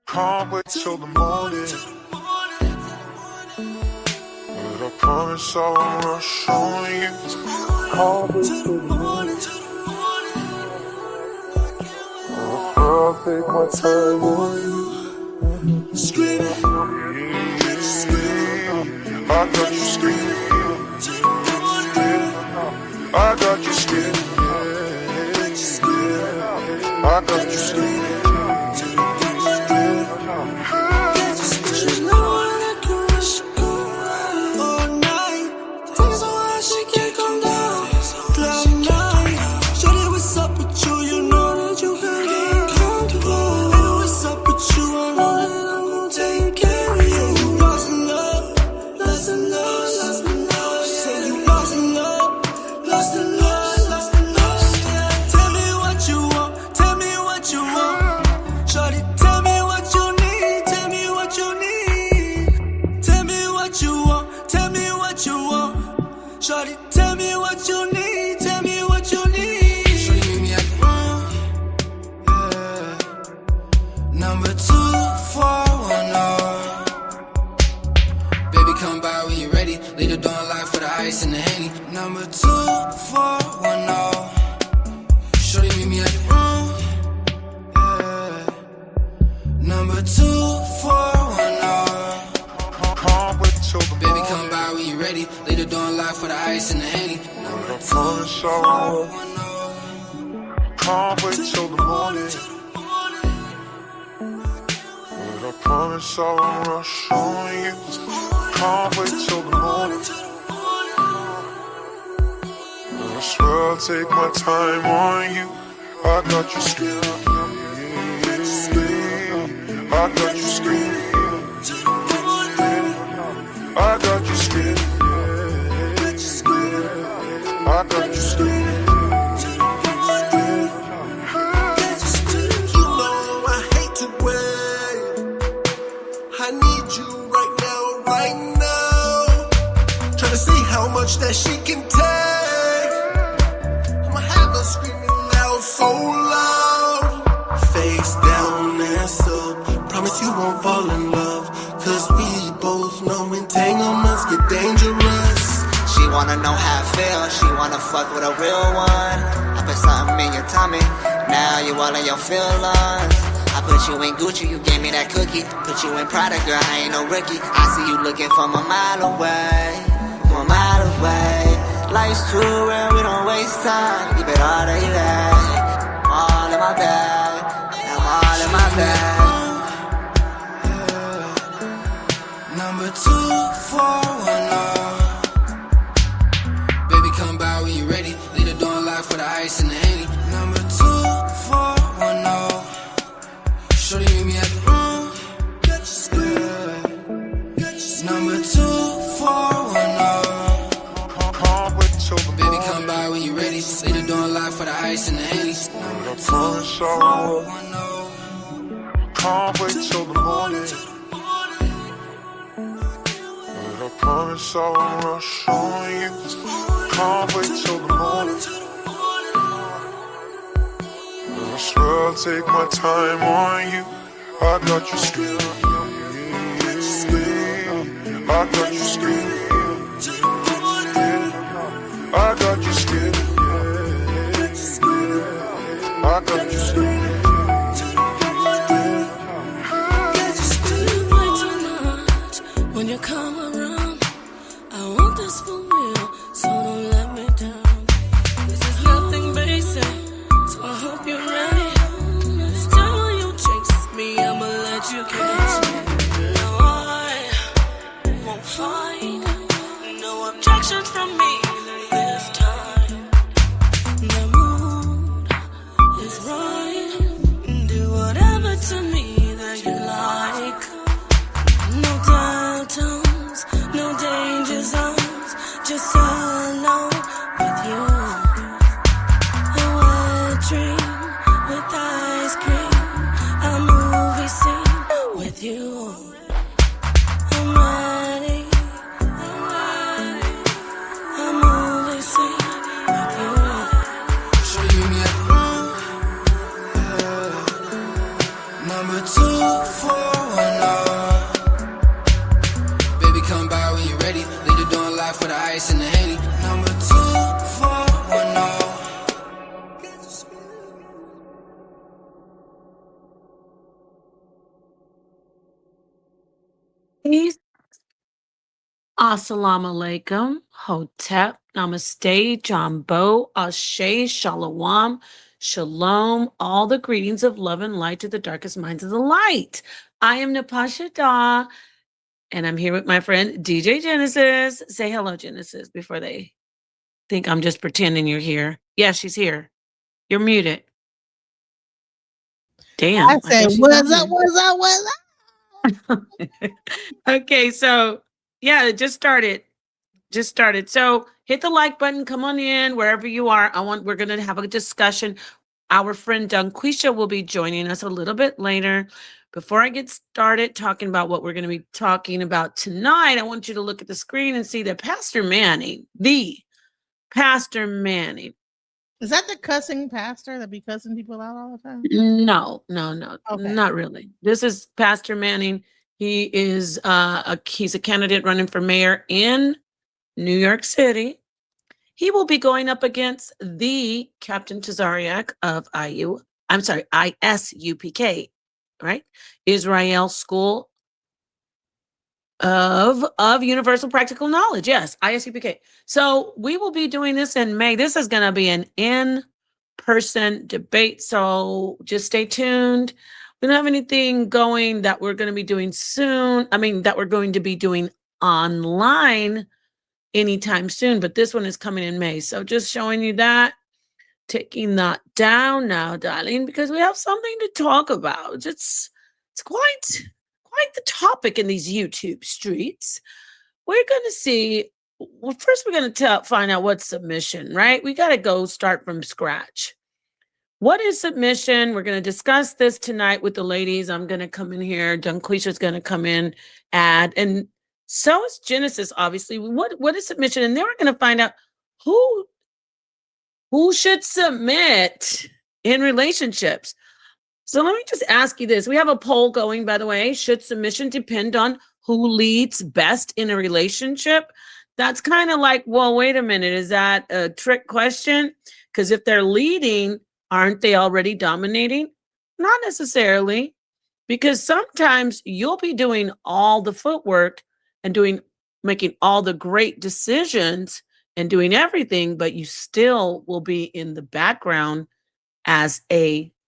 Can't wait till the morning. But I promise I won't rush on you. Can't wait till the morning. I'll take my time on you. Screaming, I got you screaming. I got you screaming. I got you screaming. Shorty, tell me what you need, tell me what you need. Shorty, meet me at the room, yeah. Number 2410. Baby, come by when you're ready. Leave the door unlocked for the ice and the Henny. Number 2410. Shorty, meet me at the room, yeah. Number 2410. Baby, come by when you're ready. Leave the door unlocked for the ice and the Henny. Number 2410. Can't wait till the morning. But I promise I won't rush on you. Can't wait till the morning. I swear I'll take my time on you. I got you screaming. I got you screaming. I got you screaming. I got you screaming. You know I hate to wait. I need you right now, right now. Tryna see how much that she can take. I'ma have her screaming loud, so loud. Face down, ass up. Promise you won't fall in love. Cause we both know entanglements get dangerous. She wanna know how I feel, she wanna fuck with a real one. I put something in your tummy, now you all in your feelings. I put you in Gucci, you gave me that cookie. Put you in Prada, girl, I ain't no rookie. I see you looking from a mile away, from a mile away. Life's too real, we don't waste time. Keep it all day, back. All in my bag, I'm all in my bag. Number 2410. Baby, come by when you're ready. Leave the door unlocked for the ice and the Henny. Number 2410. Shorty, meet me at the room, yeah. Number 2410. Baby, come by when you're ready. Leave the door unlocked for the ice and the Henny. Number 2410. Can't wait till the morning. I promise I won't rush on you. Can't wait till the morning. I swear I'll take my time on you. I got you screaming. I got you screaming. I got you screaming. I got you screaming. When you come around, I want this for real, so don't let me down. This is nothing basic, so I hope you're ready. Still when you chase me, I'ma let you catch me. No, I won't find no objections from me this time. The mood is right. Number 2410. Baby, come by when you're ready. Leave the door unlocked for the ice and the Haiti. Number 2410. Peace. Assalamu alaikum. Hotep. Namaste. Jambo. Ashe. Shalom. Shalom. All the greetings of love and light to the darkest minds of the light. I am Napah, and I'm here with my friend DJ Genesis. Say hello, Genesis, before they think I'm just pretending you're here. Yeah, she's here. You're muted. Damn. I said, guess she's what's not up, here. what's up, what's up? Okay, so yeah, it just started. So hit the like button, come on in wherever you are. We're gonna have a discussion. Our friend Dungqueesha will be joining us a little bit later. Before I get started talking about what we're gonna be talking about tonight, I want you to look at the screen and see that Pastor Manning, the Pastor Manning. Is that the cussing pastor that be cussing people out all the time? No, Okay. not really. This is Pastor Manning. He is he's a candidate running for mayor in New York City. He will be going up against the Captain Tazariak of ISUPK, right? Israel School of Universal Practical Knowledge. Yes, ISUPK. So we will be doing this in May. This is going to be an in-person debate. So just stay tuned. We don't have anything going that we're going to be doing soon. That we're going to be doing online anytime soon, but this one is coming in May. So just showing you that, taking that down now, darling, because we have something to talk about. It's quite the topic in these YouTube streets. We're going to see. Well, first we're going to find out what's submission, right? We got to go start from scratch. What is submission? We're going to discuss this tonight with the ladies. I'm going to come in here. Dungqueesha is going to come in, add, and so is Genesis, obviously. What is submission? And then we're going to find out who should submit in relationships. So let me just ask you this. We have a poll going, by the way. Should submission depend on who leads best in a relationship? That's kind of like, well, wait a minute. Is that a trick question? Because if they're leading, aren't they already dominating? Not necessarily, because sometimes you'll be doing all the footwork and making all the great decisions and doing everything, but you still will be in the background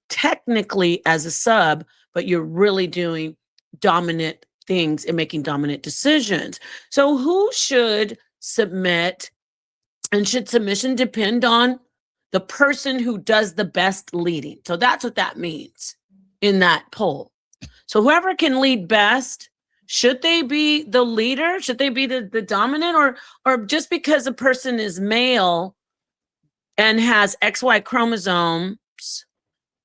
technically as a sub, but you're really doing dominant things and making dominant decisions. So who should submit, and should submission depend on the person who does the best leading? So that's what that means in that poll. So whoever can lead best, should they be the leader? Should they be the dominant? Or just because a person is male and has XY chromosomes,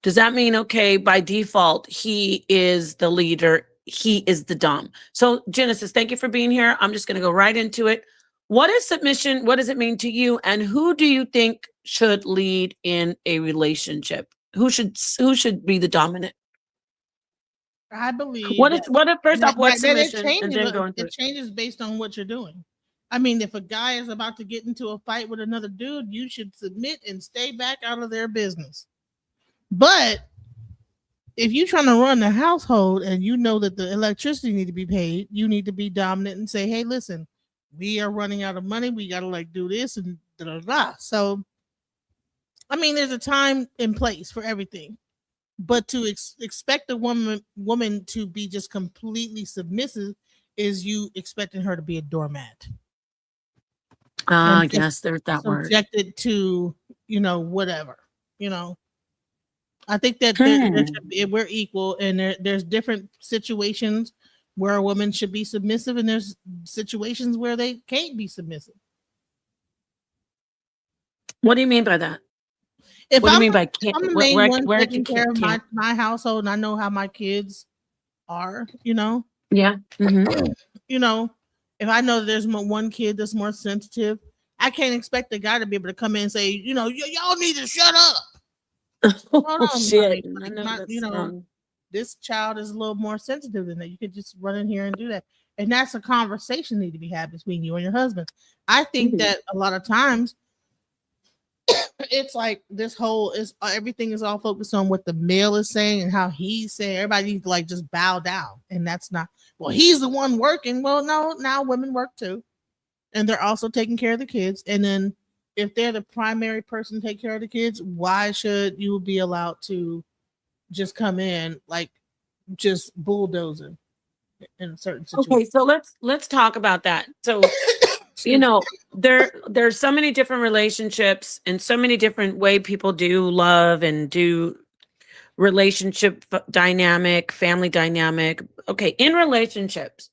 does that mean, okay, by default, he is the leader, he is the dom? So Genesis, thank you for being here. I'm just going to go right into it. What is submission? What does it mean to you? And who do you think should lead in a relationship? Who should be the dominant? I believe What's submission? And then go into it changes based on what you're doing. I mean, if a guy is about to get into a fight with another dude, you should submit and stay back out of their business. But if you're trying to run the household and you know that the electricity need to be paid, you need to be dominant and say, hey, listen, we are running out of money. We got to do this and da da da. So, I mean, there's a time and place for everything. But to expect a woman to be just completely submissive is you expecting her to be a doormat. Yes, there's that word. Subjected to, whatever, I think that we're equal, and there's different situations where a woman should be submissive, and there's situations where they can't be submissive. What do you mean by that? What do you mean by can't? I'm the main one taking care of my household, and I know how my kids are, Yeah. Mm-hmm. If I know there's one kid that's more sensitive, I can't expect the guy to be able to come in and say, y'all need to shut up. Oh, shit. this child is a little more sensitive than that. You could just run in here and do that. And that's a conversation need to be had between you and your husband. I think Mhm. that a lot of times it's like this whole is everything is all focused on what the male is saying and how he's saying. Everybody needs to like just bow down, and that's not. Well, he's the one working. Well, no, now women work too, and they're also taking care of the kids. And then if they're the primary person to take care of the kids, why should you be allowed to just come in like just bulldozing in certain Okay, situations? so let's talk about that. So, there's so many different relationships and so many different way people do love and do relationship dynamic, family dynamic. Okay, in relationships,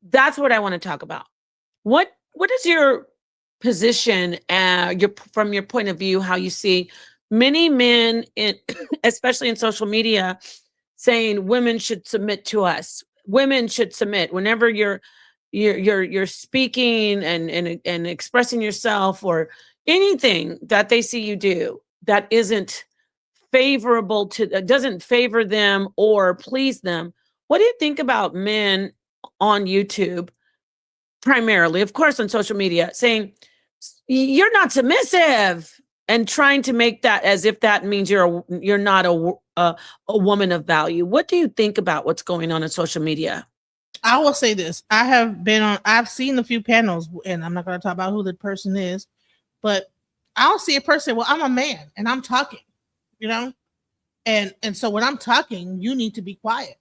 that's what I want to talk about. What is your position, your from your point of view, how you see many men in especially in social media saying women should submit to us. Women should submit whenever you're speaking and expressing yourself or anything that they see you do that isn't favorable to doesn't favor them or please them. What do you think about men on YouTube primarily, of course, on social media, saying you're not submissive and trying to make that as if that means you're not a woman of value. What do you think about what's going on social media? I will say this: I've seen a few panels, and I'm not going to talk about who the person is, but I'll see a person. Well, I'm a man, and I'm talking, you know, and so when I'm talking, you need to be quiet.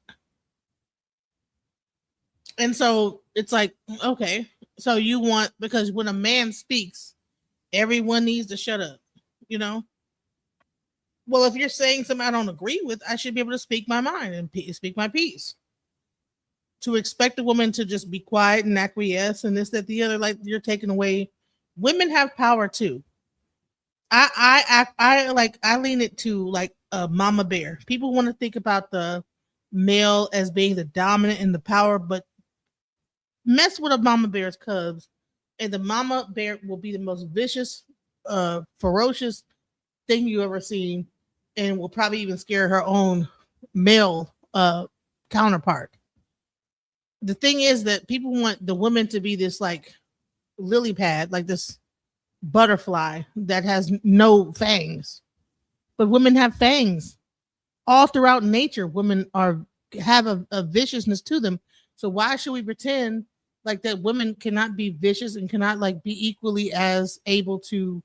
And so it's like, okay, so you want because when a man speaks, everyone needs to shut up, you know. Well, if you're saying something I don't agree with, I should be able to speak my mind and speak my piece. To expect a woman to just be quiet and acquiesce and this, that, the other, like you're taking away. Women have power too. I lean it to like a mama bear. People want to think about the male as being the dominant and the power, but mess with a mama bear's cubs, and the mama bear will be the most vicious, ferocious thing you ever seen, and will probably even scare her own male counterpart. The thing is that people want the woman to be this like lily pad, like this butterfly that has no fangs. But women have fangs. All throughout nature, women are have a viciousness to them. So why should we pretend like that women cannot be vicious and cannot like be equally as able to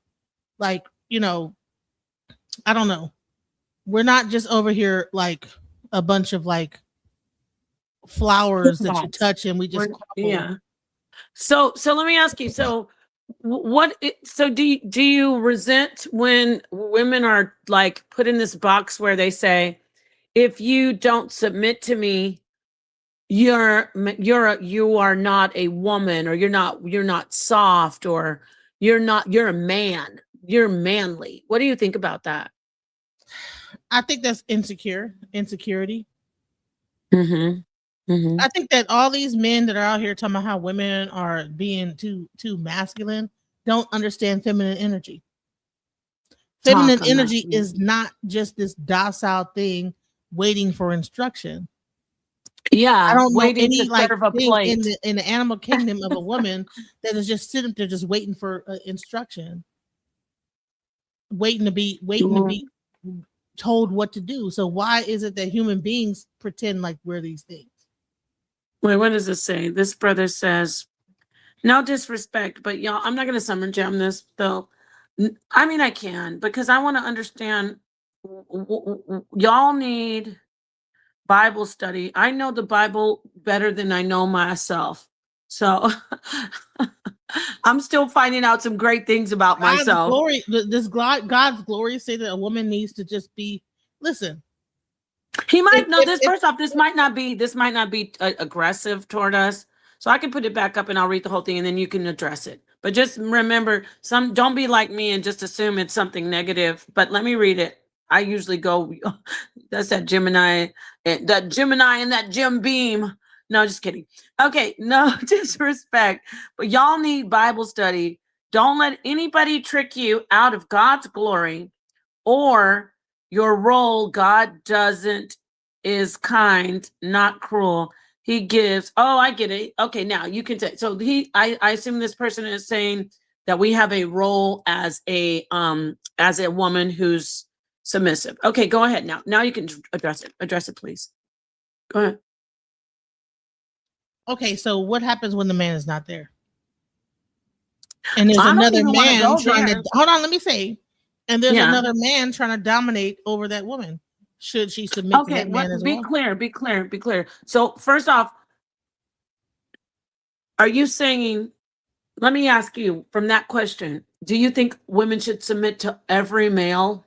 like, I don't know. We're not just over here like a bunch of like flowers that you Bots. touch and we just crumble. Yeah. So let me ask you. So so do you resent when women are like put in this box where they say if you don't submit to me, you are not a woman, or you're not soft, or you're a man, you're manly. What do you think about that? I think that's insecurity. Mm-hmm. Mm-hmm. I think that all these men that are out here talking about how women are being too masculine don't understand feminine energy. Feminine Talk on that. energy is not just this docile thing waiting for instruction. I Yeah, don't know waiting to any like serve a thing in plate. the animal kingdom of a woman that is just sitting there just waiting for instruction, waiting to be told what to do. So why is it that human beings pretend like we're these things? Wait, what does it say? This brother says, no disrespect, but y'all, I'm not going to summer jam this though. I mean, I can because I want to understand. Y'all need Bible study. I know the Bible better than I know myself. So I'm still finding out some great things about God's myself. glory, God's glory say that a woman needs to just be. Listen, He if might know this. if First off, this might not be aggressive toward us. So I can put it back up and I'll read the whole thing and then you can address it. But just remember, don't be like me and just assume it's something negative. But let me read it. I usually go. That's that Gemini, and that Jim Beam. No, just kidding. Okay, no disrespect, but y'all need Bible study. Don't let anybody trick you out of God's glory or your role. God doesn't is kind, not cruel. He gives. Oh, I get it. Okay, now you can say. So I assume this person is saying that we have a role as a woman who's submissive. Okay, go ahead now. Now you can address it. Address it, please. Go ahead. Okay, so what happens when the man is not there? And there's I don't another even want to man go trying there. to hold on, let me say. And there's Yeah. another man trying to dominate over that woman. Should she submit to Okay, that man as be well? clear, be clear, be clear. So first off, are you saying, let me ask you from that question, do you think women should submit to every male?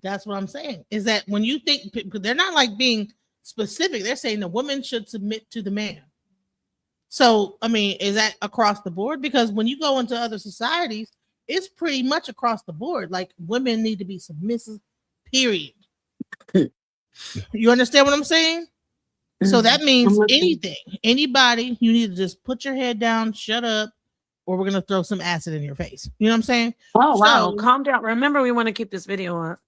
That's what I'm saying. Is that when you think they're not like being specific, they're saying the woman should submit to the man. So, I mean, is that across the board? Because when you go into other societies, it's pretty much across the board. Like women need to be submissive, period. You understand what I'm saying? So that means anything, anybody, you need to just put your head down, shut up, or we're gonna throw some acid in your face. You know what I'm saying? Oh, wow. So, Calm down. Remember, we want to keep this video up.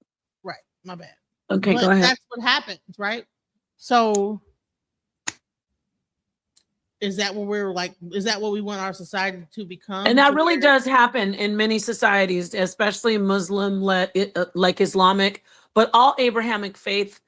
right, my bad. Okay, But go ahead. that's what happens, right? So is that what we're like? Is that what we want our society to become? And that To really where- does happen in many societies, especially Muslim, like Islamic, but all Abrahamic faith,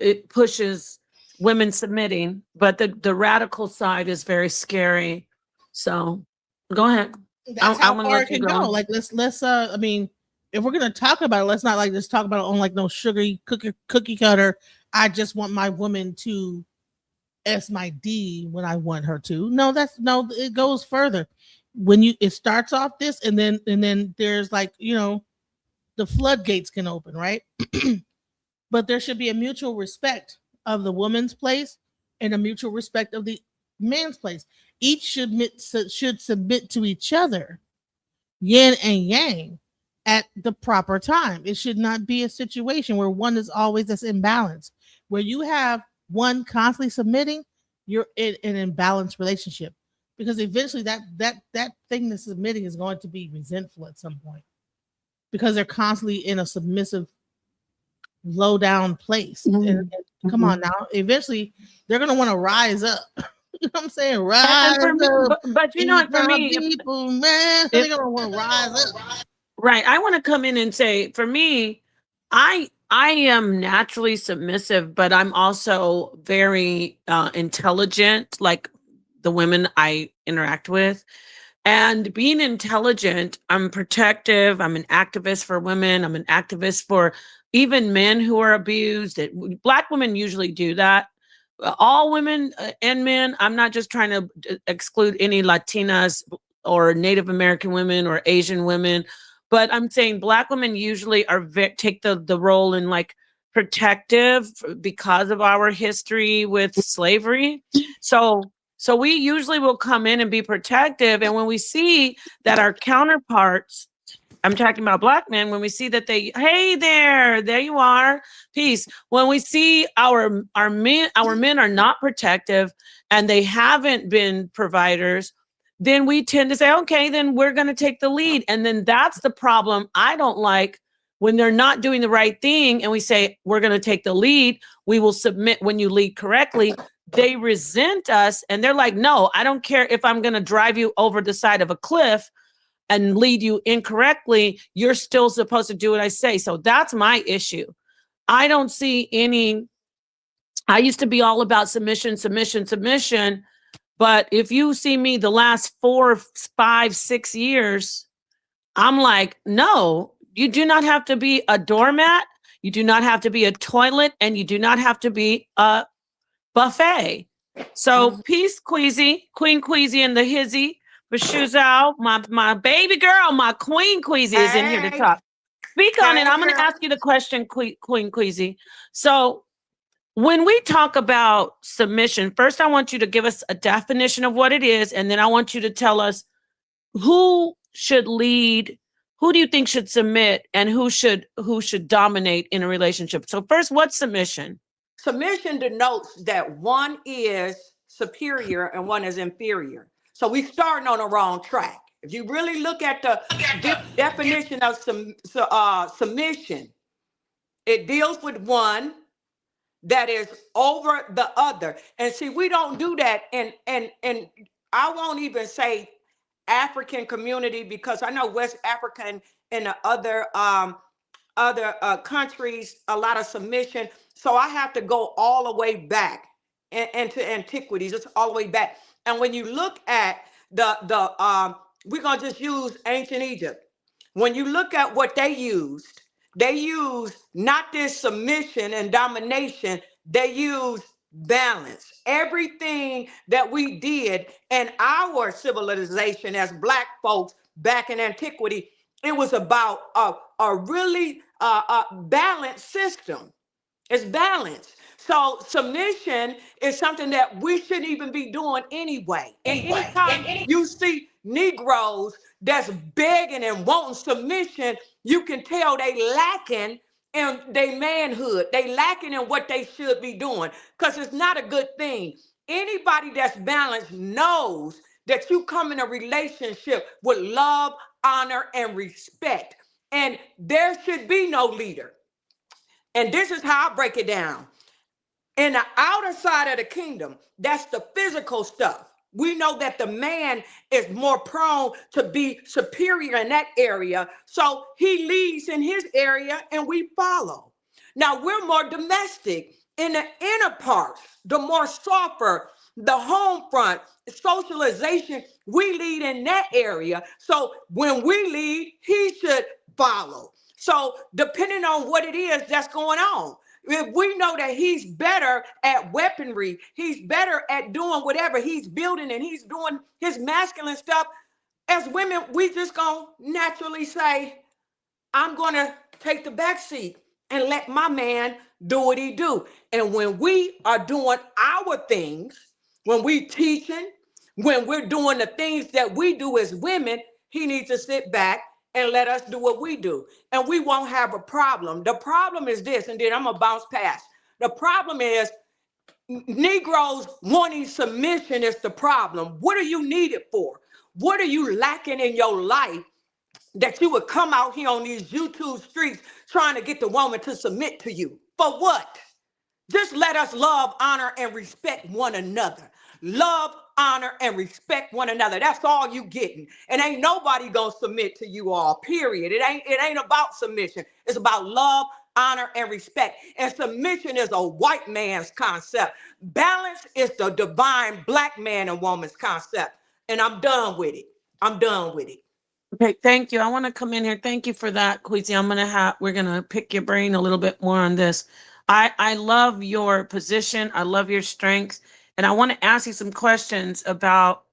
it pushes women submitting, but the radical side is very scary. So go ahead. That's I how want to far let it you can go. go. Like let's I mean, if we're gonna talk about it, let's not like just talk about it on like no sugary cookie cutter. I just want my woman to S my D when I want her to. No, that's no, it goes further. When you it starts off this and then there's like, you know, the floodgates can open, right? But there should be a mutual respect of the woman's place and a mutual respect of the man's place. Each should submit to each other, yin and yang, at the proper time. It should not be a situation where one is always this imbalance. Where you have one constantly submitting, you're in an imbalanced relationship because eventually that thing that's submitting is going to be resentful at some point because they're constantly in a submissive low down place. And come on now, eventually they're gonna want to rise up. You know what I'm saying? Rise And for me, up, but you know what, for my me, people, man. They're gonna want to rise up. right, I want to come in and say, for me, I am naturally submissive, but I'm also very intelligent, like the women I interact with. And being intelligent, I'm protective. I'm an activist for women. I'm an activist for even men who are abused. Black women usually do that. All women and men. I'm not just trying to exclude any Latinas or Native American women or Asian women, but I'm saying Black women usually are take the role in like protective because of our history with slavery. So we usually will come in and be protective. And when we see that our counterparts, I'm talking about Black men, when we see that hey there you are, peace. When we see our men are not protective and they haven't been providers, then we tend to say, okay, then we're going to take the lead. And then that's the problem I don't like, when they're not doing the right thing and we say, we're going to take the lead. We will submit when you lead correctly. They resent us and they're like, no, I don't care if I'm going to drive you over the side of a cliff and lead you incorrectly. You're still supposed to do what I say. So that's my issue. I don't see any. I used to be all about submission, submission, submission. But if you see me the last 4, 5, 6 years, I'm like, no, you do not have to be a doormat. You do not have to be a toilet, and you do not have to be a buffet. So peace, Queasy, Queen Queasy and the Hizzy, Bashuzao, my baby girl, my Queen Queasy is in here to talk. Speak on it. I'm going to ask you the question, Queen Queasy. So when we talk about submission, first I want you to give us a definition of what it is, and then I want you to tell us who should lead, who do you think should submit, and who should dominate in a relationship. So first, what's submission? Submission denotes that one is superior and one is inferior. So we starting on the wrong track. If you really look at the definition of submission, It deals with one that is over the other. And see, we don't do that. And I won't even say African community, because I know West African and the other countries, a lot of submission. So I have to go all the way back into antiquities, just all the way back. And when you look at we're gonna just use ancient Egypt. When you look at what they used not this submission and domination, they used balance. Everything that we did in our civilization as Black folks back in antiquity, it was about a really balanced system. It's balance. So submission is something that we shouldn't even be doing anyway. And anytime you see Negroes that's begging and wanting submission, you can tell they lacking in their manhood. They lacking in what they should be doing, because it's not a good thing. Anybody that's balanced knows that you come in a relationship with love, honor, and respect. And there should be no leader. And this is how I break it down. In the outer side of the kingdom, that's the physical stuff. We know that the man is more prone to be superior in that area. So he leads in his area and we follow. Now we're more domestic in the inner parts, the more softer, the home front, socialization, we lead in that area. So when we lead, he should follow. So depending on what it is that's going on, if we know that he's better at weaponry, he's better at doing whatever he's building and he's doing his masculine stuff, as women, we just gonna naturally say, I'm gonna take the back seat and let my man do what he do. And when we are doing our things, when we teaching, when we're doing the things that we do as women, he needs to sit back and let us do what we do. And we won't have a problem. The problem is this, and then I'm gonna bounce past. The problem is Negroes wanting submission is the problem. What are you needed for? What are you lacking in your life that you would come out here on these YouTube streets trying to get the woman to submit to you? For what? Just let us love, honor, and respect one another. Love, honor, and respect one another. That's all you getting. And ain't nobody gonna submit to you all, period. It ain't about submission. It's about love, honor, and respect. And submission is a white man's concept. Balance is the divine Black man and woman's concept. And I'm done with it. I'm done with it. Okay, thank you. I want to come in here. Thank you for that, Queasy. We're gonna pick your brain a little bit more on this. I love your position. I love your strengths. And I want to ask you some questions about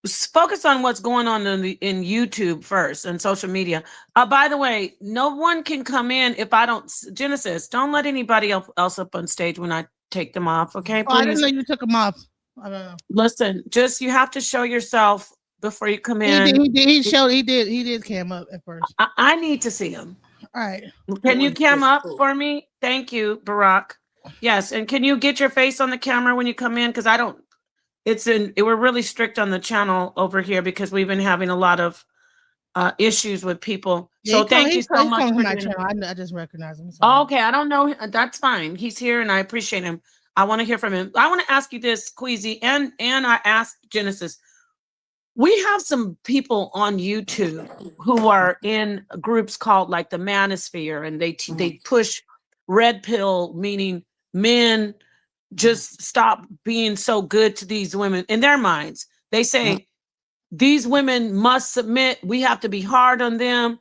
focus on what's going on in YouTube first and social media. By the way, no one can come in if I don't. Genesis, don't let anybody else up on stage when I take them off. Okay, please. Oh, I didn't know you took them off. I don't know. Listen, just you have to show yourself before you come in. He did cam up at first. I need to see him. All right. Can you cam up for me? Thank you, Barack. Yes, and can you get your face on the camera when you come in? Because I don't. We're really strict on the channel over here because we've been having a lot of issues with people. Yeah, so thank you so much for my channel. I just recognize him. Okay, I don't know. That's fine. He's here, and I appreciate him. I want to hear from him. I want to ask you this, Queasy, and I asked Genesis. We have some people on YouTube who are in groups called like the Manosphere, and they push red pill, meaning men just stop being so good to these women. In their minds, they say these women must submit. We have to be hard on them.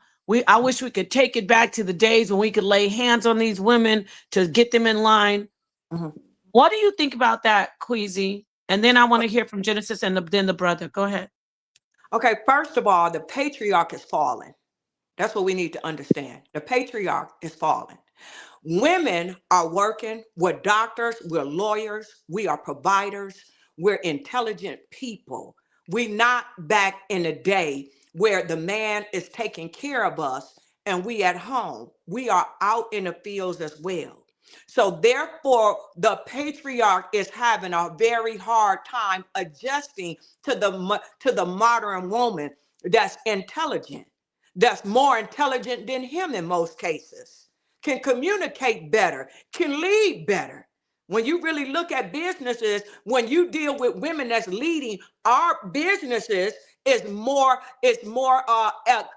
I wish we could take it back to the days when we could lay hands on these women to get them in line. What do you think about that, Queasy? And then I want to hear from Genesis and then the brother. Go ahead. Okay, first of all, the patriarch is falling. That's what we need to understand. The patriarch is falling. Women are working. We're doctors. We're lawyers. We are providers. We're intelligent people. We're not back in the day where the man is taking care of us and we at home. We are out in the fields as well. So therefore, the patriarch is having a very hard time adjusting to the modern woman that's intelligent, that's more intelligent than him in most cases. can communicate better, can lead better. When you really look at businesses, when you deal with women that's leading our businesses, it's more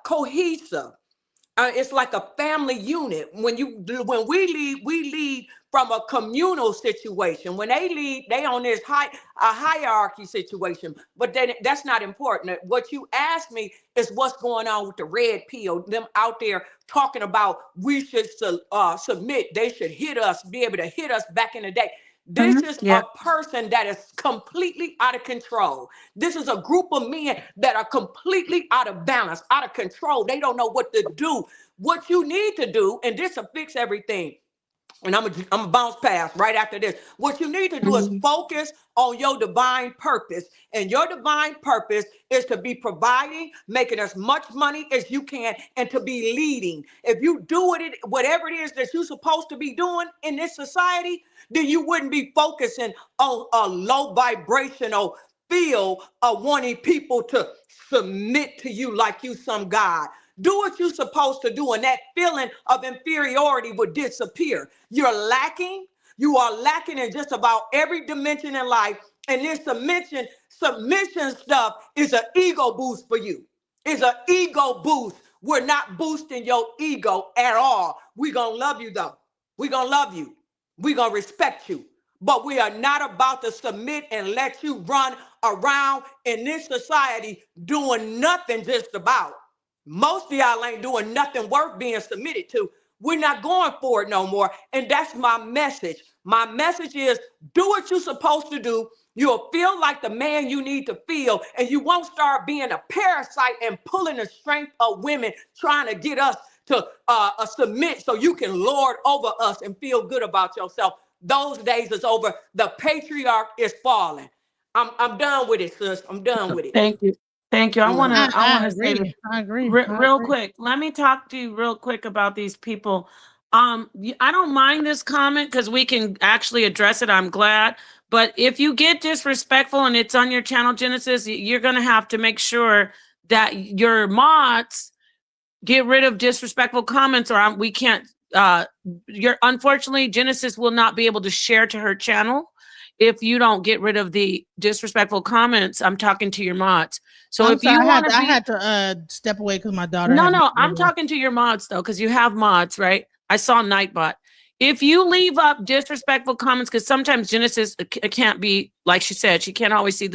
cohesive. It's like a family unit. When we lead from a communal situation. When they lead, they on this a hierarchy situation. But then that's not important. What you asked me is what's going on with the red pill. Them out there talking about we should submit. They should hit us, be able to hit us back in the day. This is Yeah. a person that is completely out of control. This is a group of men that are completely out of balance, out of control. They don't know what to do. What you need to do, and this will fix everything. And I'm gonna bounce past right after this. What you need to do is focus on your divine purpose. And your divine purpose is to be providing, making as much money as you can, and to be leading. If you do it, whatever it is that you're supposed to be doing in this society, then you wouldn't be focusing on a low vibrational field of wanting people to submit to you like you some God. Do what you're supposed to do, and that feeling of inferiority would disappear. You're lacking. You are lacking in just about every dimension in life. And this submission stuff is an ego boost for you. It's an ego boost. We're not boosting your ego at all. We're going to love you, though. We're going to love you. We're going to respect you. But we are not about to submit and let you run around in this society doing nothing just about. Most of y'all ain't doing nothing worth being submitted to. We're not going for it no more. And that's my message. My message is do what you're supposed to do. You'll feel like the man you need to feel, and you won't start being a parasite and pulling the strength of women trying to get us to submit so you can lord over us and feel good about yourself. Those days is over. The patriarch is falling. I'm done with it, sis. I'm done with it. Thank you. Thank you. I want to say this I agree. real quick. Let me talk to you real quick about these people. I don't mind this comment because we can actually address it. I'm glad. But if you get disrespectful and it's on your channel, Genesis, you're going to have to make sure that your mods get rid of disrespectful comments, or we can't. Unfortunately, Genesis will not be able to share to her channel if you don't get rid of the disrespectful comments. I'm talking to your mods. So if you want I had to step away because my daughter. No, I'm talking to your mods though, because you have mods, right? I saw Nightbot. If you leave up disrespectful comments, because sometimes Genesis can't be, like she said, she can't always see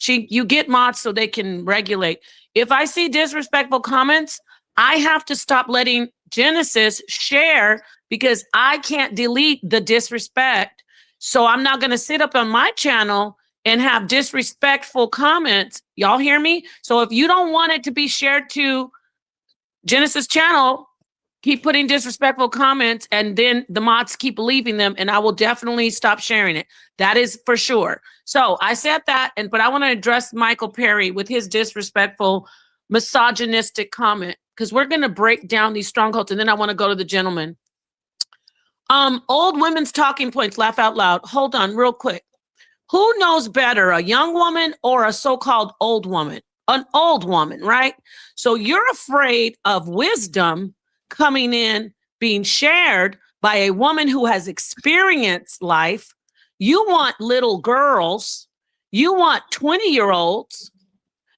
you get mods so they can regulate. If I see disrespectful comments, I have to stop letting Genesis share because I can't delete the disrespect. So I'm not going to sit up on my channel and have disrespectful comments. Y'all hear me? So if you don't want it to be shared to Genesis channel, keep putting disrespectful comments and then the mods keep leaving them, and I will definitely stop sharing it. That is for sure. So I said that, but I want to address Michael Perry with his disrespectful, misogynistic comment, because we're going to break down these strongholds, and then I want to go to the gentleman. Old women's talking points, laugh out loud. Hold on real quick. Who knows better, a young woman or a so-called old woman? An old woman, right? So you're afraid of wisdom coming in, being shared by a woman who has experienced life. You want little girls. You want 20-year-olds.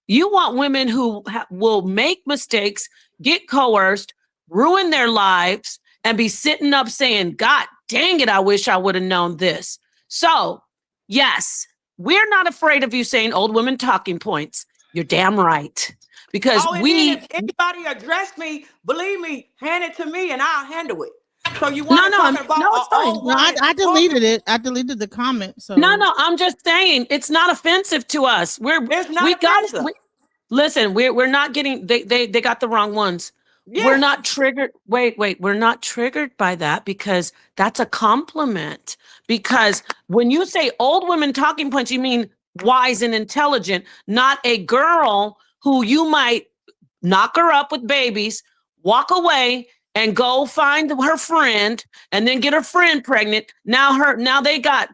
You want women who will make mistakes, get coerced, ruin their lives, and be sitting up saying, God dang it, I wish I would have known this. So, yes, we're not afraid of you saying old women talking points. You're damn right. Because if anybody address me, believe me, hand it to me and I'll handle it. So you want to talk about it's fine. I deleted it. I deleted the comment. So no, I'm just saying it's not offensive to us. It's not offensive. Listen, we're not getting they got the wrong ones. Yes. We're not triggered. Wait, we're not triggered by that because that's a compliment. Because when you say old women talking points, you mean wise and intelligent, not a girl who you might knock her up with babies, walk away and go find her friend and then get her friend pregnant. Now they got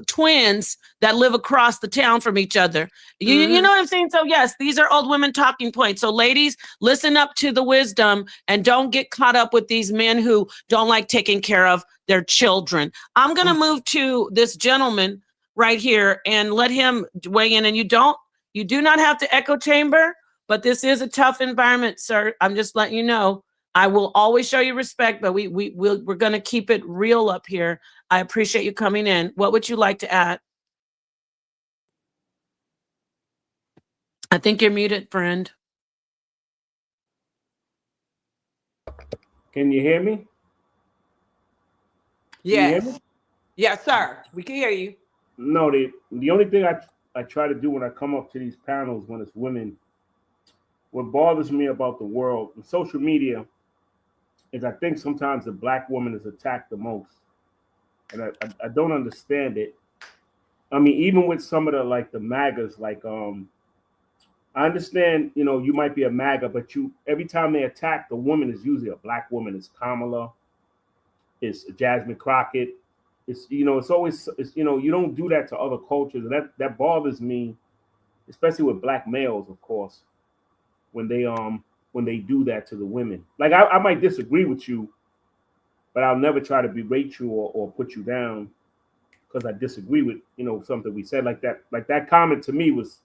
twins that live across the town from each other. You know what I'm saying? So yes, these are old women talking points. So ladies, listen up to the wisdom and don't get caught up with these men who don't like taking care of their children. I'm going to move to this gentleman right here and let him weigh in. And you do not have to echo chamber, but this is a tough environment, sir. I'm just letting you know. I will always show you respect, but we're going to keep it real up here. I appreciate you coming in. What would you like to add? I think you're muted, friend. Can you hear me? Yes. Yes, sir. We can hear you. No, the only thing I try to do when I come up to these panels when it's women, what bothers me about the world and social media is I think sometimes the black woman is attacked the most. And I don't understand it. I mean, even with some of the like the MAGAs, like I understand, you know, you might be a MAGA, but every time they attack the woman is usually a black woman. It's Kamala, it's Jasmine Crockett. It's, you know, you know, you don't do that to other cultures. And that bothers me, especially with black males, of course, when they do that to the women. Like I might disagree with you, but I'll never try to berate you or put you down because I disagree with, you know, something we said. Like that comment to me was,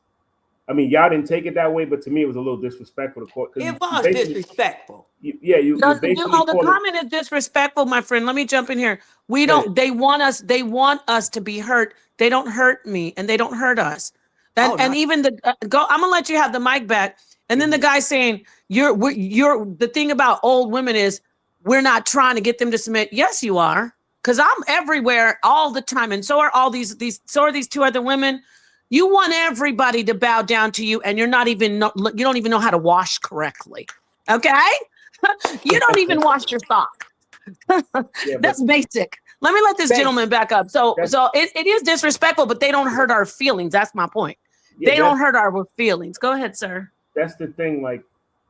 I mean, y'all didn't take it that way, but to me it was a little disrespectful to court. It was disrespectful. You No, basically the comment is disrespectful, my friend. Let me jump in here. They want us to be hurt. They don't hurt me and they don't hurt us. And even I'm gonna let you have the mic back. And then the guy saying you're the thing about old women is we're not trying to get them to submit. Yes, you are, because I'm everywhere all the time, and so are all these two other women. You want everybody to bow down to you, and you don't even know how to wash correctly. Okay, you don't even wash your sock. That's basic. Let me let this gentleman back up. So it is disrespectful, but they don't hurt our feelings. That's my point. They don't hurt our feelings. Go ahead, sir. That's the thing, like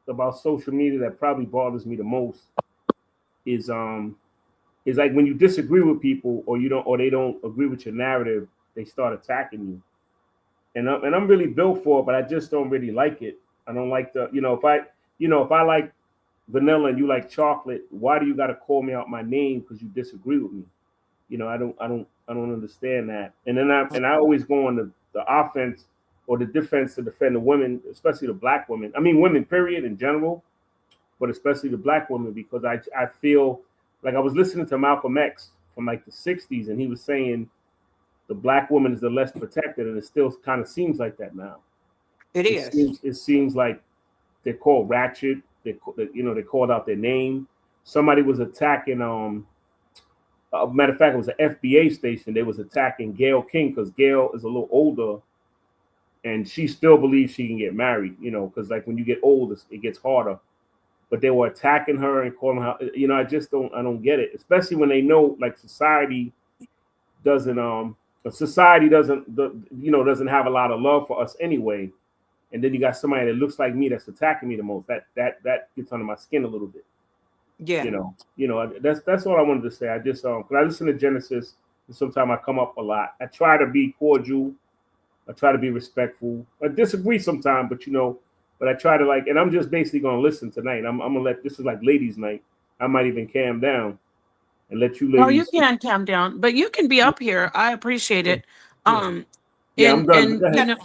about social media that probably bothers me the most is like when you disagree with people or they don't agree with your narrative, they start attacking you. And I'm really built for it, but I just don't really like it. I don't like if I like vanilla and you like chocolate, why do you got to call me out my name because you disagree with me? You know, I don't understand that. And then I always go on the offense or the defense to defend the women, especially the black women. I mean, women, period, in general, but especially the black women, because I feel like I was listening to Malcolm X from like the 60s, and he was saying the black woman is the less protected, and it still kind of seems like that now. It seems like they're called ratchet. They called out their name. Somebody was attacking. Matter of fact, it was an FBA station. They was attacking Gayle King because Gayle is a little older, and she still believes she can get married. You know, because like when you get old, it gets harder. But they were attacking her and calling her. You know, I don't get it, especially when they know like society doesn't have a lot of love for us anyway. And then you got somebody that looks like me that's attacking me the most. That gets under my skin a little bit. Yeah. You know, that's all I wanted to say. I just because I listen to Genesis and sometimes I come up a lot. I try to be cordial. I try to be respectful. I disagree sometimes, but I try to and I'm just basically gonna listen tonight. I'm gonna let this is like ladies' night. I might even calm down and let you ladies. Oh, you can calm down, but you can be up here. I appreciate it. I'm done.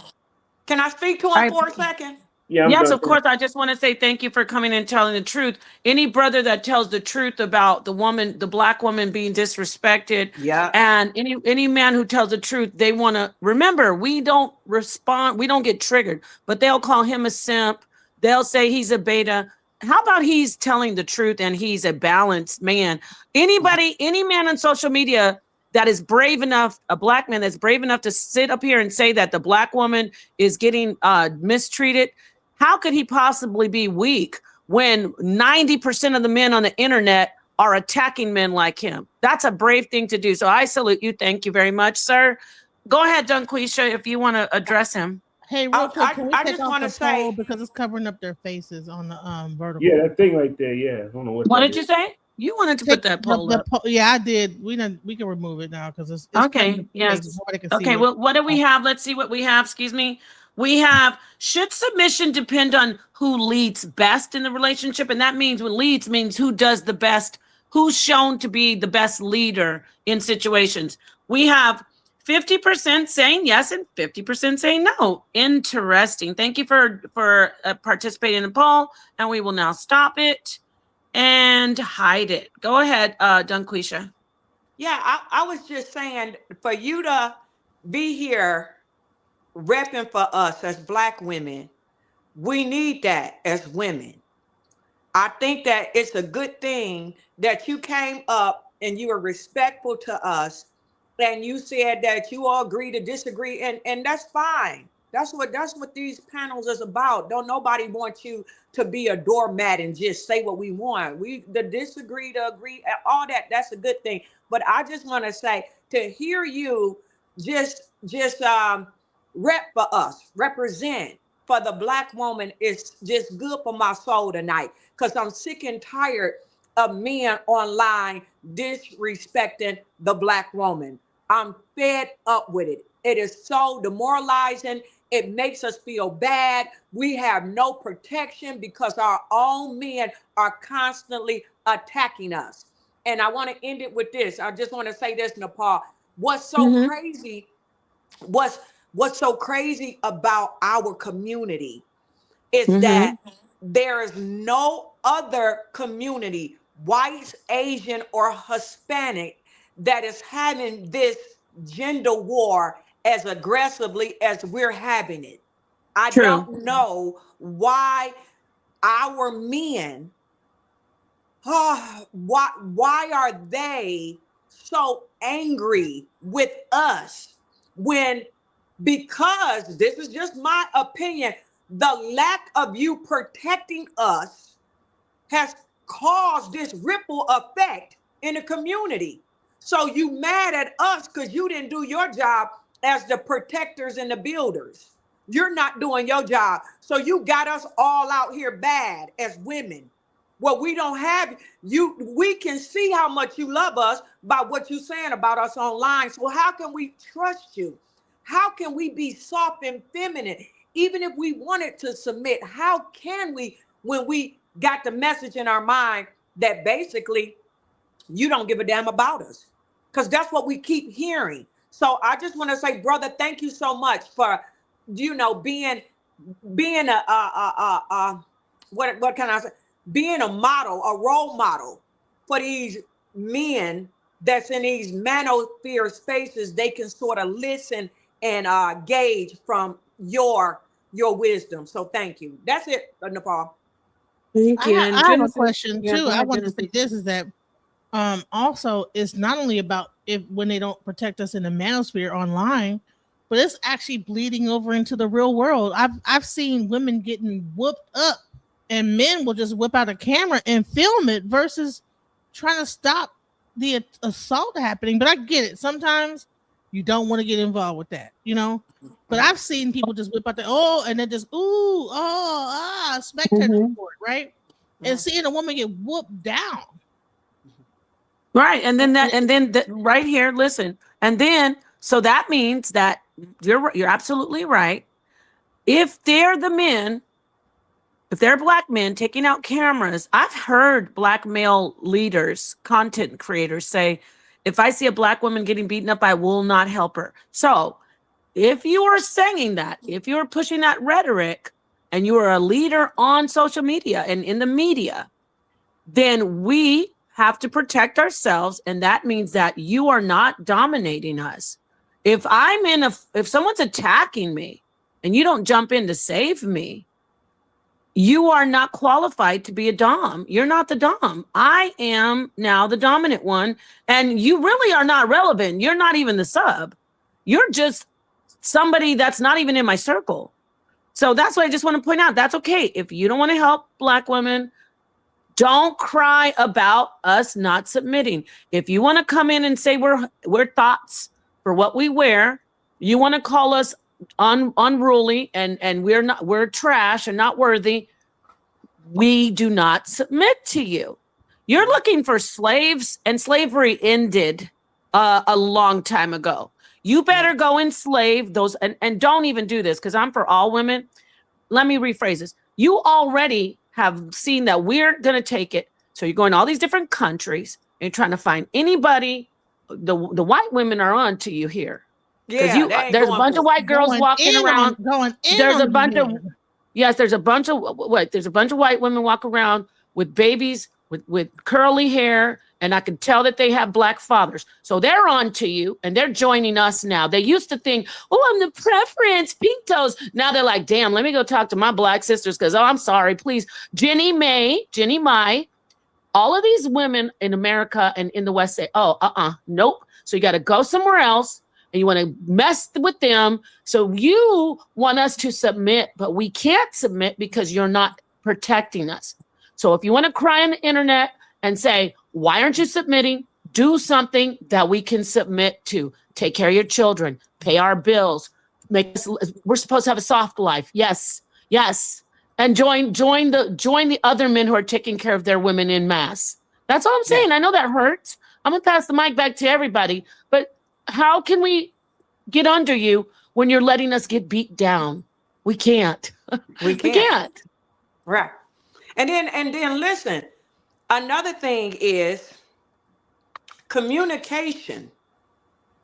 Can I speak to him for a second? Yeah, yes, of course. I just want to say thank you for coming and telling the truth. Any brother that tells the truth about the black woman being disrespected, and any man who tells the truth, they want to remember, we don't respond, we don't get triggered, but they'll call him a simp. They'll say he's a beta. How about he's telling the truth and he's a balanced man? Any man on social media that is brave enough, a black man that's brave enough to sit up here and say that the black woman is getting mistreated, how could he possibly be weak when 90% of the men on the internet are attacking men like him? That's a brave thing to do. So I salute you. Thank you very much, sir. Go ahead, Dungqueesha, if you want to address him. Hey, real quick, can we take off the poll because it's covering up their faces on the vertical? Yeah, that thing right there. Yeah, I don't know what did you say? You wanted to put that poll up. Yeah, I did. We can remove it now because it's Okay. Yes. Okay. Well, what do we have? Let's see what we have. Excuse me. We have, should submission depend on who leads best in the relationship? And that means when leads means who does the best, who's shown to be the best leader in situations. We have 50% saying yes and 50% saying no. Interesting. Thank you for participating in the poll. And we will now stop it and hide it. Go ahead, Dungqueesha. Yeah, I was just saying, for you to be here repping for us as Black women, we need that as women. I think that it's a good thing that you came up and you were respectful to us, and you said that you all agree to disagree, and that's fine. That's what these panels is about. Don't nobody want you to be a doormat and just say what we want. We the disagree to agree, all that. That's a good thing. But I just want to say, to hear you just rep for us, represent for the Black woman, is just good for my soul tonight, because I'm sick and tired of men online disrespecting the Black woman. I'm fed up with it. It is so demoralizing. It makes us feel bad. We have no protection because our own men are constantly attacking us. And I want to end it with this. I just want to say this, Napah. What's so crazy? What's so crazy about our community is that there is no other community, whites, Asian, or Hispanic, that is having this gender war as aggressively as we're having it. I don't know why our men, why are they so angry with us when, because this is just my opinion, the lack of you protecting us has caused this ripple effect in the community. So you mad at us because you didn't do your job as the protectors and the builders. You're not doing your job. So you got us all out here bad as women. Well, we don't have you. We can see how much you love us by what you're saying about us online. So how can we trust you? How can we be soft and feminine? Even if we wanted to submit, how can we when we got the message in our mind that basically you don't give a damn about us? Because that's what we keep hearing. So I just want to say, brother, thank you so much for, being what can I say? Being a model, a role model for these men that's in these manosphere spaces. They can sort of listen and gauge from your wisdom. So thank you. That's it, Napah. Thank you. I have a question too. I want to say this is that also it's not only about if when they don't protect us in the manosphere online, but it's actually bleeding over into the real world. I've seen women getting whooped up, and men will just whip out a camera and film it versus trying to stop the assault happening. But I get it. Sometimes you don't want to get involved with that, But I've seen people just whip out and then just spectator report, right? And seeing a woman get whooped down. Right. And then right here, listen. And then, so that means that you're absolutely right. If they're the men, if they're Black men taking out cameras, I've heard Black male leaders, content creators say, if I see a Black woman getting beaten up, I will not help her. So if you are saying that, if you're pushing that rhetoric and you are a leader on social media and in the media, then we have to protect ourselves. And that means that you are not dominating us. If someone's attacking me and you don't jump in to save me, you are not qualified to be a dom. You're not the dom. I am now the dominant one. And you really are not relevant. You're not even the sub. You're just somebody that's not even in my circle. So that's what I just want to point out. That's okay. If you don't want to help Black women, don't cry about us not submitting. If you want to come in and say we're thoughts for what we wear, you want to call us unruly and we're trash and not worthy, we do not submit to you. You're looking for slaves, and slavery ended a long time ago. You better go enslave those, and don't even do this because I'm for all women. Let me rephrase this. You already have seen that we're going to take it. So you're going to all these different countries and you're trying to find anybody. The white women are on to you here because Yeah, they ain't there's a going bunch of for it. white girls walking around. Going in There's a on bunch you of men. Yes, there's a bunch of white women walk around with babies with curly hair, and I can tell that they have black fathers. So they're on to you, and they're joining us now. They used to think, oh, I'm the preference, pink toes. Now they're like, damn, let me go talk to my black sisters because, oh, I'm sorry, please. Jenny Mai, all of these women in America and in the West say, oh, nope. So you got to go somewhere else and you want to mess with them. So you want us to submit, but we can't submit because you're not protecting us. So if you want to cry on the internet and say, why aren't you submitting? Do something that we can submit to. Take care of your children, pay our bills, we're supposed to have a soft life. Yes, yes. And join the other men who are taking care of their women in mass. That's all I'm Yeah. saying. I know that hurts. I'm gonna pass the mic back to everybody. But how can we get under you when you're letting us get beat down? We can't. We We can't. can't. Right. And then listen, another thing is communication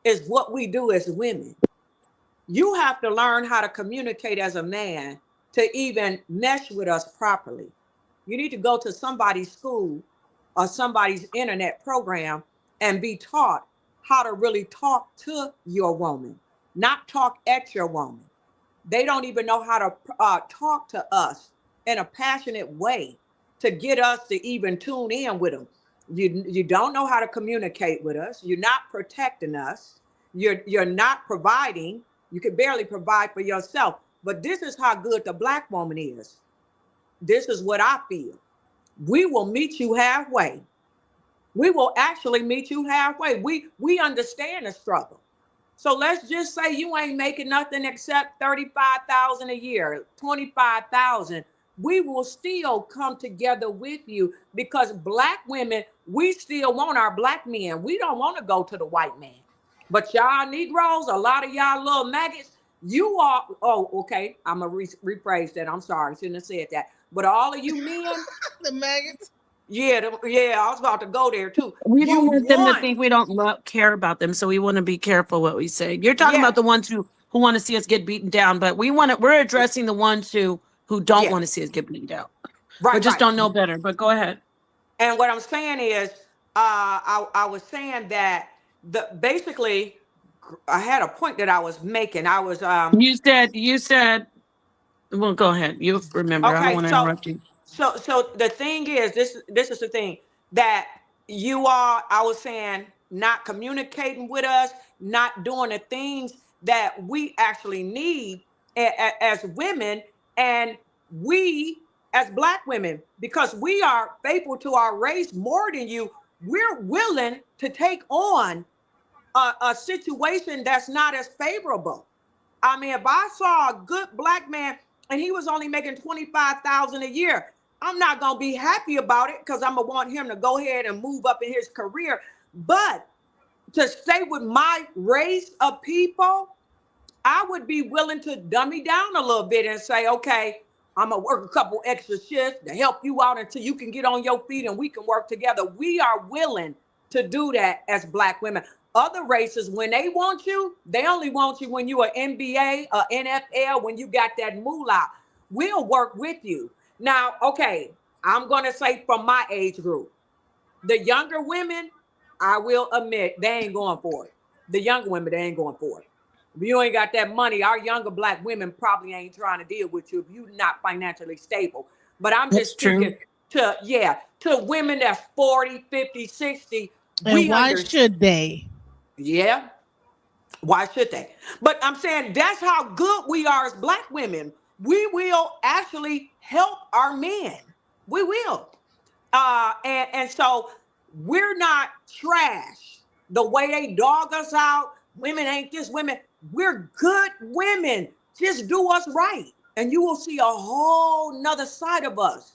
is what we do as women. You have to learn how to communicate as a man to even mesh with us properly. You need to go to somebody's school or somebody's internet program and be taught how to really talk to your woman, not talk at your woman. They don't even know how to talk to us in a passionate way to get us to even tune in with them. You don't know how to communicate with us. You're not protecting us. You're not providing. You can barely provide for yourself. But this is how good the black woman is. This is what I feel. We will meet you halfway. We will actually meet you halfway. We understand the struggle. So let's just say you ain't making nothing except 35,000 a year, 25,000. We will still come together with you because black women, we still want our black men. We don't want to go to the white man. But y'all Negroes, a lot of y'all little maggots, you are, oh, okay, I'm going to rephrase that. I'm sorry, shouldn't have said that. But all of you men, the maggots. yeah, I was about to go there too. We You don't want them to want, think we don't care about them, so we want to be careful what we say. You're talking about yes, the ones who want to see us get beaten down, but we're addressing the ones who don't yes, want to see us get beaten down, or right, just right. don't know better. But go ahead. And what I'm saying is, I was saying that basically, I had a point that I was making. I was You said. Well, go ahead. You remember. I don't okay. want to So, interrupt you. the thing is, this is the thing that you are. I was saying not communicating with us, not doing the things that we actually need as women, and we as black women, because we are faithful to our race more than you. We're willing to take on a situation that's not as favorable. I mean, if I saw a good black man and he was only making 25,000 a year, I'm not gonna be happy about it because I'm gonna want him to go ahead and move up in his career. But to stay with my race of people, I would be willing to dummy down a little bit and say, okay, I'm gonna work a couple extra shifts to help you out until you can get on your feet and we can work together. We are willing to do that as black women. Other races, when they want you, they only want you when you're an NBA, a NFL, when you got that moolah. We'll work with you. Now, okay, I'm gonna say from my age group, the younger women, I will admit, they ain't going for it. The younger women, they ain't going for it. If you ain't got that money, our younger black women probably ain't trying to deal with you if you're not financially stable. But I'm That's just true. speaking to women that's 40, 50, 60. And We why under, should they? yeah, why should they? But I'm saying that's how good we are as black women. We will actually help our men. We will. And so we're not trash the way they dog us out. Women ain't this, women. We're good women. Just do us right. And you will see a whole nother side of us.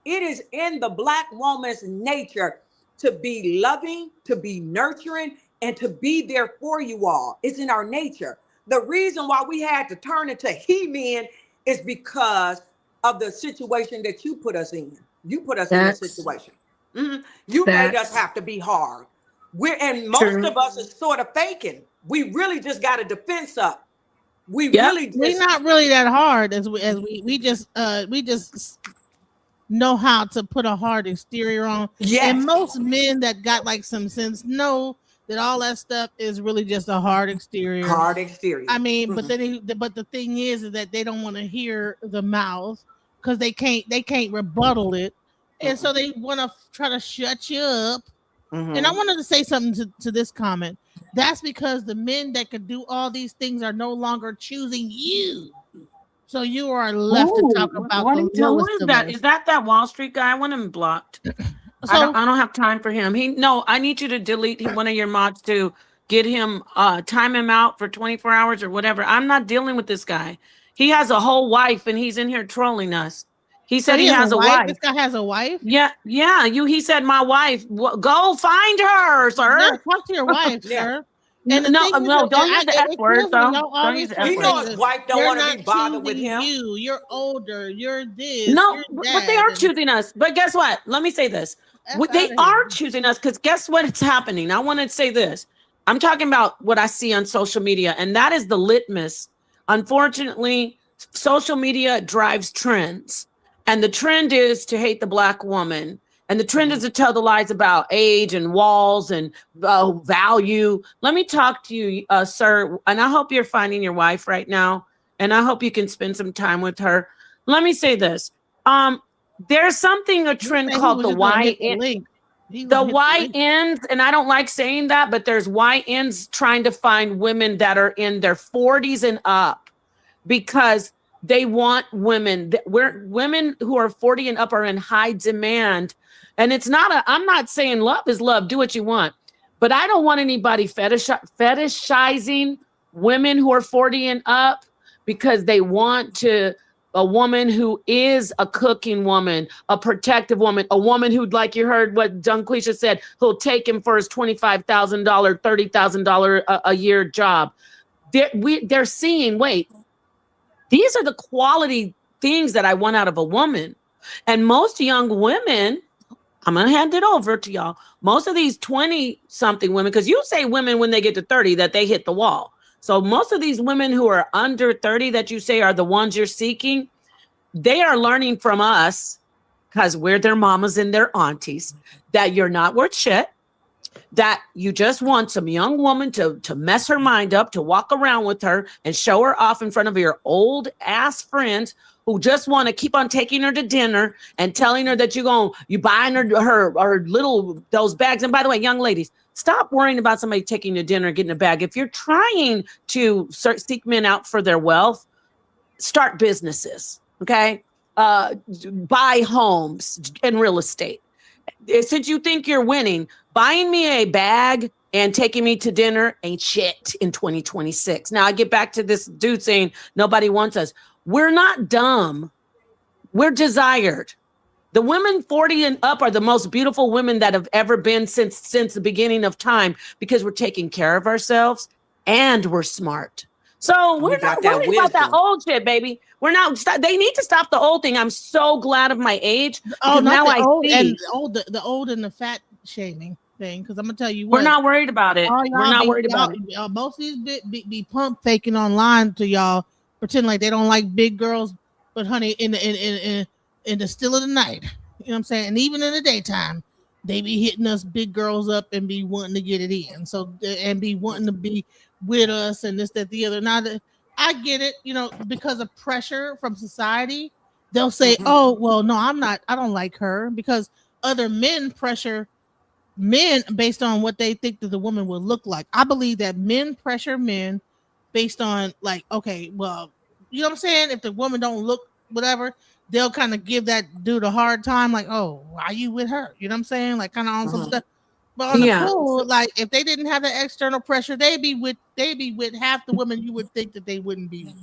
it is in the Black woman's nature to be loving, to be nurturing, and to be there for you all. It's in our nature. The reason why we had to turn into he men is because of the situation that you put us in. You put us in this That's situation. You made us that's have to be hard. And most true. of us is sort of faking. We really just got a defense up. We Yep. really We're just not really that hard we just know how to put a hard exterior on. And yes. most men that got like some sense know that all that stuff is really just a hard exterior. Hard exterior. I mean, but the thing is that they don't want to hear the mouth because they can't rebuttal it, and so they want to try to shut you up. And I Mm-hmm. wanted to say something to this comment. That's because the men that could do all these things are no longer choosing you. So you are left to talk Ooh, about what the is who lowest is of that? Is us. that Wall Street guy? I want him blocked. So I don't have time for him. No, I need you to delete one of your mods to get him time him out for 24 hours or whatever. I'm not dealing with this guy. He has a whole wife and he's in here trolling us. He so said he he has a has a wife. wife. This guy has a wife. Yeah, yeah. He said my wife. Go find her, Yeah, sir. talk to your wife, Yeah. sir. And the No, thing is, no, don't use the F it word kills me. though. Y'all Don't use always the try F to He word. say know his that wife don't they're want to not be bothered with choosing him. you. You're older. You're this. No, You're but they that. are And choosing us. But guess what? Let me say this. F They out of here. are choosing us because guess what's happening? I want to say this. I'm talking about what I see on social media, and that is the litmus. Unfortunately, social media drives trends. And the trend is to hate the Black woman. And the trend is to tell the lies about age and walls and value. Let me talk to you, sir. And I hope you're finding your wife right now. And I hope you can spend some time with her. Let me say this. Um, there's something, a He trend said he called was just gonna hit the the link. He gonna hit the Y link. ends, and I don't like saying that, but there's Y ends trying to find women that are in their 40s and up because they want women that we're women who are 40 and up are in high demand. And it's not I'm not saying love is love, do what you want, but I don't want anybody fetishizing women who are 40 and up because they want to a woman who is a cooking woman, a protective woman, a woman who, like you heard what Dungqueesha said, who'll take him for his $25,000, $30,000 a year job. They're seeing, wait, these are the quality things that I want out of a woman. And most young women, I'm going to hand it over to y'all. Most of these 20 something women, because you say women when they get to 30 that they hit the wall. So most of these women who are under 30 that you say are the ones you're seeking, they are learning from us because we're their mamas and their aunties that you're not worth shit, that you just want some young woman to mess her mind up, to walk around with her and show her off in front of your old ass friends who just want to keep on taking her to dinner and telling her that you buying her little those bags. And by the way, young ladies, stop worrying about somebody taking you to dinner and getting a bag. If you're trying to seek men out for their wealth, start businesses, okay? Buy homes and real estate. Since you think you're winning, buying me a bag and taking me to dinner ain't shit in 2026. Now I get back to this dude saying nobody wants us. We're not dumb. We're desired. The women 40 and up are the most beautiful women that have ever been since the beginning of time because we're taking care of ourselves and we're smart. So We we're got not that worried about that wisdom. old shit, baby. We're not. They need to stop the old thing. I'm so glad of my age Oh, because not now the I old and see the old and the fat shaming thing. Because I'm gonna tell you we're what, not worried about it. all We're y'all not be worried about it. y'all most of these be pump faking online to y'all, pretend like they don't like big girls, but honey, in the still of the night, you know what I'm saying, and even in the daytime, they be hitting us big girls up and be wanting to get it in, so and be wanting to be with us and this that the other. Now that I get it, because of pressure from society, they'll say, "Oh, well, no, I'm not. I don't like her," because other men pressure men based on what they think that the woman will look like. I believe that men pressure men based on like, okay, well, you know what I'm saying? If the woman don't look whatever, they'll kind of give that dude a hard time, like, oh, why you with her? You know what I'm saying? Like kind of on some Mhm. stuff. But on the Yeah, cool, like if they didn't have the external pressure, they'd be with half the women you would think that they wouldn't be with.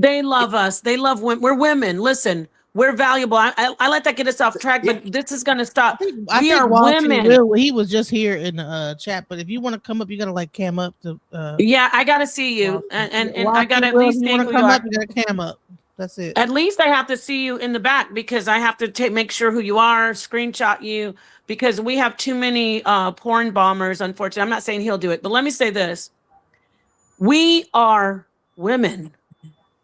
they love us. They love women. We're women. Listen, We're valuable. I let that get us off track, Yeah. but this is going to stop. I We think are Wall Street women. Will, he was just here in the chat, but if you want to come up, you gotta like cam up to Yeah, I got to see you. Wall And Wall I got to Street at Will. If least you see want who to you come up, are. you gotta cam up. That's it. At least I have to see you in the back because I have to make sure who you are, screenshot you, because we have too many porn bombers, unfortunately. I'm not saying he'll do it, but let me say this. We are women.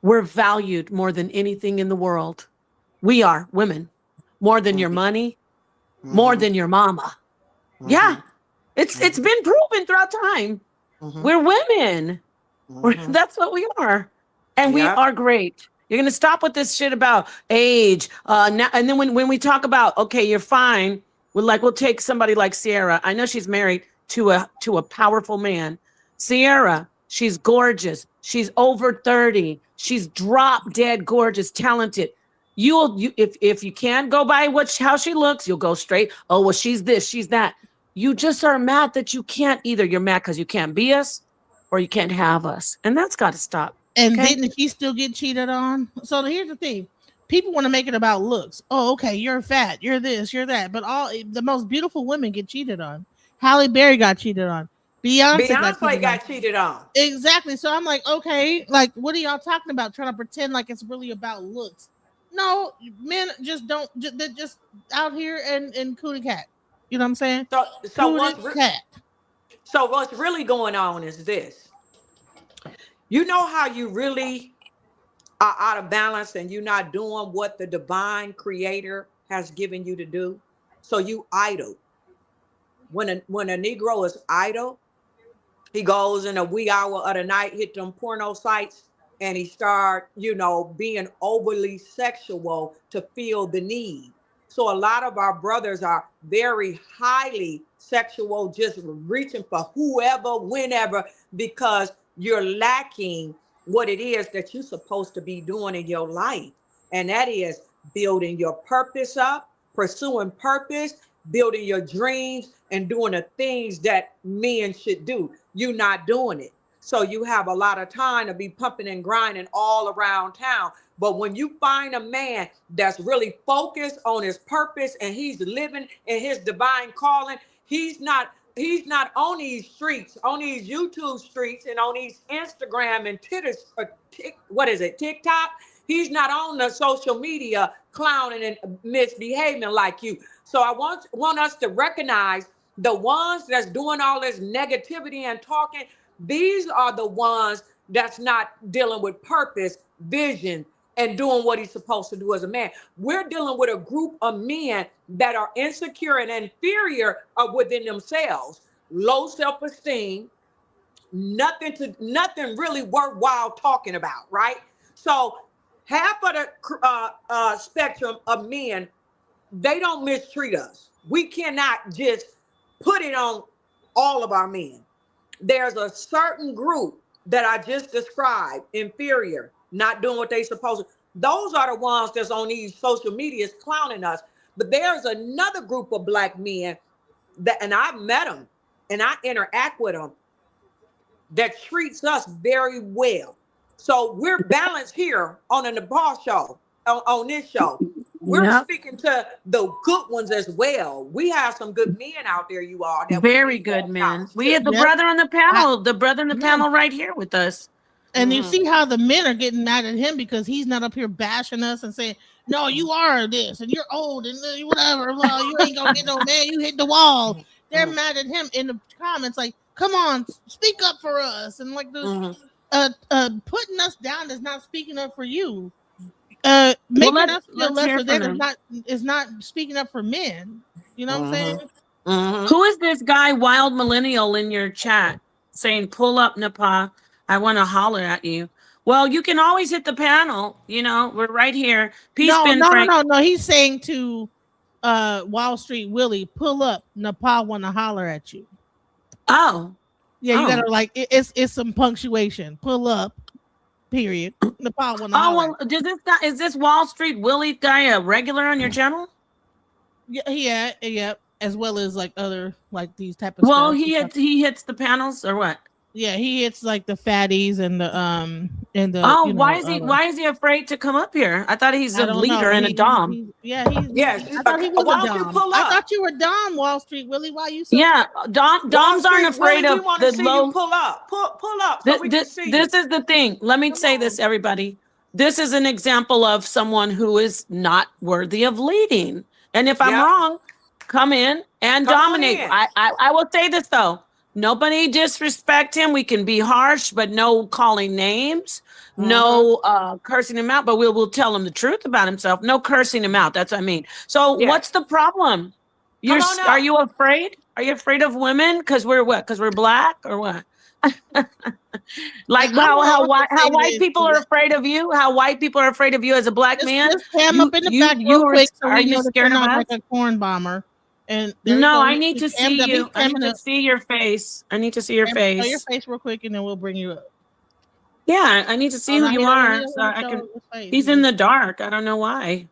We're valued more than anything in the world. We are women. More than your money, more than your mama. Yeah. It's been proven throughout time. We're women. That's what we are. And we Yeah. are great. You're going to stop with this shit about age. Now, and then when we talk about, okay, you're fine. We'll take somebody like Sierra. I know she's married to a powerful man. Sierra, she's gorgeous. She's over 30. She's drop dead gorgeous, talented. If you can't go by how she looks, you'll go straight. Oh, well, she's this, she's that. You just are mad that you can't either. You're mad because you can't be us or you can't have us. And that's got to stop. And Okay? didn't he still get cheated on? So here's the thing. People want to make it about looks. Oh, okay, you're fat, you're this, you're that. But all the most beautiful women get cheated on. Halle Berry got cheated on. Beyonce got Beyonce cheated on. got cheated on. Exactly. So I'm like, okay, like what are y'all talking about? Trying to pretend like it's really about looks. No, men just don't. They're just out here and cootie cat. You know what I'm saying? So Cootie cat. what's really going on is this. You know how you really are out of balance and you're not doing what the divine creator has given you to do. So you idle. When a Negro is idle, he goes in a wee hour of the night, hit them porno sites, and he start, being overly sexual to feel the need. So a lot of our brothers are very highly sexual, just reaching for whoever, whenever, because you're lacking what it is that you're supposed to be doing in your life. And that is building your purpose up, pursuing purpose, building your dreams, and doing the things that men should do. You're not doing it. So you have a lot of time to be pumping and grinding all around town. But when you find a man that's really focused on his purpose and he's living in his divine calling, he's not on these streets, on these YouTube streets and on these Instagram and TikTok. He's not on the social media clowning and misbehaving like you. So I want us to recognize the ones that's doing all this negativity and talking. These are the ones that's not dealing with purpose, vision, and doing what he's supposed to do as a man. We're dealing with a group of men that are insecure and inferior within themselves, low self-esteem, nothing really worthwhile talking about, right? So half of the spectrum of men, they don't mistreat us. We cannot just put it on all of our men. There's a certain group that I just described, inferior, not doing what they supposed to. Those are the ones that's on these social medias clowning us. But there's another group of black men and I've met them and I interact with them that treats us very well. So we're balanced here on the Napah show, on this show. We're speaking to the good ones as well. We have some good men out there, you all. Very good men. We had the brother on the panel, right here with us. And you see how the men are getting mad at him because he's not up here bashing us and saying, no, you are this and you're old and whatever. Well, you ain't gonna get no man. You hit the wall. They're mad at him in the comments like, come on, speak up for us. And like the putting us down is not speaking up for you. Making us feel less for them is not speaking up for men. You know what I'm saying? Who is this guy, Wild Millennial, in your chat saying, pull up, Napah? I want to holler at you. Well, you can always hit the panel. We're right here. Peace, no. He's saying to Wall Street Willie, pull up. Napah want to holler at you. Oh. Yeah, you gotta like it's some punctuation. Pull up. Period. Napah want to holler. Well, is this Wall Street Willie guy a regular on your channel? Yeah. As well as like other like these type of stuff. Well, he hits the panels or what? Yeah, he hits like the fatties and the Oh, why is he afraid to come up here? I thought he's a I don't leader know. and a dom. Yes. I thought he was a Why don't you dom. pull I up? thought you were dom, Wall Street Willie. Why you so Yeah, Wall doms aren't Street Willie, afraid we of want to the see you low. pull up. Pull up so we can see you. This is the thing. Let me Come say on. this, everybody. This is an example of someone who is not worthy of leading. And if I'm Yep. wrong, come in and Come on dominate. in. I will say this though. Nobody disrespect him. We can be harsh, but no calling names, no cursing him out, but we'll tell him the truth about himself. No cursing him out. That's what I mean. So Yeah. what's the problem? Come on Are up. you afraid? Are you afraid of women? Because we're what? Because we're black or what? Now, Like I'm how going to white say how white this. people are afraid of you? How white people are afraid of you as a black man? Let's cam up in the back real You quick so are we you know that you're scared of not us? like a corn bomber. And there you No, go. I need to see Cammed up. He's you. I need camming to up. see your face. I need to see your Show your face. face real quick, and then we'll bring you up. Yeah, I need to see Oh, who no, you he are don't so want to I show can. his face. He's in the dark. I don't know why.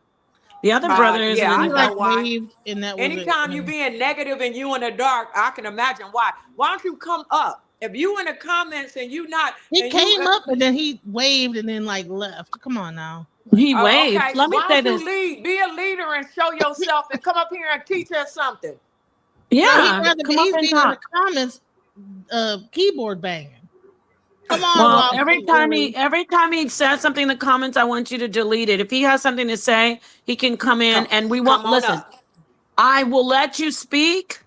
The other brother isn't Yeah, in I the He know like dark. why. waved, and that was it. Anytime you being negative and you in the dark, I can imagine why. Why don't you come up? If you in the comments and you not He and you came up, and then he waved, and then like left. Come on now. He waved. okay, Let me why say don't this. you lead? Be a leader and show yourself and come up here and teach us something. No, Yeah, come up he's and being in the talk. comments, keyboard banging. Come on, Well, Wall Street Willie. every time he says something in the comments, I want you to delete it. If he has something to say, he can come in Come, and we come won't on listen. up. I will let you speak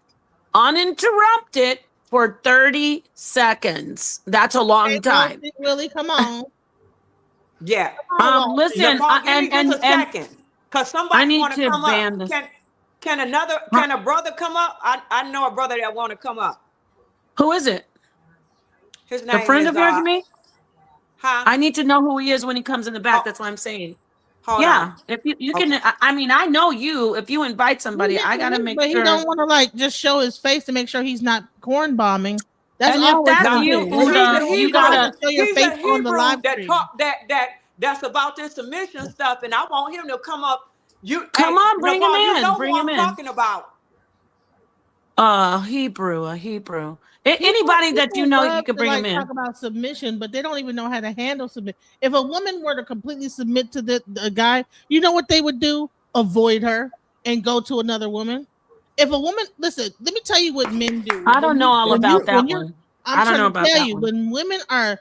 uninterrupted for 30 seconds. That's a Okay, long Wall time. Street Willie, come on. Yeah. Come on, Wall Street. Listen, Nepal, give me just a and second. Cause I somebody need want to to come up. ban this. Can a brother come up? I know a brother that want to come up. Who is it? His A name friend is of yours, me? huh? I need to know who he is when he comes in the back. Oh, That's what I'm saying. hold on. Yeah, if you can, Okay. I mean, I know you. If you invite somebody, I gotta make But he sure. don't want to like just show his face to make sure he's not corn bombing. That's And if all we're that's trying Now to you, do. he's a Uda, You you don't have Hebrew. to gotta. show your He's face a on the live Hebrew that stream. talk that's about this submission stuff, and I want him to come up. Come on, bring him Nepal, you in. know who Bring him I'm in. talking about. A Hebrew. Anybody that you know, you Love can to bring him like in. talk about submission, but they don't even know how to handle submit. If a woman were to completely submit to the guy, you know what they would do? Avoid her and go to another woman. If a woman, listen, let me tell you what men do. I don't know all about that one. I'm I don't trying know to about tell that you, one. when women are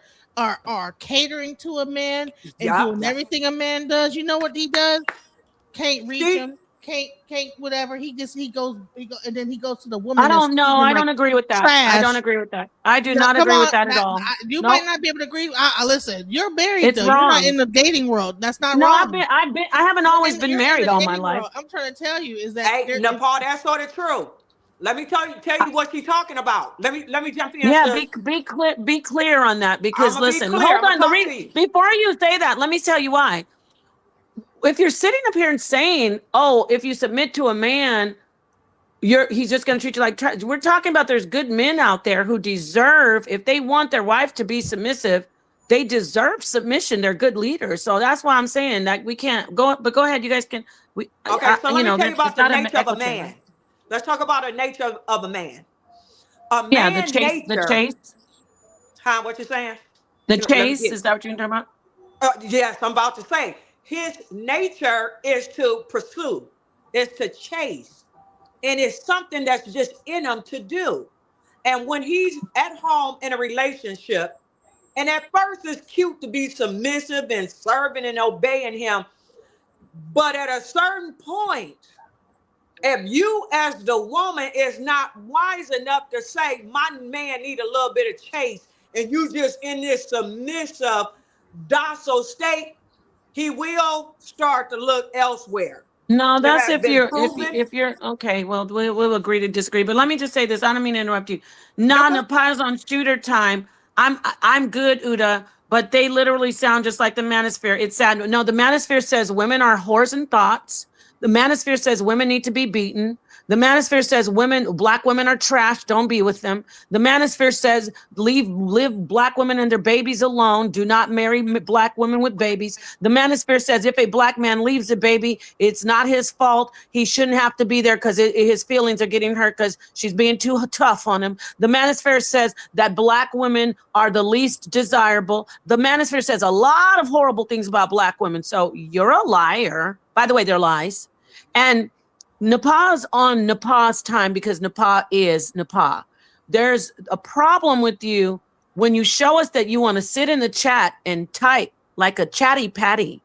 catering to a man and Yeah. doing everything a man does, you know what he does? Can't reach See, him, can't whatever. He goes, and then he goes to the woman I and is don't know. treating him I like don't agree with that. I don't trash. agree with that. I do Now, not come agree on, with that at all. you No, might not be able to agree. Listen, you're married it's though. You're not wrong. in the dating world. That's not No, wrong. I haven't always been You're in married the all my dating life. world. I'm trying to tell you is that hey, Nepal, that's sort of true. Let me tell you what she's talking about. Let me jump in, Yeah, sis. be clear on that I'm because gonna be listen, clear. hold I'm gonna on. talk to you. Before you say that, let me tell you why. If you're sitting up here and saying, "Oh, if you submit to a man, he's just going to treat you like trash." We're talking about there's good men out there who deserve, if they want their wife to be submissive, they deserve submission. They're good leaders. So that's why I'm saying that we can't go. But go ahead, you guys can. Okay, so let me tell you about It's the not an nature of a echo chamber. man. Let's talk about the nature of a man. A Yeah, man nature, huh? What you saying? the Let me chase. get. Is that what you're talking about? Yes, I'm about to say. His nature is to pursue, is to chase, and it's something that's just in him to do. And when he's at home in a relationship, and at first it's cute to be submissive and serving and obeying him, but at a certain point, if you as the woman is not wise enough to say my man need a little bit of chase and you just in this submissive docile state, he will start to look elsewhere. No, It that's has if been you're proven. if you're okay. Well, we'll agree to disagree. But let me just say this. I don't mean to interrupt you. No, Nah, go. Napa's on shooter time. I'm good, Uda. But they literally sound just like the manosphere. It's sad. No, the manosphere says women are whores and thoughts. The manosphere says women need to be beaten. The manosphere says black women are trash. Don't be with them. The manosphere says live black women and their babies alone. Do not marry black women with babies. The manosphere says if a black man leaves a baby, it's not his fault. He shouldn't have to be there because his feelings are getting hurt because she's being too tough on him. The manosphere says that black women are the least desirable. The manosphere says a lot of horrible things about black women. So you're a liar. By the way, they're lies. And Napah's on Napah's time because Napah is Napah. There's a problem with you when you show us that you want to sit in the chat and type like a chatty patty.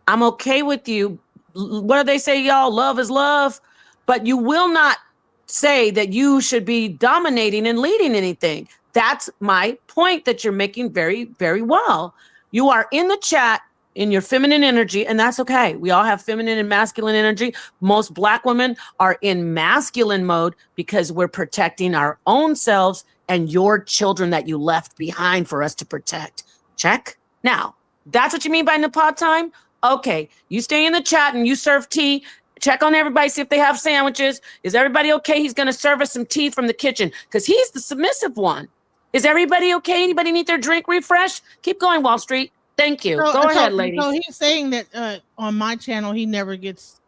I'm okay with you. What do they say, y'all? Love is love. But you will not say that you should be dominating and leading anything. That's my point that you're making very, very well. You are in the chat in your feminine energy, and that's okay. We all have feminine and masculine energy. Most black women are in masculine mode because we're protecting our own selves and your children that you left behind for us to protect. Check. Now, that's what you mean by Napah time? Okay, you stay in the chat and you serve tea. Check on everybody, see if they have sandwiches. Is everybody okay? He's going to serve us some tea from the kitchen because he's the submissive one. Is everybody okay? Anybody need their drink refreshed? Keep going, Wall Street. Thank you. Go ahead, ladies. So he's saying that on my channel, he never gets,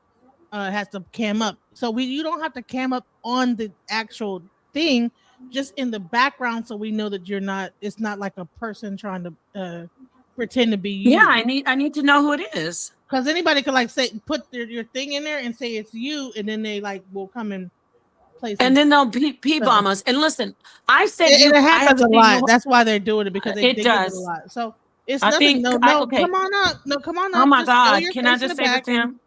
has to cam up. So you don't have to cam up on the actual thing, just in the background so we know that you're not, it's not like a person trying to pretend to be you. Yeah, I need to know who it is. Because anybody could like say, put your thing in there and say it's you, and then they like will come and play. And then they'll P-bomb us. And listen, I said it happens a lot. That's why they're doing it, because they does get it a lot. So it's I nothing. think, Okay. Come on up. No, come on up. Oh my God. Can I just say this to him?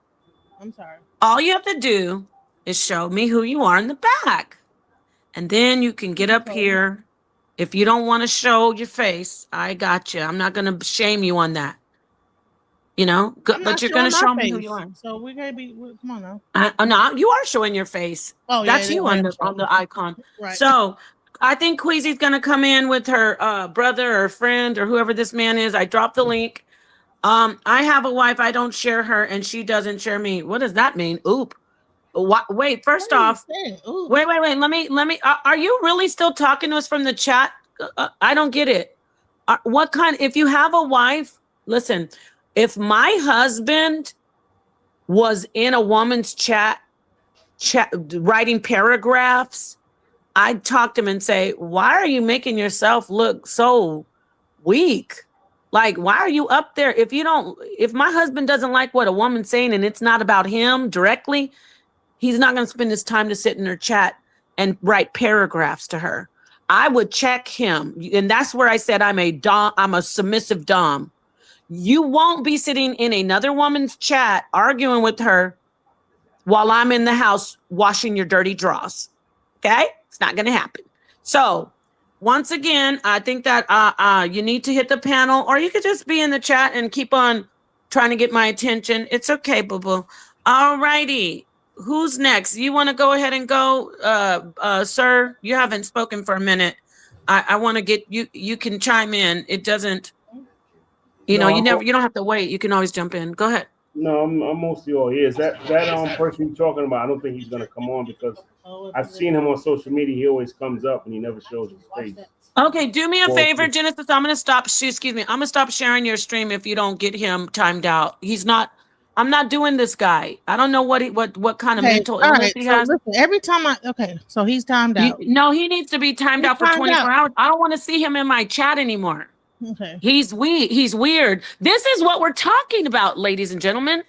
I'm sorry. All you have to do is show me who you are in the back. And then you can get up here. If you don't want to show your face, I got you. I'm not going to shame you on that. You know, but you're going to show me who you are. So we're going to be, come on now. No, you are showing your face. Oh, that's yeah, you on the icon. Right. So I think Queasy's going to come in with her brother or friend or whoever this man is. I dropped the link. I have a wife. I don't share her and she doesn't share me. What does that mean? Oop. Wait, first off, wait. Let me, are you really still talking to us from the chat? I don't get it. If you have a wife, listen, if my husband was in a woman's chat writing paragraphs, I'd talk to him and say, why are you making yourself look so weak? Like, why are you up there? If my husband doesn't like what a woman's saying and it's not about him directly, he's not going to spend his time to sit in her chat and write paragraphs to her. I would check him. And that's where I said I'm a submissive dom. You won't be sitting in another woman's chat arguing with her while I'm in the house washing your dirty drawers. Okay? It's not going to happen. So once again, I think that you need to hit the panel, or you could just be in the chat and keep on trying to get my attention. It's okay, boo-boo. All righty. Who's next? You want to go ahead and go, sir? You haven't spoken for a minute. I want to get you. You can chime in. It doesn't, you don't have to wait. You can always jump in. Go ahead. No, I'm mostly all ears. That person you're talking about, I don't think he's gonna come on because I've seen him on social media. He always comes up and he never shows his face. Okay, do me a favor, Genesis. I'm gonna stop. Excuse me. I'm gonna stop sharing your stream if you don't get him timed out. I'm not doing this guy. I don't know what kind of mental illness he has. Listen, every time so he's timed out. No, he needs to be timed out for 24 hours. I don't want to see him in my chat anymore. Okay. He's weird. This is what we're talking about, ladies and gentlemen.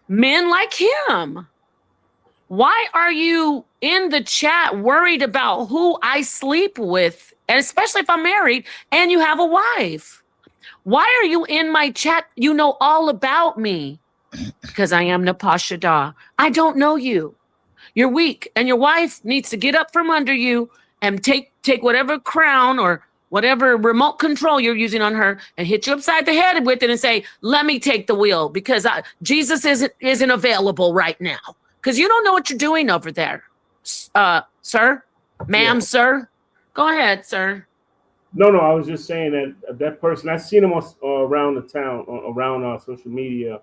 Men like him. Why are you in the chat worried about who I sleep with, and especially if I'm married and you have a wife? Why are you in my chat? You know all about me. Because I am Napah Shadah. I don't know you. You're weak, and your wife needs to get up from under you and take whatever crown or whatever remote control you're using on her and hit you upside the head with it and say, let me take the wheel because Jesus isn't available right now. Because you don't know what you're doing over there. Sir? Ma'am, sir? Go ahead, sir. No, I was just saying that person, I've seen him around the town, around social media,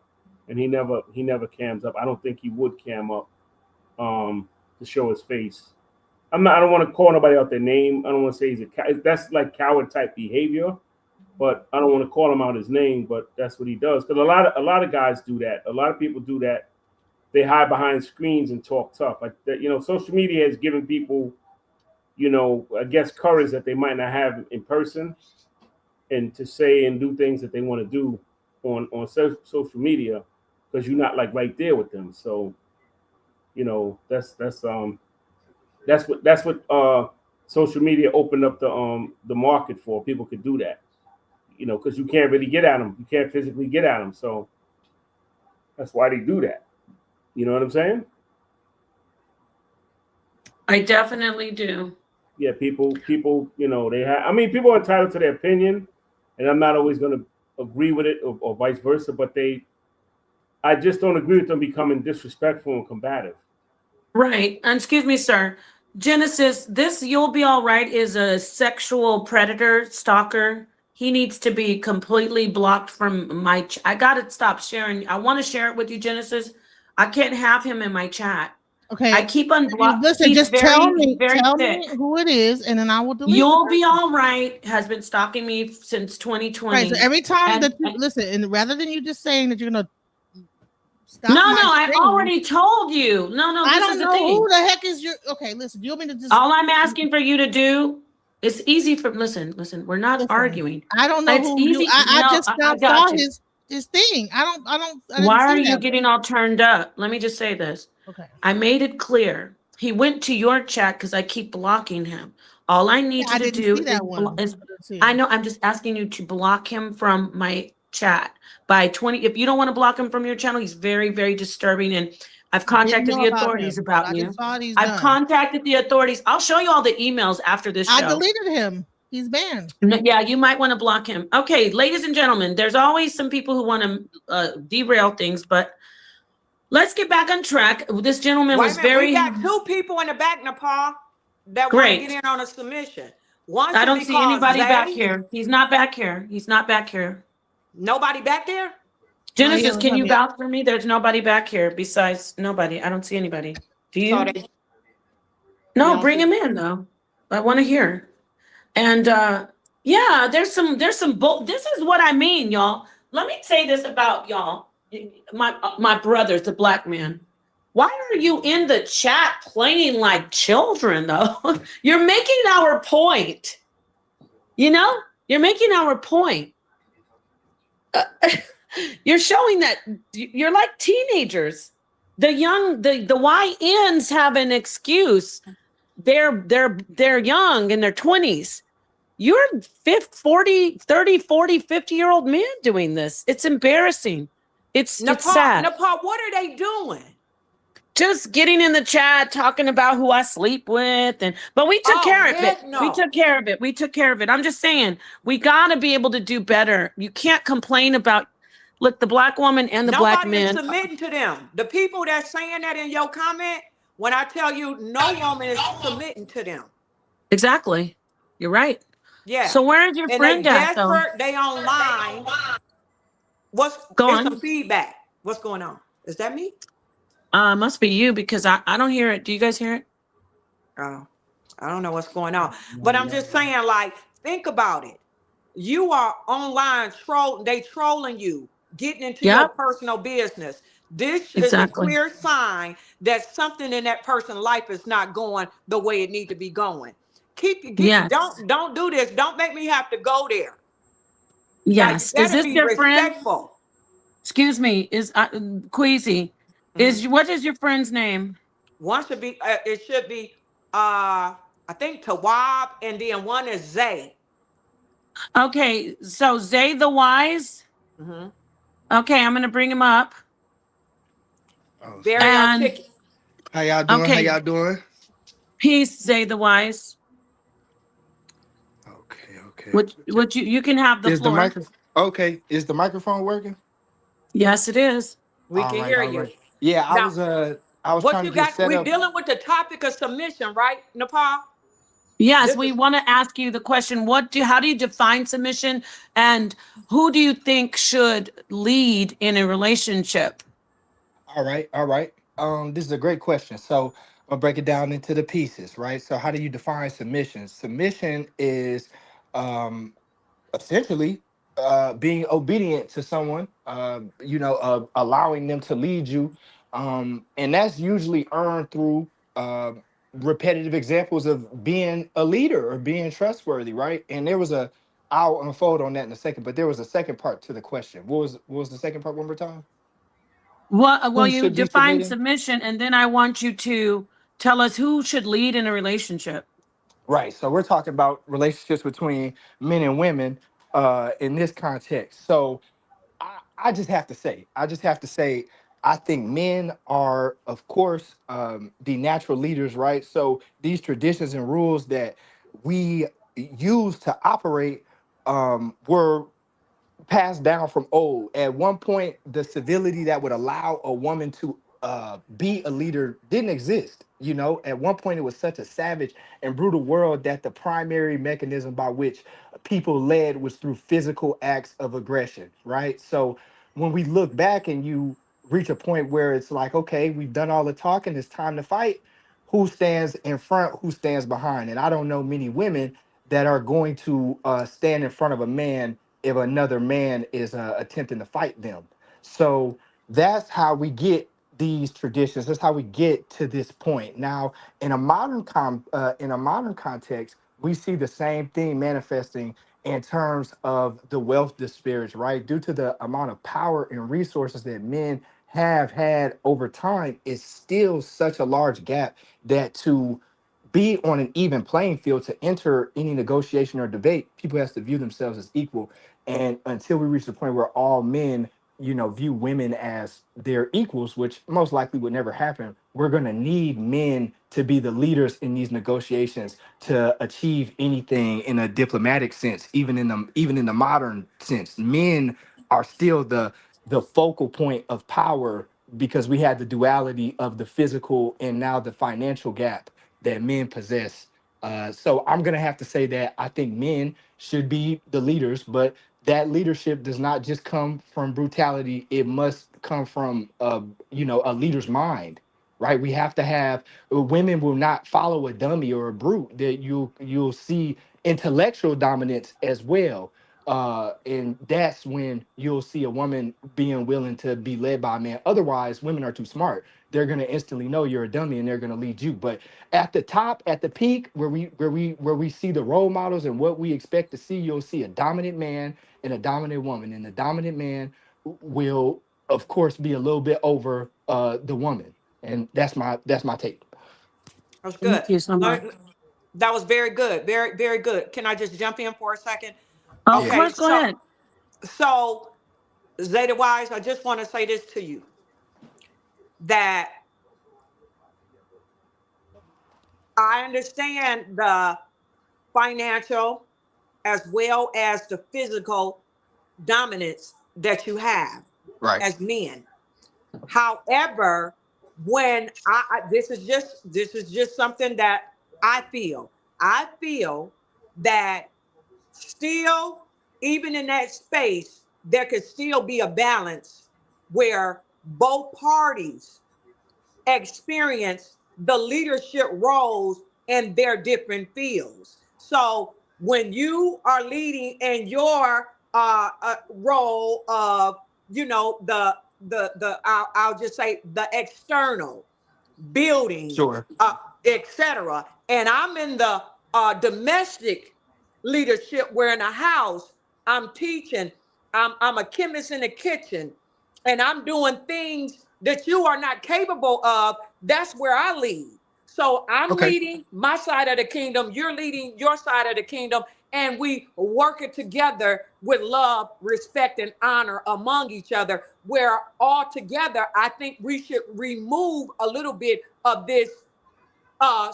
and he never cams up. I don't think he would cam up. to show his face. I don't want to call nobody out their name. I don't want to say he's that's like coward type behavior, but I don't want to call him out his name. But that's what he does, because a lot of guys do that. A lot of people do that. They hide behind screens and talk tough. Like that, social media has given people, I guess, courage that they might not have in person, and to say and do things that they want to do on social media, because you're not like right there with them. So, that's what social media opened up the market for. People could do that, because you can't really get at them. You can't physically get at them. So that's why they do that. You know what I'm saying? I definitely do. Yeah, people, they have. I mean, people are entitled to their opinion, and I'm not always going to agree with it, or vice versa. But I just don't agree with them becoming disrespectful and combative. Right. And excuse me, sir. Genesis, this You'll Be All Right is a sexual predator, stalker. He needs to be completely blocked from I got to stop sharing. I want to share it with you, Genesis. I can't have him in my chat. Okay. I keep unblocking. Listen, just tell me who it is, and then I will delete. You'll Be All Right has been stalking me since 2020. Right. So every time listen, and rather than you just saying that you're gonna stop. No, I already told you. No, I don't know who the heck is your. Okay, listen. Do you want me to just? All I'm asking for you to do. It's easy for listen. We're not arguing. I don't know it's who easy. I just saw his thing. I didn't Why are see you getting all turned up? Let me just say this. Okay. I made it clear. He went to your chat because I keep blocking him. All I need you to do is I know I'm just asking you to block him from my chat by 20. If you don't want to block him from your channel, he's very, very disturbing. And I've contacted the authorities about you. I've contacted the authorities. I'll show you all the emails after this show. I deleted him. He's banned. Yeah, you might want to block him. Okay, ladies and gentlemen, there's always some people who want to derail things, but let's get back on track. This gentleman was very. We got two people in the back, Napah, that want to get in on a submission. I don't see anybody back here. He's not back here. Nobody back there? Genesis, can you vouch for me? There's nobody back here besides nobody. I don't see anybody. Do you? No, bring him in though. I want to hear. And yeah, there's some this is what I mean, y'all. Let me say this about y'all. My brothers, the black man. Why are you in the chat playing like children though? You're making our point. You're making our point. You're showing that you're like teenagers. The YNs have an excuse. They're young in their 20s. You're 40, 50-year-old men doing this. It's embarrassing. It's sad. Napah, what are they doing? Just getting in the chat, talking about who I sleep with, but we took care of it. No. We took care of it. I'm just saying, we gotta be able to do better. You can't complain about the black woman and the black man. Nobody is submitting to them. The people that's saying that in your comment, when I tell you no woman is submitting to them. Exactly. You're right. Yeah. So where is your friend at though? They online. What's some feedback? What's going on? Is that me? Must be you because I don't hear it. Do you guys hear it? Oh, I don't know what's going on. But I'm just saying, think about it. You are online they trolling you, getting into your personal business. This is a clear sign that something in that person's life is not going the way it needs to be going. Don't do this. Don't make me have to go there. Yes. Is this your friend? Excuse me. Is Queasy? What is your friend's name? One should be it should be I think Tawab, and then one is Zay. Okay, so Zay the Wise. Mm-hmm. Okay, I'm gonna bring him up. Very articulate. How y'all doing? Okay. How y'all doing? Peace, Zay the Wise. Okay. Would you can have the floor. Okay, is the microphone working? Yes, it is. We can hear you. Right. Yeah, I was trying to get set We're up. dealing with the topic of submission, right, Napah? Yes, we want to ask you the question, how do you define submission, and who do you think should lead in a relationship? All right. This is a great question. So I'll break it down into the pieces, right? So how do you define submission? Submission is um, essentially being obedient to someone, allowing them to lead you, and that's usually earned through repetitive examples of being a leader or being trustworthy, right? And I'll unfold on that in a second, but there was a second part to the question. What was the second part one more time? Well, Who you should be define submitting? submission, and then I want you to tell us who should lead in a relationship. Right. So we're talking about relationships between men and women in this context. So I just have to say, I think men are, of course, the natural leaders, right? So these traditions and rules that we use to operate were passed down from old. At one point, the civility that would allow a woman to be a leader didn't exist. At one point, it was such a savage and brutal world that the primary mechanism by which people led was through physical acts of aggression, right? So when we look back and you reach a point where it's like, okay, we've done all the talking, it's time to fight. Who stands in front? Who stands behind? And I don't know many women that are going to stand in front of a man if another man is attempting to fight them. So that's how we get these traditions. That's how we get to this point. Now, in a modern context, we see the same thing manifesting in terms of the wealth disparity, right? Due to the amount of power and resources that men have had over time, it's still such a large gap that to be on an even playing field to enter any negotiation or debate, people has to view themselves as equal. And until we reach the point where all men, view women as their equals, which most likely would never happen, we're going to need men to be the leaders in these negotiations to achieve anything in a diplomatic sense. Even in the modern sense, men are still the focal point of power because we had the duality of the physical and now the financial gap that men possess. So I'm gonna have to say that I think men should be the leaders, but that leadership does not just come from brutality. It must come from a leader's mind, right? We have to have women will not follow a dummy or a brute. That you'll see intellectual dominance as well. And that's when you'll see a woman being willing to be led by a man. Otherwise, women are too smart. They're gonna instantly know you're a dummy and they're gonna lead you. But at the top, at the peak, where we see the role models and what we expect to see, you'll see a dominant man and a dominant woman. And the dominant man will, of course, be a little bit over the woman. And that's my take. That's good. Thank you so much. That was very good. Very, very good. Can I just jump in for a second? Of Yeah. Okay, course, go ahead. so Zeta Wise, I just want to say this to you that I understand the financial as well as the physical dominance that you have Right. as men. However, when this is just something that I feel. I feel that still, even in that space, there could still be a balance where both parties experience the leadership roles in their different fields. So when you are leading in your role of, I'll just say the external building, Sure. etc. And I'm in the domestic leadership where in a house I'm teaching. I'm a chemist in the kitchen, and I'm doing things that you are not capable of. That's where I lead. So I'm Okay. leading my side of the kingdom. You're leading your side of the kingdom, and we work it together with love, respect, and honor among each other. Where all together, I think we should remove a little bit of this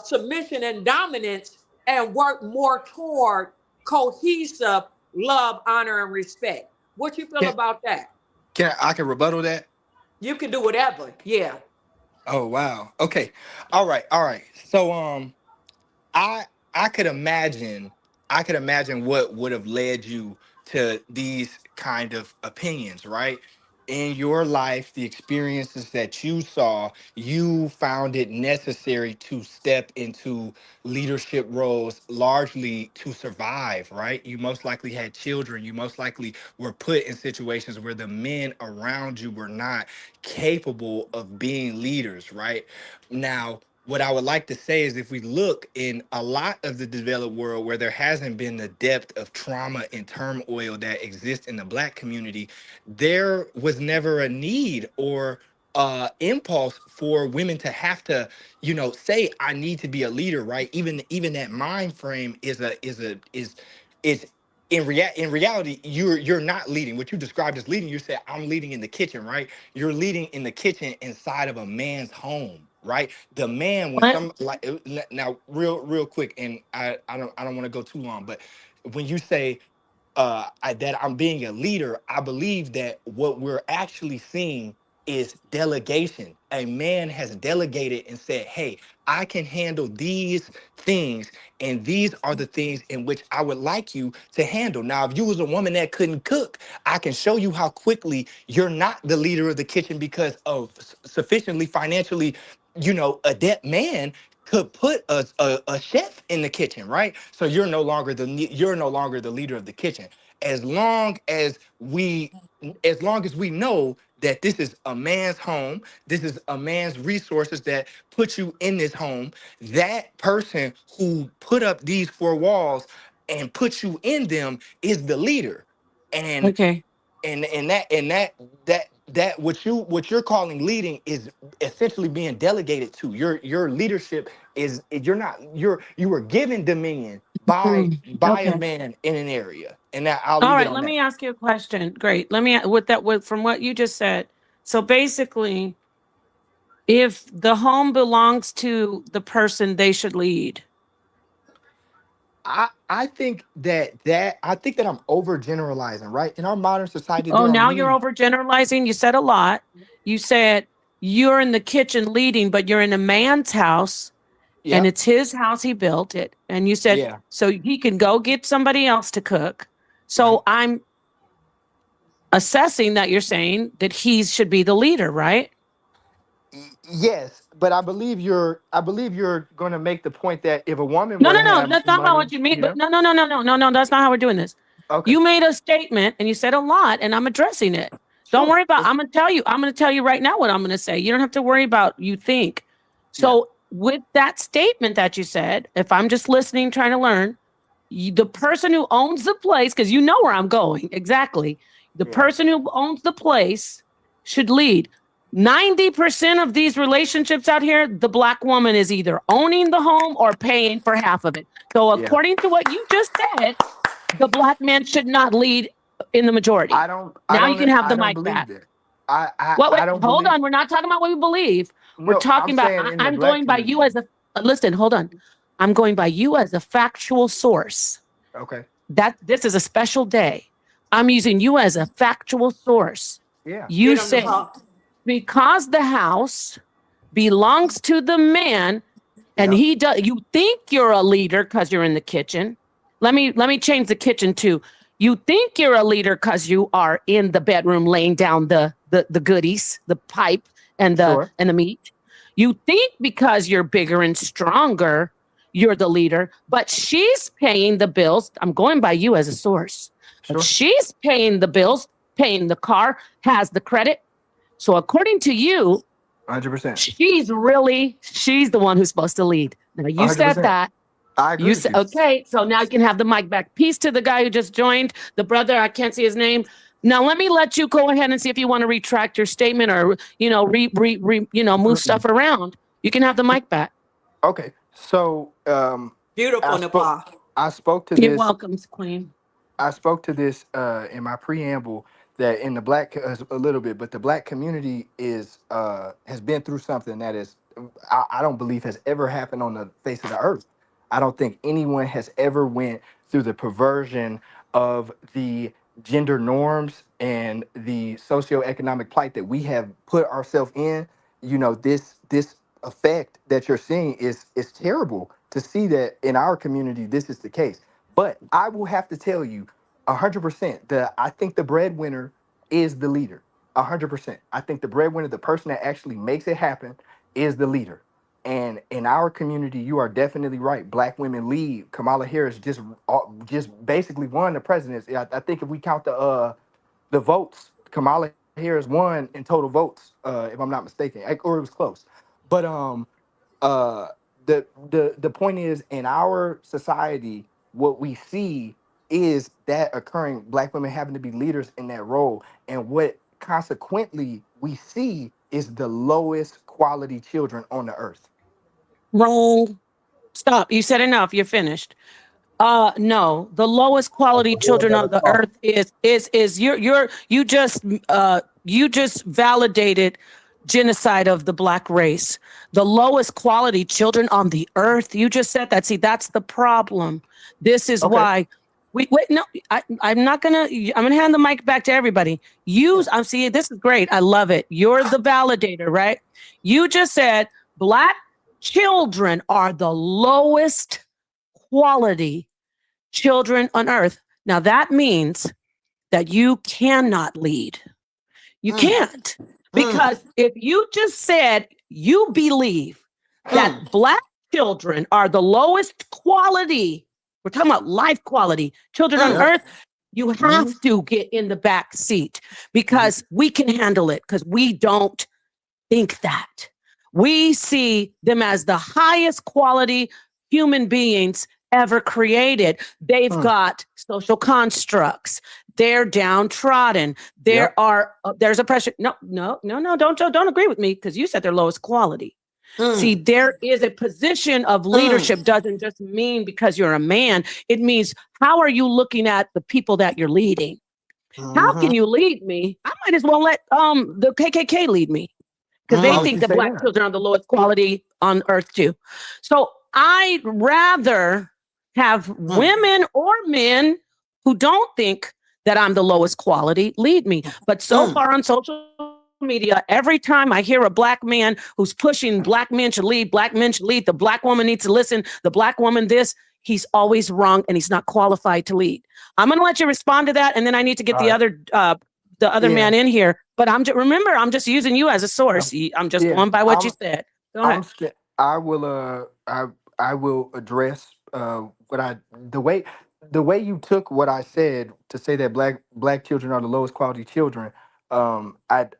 submission and dominance and work more toward cohesive love, honor, and respect. What you feel Can about that? I can rebuttal that? You can do whatever. Yeah. Oh wow. Okay. All right. All right. So I I could imagine what would have led you to these kind of opinions, right? in your life, the experiences that you saw, you found it necessary to step into leadership roles largely to survive, right? You most likely had children. You most likely were put in situations where the men around you were not capable of being leaders, right? Now, what I would like to say is if we look in a lot of the developed world where there hasn't been the depth of trauma and turmoil that exists in the Black community, there was never a need or impulse for women to have to, say I need to be a leader, right? Even that mind frame is in reality you're not leading. What you described as leading, you said I'm leading in the kitchen, right? You're leading in the kitchen inside of a man's home, right? The man, when What? some like now real quick, and I don't want to go too long, but when you say that I'm being a leader, I believe that what we're actually seeing is delegation. A man has delegated and said, "Hey, I can handle these things, and these are the things in which I would like you to handle." Now, if you was a woman that couldn't cook, I can show you how quickly you're not the leader of the kitchen because of sufficiently financially, adept man could put a chef in the kitchen, right? So you're no longer the leader of the kitchen. As long as we as long as we know that this is a man's home, this is a man's resources that put you in this home, that person who put up these four walls and put you in them is the leader. And Okay. that what you're calling leading is essentially being delegated to your leadership is you were given dominion by a Okay. man in an area, and that I'll All leave it right. on Let that. me ask you a question. Great. Let me, from what you just said. So basically, if the home belongs to the person, they should lead. I think that I'm overgeneralizing, right? In our modern society Oh, there are now you're many. overgeneralizing. You said a lot. You said you're in the kitchen leading, but you're in a man's house and Yeah, it's his house. He built it. And you said, yeah, so he can go get somebody else to cook. right. So I'm assessing that you're saying that he should be the leader, right? Yes, but I believe you're going to make the point that if a woman No, were no, to no. have That's not about money, what you mean. But no. That's not how we're doing this. okay, You made a statement and you said a lot, and I'm addressing it. Don't sure, worry about. I'm gonna tell you. I'm gonna tell you right now what I'm gonna say. You don't have to worry about you think. yeah, So with that statement that you said, if I'm just listening, trying to learn, the person who owns the place, because you know where I'm going exactly. The yeah, person who owns the place should lead. 90% of these relationships out here, the Black woman is either owning the home or paying for half of it. So, yeah. according to what you just said, the Black man should not lead in the majority. Now you can have the I don't mic believe back. that. I I What? Wait, I don't hold believe. on. We're not talking about what we believe. We're No, I'm talking about. saying in the I'm black going by you community. as a. Listen, hold on. I'm going by you as a factual source. Okay. That this is a special day. I'm using you as a factual source. Yeah. You Get him the say ball. because the house belongs to the man and Yeah. he does you think you're a leader because you're in the kitchen. Let me change the kitchen to you think you're a leader because you are in the bedroom laying down the goodies, the pipe Sure. and the meat. You think because you're bigger and stronger, you're the leader, but she's paying the bills. I'm going by you as a source. But Sure. she's paying the bills, paying the car, has the credit. So according to you, 100%. she's the one who's supposed to lead. Now you said 100%. that. I agree You with said you. okay, so now you can have the mic back. Peace to the guy who just joined, the brother. I can't see his name. Now let me let you go ahead and see if you want to retract your statement or move stuff around. You can have the mic back. Okay. So I Beautiful, spoke Napah. I spoke to You're this welcome, Queen. I spoke to this in my preamble that in the black a little bit, but the black community is has been through something that is I don't believe has ever happened on the face of the earth. I don't think anyone has ever went through the perversion of the gender norms and the socioeconomic plight that we have put ourselves in. This effect that you're seeing is terrible to see that in our community this is the case. But I will have to tell you 100% that I think the breadwinner is the leader. 100%. I think the breadwinner, the person that actually makes it happen, is the leader. And in our community, you are definitely right. Black women lead. Kamala Harris just basically won the presidency. I think if we count the votes, Kamala Harris won in total votes, if I'm not mistaken, or it was close. But uh the point is, in our society, what we see is that occurring, black women having to be leaders in that role, and what consequently we see is the lowest quality children on the earth. Wrong. Stop. You said enough. You're finished. No, the lowest quality children on the earth is you just validated genocide of the black race. The lowest quality children on the earth. You just said that. See, that's the problem. This is Okay. why we wait. No, I'm not gonna. I'm gonna hand the mic back to everybody. Yeah. Use. I'm see. This is great. I love it. You're the validator, right? You just said black children are the lowest quality children on earth. Now that means that you cannot lead. You Mm, can't. mm, Because if you just said you believe that mm, black children are the lowest quality, we're talking about life quality, children on mm, Yep. earth, you Hmm. have to get in the back seat because we can handle it because we don't think that. We see them as the highest quality human beings ever created. They've Hmm. got social constructs. They're downtrodden. Yep. There's oppression. No, no, no, no. Don't agree with me because you said they're lowest quality. See, mm, there is a position of mm, leadership doesn't just mean because you're a man. It means how are you looking at the people that you're leading? How mhm, can you lead me? I might as well let the KKK lead me because they Why mm, would think you that say black that? children are the lowest quality on earth too. So I'd rather have mm, women or men who don't think that I'm the lowest quality lead me. But so mm, far on social media, every time I hear a black man who's pushing black men should lead, black men should lead, the black woman needs to listen, the black woman this, he's always wrong and he's not qualified to lead. I'm going to let you respond to that, and then I need to get All right. the other Yeah. man in here. But remember, I'm just using you as a Um, source. I'm just yeah. going by what you I'm said. Go ahead. I'm st- I will I will address what I the way you took what I said to say that black children are the lowest quality children.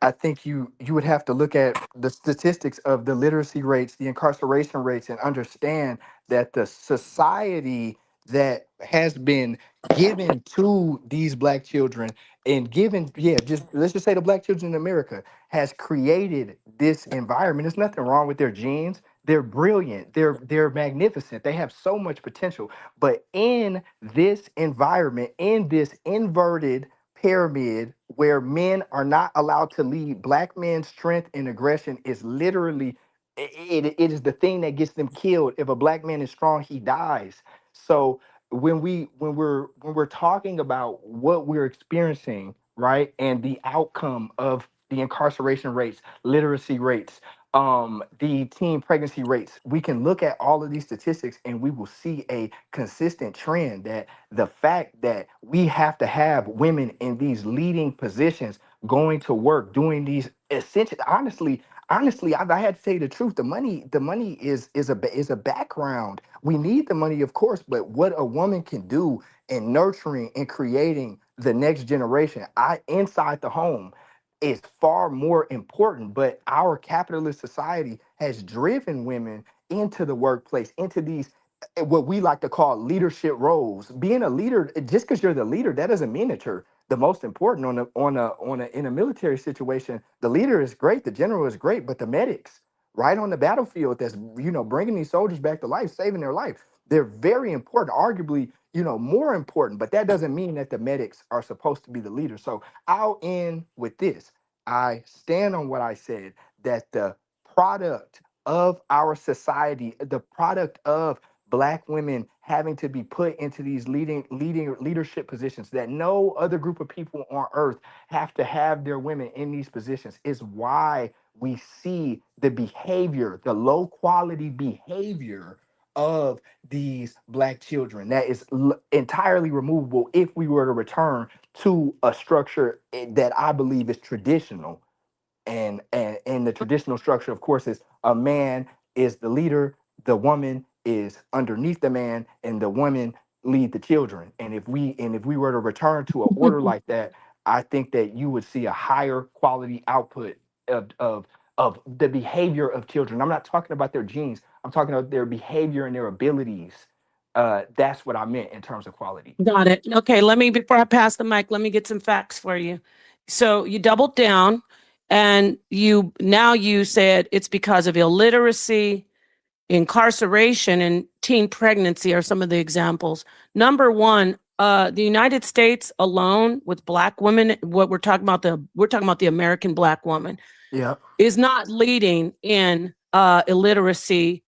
I think you would have to look at the statistics of the literacy rates, the incarceration rates, and understand that the society that has been given to these black children, and given, yeah, just let's just say the black children in America, has created this environment. There's nothing wrong with their genes. They're brilliant. They're magnificent. They have so much potential. But in this environment, in this inverted pyramid where men are not allowed to lead, black men's strength and aggression is literally it is the thing that gets them killed. If a black man is strong, he dies. So when we're talking about what we're experiencing, right, and the outcome of the incarceration rates, literacy rates, the teen pregnancy rates, we can look at all of these statistics and we will see a consistent trend that the fact that we have to have women in these leading positions, going to work, doing these essential, honestly, I had to say the truth. The money is a background. We need the money, of course, but what a woman can do in nurturing and creating the next generation, inside the home, is far more important. But our capitalist society has driven women into the workplace, into these what we like to call leadership roles. Being a leader, just because you're the leader, that doesn't mean that you're the most important on a in a military situation. The leader is great, the general is great, but the medics right on the battlefield that's bringing these soldiers back to life, saving their life, they're very important, arguably more important. But that doesn't mean that the medics are supposed to be the leader. So I'll end with this. I stand on what I said, that the product of our society, the product of black women having to be put into these leading leadership positions that no other group of people on earth have to have their women in these positions, is why we see the behavior, the low quality behavior of these black children that is entirely removable if we were to return to a structure that I believe is traditional. And the traditional structure, of course, is a man is the leader, the woman is underneath the man, and the women lead the children. And if we were to return to an order like that, I think that you would see a higher quality output of the behavior of children. I'm not talking about their genes. I'm talking about their behavior and their abilities. That's what I meant in terms of quality. Got it. Okay, before I pass the mic, let me get some facts for you. So you doubled down and you said it's because of illiteracy, incarceration, and teen pregnancy are some of the examples. Number one, the United States alone with black women, what we're talking about the American black woman, Yeah. is not leading in illiteracy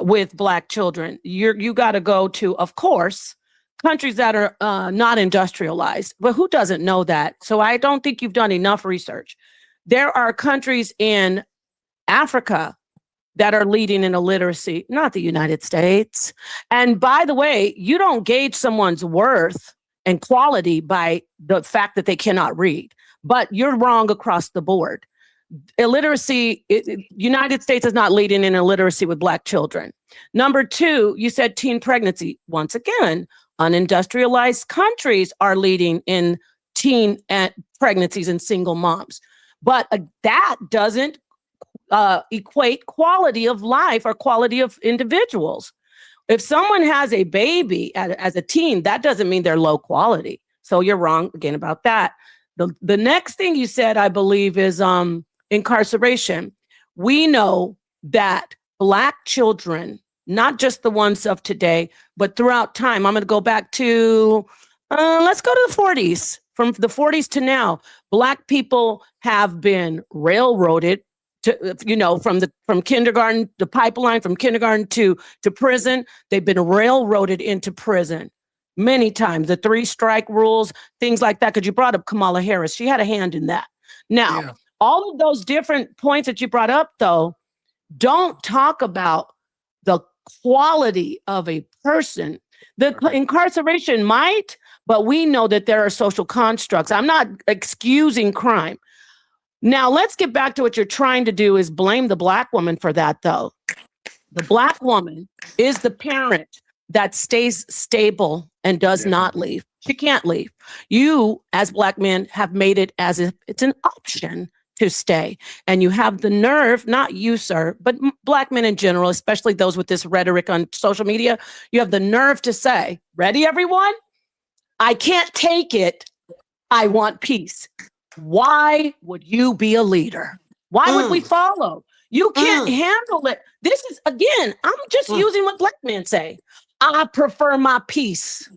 with black children. You got to go to, of course, countries that are not industrialized. But who doesn't know that? So I don't think you've done enough research. There are countries in Africa that are leading in illiteracy, not the United States. And by the way, you don't gauge someone's worth and quality by the fact that they cannot read, but you're wrong across the board. Illiteracy, United States is not leading in illiteracy with black children. Number two, you said teen pregnancy. Once again, unindustrialized countries are leading in teen pregnancies and single moms. But that doesn't equate quality of life or quality of individuals. If someone has a baby as a teen, that doesn't mean they're low quality. So you're wrong again about that. The next thing you said, I believe, is incarceration. We know that black children, not just the ones of today, but throughout time, I'm going to go back to, let's go to the 40s. From the 40s to now, black people have been railroaded to, from kindergarten, the pipeline from kindergarten to prison. They've been railroaded into prison many times. The 3-strike rules, things like that. Because you brought up Kamala Harris. She had a hand in that. Now, all of those different points that you brought up, though, don't talk about the quality of a person. The incarceration might, but we know that there are social constructs. I'm not excusing crime. Now, let's get back to what you're trying to do is blame the black woman for that, though. The black woman is the parent that stays stable and does not leave. She can't leave. You, as black men, have made it as if it's an option to stay. And you have the nerve, not you, sir, but black men in general, especially those with this rhetoric on social media, you have the nerve to say, ready, everyone? I can't take it. I want peace. Why would you be a leader? Why would we follow? You can't handle it. This is, again, I'm just using what black men say. I prefer my peace.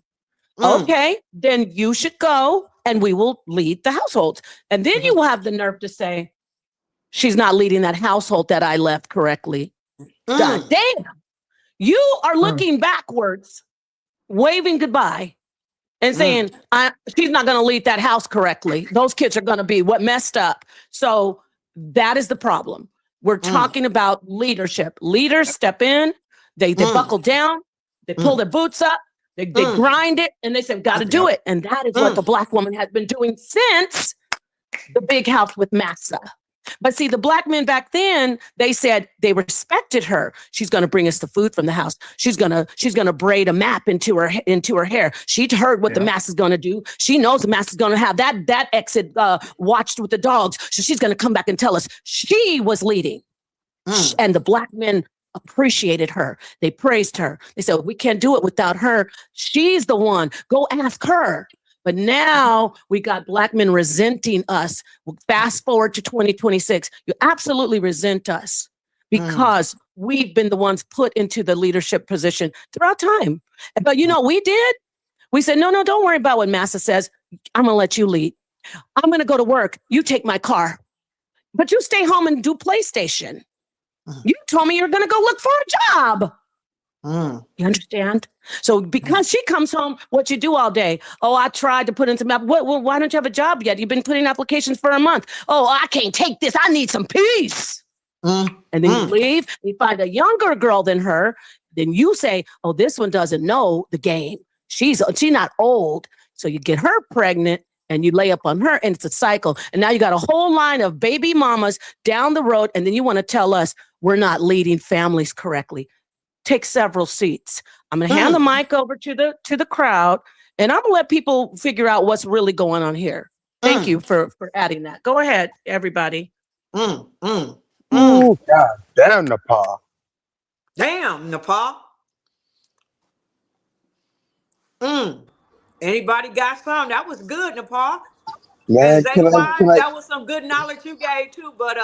Okay, then you should go and we will lead the household. And then you will have the nerve to say, she's not leading that household that I left correctly. God damn. You are looking backwards, waving goodbye, and saying, she's not going to lead that house correctly. Those kids are going to be what messed up. So that is the problem. We're talking about leadership. Leaders step in, they buckle down, they pull their boots up, they grind it, and they say, got to do it. And that is what the black woman has been doing since the big house with Massa. But see, the black men back then, they said they respected her. She's going to bring us the food from the house. She's going to braid a map into her hair. She heard what the mass is going to do. She knows the mass is going to have that exit watched with the dogs. So she's going to come back and tell us she was leading. And the black men appreciated her. They praised her. They said, we can't do it without her. She's the one. Go ask her. But now we got black men resenting us. Fast forward to 2026. You absolutely resent us because we've been the ones put into the leadership position throughout time. But you know what we did? We said, no, don't worry about what Massa says. I'm going to let you lead. I'm going to go to work. You take my car. But you stay home and do PlayStation. You told me you're going to go look for a job. You understand? So because she comes home, what you do all day? Oh, I tried to put in some, why don't you have a job yet? You've been putting applications for a month. Oh, I can't take this. I need some peace. And then you leave, you find a younger girl than her. then you say, "Oh, this one doesn't know the game. She's not old." So you get her pregnant and you lay up on her, and it's a cycle. And now you got a whole line of baby mamas down the road, and then you want to tell us we're not leading families correctly. Take several seats. I'm going to hand the Mm, mic over to the crowd, and I'm going to let people figure out what's really going on here. Thank you mm, for adding that. Go ahead, everybody. mm, mm, mm. Ooh, god damn, Nepal. Damn, Nepal. Mm. Anybody got some? That was good, Nepal. And Man, Zay can Wise, I that was some good knowledge you gave too. But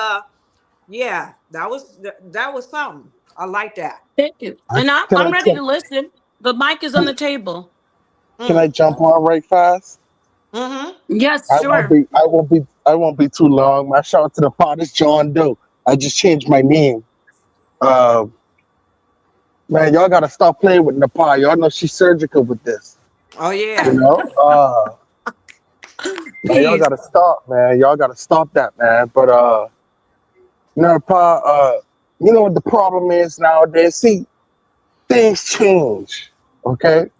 yeah, that was something. I like that. Thank you. I- And can I'm I ready jump to listen. The mic is on the table. can I Mm. jump on right fast? Mm-hmm. Yes, sure. I won't be too long. My shout out to the pod is John Doe. I just changed my name. Uh, man, y'all gotta stop playing with Nepal. Y'all know she's surgical with this. Oh You yeah. know? Man, y'all Peace. gotta stop, man. Y'all gotta stop that, man. But Nepal, you know what the problem is nowadays? See, things change. Okay? Mm.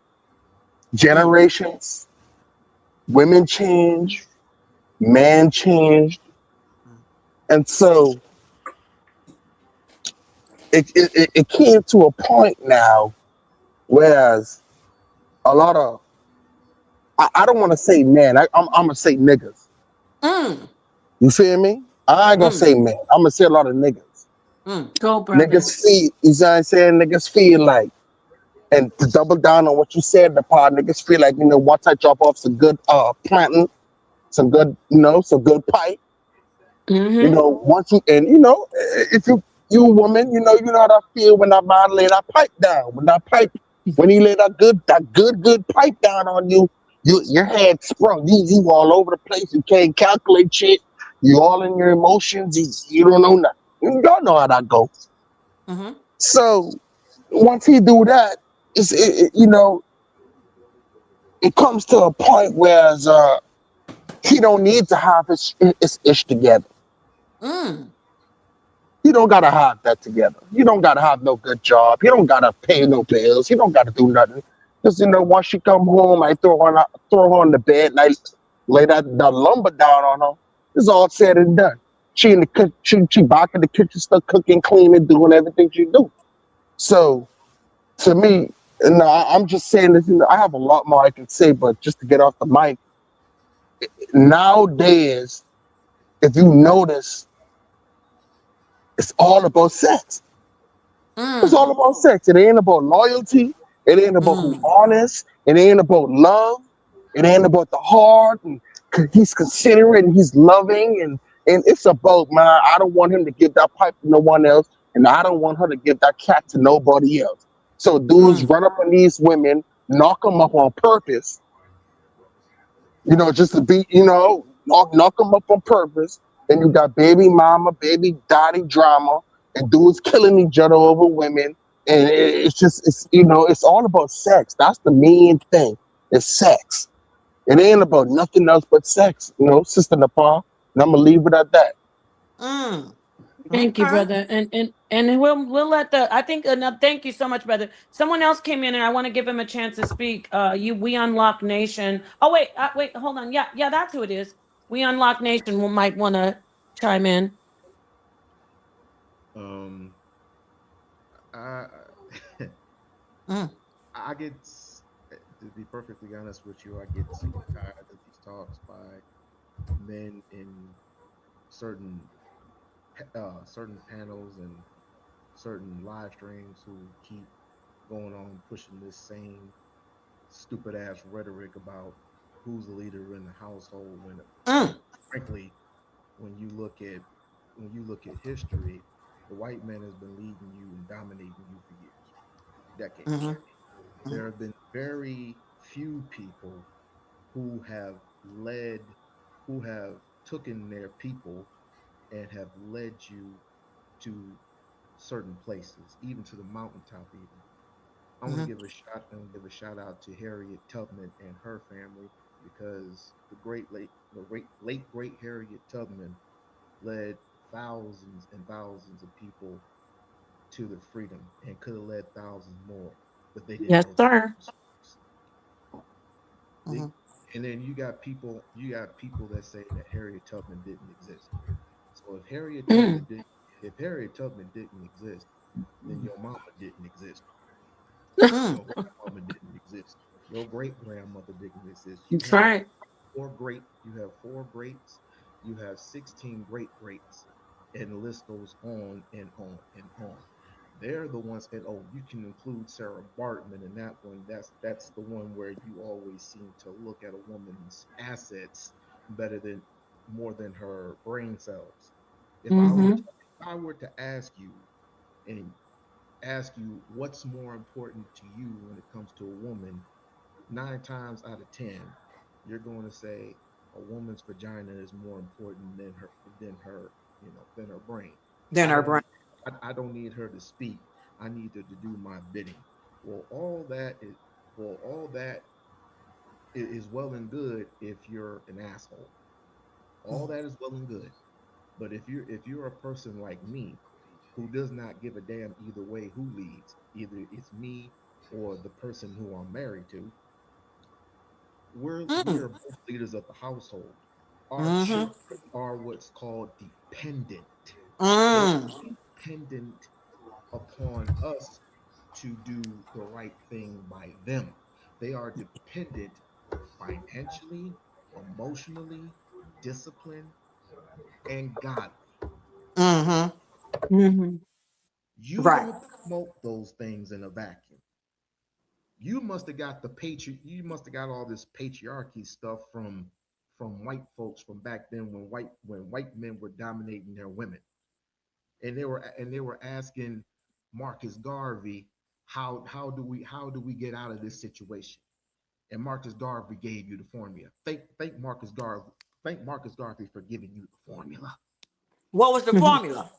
Generations, women change, man changed, Mm. and so it came to a point now, whereas a lot of I don't want to say men, I'm gonna say niggas. Mm. You feel me? I ain't gonna Mm. say men. I'm gonna say a lot of niggas. Mm. Go, brother. Niggas feel, you know what I'm saying? Niggas feel like, and to double down on what you said, the part niggas feel like, once I drop off some good planting, some good, some good pipe. Mm-hmm. Once you and if you a woman, you know how I feel when that man lay that pipe down. When he lay that good pipe down on you, your head sprung. You all over the place. You can't calculate shit. You all in your emotions. You don't know nothing. Y'all know how that go. Mm-hmm. So once he do that, it comes to a point where he don't need to have his ish together. Mm. You don't gotta have that together. You don't gotta have no good job. You don't gotta pay no bills. You don't gotta do nothing. Just once she come home, I throw her on the bed and I lay that lumber down on her. It's all said and done. She in the she back in the kitchen, stuff cooking, cleaning, doing everything she do. So to me, no, I'm just saying this. I have a lot more I can say, but just to get off the mic, nowadays, if you notice, it's all about sex. It's all Mm. about sex. It ain't about loyalty. It ain't about who Mm. honest. It ain't about love. It ain't about the heart. And he's considerate and he's loving. And it's about, man, I don't want him to give that pipe to no one else. And I don't want her to give that cat to nobody else. So dudes Mm. run up on these women, knock them up on purpose, just to be, knock them up on purpose. Then you got baby mama, baby daddy drama, and dudes killing each other over women. And it's just, it's all about sex. That's the main thing. It's sex. It ain't about nothing else but sex, Sister Nepal. And I'm gonna leave it at that. Mm. Thank you, Okay. brother. And we'll let the I think enough. Thank you so much, brother. Someone else came in, and I want to give him a chance to speak. We Unlock Nation. Oh wait, hold on. Yeah, that's who it is. We Unlock Nation. We might want to chime in. Um, I Mm. I get to be perfectly honest with you, I get sick and tired of these talks by men in certain certain panels and certain live streams who keep going on pushing this same stupid ass rhetoric about who's the leader in the household when Mm. frankly when you look at history, the white man has been leading you and dominating you for years, decades. Mm-hmm. There have been very few people who have led, who have taken their people and have led you to certain places, even to the mountaintop. Even I want to Mm-hmm. give a shot. I want to give a shout out to Harriet Tubman and her family because the late great Harriet Tubman led thousands and thousands of people to the freedom and could have led thousands more, but they didn't Yes, know sir. those stories. Mm-hmm. And then you got people that say that Harriet Tubman didn't exist. So Mm, if Harriet Tubman didn't exist, then your mama didn't exist. Mm. Your grandmama didn't exist. Your great grandmother didn't exist. that's right. You have four greats, you have 16 great greats, and the list goes on and on and on. They're the ones, and oh, you can include Sarah Bartman in that one. That's the one where you always seem to look at a woman's assets better than more than her brain cells. Mm-hmm. If I were to and ask you what's more important to you when it comes to a woman, 9 times out of 10, you're going to say a woman's vagina is more important than her, than her brain. Then I her don't brain. need I don't need her to speak. I need her to do my bidding. Well, all that is all that is well and good if you're an asshole. All Mm. that is well and good. But if you're a person like me who does not give a damn either way who leads, either it's me or the person who I'm married to, we Mm. are both leaders of the household. Our Mm-hmm. children are what's called dependent. They are Mm. dependent upon us to do the right thing by them. They are dependent financially, emotionally, disciplined, and godly. Mm-hmm. Mm-hmm. You Right. don't promote those things in a vacuum. You must have got all this patriarchy stuff from white folks from back then when white men were dominating their women. And they were asking Marcus Garvey, how do we get out of this situation? And Marcus Garvey gave you the formula. Thank Marcus Garvey for giving you the formula. What was the formula?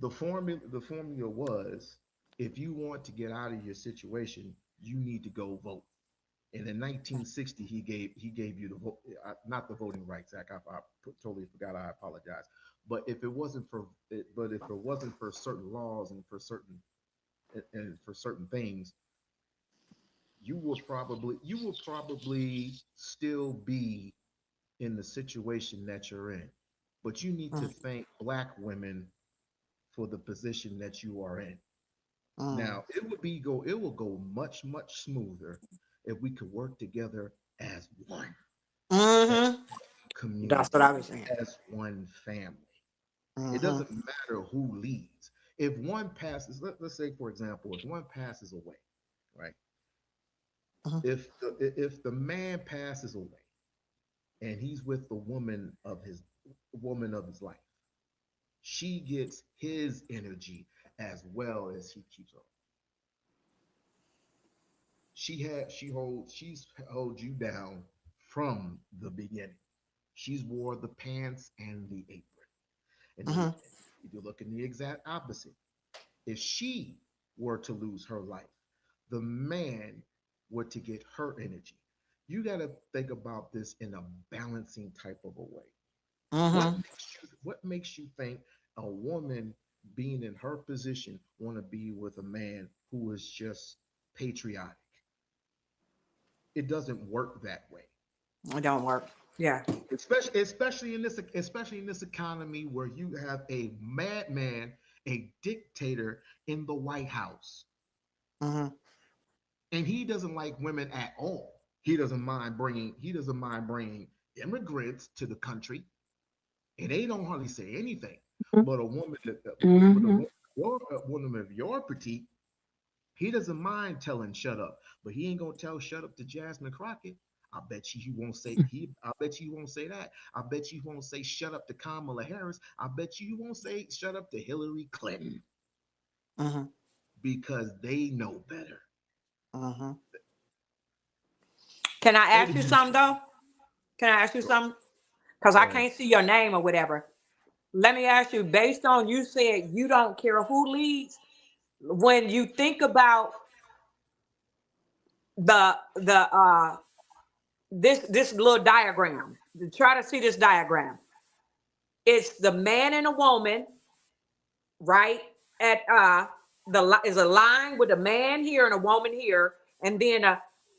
The formula was, if you want to get out of your situation, you need to go vote. And in 1960, he gave you the vote, not the Voting Rights Act. I totally forgot. I apologize. But if it wasn't for certain laws and for certain things, you will probably still be in the situation that you're in. But you need to thank black women for the position that you are in. Mm-hmm. Now, it will go much smoother if we could work together as one, as Mm-hmm. That's what community, I was saying. as one family. It Mm-hmm. doesn't matter who leads. If one passes, let's say for example, if one passes away, right? Mm-hmm. If the man passes away and he's with the woman of his life, she gets his energy as well as he keeps her. She's held you down from the beginning. She's wore the pants and the apron. And Mm-hmm. if you look in the exact opposite, if she were to lose her life, the man were to get her energy. You got to think about this in a balancing type of a way. Mm-hmm. What makes you think a woman being in her position want to be with a man who is just patriotic? It doesn't work that way. It don't work. Yeah. Especially in this economy where you have a madman, a dictator in the White House, Mm-hmm. and he doesn't like women at all. He doesn't mind bringing immigrants to the country, and they don't hardly say anything. But a woman that but Mm-hmm. a woman of your petite, he doesn't mind telling shut up, but he ain't gonna tell shut up to Jasmine Crockett. I bet you he won't say that. I bet you he won't say shut up to Kamala Harris. I bet you he won't say shut up to Hillary Clinton Mm-hmm. because they know better. Mm-hmm. Can I ask you Ladies, something though? Can I ask you something? Because go I ahead. can't see your name or whatever. Let me ask you, based on you said you don't care who leads, when you think about the this little diagram, try to see this diagram. It's the man and a woman, right? At is a line with a man here and a woman here, and then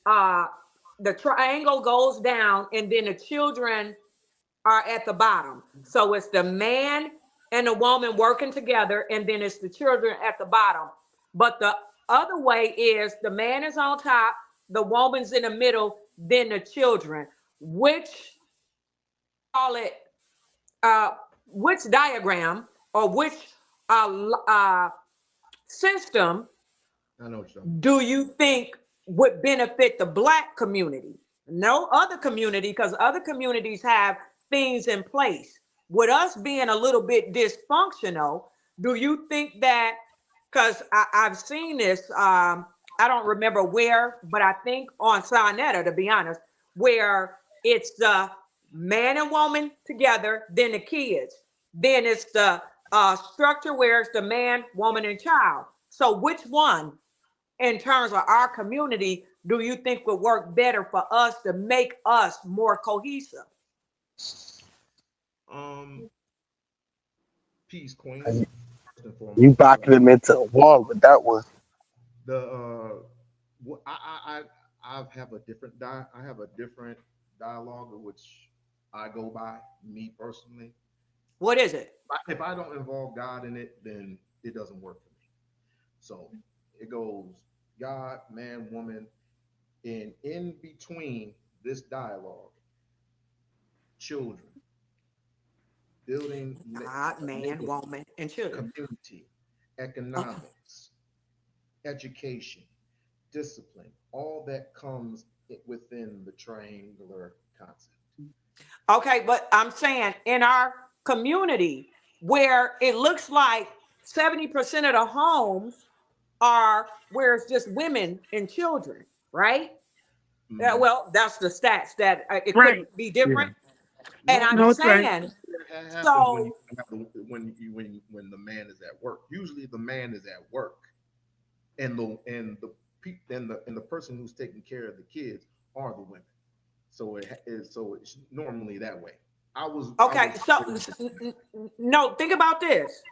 uh the triangle goes down, and then the children are at the bottom. So it's the man and the woman working together, and then it's the children at the bottom. But the other way is the man is on top, the woman's in the middle, then the children. Which call it uh which diagram or which system I know what you're talking do you think would benefit the black community? No other community, because other communities have things in place. With us being a little bit dysfunctional, do you think that? Because I've seen this, I don't remember where, but I think on Sonetta, to be honest, where it's the man and woman together, then the kids, then it's the structure where it's the man, woman, and child. So which one in terms of our community do you think would work better for us to make us more cohesive? about. Peace, Queen. And First and you foremost, backing him into a wall with that one. the I have a different I have a different dialogue which I go by, me personally. What is it? If I don't involve God in it, then it doesn't work for me. So it goes God, man, woman, and in between this dialogue, children, building God, man, neighborhood, woman, and children. community, Okay. economics, education, discipline, all that comes within the triangular concept. Okay, but I'm saying in our community where it looks like 70% of the homes are where it's just women and children, right? Yeah, Mhm. well, that's the stats that it could Right. be Yeah. different. And I'm No, Normally, it's right. saying, that happens when you so have when the man is at work. Usually, the man is at work, and the person who's taking care of the kids are the women. So it's normally that way. I okay, was so no, think about this.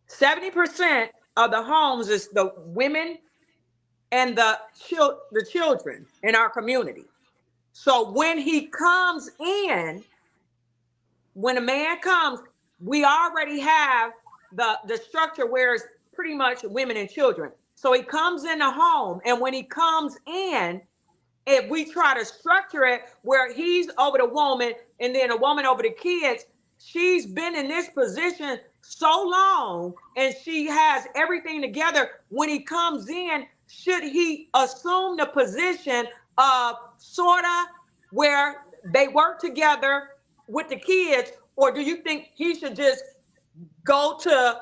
70% of the homes is the women and the children in our community. So when he comes in, when a man comes, we already have the structure where it's pretty much women and children. So he comes in the home, and when he comes in, if we try to structure it where he's over the woman and then a woman over the kids, she's been in this position so long and she has everything together. When he comes in, should he assume the position of sorta where they work together with the kids, or do you think he should just go to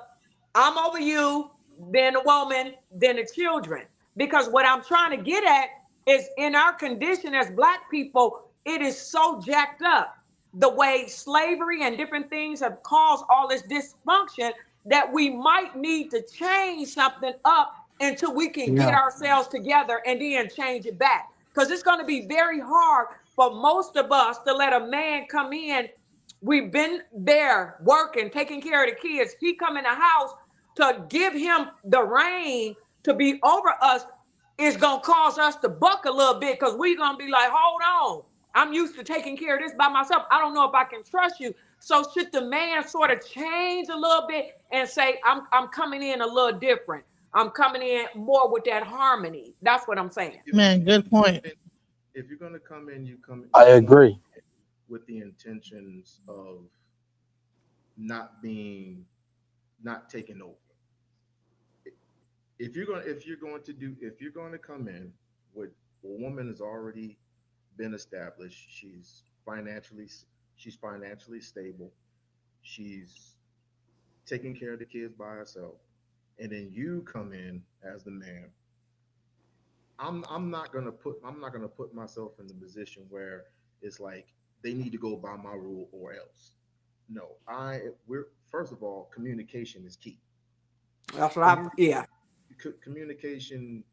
I'm over you, then the woman, then the children? Because what I'm trying to get at is in our condition as black people, it is so jacked up the way slavery and different things have caused all this dysfunction that we might need to change something up until we can get Yeah. ourselves together and then change it back. Because it's going to be very hard for most of us to let a man come in. We've been there working, taking care of the kids. He come in the house to give him the reign to be over us is gonna cause us to buck a little bit because we're gonna be like, hold on, I'm used to taking care of this by myself. I don't know if I can trust you. So should the man sort of change a little bit and say, I'm coming in a little different. I'm coming in more with that harmony. That's what I'm saying. Man, If good point. if you're gonna come in, I you come agree. with the intentions of not being not taking over. If you're going to come in with a woman has already been established, she's financially stable, she's taking care of the kids by herself, and then you come in as the man. I'm not gonna put myself in the position where it's like they need to go by my rule or else. No, we're first of all, communication is key. That's what I, Commu- yeah. Communication.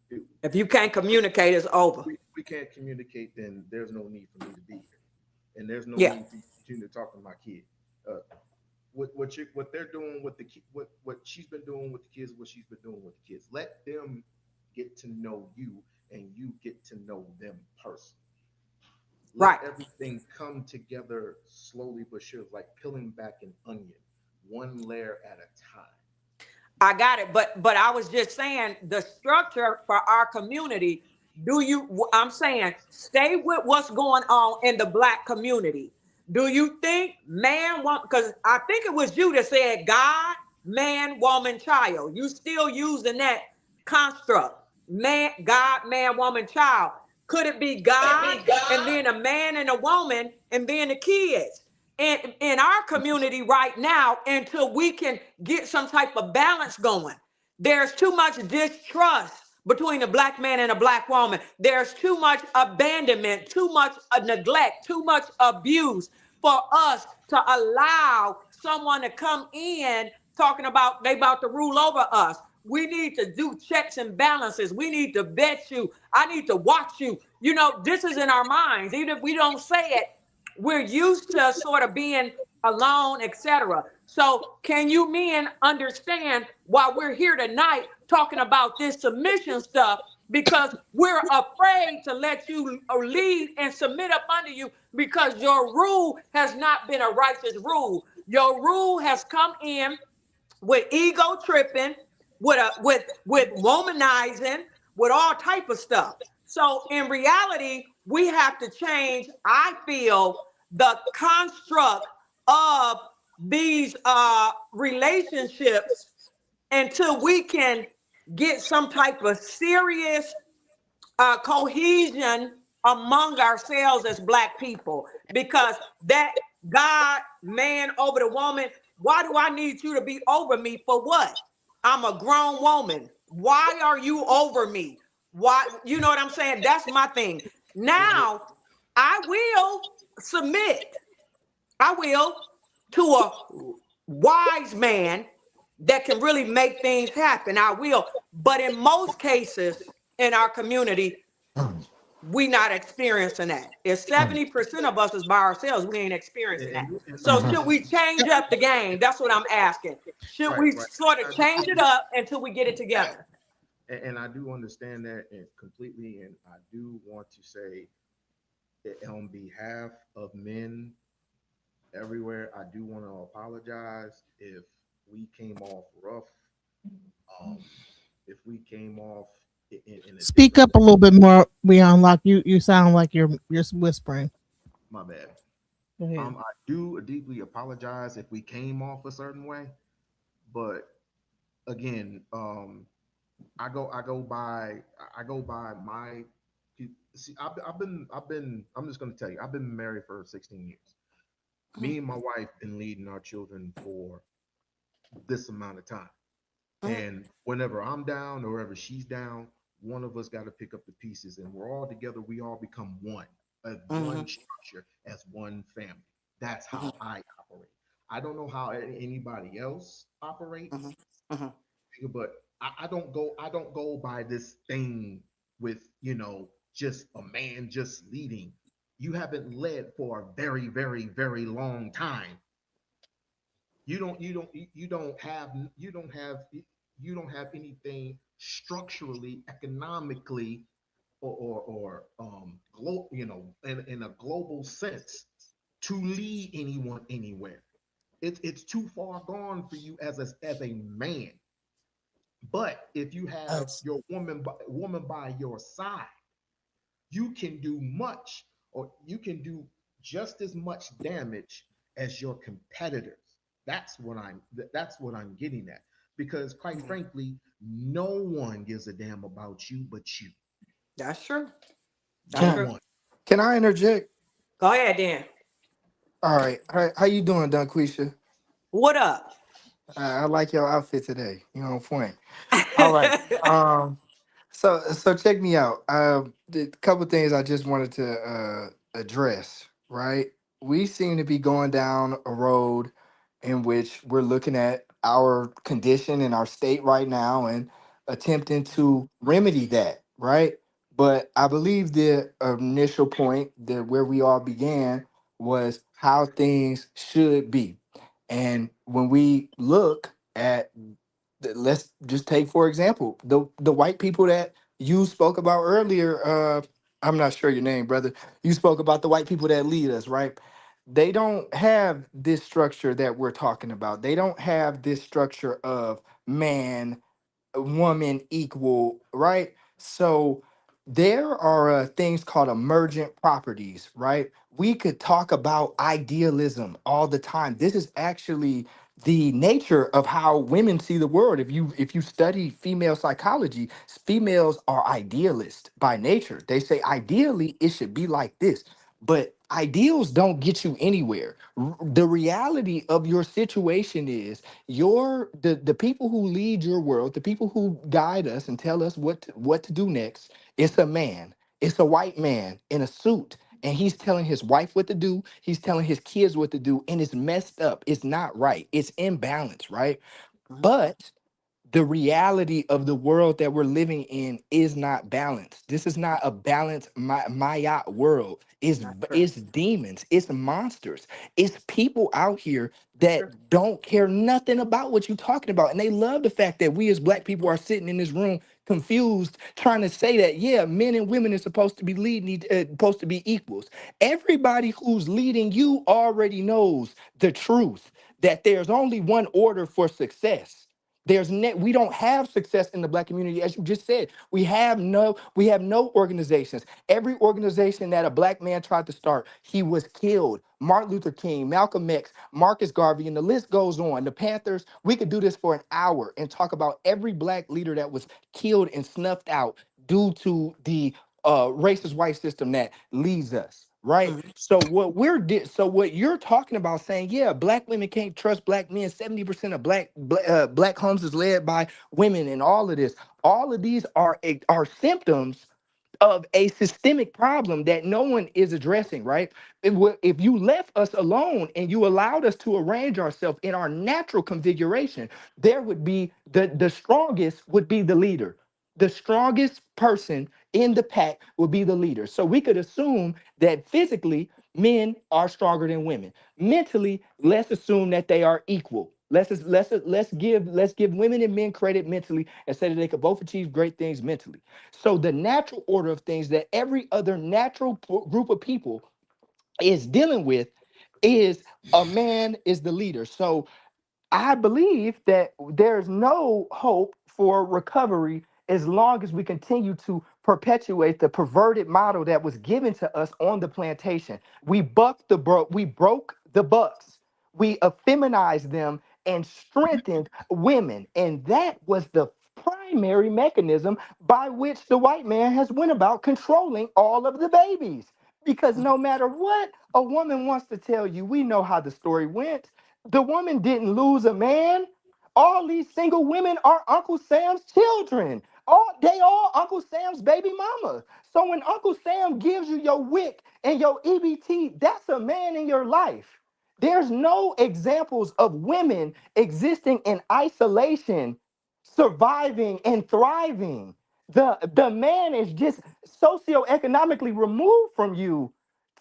If you can't communicate, it's over. We can't communicate, then there's no need for me to be here, and there's no Yeah. need for you to talk to my kid. Uh, what they're doing with what she's been doing with the kids, what she's been doing with the kids. Let them get to know you, and you get to know them personally. Let Right. everything come together slowly but sure, like peeling back an onion, one layer at a time. I got it, but I was just saying the structure for our community. Do you? I'm saying stay with what's going on in the black community. Do you think man, woman? Because I think it was you that said God, man, woman, child. You still using that construct? Man, God, man, woman, child. Could it be God and then a man and a woman and then the kids? In our community right now until we can get some type of balance going. There's too much distrust between a black man and a black woman. There's too much abandonment, too much neglect, too much abuse for us to allow someone to come in talking about they about to rule over us. We need to do checks and balances. We need to vet you. I need to watch you. You know, this is in our minds. Even if we don't say it, we're used to sort of being alone, etc. So, can you men understand why we're here tonight talking about this submission stuff? Because we're afraid to let you lead and submit up under you because your rule has not been a righteous rule. Your rule has come in with ego tripping, with womanizing, with all type of stuff. So in reality, we have to change, I feel, the construct of these relationships until we can get some type of serious cohesion among ourselves as black people, because that God man over the woman, why do I need you to be over me for what? I'm a grown woman. Why are you over me? Why? You know what I'm saying? That's my thing. Now I will submit. I will, to a wise man that can really make things happen. I will. But in most cases in our community, we not experiencing that. If 70% of us is by ourselves, we ain't experiencing that. And So should we change up the game? That's what I'm asking. Should right, we right. sort of change it up until we get it together? And I do understand that and completely. And I do want to say, on behalf of men everywhere, I do want to apologize if we came off rough. Um, if we came off in a Speak different up a little bit more. We unlock you. You sound like you're whispering. my bad. Go ahead. I do deeply apologize if we came off a certain way, but again, I go by my. See, I'm just gonna tell you, I've been married for 16 years. Me and my wife been leading our children for this amount of time. And whenever I'm down or wherever she's down, one of us got to pick up the pieces, and we're all together. We all become one, as one structure, as one family. That's how I operate. I don't know how anybody else operates, but I don't go by this thing with just a man just leading. You haven't led for a very, very, very long time. You don't have anything structurally, economically, in a global sense to lead anyone anywhere. It's too far gone for you as a man. But if you have your woman by your side, you can do much, or you can do just as much damage as your competitors. That's what I'm getting at. Because quite frankly, no one gives a damn about you but you. That's true. That's No Can true. one. can I interject? Go ahead, Dan. All right. How you doing, Dungqueesha? What up? I like your outfit today. You on point. All right. So check me out. The couple things I just wanted to address. Right, we seem to be going down a road in which we're looking at our condition in our state right now and attempting to remedy that. Right, but I believe the initial point that where we all began was how things should be. And when we look at, let's just take for example the white people that you spoke about earlier. I'm not sure your name, brother. You spoke about the white people that lead us, right? They don't have this structure that we're talking about. They don't have this structure of man, woman equal, right? So there are things called emergent properties, right? We could talk about idealism all the time. This is actually the nature of how women see the world. If you study female psychology, females are idealists by nature. They say ideally it should be like this, but ideals don't get you anywhere. The reality of your situation is the people who lead your world, the people who guide us and tell us what to do next. It's a man. It's a white man in a suit, and he's telling his wife what to do. He's telling his kids what to do, and it's messed up. It's not right. It's imbalanced, right? But the reality of the world that we're living in is not balanced. This is not a balanced Maya world. It's demons, it's monsters, it's people out here that don't care nothing about what you're talking about. And they love the fact that we as black people are sitting in this room confused, trying to say that, yeah, men and women are supposed to be supposed to be equals. Everybody who's leading you already knows the truth that there's only one order for success. We don't have success in the black community, as you just said. We have no organizations. Every organization that a black man tried to start, he was killed. Martin Luther King, Malcolm X, Marcus Garvey, and the list goes on. The Panthers. We could do this for an hour and talk about every black leader that was killed and snuffed out due to the racist white system that leads us. Right. So what you're talking about, saying, yeah, black women can't trust black men. 70% of black homes is led by women, and all of this. All of these are symptoms of a systemic problem that no one is addressing, right? If you left us alone and you allowed us to arrange ourselves in our natural configuration, there would be the strongest would be the leader. The strongest person in the pack would be the leader. So we could assume that physically men are stronger than women. Mentally, let's assume that they are equal. Let's give women and men credit mentally and say that they could both achieve great things mentally. So the natural order of things that every other natural group of people is dealing with is a man is the leader. So I believe that there's no hope for recovery as long as we continue to perpetuate the perverted model that was given to us on the plantation. We broke the bucks. We effeminized them and strengthened women, and that was the primary mechanism by which the white man has went about controlling all of the babies. Because no matter what a woman wants to tell you, we know how the story went. The woman didn't lose a man. All these single women are Uncle Sam's children. They all Uncle Sam's baby mama. So when Uncle Sam gives you your WIC and your EBT, that's a man in your life. There's no examples of women existing in isolation, surviving and thriving. The man is just socioeconomically removed from you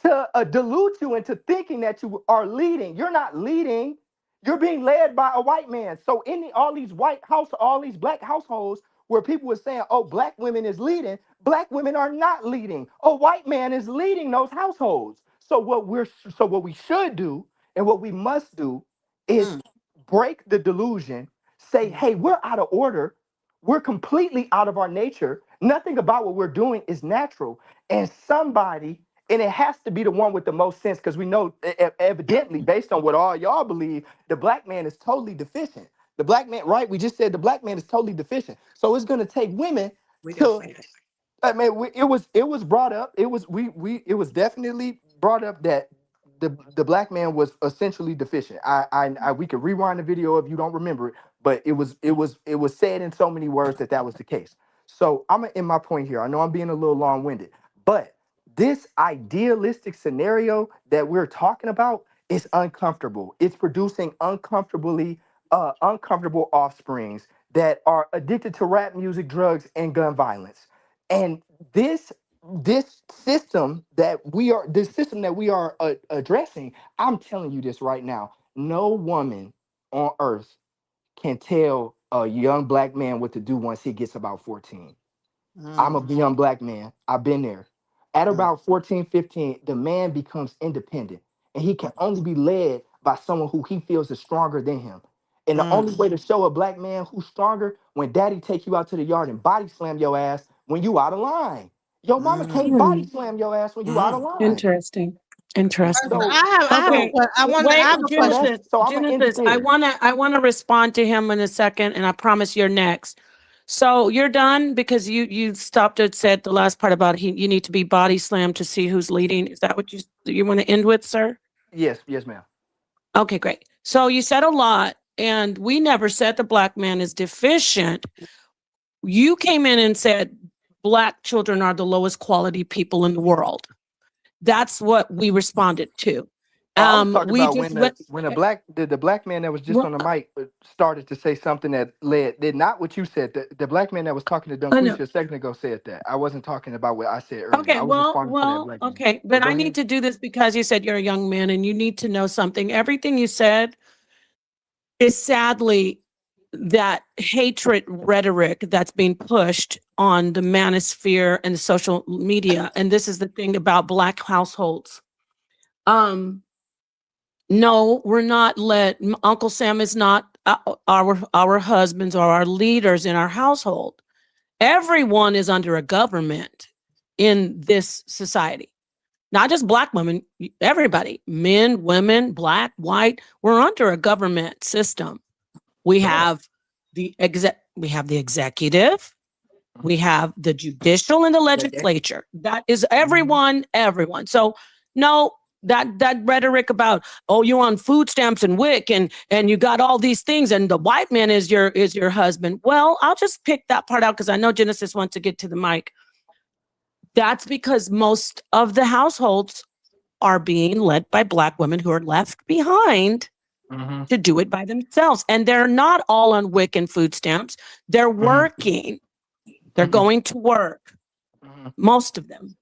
to delude you into thinking that you are leading. You're not leading. You're being led by a white man. So all these all these black households where people were saying, "Oh, black women is leading," black women are not leading. A white man is leading those households. So what we should do and what we must do is break the delusion. Say, "Hey, we're out of order. We're completely out of our nature. Nothing about what we're doing is natural." And somebody and it has to be the one with the most sense because we know evidently based on what all y'all believe the black man is totally deficient. The black man, right? We just said the black man is totally deficient. So it's going to take women to it was brought up. It was definitely brought up that the black man was essentially deficient. We could rewind the video if you don't remember it, but it was said in so many words that was the case. So I'm gonna end my point here. I know I'm being a little long winded, but this idealistic scenario that we're talking about is uncomfortable. It's producing uncomfortable offsprings that are addicted to rap music, drugs, and gun violence. And this system that we are addressing, I'm telling you this right now, no woman on earth can tell a young black man what to do once he gets about 14. I'm a young black man. I've been there. At about 14, 15, the man becomes independent and he can only be led by someone who he feels is stronger than him. And the only way to show a black man who's stronger when daddy take you out to the yard and body slam your ass when you out of line. Your mama can't body Hmm. slam your ass when you out of line. Interesting. Interesting. So Okay. so Wait, I so that's Genesis. so I'm gonna end it Genesis. I there. wanna I wanna respond to him in a second, and I promise you're next. So you're done because you stopped and said the last part about you need to be body slammed to see who's leading. Is that what you want to end with, sir? Yes, yes, ma'am. Okay, great. So you said a lot, and we never said the black man is deficient. You came in and said black children are the lowest quality people in the world. That's what we responded to. Oh, I was talking We about just when went. the black man that was just Well, on the mic started to say something that did not what you said. The black man that was talking to I know. Dungqueesha a second ago said that. I wasn't talking about what I said earlier. Okay, I was well, responding to that black man. okay, But but go I need ahead. to do this because you said you're a young man and you need to know something. Everything you said is sadly that hatred rhetoric that's being pushed on the manosphere and the social media. And this is the thing about black households. Um, no, we're not Uncle Sam is not our husbands or our leaders in our household. Everyone is under a government in this society. Not just black women, everybody, men, women, black, white, we're under a government system. We Sure. have we have the executive, we have the judicial and the legislature. That is everyone. So no, that rhetoric about, oh, you're on food stamps and WIC and you got all these things and the white man is your husband. Well, I'll just pick that part out because I know Genesis wants to get to the mic. That's because most of the households are being led by black women who are left behind Mm-hmm. to do it by themselves. And they're not all on WIC and food stamps. They're Mm-hmm. working. They're Mm-hmm. going to work, Mm-hmm. most of them.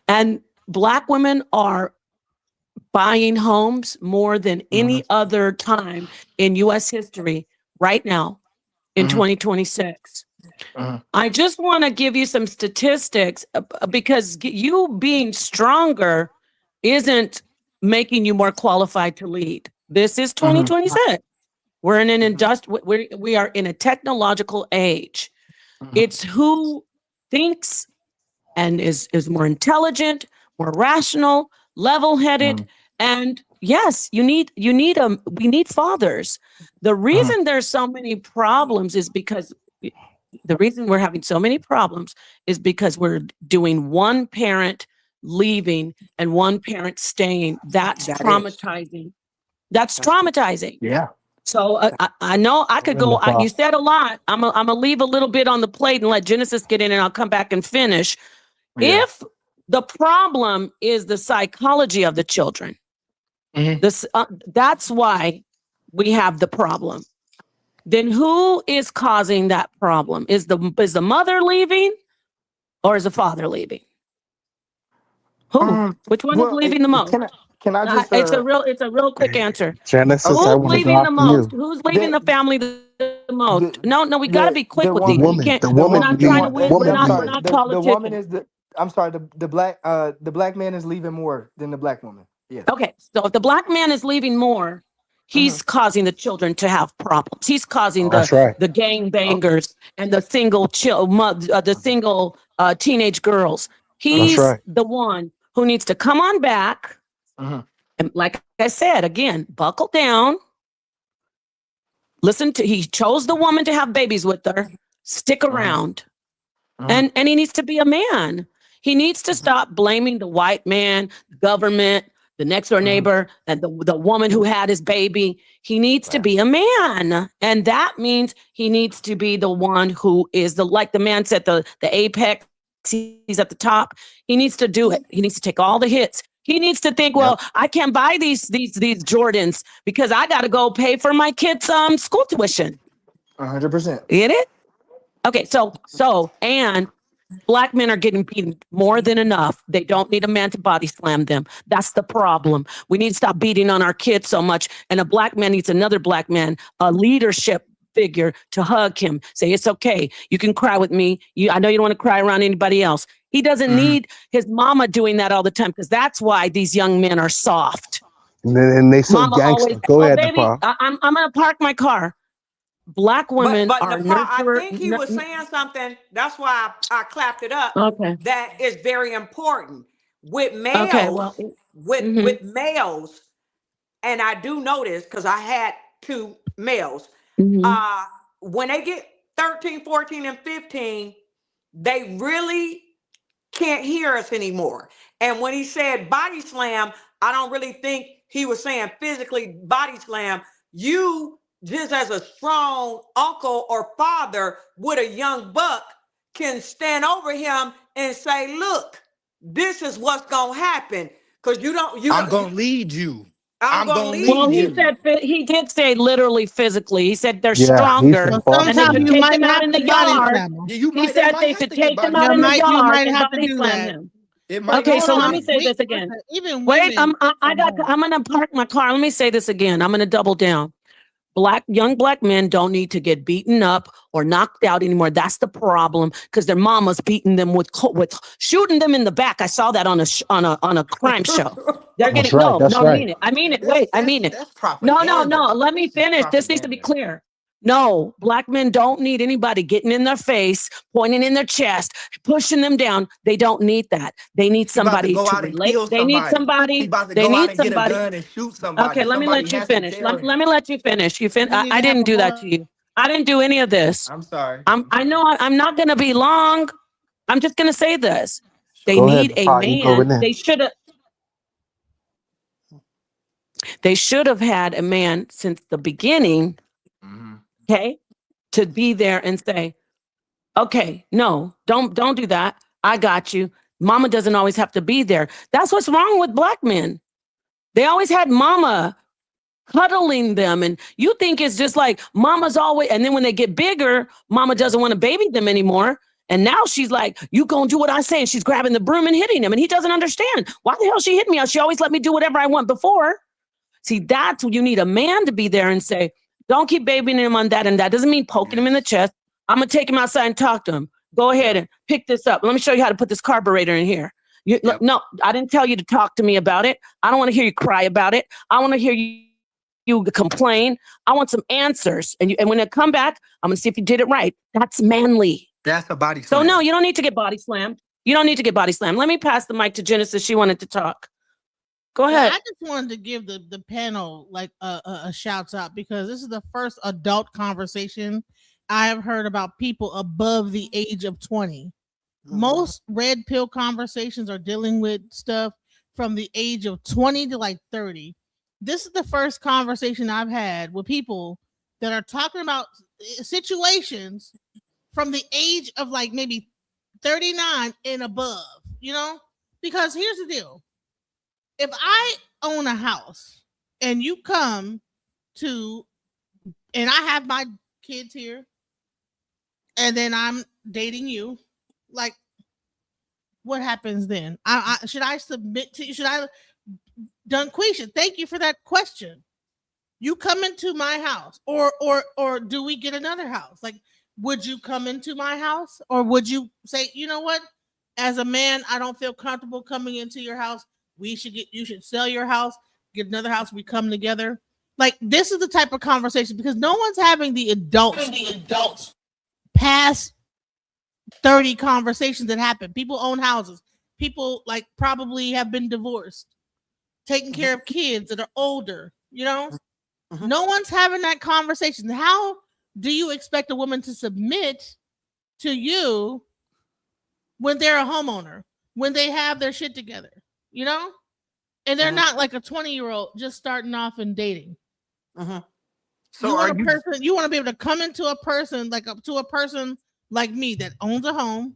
And black women are buying homes more than any other time in US history right now in Mm-hmm. 2026. Mm-hmm. I just want to give you some statistics because you being stronger isn't making you more qualified to lead. This is Mm-hmm. 2026. We're in an we are in a technological age. Mm-hmm. It's who thinks and is more intelligent, more rational, level-headed, and yes, we need fathers. The Mm-hmm. reason there's so many problems is because the reason we're having so many problems is because we're doing one parent leaving and one parent staying. That's That is. traumatizing. That's That's traumatizing. yeah. So I know I could go. Napah. You said a lot. I'm gonna leave a little bit on the plate and let Genesis get in, and I'll come back and finish. Yeah. If the problem is the psychology of the children, Mm-hmm. that's why we have the problem. Then who is causing that problem? Is the mother leaving or is the father leaving? Who? Which one is Well, leaving the most? can I just It's a real quick answer. Genesis, I okay. Who's want to go leaving the after most? you. Who's leaving The the family the most? the No, we got to be quick the with The these. woman We woman, can't. the We're woman not trying to lead, win. woman I'm We're sorry. lead. not The woman politicians. is the I'm sorry. The black man is leaving more than the black woman. Yes. Okay, so if the black man is leaving more, Mm-hmm. he's causing the children to have problems. He's causing Oh. That's right. the gang Oh. bangers and the single teenage girls. Mm-hmm. That's He's right. the one who needs to come on back. Mm-hmm. And like I said, again, buckle down. Listen to, he chose the woman to have babies with her. Stick Mm-hmm. around. Mm-hmm. And he needs to be a man. He needs to stop blaming the white man, the government, the next door Mm-hmm. neighbor, and the woman who had his baby. He needs to Right. be a man. And that means he needs to be the one who is like the man said, the apex, he's at the top. He needs to do it. He needs to take all the hits. He needs to think, Yep. well, I can't buy these Jordans because I got to go pay for my kids' school tuition. 100%. Get it? Okay, and Black men are getting beaten more than enough. They don't need a man to body slam them. That's the problem. We need to stop beating on our kids so much. And a black man needs another black man, a leadership figure to hug him. Say, it's okay. You can cry with me. I know you don't want to cry around anybody else. He doesn't need his mama doing that all the time because that's why these young men are soft. And they so Mama always, gangster. Go oh ahead, baby, Napah. I'm gonna park my car. Black women But are Nepal, I nurturer. think he was saying something. That's why I clapped it up. Okay. That is very important with Okay. Well. males. Mm-hmm, With males, and I do notice because I had two males. mm-hmm, When they get 13, 14, and 15, they really can't hear us anymore. And when he said body slam, I don't really think he was saying physically body slam. You, just as a strong uncle or father with a young buck, can stand over him and say, look, this is what's gonna happen. Because I'm gonna lead you. I'm I'm gonna gonna well, lead lead he you. you. said he did say literally physically. He said they're Yeah, he stronger, said So and they boss. should sometimes you take might them out have in to the body yard. slam them. Yeah, you He might. They said might they have should to get take them body out You in the slammed. yard might and have to body do slam that. him. It But might Okay, have so hold let on, me to. say this again. even Wait, women. I got. I'm gonna park my car. Let me say this again. I'm gonna double down. Young black men don't need to get beaten up or knocked out anymore. That's the problem because their mama's beating them with shooting them in the back. I saw that on a crime show. They're That's getting right. no, That's I right. mean it. I mean it. That's Wait, I that's mean it. that's No. propaganda. Let me This is finish. This needs to be propaganda. clear. No, black men don't need anybody getting in their face, pointing in their chest, pushing them down. They don't need that. They need He about to somebody go to out and relate. kill They need somebody. He somebody. about to They go out need and get a somebody. gun and shoot somebody. Okay, let me Somebody let you has to finish. tell Let him. me let you finish. You need I to have didn't a do that whole. to you. I didn't do any of this. I'm sorry. I'm I sorry. know I'm not going to be long. I'm just going to say this. They Go ahead, need a Napah. You man. going in? They should have had a man since the beginning, Hmm. okay, to be there and say, "Okay, no, don't do that. I got you. Mama doesn't always have to be there." That's what's wrong with black men. They always had mama cuddling them, and you think it's just like mama's always, and then when they get bigger, mama Yeah. doesn't want to baby them anymore, and now she's like, you gonna do what I say, and she's grabbing the broom and hitting him, and he doesn't understand why the hell she hit me. She always let me do whatever I want before. See, that's when you need a man to be there and say, don't keep babying him on that, and that doesn't mean poking him in the Yes. chest. I'm gonna take him outside and talk to him. Go ahead Yep. and pick this up. Let me show you how to put this carburetor in here. Yep. No, I didn't tell you to talk to me about it. I don't want to hear you cry about it. I want to hear you complain. I want some answers. And when they come back, I'm going to see if you did it right. That's manly. That's a body So, no, slam. you don't need to get body slammed. You don't need to get body slammed. Let me pass the mic to Genesis. She wanted to talk. Go But I ahead. just wanted to give the panel like a shout out because this is the first adult conversation I have heard about people above the age of 20. Most red pill conversations are dealing with stuff from the age of 20 to like 30. This is the first conversation I've had with people that are talking about situations from the age of like maybe 39 and above, you know? Because here's the deal. If I own a house and you come to, and I have my kids here, and then I'm dating you, like, what happens then? Should I submit to you? Should I, Dungqueesha, thank you for that question. You come into my house, or do we get another house? Like, would you come into my house, or would you say, you know what? As a man, I don't feel comfortable coming into your house. You should sell your house, get another house. We come together. Like, this is the type of conversation because no one's having the adults past 30 conversations that happen. People own houses. People like probably have been divorced, taking care of kids that are older, you know? No one's having that conversation. How do you expect a woman to submit to you when they're a homeowner, when they have their shit together, you know? And they're not like a 20-year-old just starting off and dating. So You are want a you? person, you want to be able to come into a person like to a person like me that owns a home,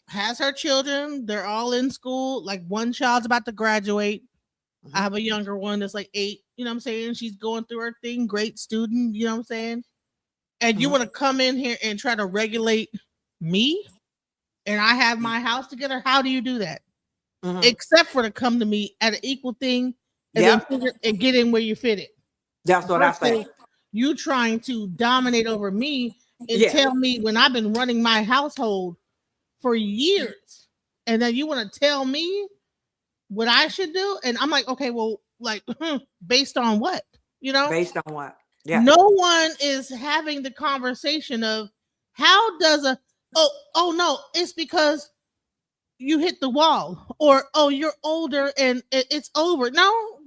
has her children, they're all in school, like one child's about to graduate. I have a younger one that's like 8, you know what I'm saying? She's going through her thing, great student, you know what I'm saying? And you want to come in here and try to regulate me? and I have my house together, how do you do that? Mhm. Except for to come to me at an equal thing and then Yep. figure and get in where you fit it. That's what I say. Versus you trying to dominate over me and Yeah. tell me when I've been running my household for years, and then you want to tell me what I should do, and I'm like, okay, well, like, based on what? You know, Based on what? Yeah. no one is having the conversation of how does a oh no, it's because you hit the wall, or oh, you're older and it's over. No,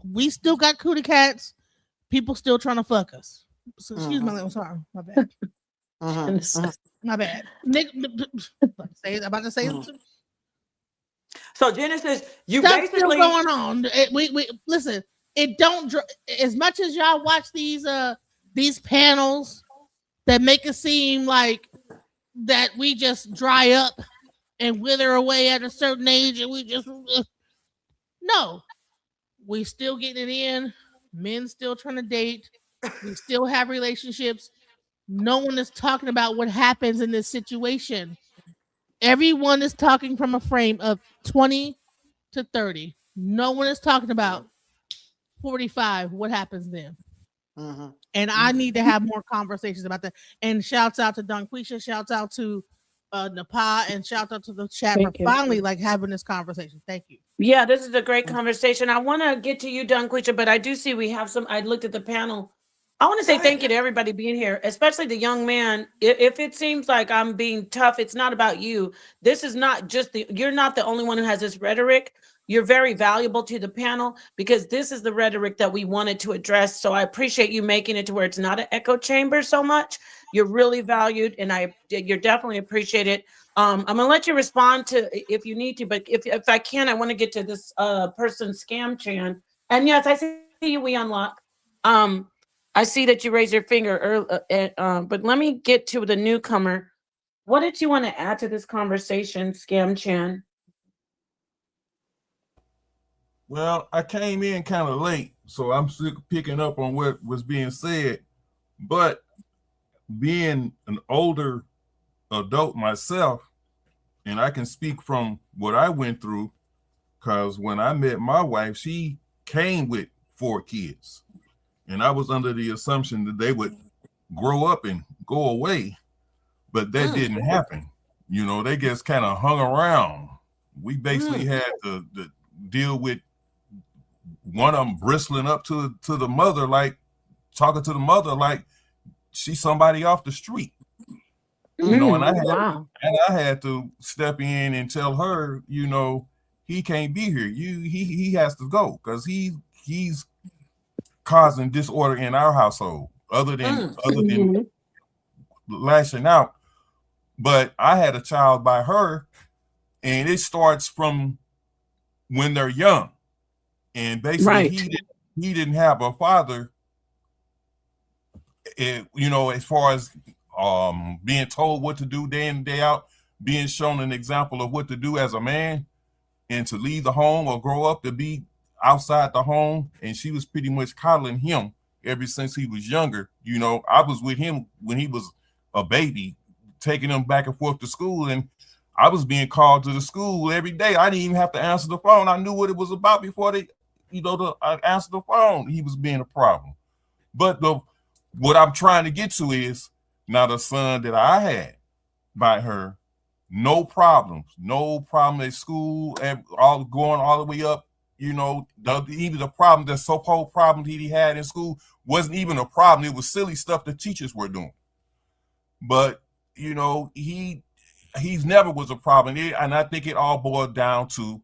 we still got cootie cats. People still trying to fuck us. So, excuse my Mhm. language. Sorry, my bad. Mhm. Mhm. Genesis. My bad. Nick, about to say Mhm. So Genesis, you stuff still basically. going on. We listen. It don't as much as y'all watch these panels that make it seem like that we just dry up and wither away at a certain age, and we just no. We still getting it in. Men still trying to date. We still have relationships. No one is talking about what happens in this situation. Everyone is talking from a frame of 20 to 30. No one is talking about 45. What happens then? Mhm. And I Mhm. need to have more conversations about that. And shouts out to Dungqueesha, shouts out to Napah, and shout out to the chat for Thank you. finally like having this conversation. Thank you. Yeah, this is a great conversation. I want to get to you, Dunquisha, but I do see we have some. I looked at the panel. I want to Go say ahead. thank you to everybody being here, especially the young man. If it seems like I'm being tough, it's not about you. This is not just you're not the only one who has this rhetoric. You're very valuable to the panel because this is the rhetoric that we wanted to address. So I appreciate you making it to where it's not an echo chamber so much. You're really valued, and you're definitely appreciated. I'm gonna let you respond to if you need to, but if I can, I want to get to this person scam chan. And yes, I see you. We unlock. Um, I see that you raise your finger but let me get to the newcomer. What did you want to add to this conversation, scam chan? Well, I came in kind of late, so I'm still picking up on what was being said. But being an older adult myself, and I can speak from what I went through, because when I met my wife, she came with 4 kids. And I was under the assumption that they would grow up and go away, but that Mm. didn't happen. You know, they just kind of hung around. We basically Mm. had to deal with one of them bristling up to the mother, like talking to the mother like she's somebody off the street. You know, Mm. and Wow. I had to step in and tell her, you know, he can't be here. He has to go because he's causing disorder in our household. Mm. Other than Mhm. lashing out, but I had a child by her, and it starts from when they're young, and basically Right. he didn't have a father. You know, as far as being told what to do day in and day out, being shown an example of what to do as a man and to leave the home or grow up to be outside the home. And she was pretty much coddling him ever since he was younger. You know, I was with him when he was a baby, taking him back and forth to school, and I was being called to the school every day. I didn't even have to answer the phone. I knew what it was about before I answered the phone. He was being a problem. But what I'm trying to get to is now the son that I had by her, no problem at school, all going all the way up. You know, even the problem, the so-called problem that he had in school wasn't even a problem. It was silly stuff the teachers were doing. But you know, he's never was a problem, and I think it all boiled down to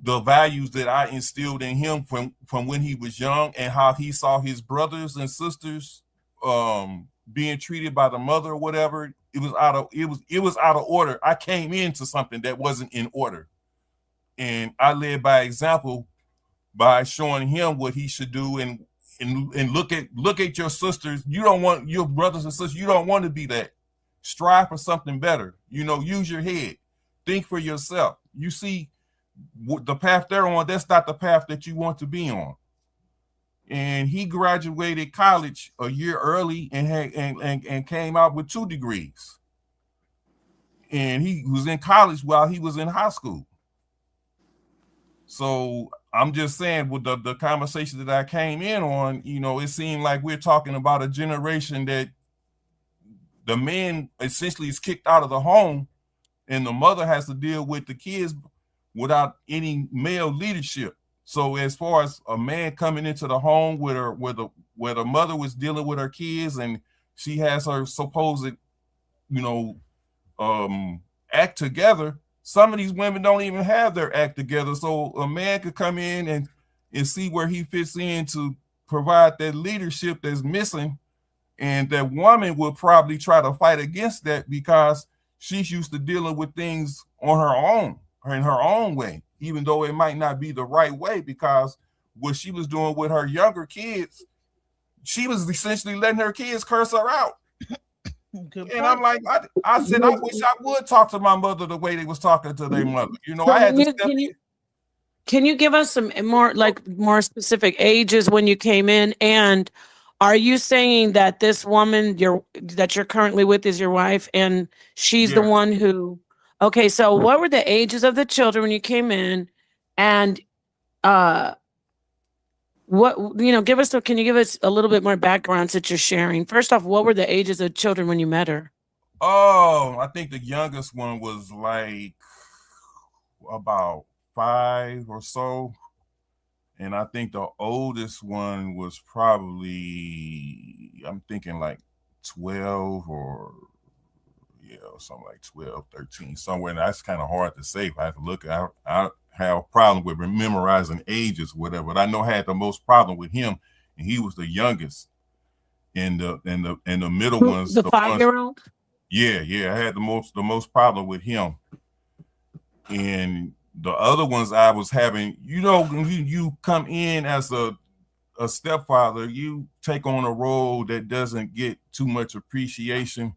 the values that I instilled in him from when he was young and how he saw his brothers and sisters being treated by the mother or whatever. It was out of order. I came into something that wasn't in order. And I led by example by showing him what he should do and look at your sisters. You don't want your brothers and sisters, you don't want to be that. Strive for something better. You know, use your head. Think for yourself. You see the path they're on, that's not the path that you want to be on. And he graduated college a year early and came out with 2 degrees. and he was in college while he was in high school. So I'm just saying, with the conversation that I came in on, it seemed like we're talking about a generation that the man essentially is kicked out of the home, and the mother has to deal with the kids without any male leadership. So as far as a man coming into the home where the mother was dealing with her kids, and she has her supposed, act together. Some of these women don't even have their act together. So a man could come in and see where he fits in to provide that leadership that's missing. And that woman will probably try to fight against that because she's used to dealing with things on her own or in her own way, even though it might not be the right way, because what she was doing with her younger kids, she was essentially letting her kids curse her out. Good And point. I'm like, I said, I wish I would talk to my mother the way they was talking to their mother. I had to step in. Can you give us some more specific ages when you came in? And are you saying that this woman that you're currently with is your wife, and she's the Yeah. one who? Okay, so what were the ages of the children when you came in, and can you give us a little bit more background that you're sharing? First off, what were the ages of children when you met her? Oh, I think the youngest one was like about 5 or so. And I think the oldest one was probably, I'm thinking like 12 or something like 12, 13, somewhere. And that's kind of hard to say. If I have to look, I have a problem with memorizing ages, whatever. But I know I had the most problem with him, and he was the youngest. And the middle ones, The the ones, 5-year-old? yeah, I had the most problem with him. And the other ones I was having, when you come in as a stepfather, you take on a role that doesn't get too much appreciation.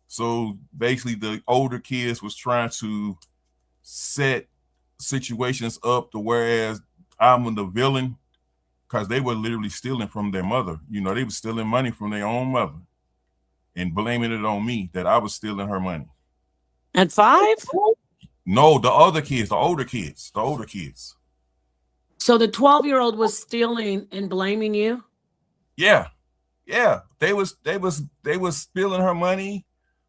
So basically the older kids was trying to set situations up to whereas I'm the villain, because they were literally stealing from their mother. They were stealing money from their own mother and blaming it on me that I was stealing her money. At 5? No, the older kids. So the 12-year-old was stealing and blaming you? Yeah. They was stealing her money.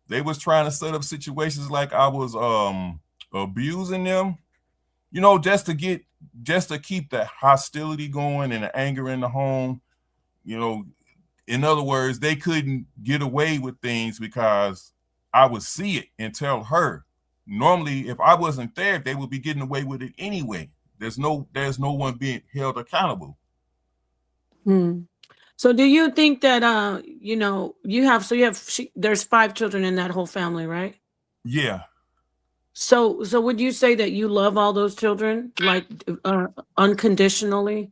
They was trying to set up situations like I was abusing them, just to keep the hostility going and the anger in the home. In other words, they couldn't get away with things because I would see it and tell her. Normally, if I wasn't there, they would be getting away with it anyway. There's no one being held accountable. So do you think that there's 5 children in that whole family, right? Yeah. So would you say that you love all those children unconditionally?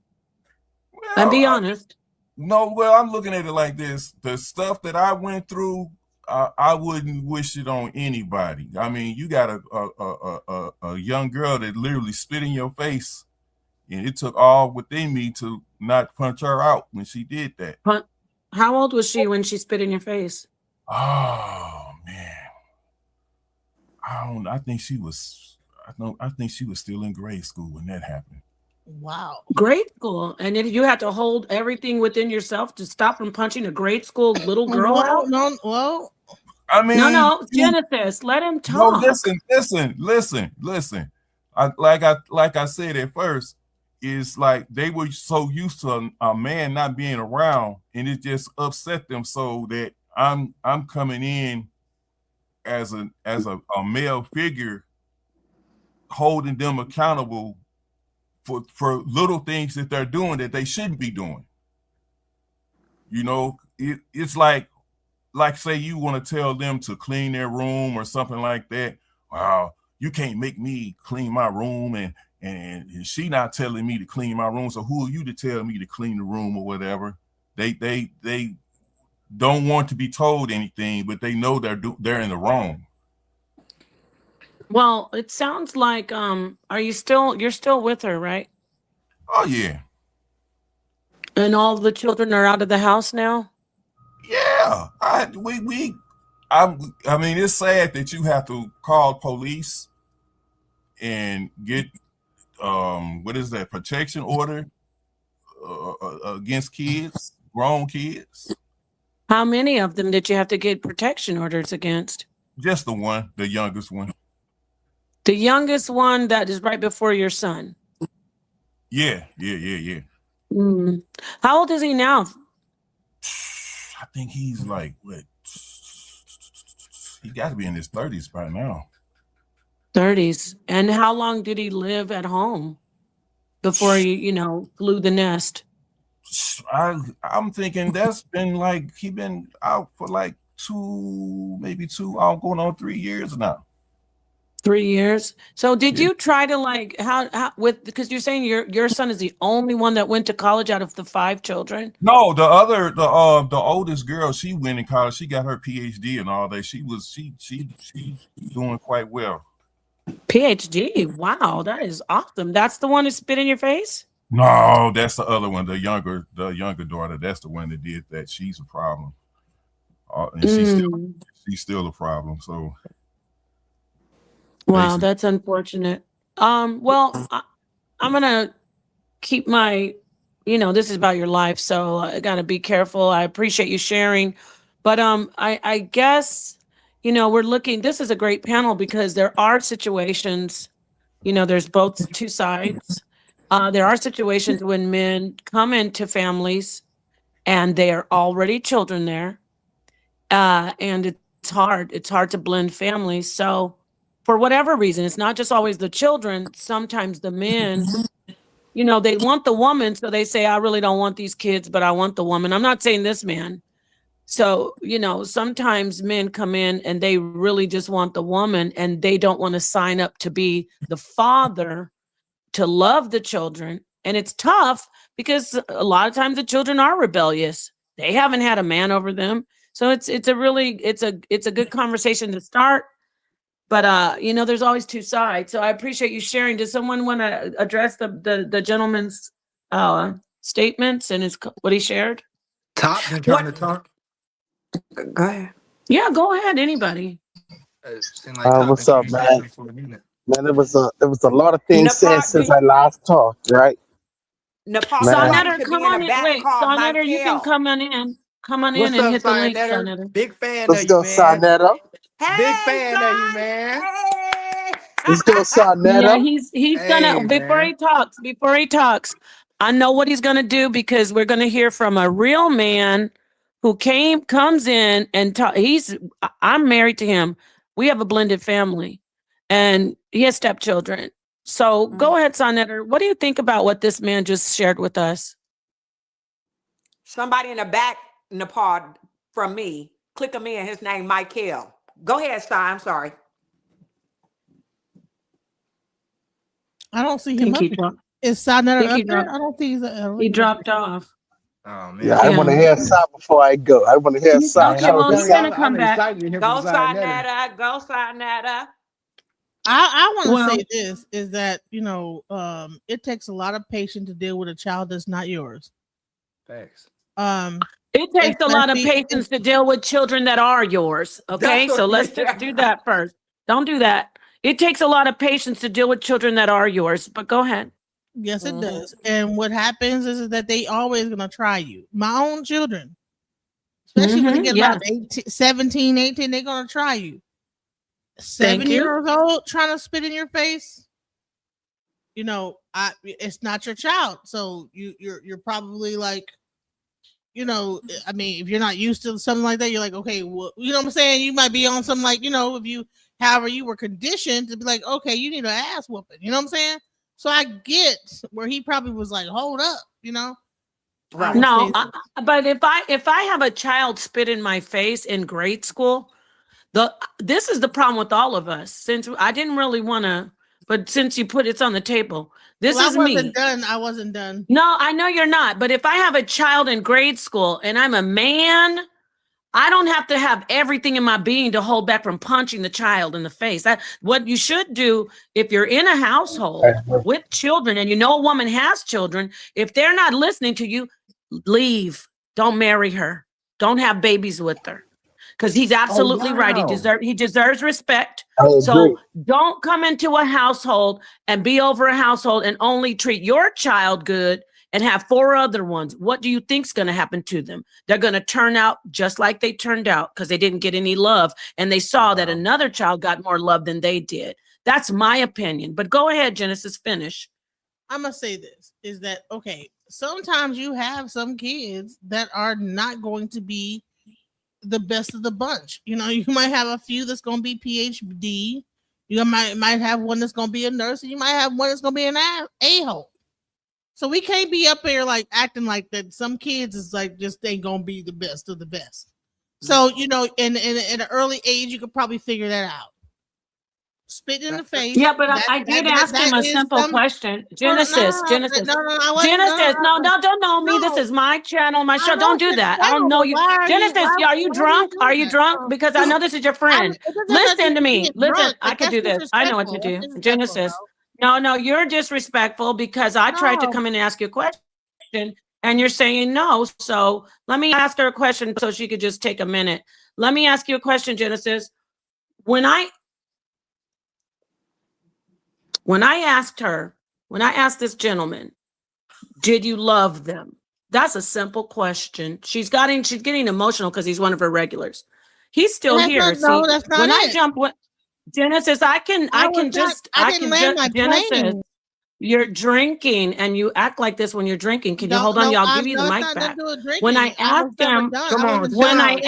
And be Well, honest. I'm looking at it like this. The stuff that I went through, I wouldn't wish it on anybody. I mean, you got a young girl that literally spit in your face, and it took all within me to not punch her out when she did that. How old was she when she spit in your face? Oh man, I think she was. I think she was still in grade school when that happened. Wow. Grade school, and then you had to hold everything within yourself to stop from punching a grade school little girl out. Well, I mean, no, Genesis, let him no, talk. listen. Like I said at first, is like they were so used to a man not being around, and it just upset them so that I'm coming in as a male figure, holding them accountable for little things that they're doing that they shouldn't be doing. It's like say you want to tell them to clean their room or something like that. Wow, you can't make me clean my room, and she not telling me to clean my room. So who are you to tell me to clean the room or whatever? They don't want to be told anything, but they know they're in the wrong. Well, it sounds like you're still with her, right? Oh yeah. And all the children are out of the house now? Yeah. I mean, it's sad that you have to call police and get what is that, protection order against kids, grown kids. How many of them did you have to get protection orders against? Just the one, the youngest one. The youngest one that is right before your son. Yeah. Mm. How old is he now? I think he's like what? He got to be in his 30s by now. 30s. And how long did he live at home before he, flew the nest? I'm thinking that's been like he been out for like maybe two, going on 3 years now. 3 years. So did you try to how because you're saying your son is the only one that went to college out of the 5 children? No, the oldest girl, she went in college. She got her PhD and all that. She's doing quite well. PhD. Wow, that is awesome. That's the one who spit in your face? No, that's the other one, the younger daughter. That's the one that did that. She's a problem. And she's still a problem. So wow, that's unfortunate. Well, I'm gonna keep my, this is about your life, so I gotta be careful. I appreciate you sharing, but I guess we're looking. This is a great panel because there are situations, there's both two sides. There are situations when men come into families and they are already children there, and it's hard. It's hard to blend families. So for whatever reason, it's not just always the children. Sometimes the men, they want the woman. So they say, I really don't want these kids, but I want the woman. I'm not saying this man. So, sometimes men come in and they really just want the woman and they don't want to sign up to be the father to love the children. And it's tough because a lot of times the children are rebellious. They haven't had a man over them. So it's a good conversation to start. But there's always two sides. So I appreciate you sharing. Does someone want to address the gentleman's statements and what he shared? Top been trying to talk. Go ahead. Yeah, go ahead. Anybody. Seemed like Top What's been up, man? communicating for a minute. Man, it was a lot of things said Napah, since I last talked, right? Napah, Man. somebody Sonetter, should come be in on a in. back Wait, called Sonetter, you can Michael. come on in. Come on What's in and up, hit the link, Sayonetta? Sonetter. Big fan Let's of you, go, man. Sonetta. Big Hey, fan of you, son. man. Hey. Let's go, Yeah, Sonetta. he's gonna Hey, before man. he talks, I know what he's gonna do because we're gonna hear from a real man who comes in and I'm married to him. We have a blended family and he has stepchildren. So go ahead, Sonetter. What do you think about what this man just shared with us? Somebody in the back, Napah, from me. Click him in. His name, Michael. Go ahead, son. I'm sorry. I don't see him Think up he here. dropped. Is Sadnetta Think up he there? dropped. I don't think he's He dropped off. Oh, man. Yeah, I want to hear Sop before I go. I want to hear Sop. Okay, Show well, me he's Sop. gonna come I'm back. excited to hear Go, from Sayonetta. Sonetta. Go, Sonetta. I want to Well, say this is that it takes a lot of patience to deal with a child that's not yours. Thanks. It takes a lot of especially- patience to deal with children that are yours. Okay, That's so what- let's just do that first. Don't do that. It takes a lot of patience to deal with children that are yours. But go ahead. Yes, it does. And what happens is that they always gonna try you. My own children, especially when they get about 18, 17, 18, they're gonna try you. 7 years old trying to spit in your face. It's not your child, so you're probably like, I mean, if you're not used to something like that, you're like, okay, well, you know what I'm saying? You might be on some however you were conditioned to be like, okay, you need an ass whooping. You know what I'm saying? So I get where he probably was like, hold up, Right. No, but if I have a child spit in my face in grade school, this is the problem with all of us. Since I didn't really want to, but since you put it's on the table, this is me. I wasn't done. No, I know you're not. But if I have a child in grade school and I'm a man, I don't have to have everything in my being to hold back from punching the child in the face. What you should do if you're in a household with children and a woman has children, if they're not listening to you, leave. Don't marry her. Don't have babies with her. because he's absolutely right. wow. He deserves respect. I agree. So don't come into a household and be over a household and only treat your child good and have 4 other ones. What do you think's going to happen to them? They're going to turn out just like they turned out because they didn't get any love, and they saw that Wow. another child got more love than they did. That's my opinion. But go ahead, Genesis, finish. I'm gonna say this is that okay. Sometimes you have some kids that are not going to be the best of the bunch. You know, you might have a few that's going to be PhD. You might have one that's going to be a nurse, and you might have one that's going to be an a-hole. So we can't be up here like acting like that. Some kids is like just ain't going to be the best of the best. So you know, in an early age, you could probably figure that out. Spit in the face. Yeah, but I did ask him a simple question. Genesis, Genesis, Genesis. No, don't know me. This is my channel, my show. Don't do that. I don't know you. Genesis, are you drunk? Are you drunk? Because I know this is your friend. Listen to me. Listen, I can do this. I know what to do. Genesis. No, you're disrespectful because I tried to come in and ask you a question and you're saying no. So let me ask her a question so she could just take a minute. Let me ask you a question, Genesis. When I asked this gentleman, did you love them? That's a simple question. She's getting emotional because he's one of her regulars. He's still here. That's not when it. I jump with Genesis, I can just Genesis, you're drinking and you act like this when you're drinking. Can you hold on? Y'all give you the mic back. When I asked him, Come on, when I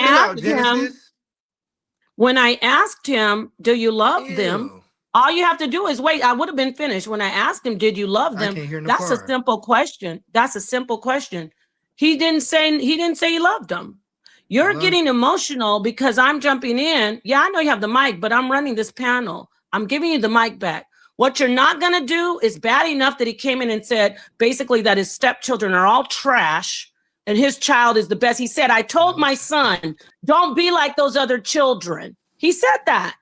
asked him, do you love them? Ew. All you have to do is wait. I would have been finished. When I asked him, did you love them? That's a simple question. That's a simple question. He didn't say he loved them. You're getting emotional because I'm jumping in. Yeah, I know you have the mic, but I'm running this panel. I'm giving you the mic back. What you're not going to do is bad enough that he came in and said basically that his stepchildren are all trash and his child is the best. He said, I told my son, don't be like those other children. He said that.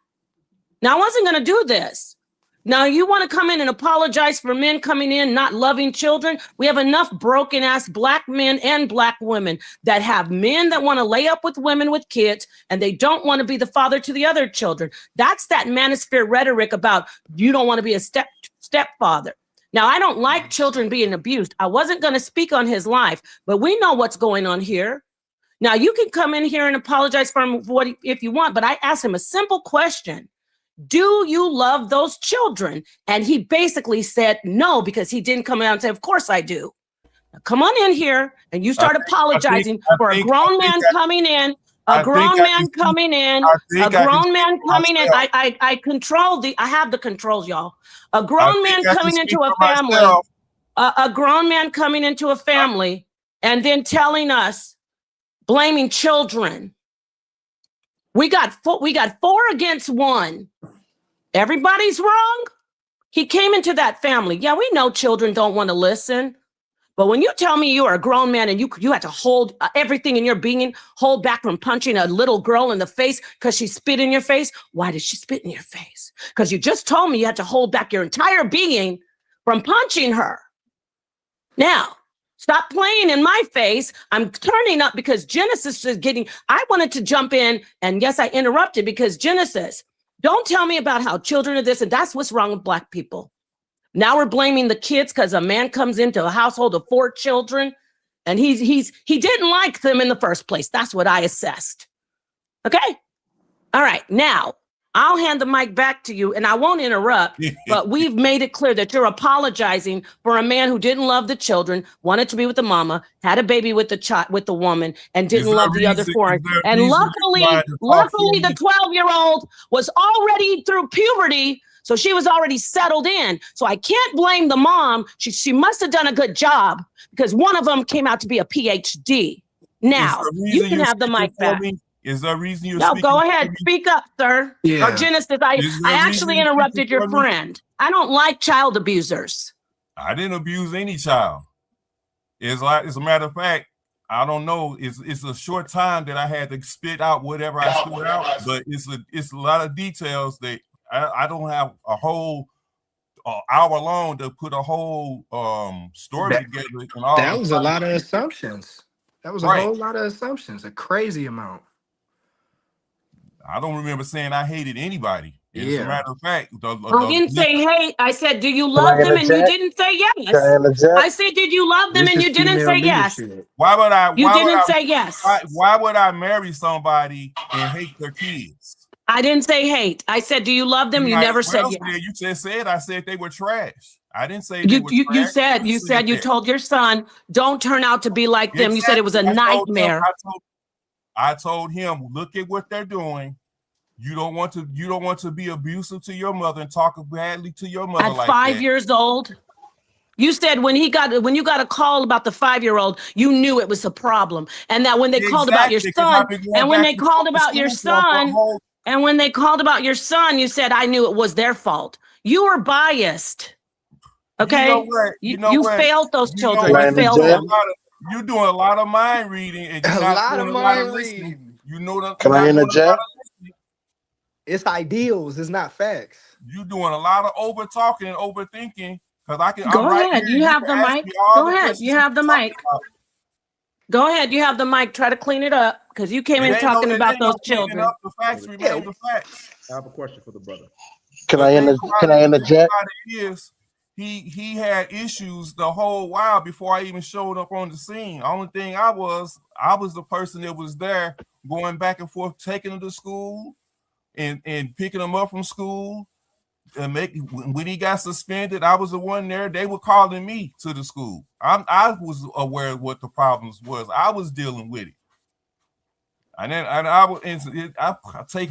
Now, I wasn't going to do this. Now, you want to come in and apologize for men coming in not loving children? We have enough broken-ass black men and black women that have men that want to lay up with women with kids, and they don't want to be the father to the other children. That's that manosphere rhetoric about you don't want to be a stepfather. Now, I don't like children being abused. I wasn't going to speak on his life, but we know what's going on here. Now, you can come in here and apologize for him if you want, but I asked him a simple question. Do you love those children? And he basically said no, because he didn't come out and say, of course I do. Now, come on in here and you start apologizing for a grown man coming in, a grown man coming in. I control I have the controls, y'all. A grown man coming into a family, a grown man coming into a family and then telling us, blaming children. We got 4 against 1. Everybody's wrong. He came into that family. Yeah, we know children don't want to listen. But when you tell me you are a grown man and you had to hold everything in your being, hold back from punching a little girl in the face because she spit in your face. Why did she spit in your face? Because you just told me you had to hold back your entire being from punching her. Now, stop playing in my face. I'm turning up because Genesis is I wanted to jump in, and yes, I interrupted because Genesis, don't tell me about how children are this, and that's what's wrong with black people. Now we're blaming the kids because a man comes into a household of 4 children, and he didn't like them in the first place. That's what I assessed. Okay? All right, now, I'll hand the mic back to you and I won't interrupt, but we've made it clear that you're apologizing for a man who didn't love the children, wanted to be with the mama, had a baby with the woman, and didn't love the other 4. And luckily, the 12-year-old was already through puberty, so she was already settled in. So I can't blame the mom. She must have done a good job because one of them came out to be a PhD. Now, you can have the mic back. Is there a reason you're speaking? No, go ahead. Speak up, sir. Yeah. Or Genesis, I actually interrupted your friend. I don't like child abusers. I didn't abuse any child. It's a matter of fact, I don't know. It's a short time that I had to spit out whatever I spit out, but it's a lot of details that I don't have a whole hour long to put a whole story together. And all that was a lot of assumptions. That was a whole lot of assumptions, a crazy amount. I don't remember saying I hated anybody. And as a Yeah. matter of fact, I didn't say hate. I said, do you Can I love them? And you interject? didn't say Can I yes. interject? I said, did you love them? This And is you didn't female say yes. leadership. why would I You why would didn't I say yes. why would I marry somebody and hate their kids? I didn't say hate. I said, do you love them? You You might never as said well say yes. you just said I said they were trash. I didn't say they You, were you you trash. said You you said said you that. told your son, don't turn out to be like them. You said it was Exactly. a nightmare. I told him, look at what they're doing. You don't want to be abusive to your mother and talk badly to your mother At like 5 years old, you said when you got a call about the 5-year-old, you knew it was a problem. And that when they called about your exactly, because I've son, been going and when back they and forth called to about your school for a son, whole. and when they called about your son, you said, I knew it was their fault. You were biased. You know Okay? what? You failed those You know children. Can I You what? failed interject? them. You're doing a lot of mind reading, and you're A not lot of doing a lot of mind listening. reading. You're Can I not doing a lot interject? of listening. It's ideals, it's not facts. You're doing a lot of over talking and overthinking. Because I'm Go right ahead. here. You You have can the ask me mic. all Go the ahead. You questions you have can the talk mic. about. Go ahead. You have the mic. Try to clean it up because you came in talking It about ain't no those cleaning children. up. The facts Yeah. remain the facts. I have a question for the brother. Can I can I The thing interject? about it is, he had issues the whole while before I even showed up on the scene. Only thing I was the person that was there, going back and forth, taking him to school and picking him up from school. And when he got suspended, I was the one there. They were calling me to the school. I was aware of what the problems was. I was dealing with it. And I take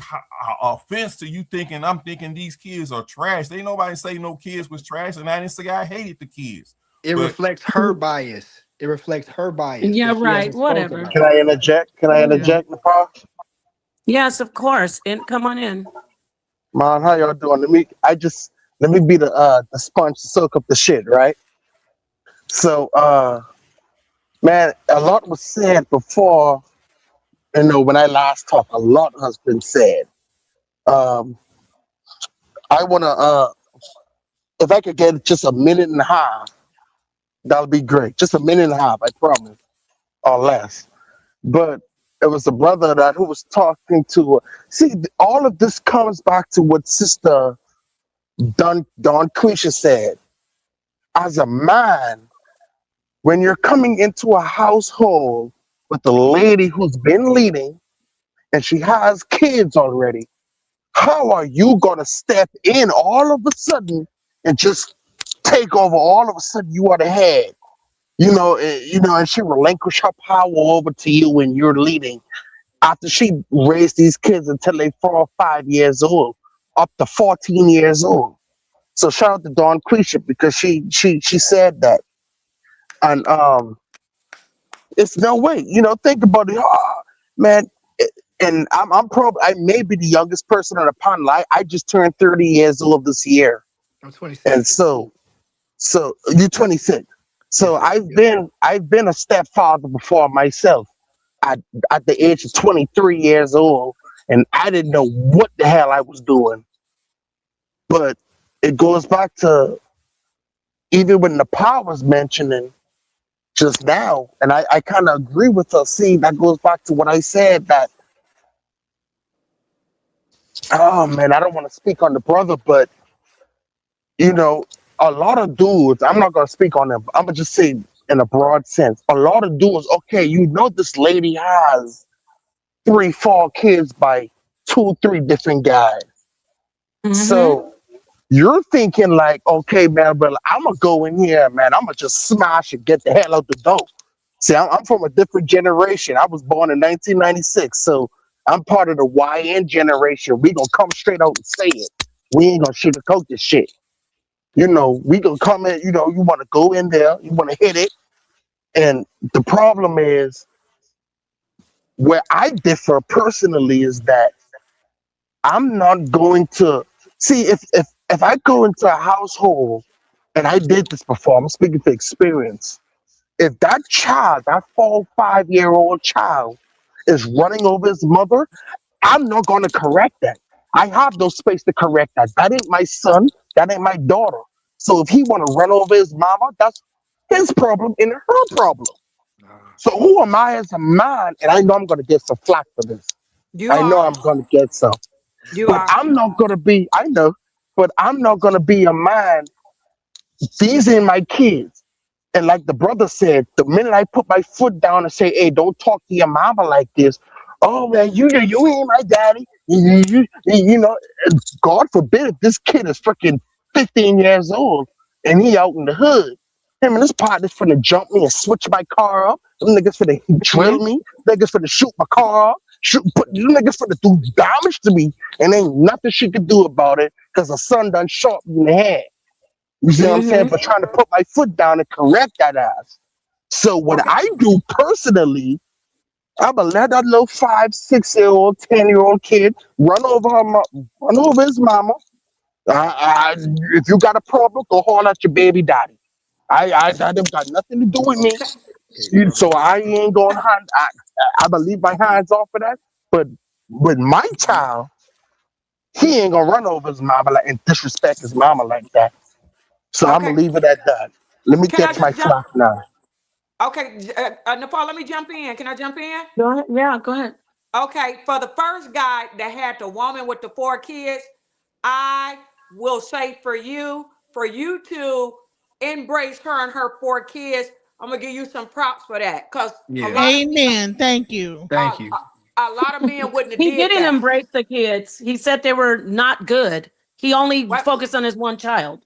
offense to you thinking I'm thinking these kids are trash. They nobody say no kids was trash, and I didn't say I hated the kids. It But reflects her bias. It reflects her bias Yeah, that she right. hasn't spoke Whatever. Can about. I interject? Can I Yeah. interject, Napah? Yes, of course. And come on in. Man, how y'all doing? Let me be the sponge to soak up the shit, right? So man, a lot was said before, when I last talked, a lot has been said. Um I wanna if I could get just a minute and a half, that'll be great. Just a minute and a half, I promise, or less. But it was a brother that who was talking to. See, all of this comes back to what Sister Dungqueesha said. As a man, when you're coming into a household with a lady who's been leading and she has kids already, how are you gonna step in all of a sudden and just take over? All of a sudden, you are the head. And she relinquish her power over to you when you're leading after she raised these kids until they 4 or 5 years old, up to 14 years old. So shout out to Dawn Quisha because she said that. And it's no way. Think about it. Man, and I may be the youngest person on the panel. I just turned 30 years old this year. I'm And 26. so you're 26. So Yes, sir. I've been a stepfather before myself at at the age of 23 years old, and I didn't know what the hell I was doing. But it goes back to even when the power was mentioning just now, and I kind of agree with her. See, that goes back to what I said that, oh man, I don't want to speak on the brother, but you know, a lot of dudes, I'm not gonna speak on them. I'm gonna just say in a broad sense, a lot of dudes. Okay, this lady has 3, 4 kids by 2, 3 different guys. Mm-hmm. So you're thinking like, okay, man, but I'm gonna go in here, man. I'm gonna just smash and get the hell out the door. See, I'm from a different generation. I was born in 1996, so I'm part of the YN generation. We gonna come straight out and say it. We ain't gonna sugarcoat this shit. We gonna come in. You want to go in there. You want to hit it. And the problem is where I differ personally is that I'm not going to see if I go into a household and I did this before. I'm speaking for experience. If that child, that 4 or 5 year old child, is running over his mother, I'm not going to correct that. I have no space to correct that. That ain't my son. That ain't my daughter. So if he want to run over his mama, that's his problem and her problem. Nah. So who am I as a man? And I know I'm going to get some flack for this. You I know are. I'm gonna get some. You But are. I'm not gonna be. I know, but I'm not gonna be a man. These ain't my kids. And like the brother said, the minute I put my foot down and say, "Hey, don't talk to your mama like this," oh man, you ain't my daddy. You know, God forbid if this kid is freaking 15 years old and he out in the hood. Him and his partners finna jump me and switch my car up. Them niggas finna drill Mhm. me. Niggas finna shoot my car up. Them niggas finna do damage to me, and ain't nothing she could do about it because the son done shot me in the head. You see what I'm saying? Mhm. But trying to put my foot down and correct that ass. So what Okay. I do personally, I'm gonna let that little 5, 6 year old, 10 year old kid run over his mama. If you got a problem, go haul at your baby daddy. That ain't got nothing to do with me. Okay, brother. So I ain't gonna hand. I believe my hands off of that. But with my child, he ain't gonna run over his mama like and disrespect his mama like that. So I'm Okay. gonna leave it at that. Let me Can I catch my just jump? flack now. Okay, Nepal, let me jump in. Can I jump in? Go ahead. Yeah, go ahead. Okay, for the first guy that had the woman with the 4 kids, I will say for you to embrace her and her 4 kids, I'm gonna give you some props for that. Cause a Yeah. lot of men, Amen. Thank you. Thank you. a lot of men wouldn't have He did didn't that. embrace the kids. He said they were not good. He only What? focused on his one child.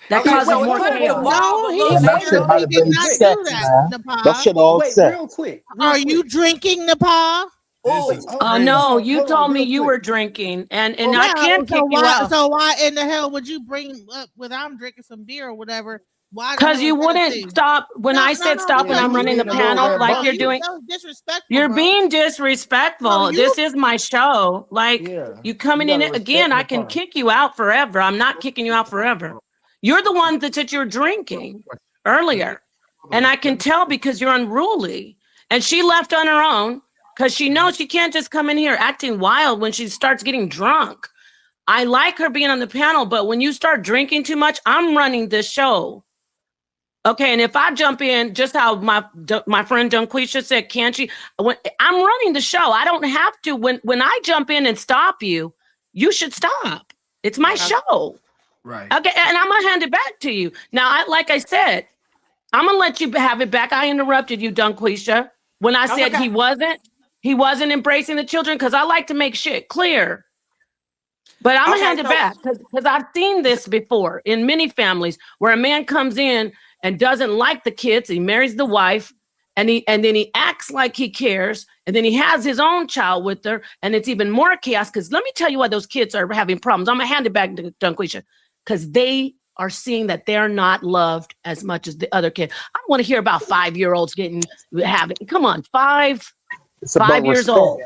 That Okay, caused him so it more could have chaos. devolved No, a he little And that shit later. had certainly to did been not set, do that, man. That Napah. shit all Wait, set. real quick, real Are you quick. drinking, Napah? This Oh, is crazy. No, Hold on, you hold on, told me real you quick. were drinking, and oh, I Yeah. can't So kick you out why in the hell would you bring up when I'm drinking some beer or whatever? Why the because hell is you that a wouldn't thing? stop when No, I no, said no, stop Yeah, and because you I'm was running the being a little panel like you're rambunctious. doing. that was disrespectful, You're bro. being No, disrespectful. you This is my show. Like Yeah, you you coming in gotta it again, respect I can Napar. kick you out forever. I'm not kicking you out forever. You're the one that said you're drinking question. Let me, earlier. And brother, I let can me. tell because you're unruly. And she left on her own because she Mhm. knows she can't just come in here acting wild when she starts getting drunk. I like her being on the panel, but when you start drinking too much, I'm running this show. Okay, and if I jump in, just how my friend Dungqueesha said, can't she? When I'm running the show, I don't have to. When I jump in and stop you, you should stop. It's my Right, show. right. Okay, and I'm gonna hand it back to you. Now, like I said, I'm gonna let you have it back. I interrupted you, Dungqueesha, when I that's said okay. he wasn't embracing the children because I like to make shit clear. But I'm gonna Okay, hand it so back because I've seen this before in many families where a man comes in and doesn't like the kids. He marries the wife, and then he acts like he cares, and then he has his own child with her, and it's even more chaos. Because let me tell you why those kids are having problems. I'm gonna hand it back to Dunquisha because they are seeing that they're not loved as much as the other kid. I don't want to hear about 5 year olds getting having. Come on, It's about 5 years respect. old.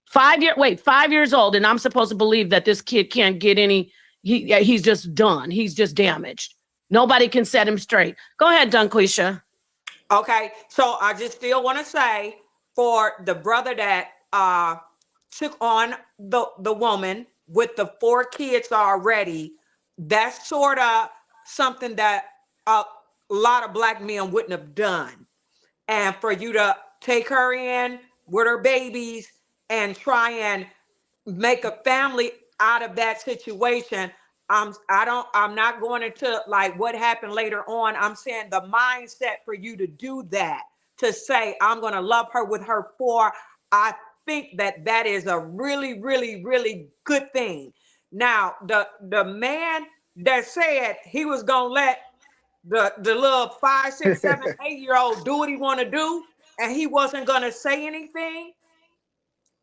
5 years old, and I'm supposed to believe that this kid can't get any. He's just done. He's just damaged. Nobody can set him straight. Go ahead, Dunquisha. okay, so I just still want to say for the brother that took on the woman with the 4 kids already, that's sort of something that a lot of black men wouldn't have done. And for you to take her in with her babies and try and make a family out of that situation. I'm not going into like what happened later on. I'm saying the mindset for you to do that, to say I'm going to love her with her 4. I think that that is a really really really good thing. Now the man that said he was going to let the little 5, 6, 7, 8 year old do what he want to do and he wasn't going to say anything,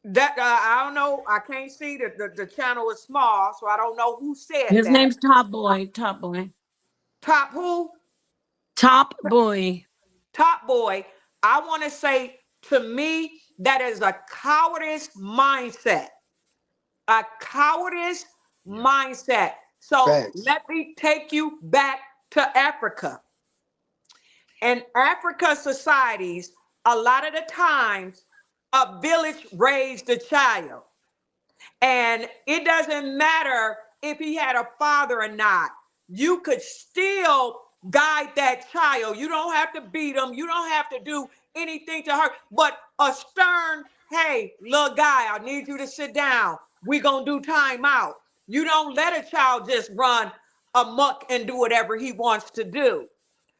that I don't know. I can't see that the channel is small, so I don't know who said His that. name's Top Boy. Top Boy. Top who? Top Boy. Top boy. I want to say to me that is a cowardice mindset. A cowardice Yeah. mindset. So Facts. let me take you back to Africa. In Africa societies, a lot of the times, a village raised a child. And it doesn't matter if he had a father or not. You could still guide that child. You don't have to beat them. You don't have to do anything to her. But a stern, hey, little guy, I need you to sit down. We're going to do time out. You don't let a child just run amok and do whatever he wants to do.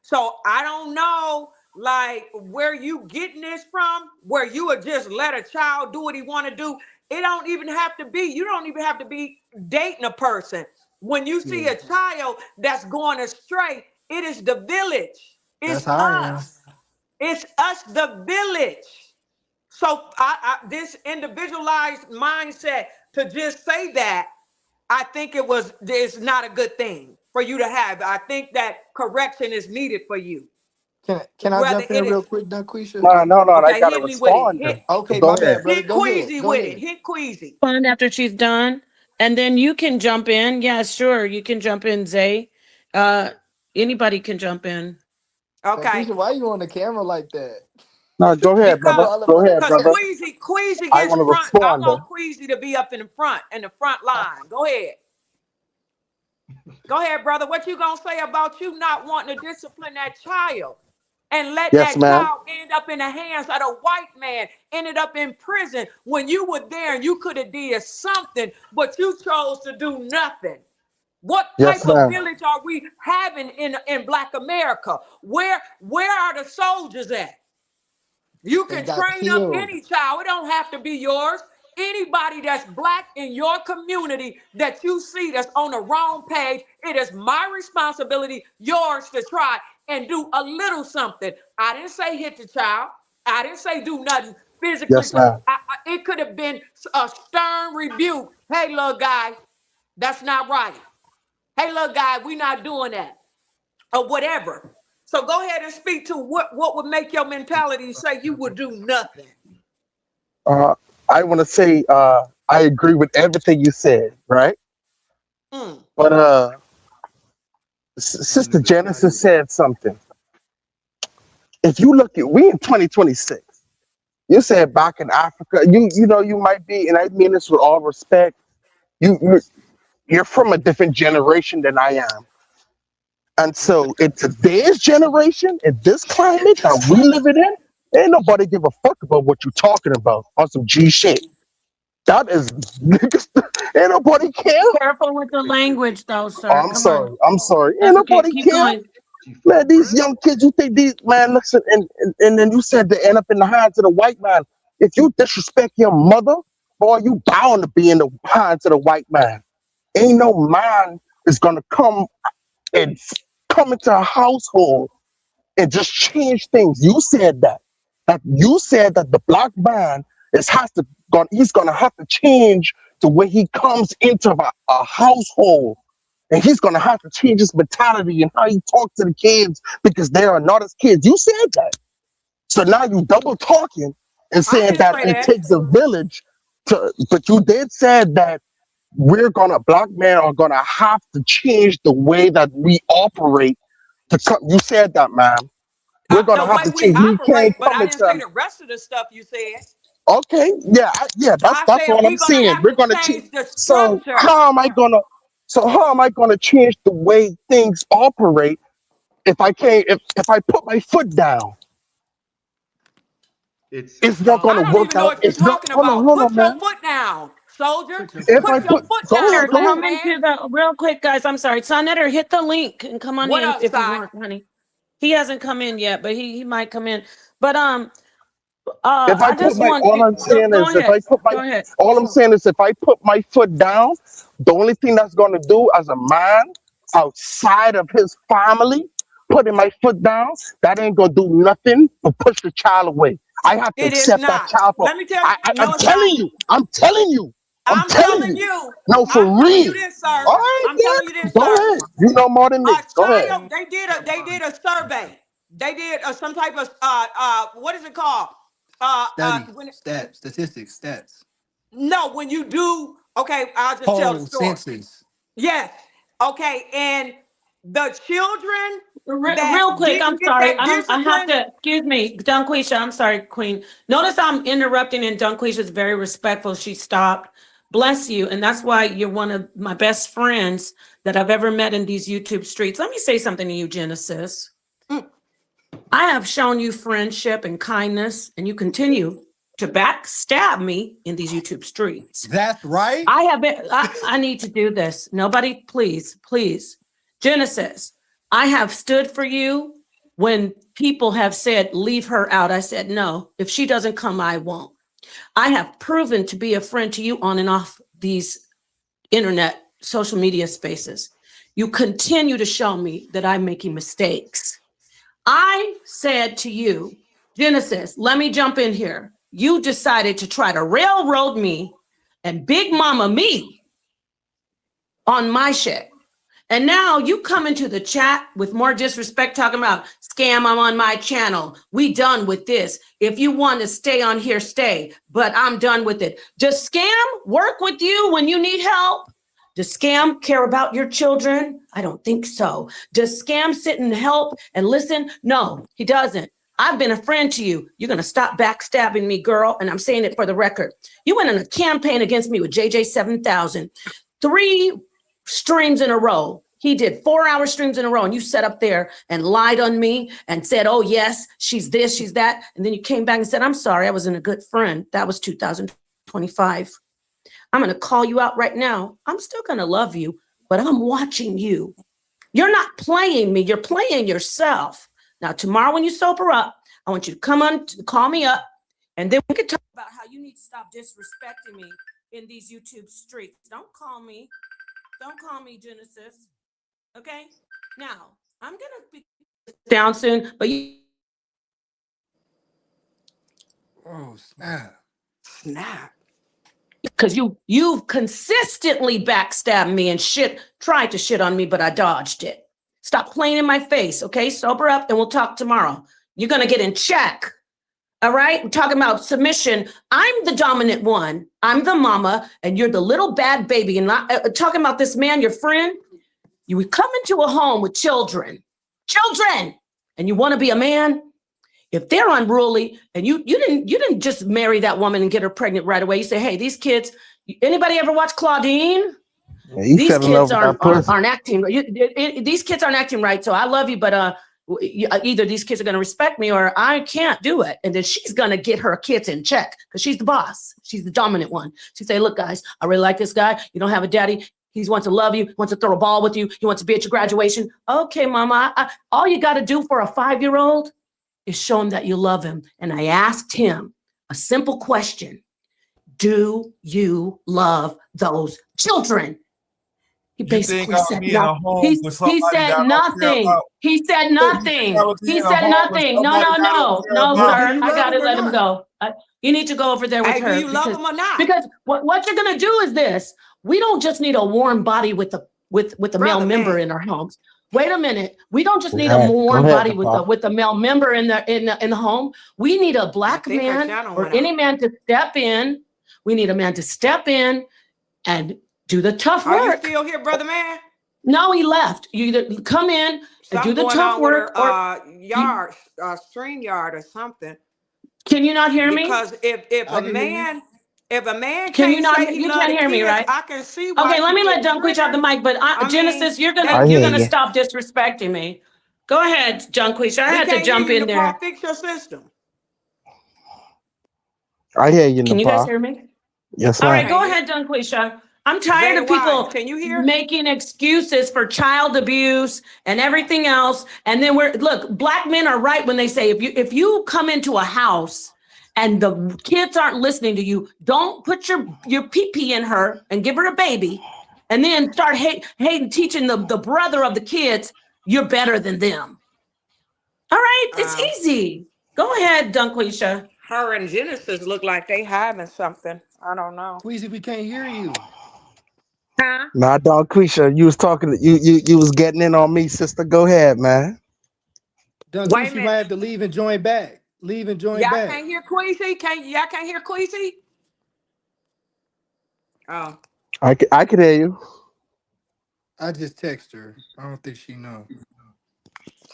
So I don't know, like, where you getting this from, where you would just let a child do what he want to do. It don't even have to be. You don't even have to be dating a person. When you see Yeah, a child that's going astray, it is the village. that's It's how I am. us. It's us, the village. So this individualized mindset to just say that, I think it's not a good thing for you to have. I think that correction is needed for you. Can I Whether jump in it real is, quick, Dunqueesha? No. I okay, gotta hit me with it. respond. Hit Okay, Go my ahead. bad, brother. hit Go ahead. Queasy Go with it. ahead. Hit Queasy. Fun after she's done, and then you can jump in. Yeah, sure, you can jump in, Zay. Uh, Anybody can jump in. Okay. Dunqueesha, why you on the camera like that? No, go ahead, You brother. Because all Go about ahead, because brother. Queasy I gets want to front. I respond. want Queasy to be up in the front line. Go ahead. Go ahead, brother. What you gonna say about you not wanting to discipline that child and letting Yes, that ma'am. child end up in the hands of a white man, ended up in prison when you were there and you could have did something, but you chose to do nothing. What Yes, type of ma'am. village are we having in Black America? Where are the soldiers at? You They can got train up killed. any child. It don't have to be yours. Anybody that's Black in your community that you see that's on the wrong page, it is my responsibility, yours, to try and do a little something. I didn't say hit the child. I didn't say do nothing physically. Yes, ma'am. It could have been a stern rebuke. Hey, little guy, that's not right. Hey, little guy, we not doing that, or whatever. So go ahead and speak to what would make your mentality say you would do nothing. Uh, I want to say I agree with everything you said, right? Mm. But Time Sister limit Genesis expired. said something. If you look at we in 2026, you said back in Africa, you know you might be, and I mean this with all respect. You you're, you're from a different generation than I am, and so in today's generation, in this climate that we living in, ain't nobody give a fuck about what you talking about on some G shit. That is niggas. Ain't nobody care. Careful with the language, though, Oh, sir. I'm Come on. sorry. I'm sorry. Ain't That's okay. nobody Keep care. going. She Man, from these Brooklyn? young kids, you think these man, listen, and then you said they end up in the hands of the white man. If you disrespect your mother, boy, you bound to be in the hands of the white man. Ain't no man is gonna and come into a household and just change things. You said that. That you said that the black man he's gonna have to change the way he comes into a household. And he's gonna have to change his mentality and how he talks to the kids because they are not his kids. You said that. So now you double talking and I saying didn't that say it that. takes a village to, but you did said that black men are gonna have to change the way that we operate to come. You said that, man. We're The gonna have way to we change. We can't operate, but come I didn't say into. the rest of the stuff you said. Okay, yeah, yeah. That's I that's said what I'm we're gonna saying. have We're to gonna change. change the So structure. how am I gonna? So how am I gonna change the way things operate if I can't? If I put my foot down, It's it's not gonna I don't work even know out. what you're It's not. talking about. Hold on, Put your man. foot down, soldier. Put your If foot I Put your put, down. foot go down, ahead, Here, go black come ahead. man. into the real quick, guys. I'm sorry. Sonetter, hit the link and come on What in up, if you Si? want, honey. He hasn't come in yet, but he might come in. But If I I put just my, want all you I'm go, saying go is, ahead. Go ahead. all I'm saying is, if I put my foot down, the only thing that's gonna do as a man outside of his family, putting my foot down, that ain't gonna do nothing but push the child away. I have to It is accept that not. child for. Let me tell you. I'm No, it's not. telling you. I'm telling you. I'm I'm telling telling you. you. No, for I'm telling you real. this, sir. All right, I'm telling you then. this, Go sir. ahead. You know more than me. A Go ahead. child. They did a survey. They did some type of what is it called? Study, When statistics, stats, no, when you do, okay, I'll just tell the poll, story. census. Yes. Okay. And the children that Real quick, I'm didn't get sorry. that I have discipline, to, excuse me, Dungqueesha. I'm sorry, Queen. Notice I'm interrupting, and Dungqueesha is very respectful. She stopped. Bless you. And that's why you're one of my best friends that I've ever met in these YouTube streets. Let me say something to you, Genesis. Mm. I have shown you friendship and kindness, and you continue to backstab me in these YouTube streets. That's right. I have been, I need to do this. Nobody, please, please. Genesis, I have stood for you when people have said, leave her out. I said, no, if she doesn't come, I won't. I have proven to be a friend to you on and off these internet, social media spaces. You continue to show me that I'm making mistakes. I said to you, Genesis, let me jump in here. You decided to try to railroad me and big mama me on my shit. And now you come into the chat with more disrespect, talking about scam, I'm on my channel. We done with this. If you want to stay on here, stay, but I'm done with it. Does scam work with you when you need help? Does scam care about your children? I don't think so. Does scam sit and help and listen? No, he doesn't. I've been a friend to you. You're going to stop backstabbing me, girl. And I'm saying it for the record. You went on a campaign against me with JJ 7000. 3 streams in a row. He did 4-hour streams in a row, and you sat up there and lied on me and said, oh, yes, she's this, she's that. And then you came back and said, I'm sorry, I wasn't a good friend. That was 2025. I'm going to call you out right now. I'm still going to love you, but I'm watching you. You're not playing me. You're playing yourself. Now, tomorrow when you sober up, I want you to come on, call me up, and then we can talk about how you need to stop disrespecting me in these YouTube streets. Don't call me. Don't call me Genesis. Okay? Now, I'm going to be down soon, but you. Oh, snap. Snap. Because you've consistently backstabbed me and tried to shit on me, but I dodged it. Stop playing in my face, okay? Sober up and we'll talk tomorrow. You're going to get in check. All right? We're talking about submission. I'm the dominant one. I'm the mama, and you're the little bad baby. And talking about this man, your friend, you would come into a home with children, and you want to be a man. If they're unruly, and you didn't just marry that woman and get her pregnant right away. You say, hey, these kids. Anybody ever watch Claudine? Yeah, you These fell in kids love with that pussy. aren't acting. These kids aren't acting right. So I love you, but either these kids are going to respect me or I can't do it. And then she's going to get her kids in check because she's the boss. She's the dominant one. She say, look, guys, I really like this guy. You don't have a daddy. He wants to love you, wants to throw a ball with you. He wants to be at your graduation. Okay, mama, all you got to do for a 5-year-old is show him that you love him. And I asked him a simple question. Do you love those children? He basically said nothing. He said nothing. He said nothing. He said nothing. No, sir. I gotta let him go. You need to go over there with Hey, her. do you love him or not? Because what you're gonna do is this. We don't just need a warm body with a male member in our homes. Wait a minute. We don't just need a warm body with a male member in the home. We need a black man or any man to step in. We need a man to step in and do the tough work. Are you still here, brother man? No, he left. You either come in and do the tough work or stream yard or something. Can you not hear me? Because if a man can you not say he you can't hear me, right? I can see why. Okay, let me let Dungqueesha off the mic, but Genesis, you're gonna stop disrespecting me. Go ahead, Dungqueesha. I had to jump in there. Fix your system. I hear you, Napah. Can you guys hear me? Yes, all right, go ahead, Dungqueesha. I'm tired of people Can you hear? making excuses for child abuse and everything else. And then look, black men are right when they say if you come into a house and the kids aren't listening to you, don't put your pee-pee in her and give her a baby, and then start hating, teaching the brother of the kids you're better than them. All right, it's easy. Go ahead, Dungqueesha. Her and Genesis look like they having something. I don't know. Queasy, we can't hear you. Huh? Nah, Dungqueesha, you was talking. You was getting in on me, sister. Go ahead, man. Dungqueesha, you might have to leave and join back. Leave and join back. Y'all can't hear Queasy? Y'all can't hear Queasy? Oh. I could hear you. I just text her. I don't think she knows.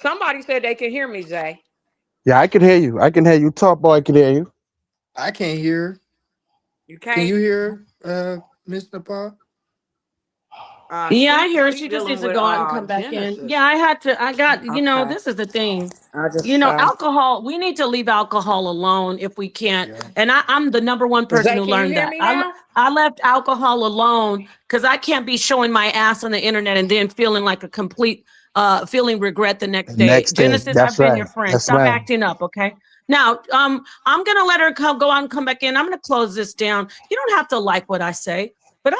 Somebody said they can hear me, Zay. Yeah, I can hear you. I can hear you. Talk, boy. I can hear you. I can't hear. You can't. Can you hear, Miss Napah? Yeah, I She hear her. she She just dealing needs to with go out and come back in. Yeah, Genesis. I had to. I got, Okay. this is the thing. I just Alcohol, we need to leave alcohol alone if we can't. Yeah. And I'm the number one person Zay, who can you learned hear that. me now? I left alcohol alone because I can't be showing my ass on the internet and then feeling like a complete, feeling regret the next The day. next day. Genesis, That's I've been right. your friend. That's Stop right. acting up, okay? Now, I'm gonna let her go out and come back in. I'm gonna close this down. You don't have to like what I say, but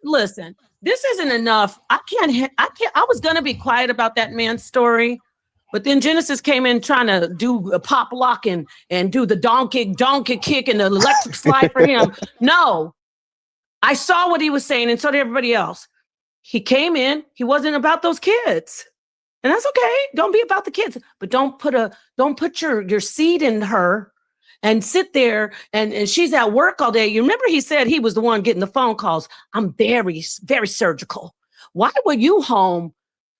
listen. This isn't enough. I can't. I was gonna be quiet about that man's story, but then Genesis came in trying to do a pop lock and do the donkey kick and the electric slide for him. No, I saw what he was saying, and so did everybody else. He came in. He wasn't about those kids. And that's okay. Don't be about the kids, but don't put your seed in her and sit there and she's at work all day. You remember he said he was the one getting the phone calls. I'm very, very surgical. Why were you home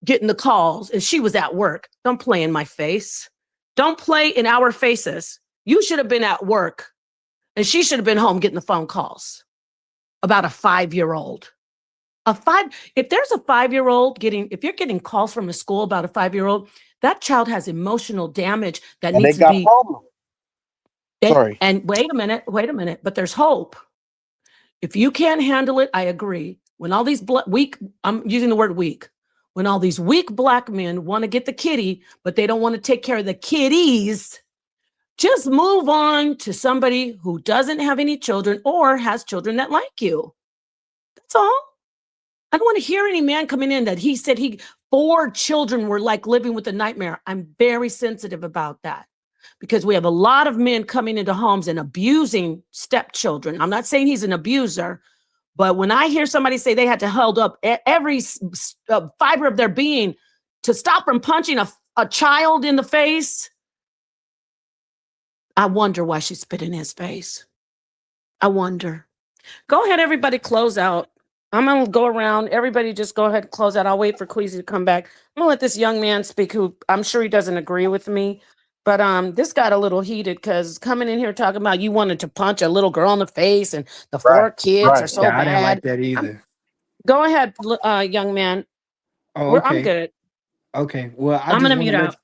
getting the calls and she was at work? Don't play in my face. Don't play in our faces. You should have been at work and she should have been home getting the phone calls about a 5-year-old. If there's a 5-year-old if you're getting calls from a school about a 5-year-old, that child has emotional damage that And they needs to got be. problems. Sorry. And wait a minute, but there's hope. If you can't handle it, I agree. When all these weak, I'm using the word weak, when all these weak black men want to get the kitty, but they don't want to take care of the kitties, just move on to somebody who doesn't have any children or has children that like you. That's all. I don't want to hear any man coming in that he said 4 children were like living with a nightmare. I'm very sensitive about that because we have a lot of men coming into homes and abusing stepchildren. I'm not saying he's an abuser, but when I hear somebody say they had to hold up every fiber of their being to stop from punching a child in the face, I wonder why she spit in his face. I wonder. Go ahead, everybody, close out. I'm gonna go around. Everybody just go ahead and close out. I'll wait for Queasy to come back. I'm gonna let this young man speak who I'm sure he doesn't agree with me. But this got a little heated because coming in here talking about you wanted to punch a little girl in the face and the Right. 4 kids are Right. so Yeah, I didn't like bad. that I'm, either. go ahead, young man. Oh, I'm okay. good. Okay. Well, I I'm just gonna want to mute let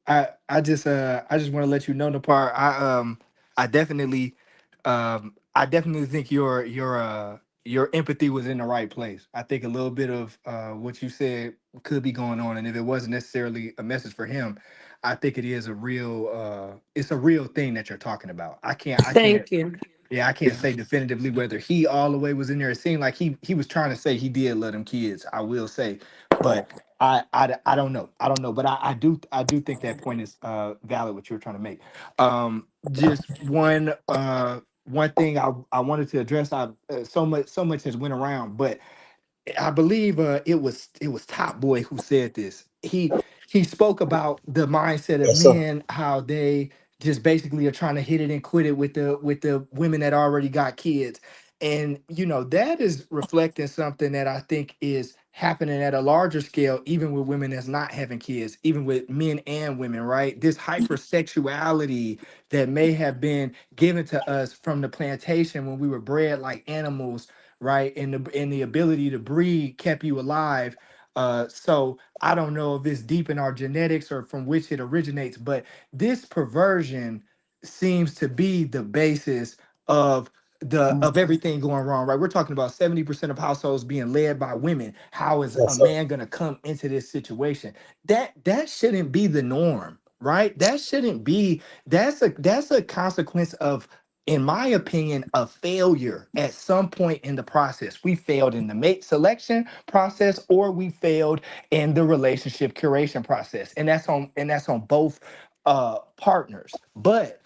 out. I just want to let you know, Napar. I definitely I definitely think your empathy was in the right place. I think a little bit of what you said could be going on, and if it wasn't necessarily a message for him, I think it is a real it's a real thing that you're talking about. I can't Thank you. yeah, I can't say definitively whether he all the way was in there. It seemed like he was trying to say he did love them kids. I will say, but I don't know. I don't know. But I do think that point is valid. What you were trying to make. Just one thing I wanted to address. I so much has went around, but I believe it was Top Boy who said this. He spoke about the mindset of Yes, sir. men, how they just basically are trying to hit it and quit it with the women that already got kids. And that is reflecting something that I think is happening at a larger scale, even with women that's not having kids, even with men and women, right? This hypersexuality that may have been given to us from the plantation when we were bred like animals, right? And the ability to breed kept you alive. So I don't know if it's deep in our genetics or from which it originates, but this perversion seems to be the basis of of everything going wrong, right? We're talking about 70% of households being led by women. How is a Yes, sir. man gonna come into this situation? That shouldn't be the norm, right? That shouldn't be. That's a consequence of, in my opinion, a failure at some point in the process. We failed in the mate selection process, or we failed in the relationship curation process, and that's on both partners. But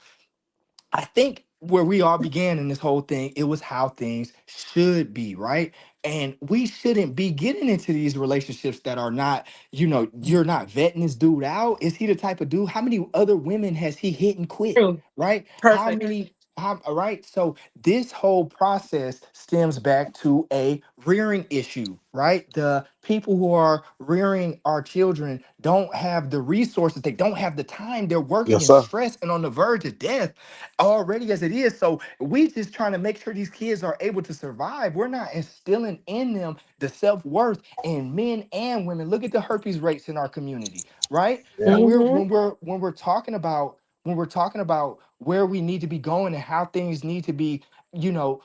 I think where we all began in this whole thing, it was how things should be, right? And we shouldn't be getting into these relationships that are not, you're not vetting this dude out. Is he the type of dude? How many other women has he hit and quit? True. Right? How Perfect. many? All right. So this whole process stems back to a rearing issue, right? The people who are rearing our children don't have the resources, they don't have the time. They're working Yes, in sir. stress and on the verge of death already as it is. So we just trying to make sure these kids are able to survive. We're not instilling in them the self-worth in men and women. Look at the herpes rates in our community, right? Yeah. When we're talking about where we need to be going and how things need to be, you know,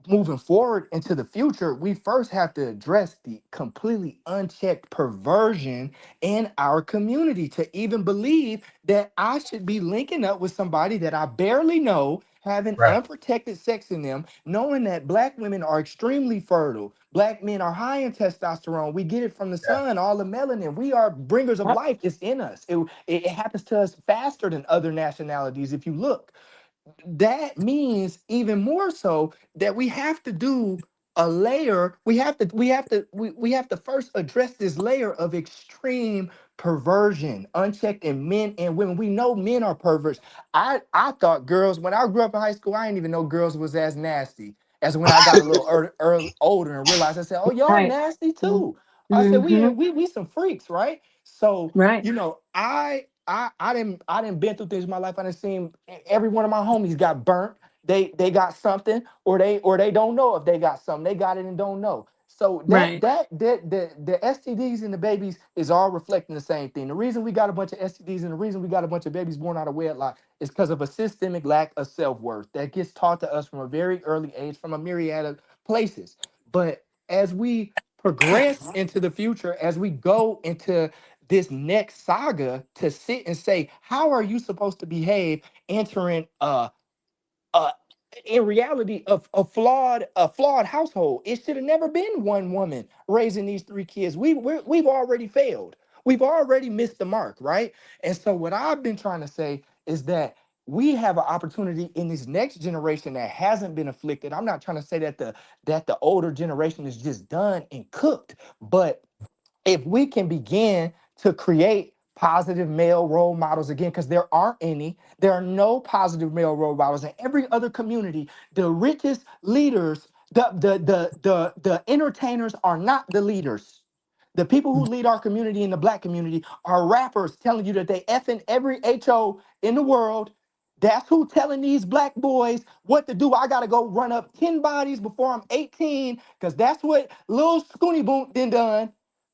moving forward into the future, we first have to address the completely unchecked perversion in our community to even believe that I should be linking up with somebody that I barely know, having Right. unprotected sex in them, knowing that black women are extremely fertile. Black men are high in testosterone. We get it from the Yeah. sun, all the melanin. We are bringers of life. It's in us. It happens to us faster than other nationalities if you look. That means even more so that we have to do a layer. We have to first address this layer of extreme perversion, unchecked in men and women. We know men are perverts. I thought girls, when I grew up in high school, I didn't even know girls was as nasty as when I got a little older and realized. I said, oh, y'all Right. nasty too. I said, we Mm-hmm. we we some freaks, right? So, Right. I didn't been through things in my life. I done seen every one of my homies got burnt. They got something, or they don't know if they got something. They got it and don't know. So Right. the STDs and the babies is all reflecting the same thing. The reason we got a bunch of STDs and the reason we got a bunch of babies born out of wedlock is because of a systemic lack of self-worth that gets taught to us from a very early age from a myriad of places. But as we progress into the future, as we go into this next saga to sit and say, how are you supposed to behave entering uh in reality of a flawed household? It should have never been one woman raising these three kids. We've already failed. We've already missed the mark, right? And so what I've been trying to say is that we have an opportunity in this next generation that hasn't been afflicted. I'm not trying to say that the older generation is just done and cooked, but if we can begin to create positive male role models again, because there aren't any, there are no positive male role models in every other community. The richest leaders, the entertainers are not the leaders. The people who lead our community in the black community are rappers telling you that they effing every HO in the world. That's who telling these black boys what to do. I gotta go run up 10 bodies before I'm 18, because that's what Lil Scoony Boom done.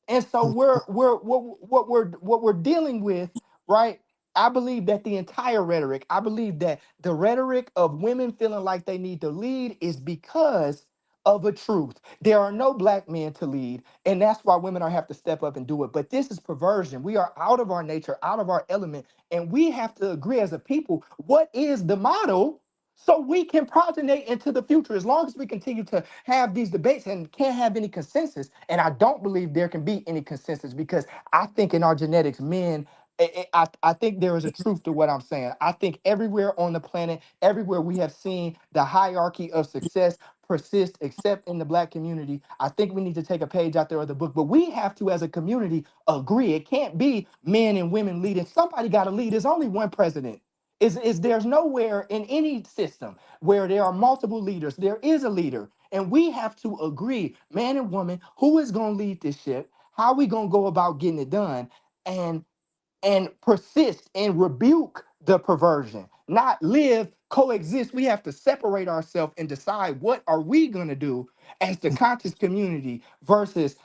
And so what we're dealing with, right? I believe that the entire rhetoric, I believe that the rhetoric of women feeling like they need to lead is because of a truth. There are no black men to lead, and that's why women are have to step up and do it. But this is perversion. We are out of our nature, out of our element, and we have to agree as a people what is the model so we can progenate into the future. As long as we continue to have these debates and can't have any consensus, and I don't believe there can be any consensus, because I think in our genetics, men, I think there is a truth to what I'm saying. I think everywhere on the planet, everywhere we have seen the hierarchy of success persist, except in the black community. I think we need to take a page out there of the book, but we have to, as a community, agree. It can't be men and women leading. Somebody got to lead. There's only one president. Is there's nowhere in any system where there are multiple leaders. There is a leader, and we have to agree, man and woman, who is going to lead this ship, how we going to go about getting it done, and persist and rebuke the perversion, not live, coexist. We have to separate ourselves and decide what are we going to do as the conscious community versus,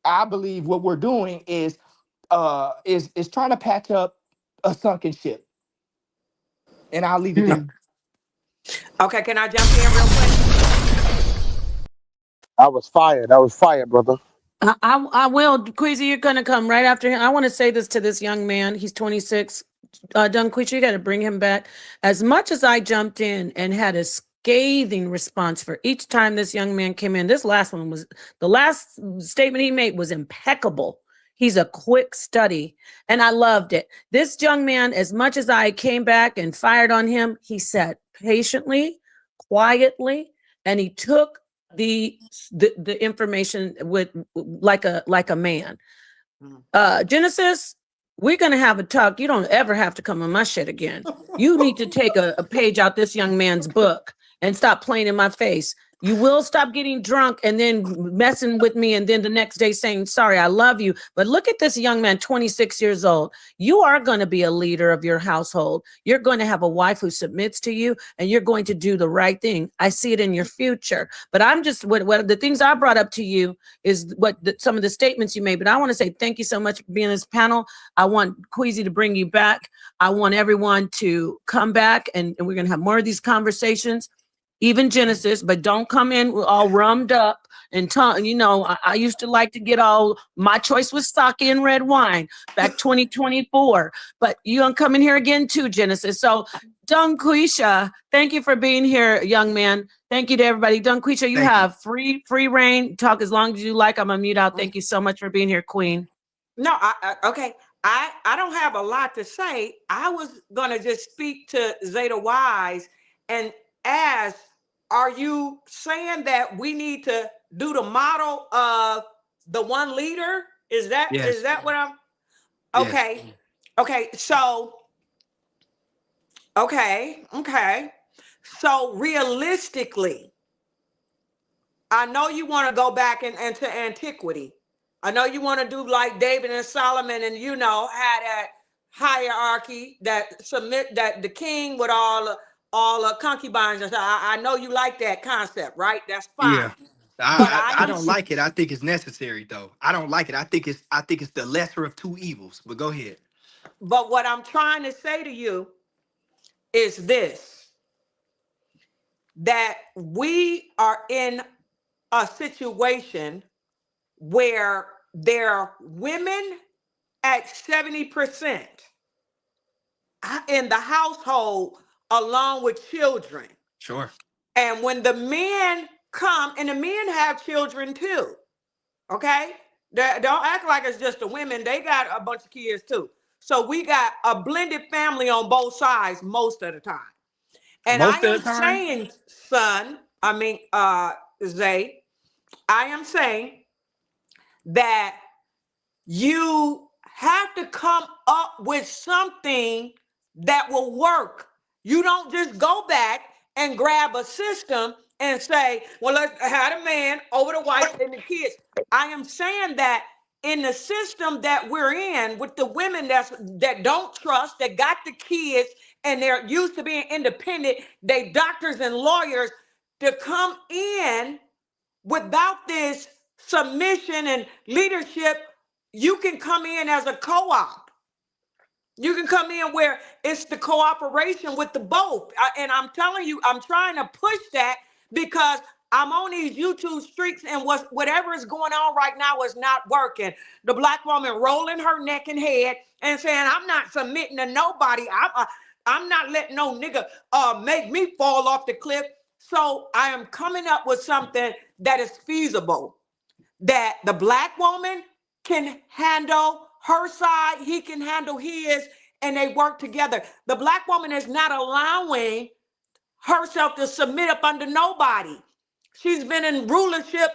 I believe what we're doing is trying to patch up a sunken ship. And I'll leave it there. Okay, can I jump in real quick? I was fired. I was fired, brother. I will. Queasy, you're going to come right after him. I want to say this to this young man. He's 26. Dungqueesha, you got to bring him back. As much as I jumped in and had a scathing response for each time this young man came in, this last one was the last statement he made was impeccable. He's a quick study, and I loved it. This young man, as much as I came back and fired on him, he sat patiently, quietly, and he took the information with like a man. Genesis, we're gonna have a talk. You don't ever have to come on my shit again. You need to take a page out this young man's book and stop playing in my face. You will stop getting drunk and then messing with me, and then the next day saying, sorry, I love you. But look at this young man, 26 years old. You are going to be a leader of your household. You're going to have a wife who submits to you, and you're going to do the right thing. I see it in your future. But I'm just, what the things I brought up to you is some of the statements you made. But I want to say thank you so much for being on this panel. I want Queasy to bring you back. I want everyone to come back, and we're going to have more of these conversations, even Genesis, but don't come in all rummed up and I used to like to get all, my choice was sake and red wine back 2024, but you gonna come in here again too, Genesis. So Dungqueesha, thank you for being here, young man. Thank you to everybody. Dungqueesha, you Thank you. have free reign. Talk as long as you like. I'm gonna mute out. Thank you so much for being here, Queen. No, okay. I don't have a lot to say. I was gonna just speak to Zeta Wise and ask, are you saying that we need to do the model of the one leader? Is Yes. that what I'm Yes. okay? Okay, so okay. So realistically, I know you want to go back and to antiquity. I know you want to do like David and Solomon, and had that hierarchy that submit that the king with all the concubines. And I know you like that concept, right? That's fine. Yeah. But I don't like it. I think it's necessary though. I don't like it. I think it's the lesser of two evils. But go ahead. but what I'm trying to say to you is this: that we are in a situation where there are women at 70% in the household along with children. Sure. And when the men come, and the men have children too, okay? Don't act like it's just the women. They got a bunch of kids too. So we got a blended family on both sides most of the time. And I Most of am the time. saying, Zay, I am saying that you have to come up with something that will work. You don't just go back and grab a system and say, well, let's have a man over the wife and the kids. I am saying that in the system that we're in, with the women that don't trust, that got the kids, and they're used to being independent, they doctors and lawyers, to come in without this submission and leadership. You can come in as a co-op. You can come in where it's the cooperation with the both. And I'm telling you, I'm trying to push that because I'm on these YouTube streaks, and whatever is going on right now is not working. The black woman rolling her neck and head and saying, I'm not submitting to nobody. I'm not letting no nigga make me fall off the cliff. So I am coming up with something that is feasible, that the black woman can handle her side, he can handle his, and they work together. The black woman is not allowing herself to submit up under nobody. She's been in rulership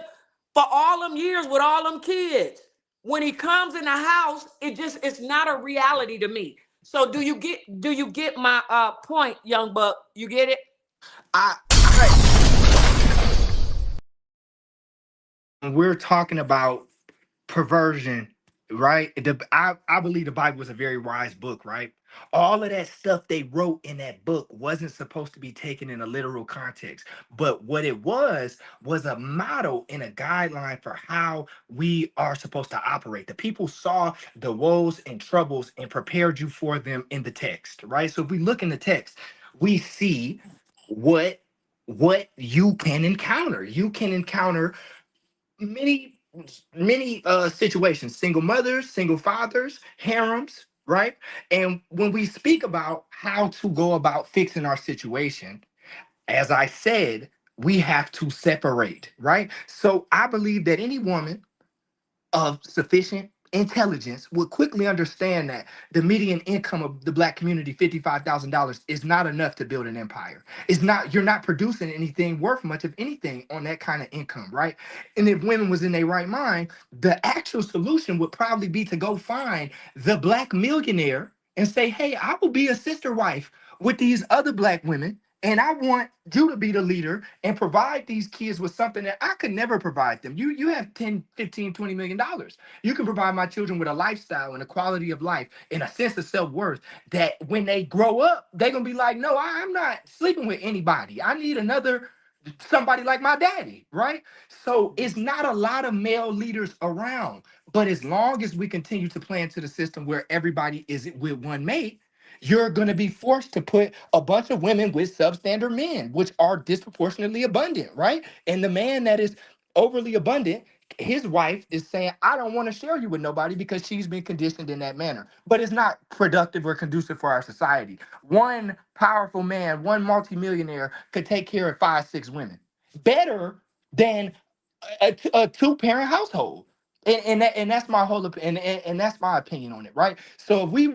for all them years with all them kids. When he comes in the house, it's not a reality to me. So do you get my point, young buck? You get it? We're talking about perversion, right? I believe the Bible was a very wise book, right? All of that stuff they wrote in that book wasn't supposed to be taken in a literal context, but what it was a model and a guideline for how we are supposed to operate. The people saw the woes and troubles and prepared you for them in the text, right? So if we look in the text, we see what you can encounter. You can encounter many situations, single mothers, single fathers, harems, right? And when we speak about how to go about fixing our situation, as I said, we have to separate, right? So I believe that any woman of sufficient intelligence would quickly understand that the median income of the black community, $55,000, is not enough to build an empire. It's not, you're not producing anything worth much of anything on that kind of income, right? And if women was in their right mind, the actual solution would probably be to go find the black millionaire and say, hey, I will be a sister wife with these other black women, and I want you to be the leader and provide these kids with something that I could never provide them. You have 10, 15, 20 million dollars. You can provide my children with a lifestyle and a quality of life and a sense of self-worth that when they grow up, they're gonna be like, no, I'm not sleeping with anybody. I need another somebody like my daddy, right? So it's not a lot of male leaders around. But as long as we continue to play into the system where everybody is with one mate, you're going to be forced to put a bunch of women with substandard men, which are disproportionately abundant, right? And the man that is overly abundant, his wife is saying, I don't want to share you with nobody because she's been conditioned in that manner. But it's not productive or conducive for our society. One powerful man, one multimillionaire could take care of 5, 6 women better than a two-parent household. And that's my whole and that's my opinion on it, right? So if we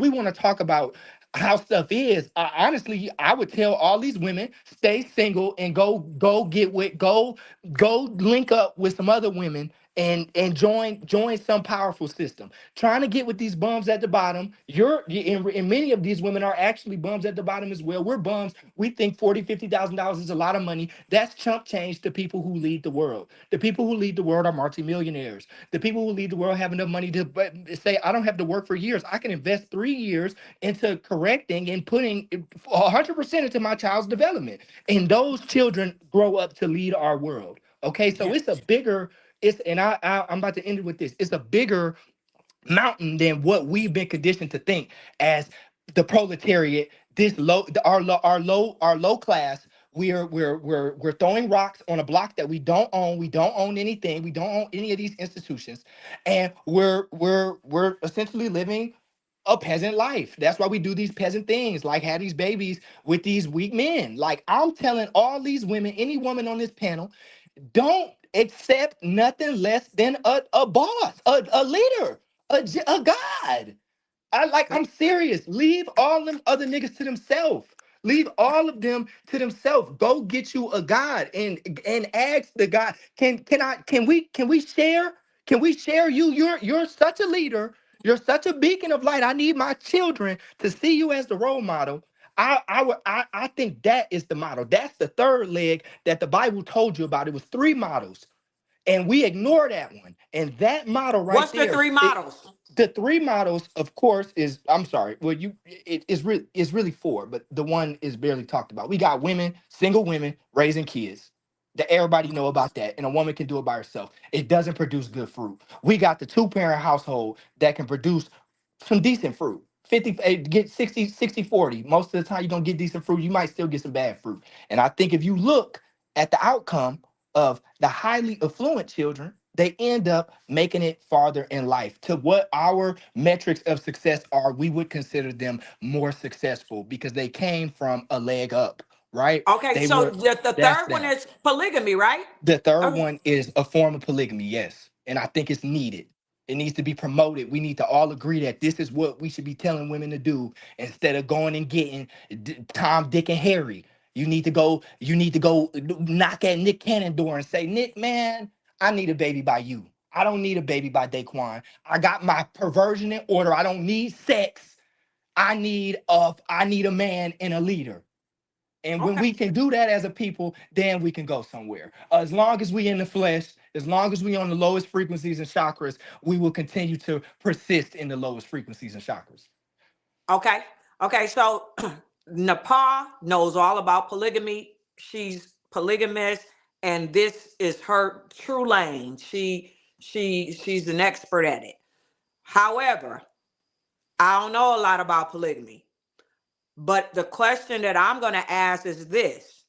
want to talk about how stuff is, honestly, I would tell all these women stay single and go get with go link up with some other women and join some powerful system. Trying to get with these bums at the bottom. And many of these women are actually bums at the bottom as well. We're bums. We think 40, $50,000 is a lot of money. That's chump change to people who lead the world. The people who lead the world are multimillionaires. The people who lead the world have enough money to say, I don't have to work for years. I can invest 3 years into correcting and putting 100% into my child's development. And those children grow up to lead our world. Okay, so it's a bigger, I'm about to end it with this. It's a bigger mountain than what we've been conditioned to think as the proletariat. This our low class. We're throwing rocks on a block that we don't own. We don't own anything. We don't own any of these institutions, and we're essentially living a peasant life. That's why we do these peasant things, like have these babies with these weak men. Like I'm telling all these women, any woman on this panel, don't accept nothing less than a boss, a leader, a god. I'm serious. Leave all them other niggas to themselves. Leave all of them to themselves. Go get you a god and ask the god. Can we share? Can we share you? You're such a leader. You're such a beacon of light. I need my children to see you as the role model. I think that is the model. That's the third leg that the Bible told you about. It was three models, and we ignore that one. And that model right What's the there, three models? the three models, of course, is I'm sorry. Well, it's really four, but the one is barely talked about. We got women, single women raising kids. That everybody know about that, and a woman can do it by herself. It doesn't produce good fruit. We got the two-parent household that can produce some decent fruit. 50 get 60 60 40. Most of the time you don't get decent fruit. You might still get some bad fruit. And I think if you look at the outcome of the highly affluent children, they end up making it farther in life to what our metrics of success are. We would consider them more successful because they came from a leg up, right? Okay, They so were the That's third one that. is polygamy, right? The third Okay. one is a form of polygamy, yes. And I think it's needed. It needs to be promoted. We need to all agree that this is what we should be telling women to do instead of going and getting Tom, Dick, and Harry. You need to go knock at Nick Cannon door and say, Nick, man, I need a baby by you. I don't need a baby by Daquan. I got my perversion in order. I don't need sex. I need a man and a leader. And when Okay. we can do that as a people, then we can go somewhere. As long as we in the flesh, as long as we on the lowest frequencies and chakras, we will continue to persist in the lowest frequencies and chakras. Okay. Okay. So Napah knows all about polygamy. She's polygamous, and this is her true lane. She's an expert at it. However, I don't know a lot about polygamy. But the question that I'm going to ask is this.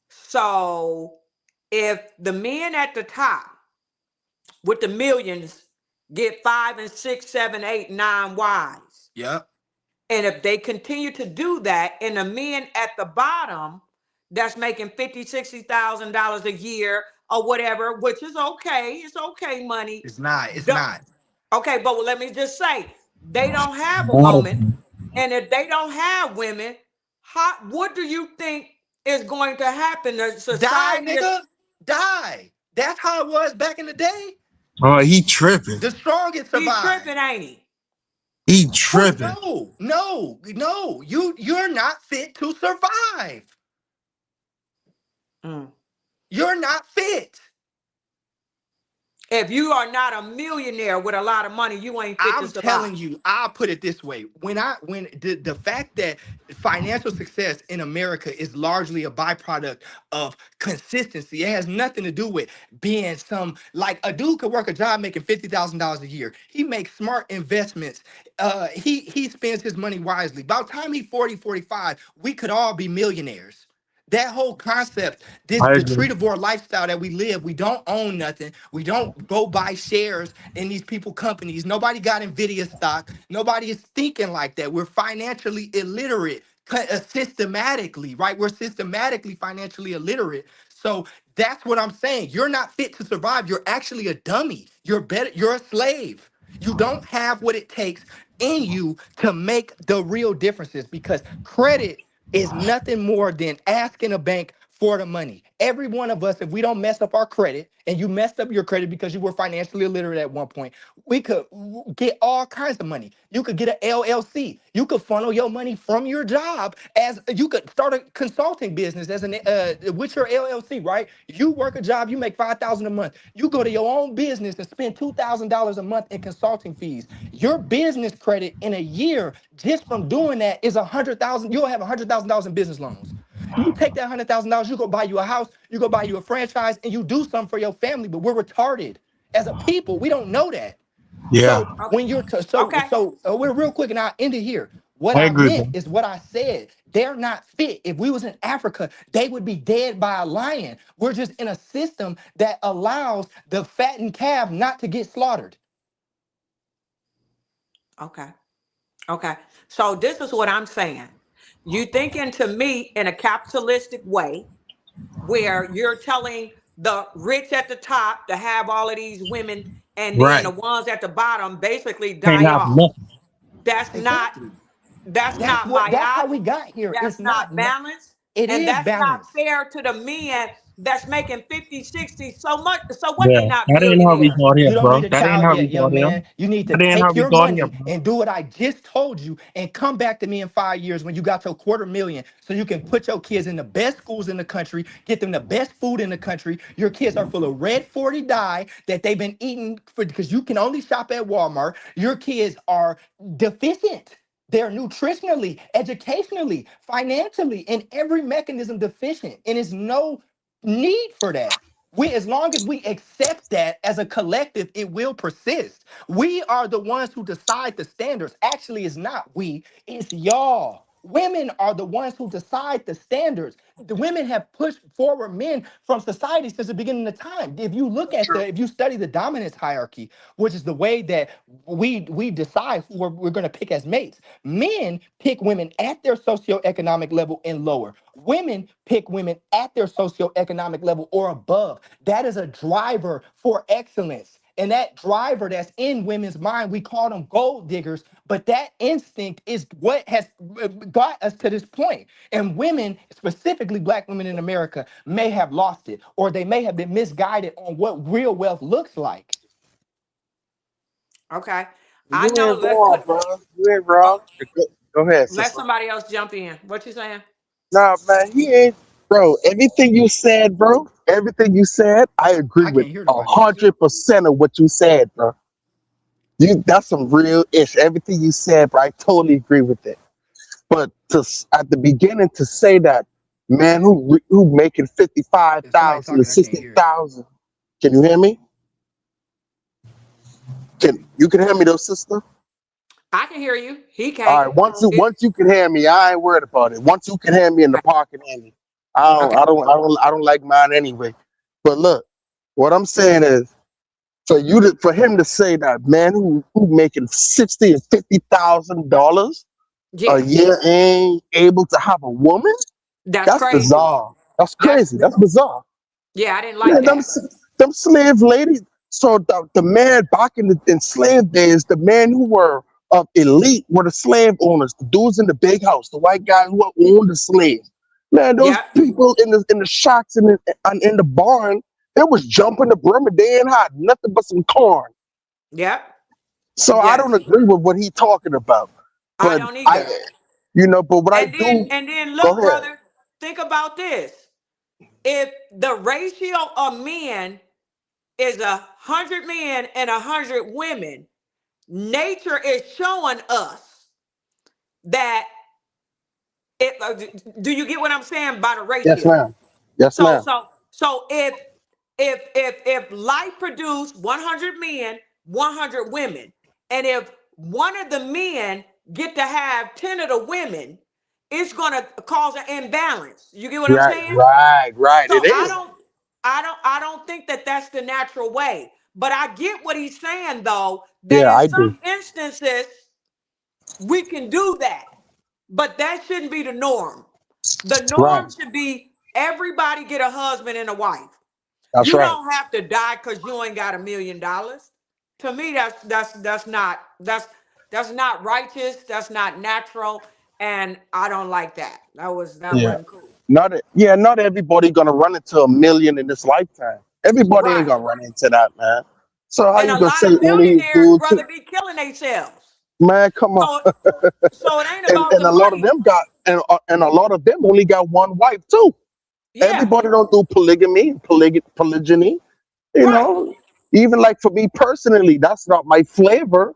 So if the men at the top with the millions get 5 and 6, 7, 8, 9 wives, Yep. and if they continue to do that, and the men at the bottom that's making $50,000, $60,000 a year or whatever, which is okay, it's okay money. It's not. It's Don't, not. okay, but let me just say, they don't have a Not woman, and if they don't have women, what do you think is going to happen? The Die, society is nigga. Die. That's how it was back in the day. oh, he tripping. The strongest he survive. tripping, ain't he? He Oh tripping. no. You're not fit to survive. Mm. You're not fit. If you are not a millionaire with a lot of money, you ain't fit to I'm survive. telling you, I'll put it this way. When the fact that financial success in America is largely a byproduct of consistency. It has nothing to do with being some like a dude could work a job making $50,000 a year. He makes smart investments. He spends his money wisely. By the time he's 40, 45, we could all be millionaires. That whole concept, this I the agree. treatable lifestyle that we live, we don't own nothing. We don't go buy shares in these people companies. Nobody got Nvidia stock. Nobody is thinking like that. We're financially illiterate systematically, right? We're systematically financially illiterate. So that's what I'm saying. You're not fit to survive. You're actually a dummy. You're better. You're a slave. You don't have what it takes in you to make the real differences because credit is nothing more than asking a bank for the money. Every one of us, if we don't mess up our credit, and you messed up your credit because you were financially illiterate at one point, we could get all kinds of money. You could get an LLC. You could funnel your money from your job as you could start a consulting business as an with your LLC, right? You work a job, you make $5,000 a month. You go to your own business and spend $2,000 a month in consulting fees. Your business credit in a year just from doing that is 100,000. You'll have $100,000 in business loans. You take that $100,000, you go buy you a house, you go buy you a franchise, and you do something for your family. But we're retarded as a people. We don't know that. Yeah, So Okay. when you're Okay. we're real quick, and I'll end it here. What I I agree, meant bro. is what I said. They're not fit. If we was in Africa, they would be dead by a lion. We're just in a system that allows the fattened calf not to get slaughtered. Okay. Okay. So this is what I'm saying. You thinking to me in a capitalistic way where you're telling the rich at the top to have all of these women and then Right. the ones at the bottom basically Can't die have off. nothing. That's not Exactly. that's not That's how we myopic. got here. That's It's not, not balanced. it And is that's not balance. fair to the men that's making 50, 60 so much. So what Yeah, they not that ain't how we millionaires? got here, You don't bro. need a That ain't child how we yet, got young here. man. You need to That ain't how take we your got here, money bro. and do what I just told you and come back to me in 5 years when you got your 250,000 so you can put your kids in the best schools in the country, get them the best food in the country. Your kids are full of red 40 dye that they've been eating for because you can only shop at Walmart. Your kids are deficient. They're nutritionally, educationally, financially, in every mechanism deficient. And it's no need for that. As long as we accept that as a collective, it will persist. We are the ones who decide the standards. Actually, it's not we, it's y'all. Women are the ones who decide the standards. The women have pushed forward men from society since the beginning of time. If you study the dominance hierarchy, which is the way that we decide who we're going to pick as mates. Men pick women at their socioeconomic level and lower. Women pick women at their socioeconomic level or above. That is a driver for excellence. And that driver that's in women's mind, we call them gold diggers, but that instinct is what has got us to this point. And women, specifically black women in America, may have lost it, or they may have been misguided on what real wealth looks like. Okay. I You know. ain't wrong, bro. You ain't Uh, wrong. Go ahead, let sister. somebody else jump in. What you saying? Nah, man, he ain't, bro. Everything you said, bro. Everything you said, I agree I with can't hear a nobody else. 100% of what you said, bro. That's some real ish. Everything you said, bro. I totally agree with it. But at the beginning to say that, man, who making fifty five If somebody thousand to talking, I can't sixty hear it. thousand? Can you hear me? Can hear me though, sister? I can hear you. He All can't. right. Once you It- once you can hear me, I ain't worried about it. Once you can hear me in the park and hear me, okay. I don't like mine anyway. But look, what I'm saying is, for him to say that, man, who making 60 and $50,000 a Yeah. year ain't able to have a woman, That's that's crazy. bizarre. That's That's crazy. That's bizarre. yeah. I didn't like Man, that. them slave ladies. So the man back in slave days, the men who were of elite were the slave owners, the dudes in the big house, the white guys who owned the slaves. Man, those Yep. people in the shacks and in the barn, they was jumping the broom and they ain't had nothing but some corn. Yep. So I Yes, don't agree with what he's talking about. I But don't either. but what I do, And then go look, ahead. brother, think about this. If the ratio of men is 100 men and 100 women, nature is showing us that it. Do you get what I'm saying by the Yes, ratio? ma'am. Yes, So ma'am. so so if life produced 100 men, 100 women, and if one of the men get to have 10 of the women, it's gonna cause an imbalance. You get what I'm Right, saying? right, right. So It is. I don't think that that's the natural way. But I get what he's saying though, that Yeah, in I do. some instances we can do that, but that shouldn't be the norm. The Right. norm should be everybody get a husband and a wife. That's You right. don't have to die because you ain't got $1 million. To me, that's not righteous. That's not natural, and I don't like that. That Yeah. wasn't cool. Not everybody gonna run into a million in this lifetime. Everybody ain't Right. gonna run into that, man. So how And you a gonna lot say of only millionaires, do brother, two? be killing themselves. Man, come on. So so it ain't and about and the a lot of money. them got and a lot of them only got one wife too. Yeah. Everybody don't do polygamy, polygyny. You Right. know, even like for me personally, that's not my flavor.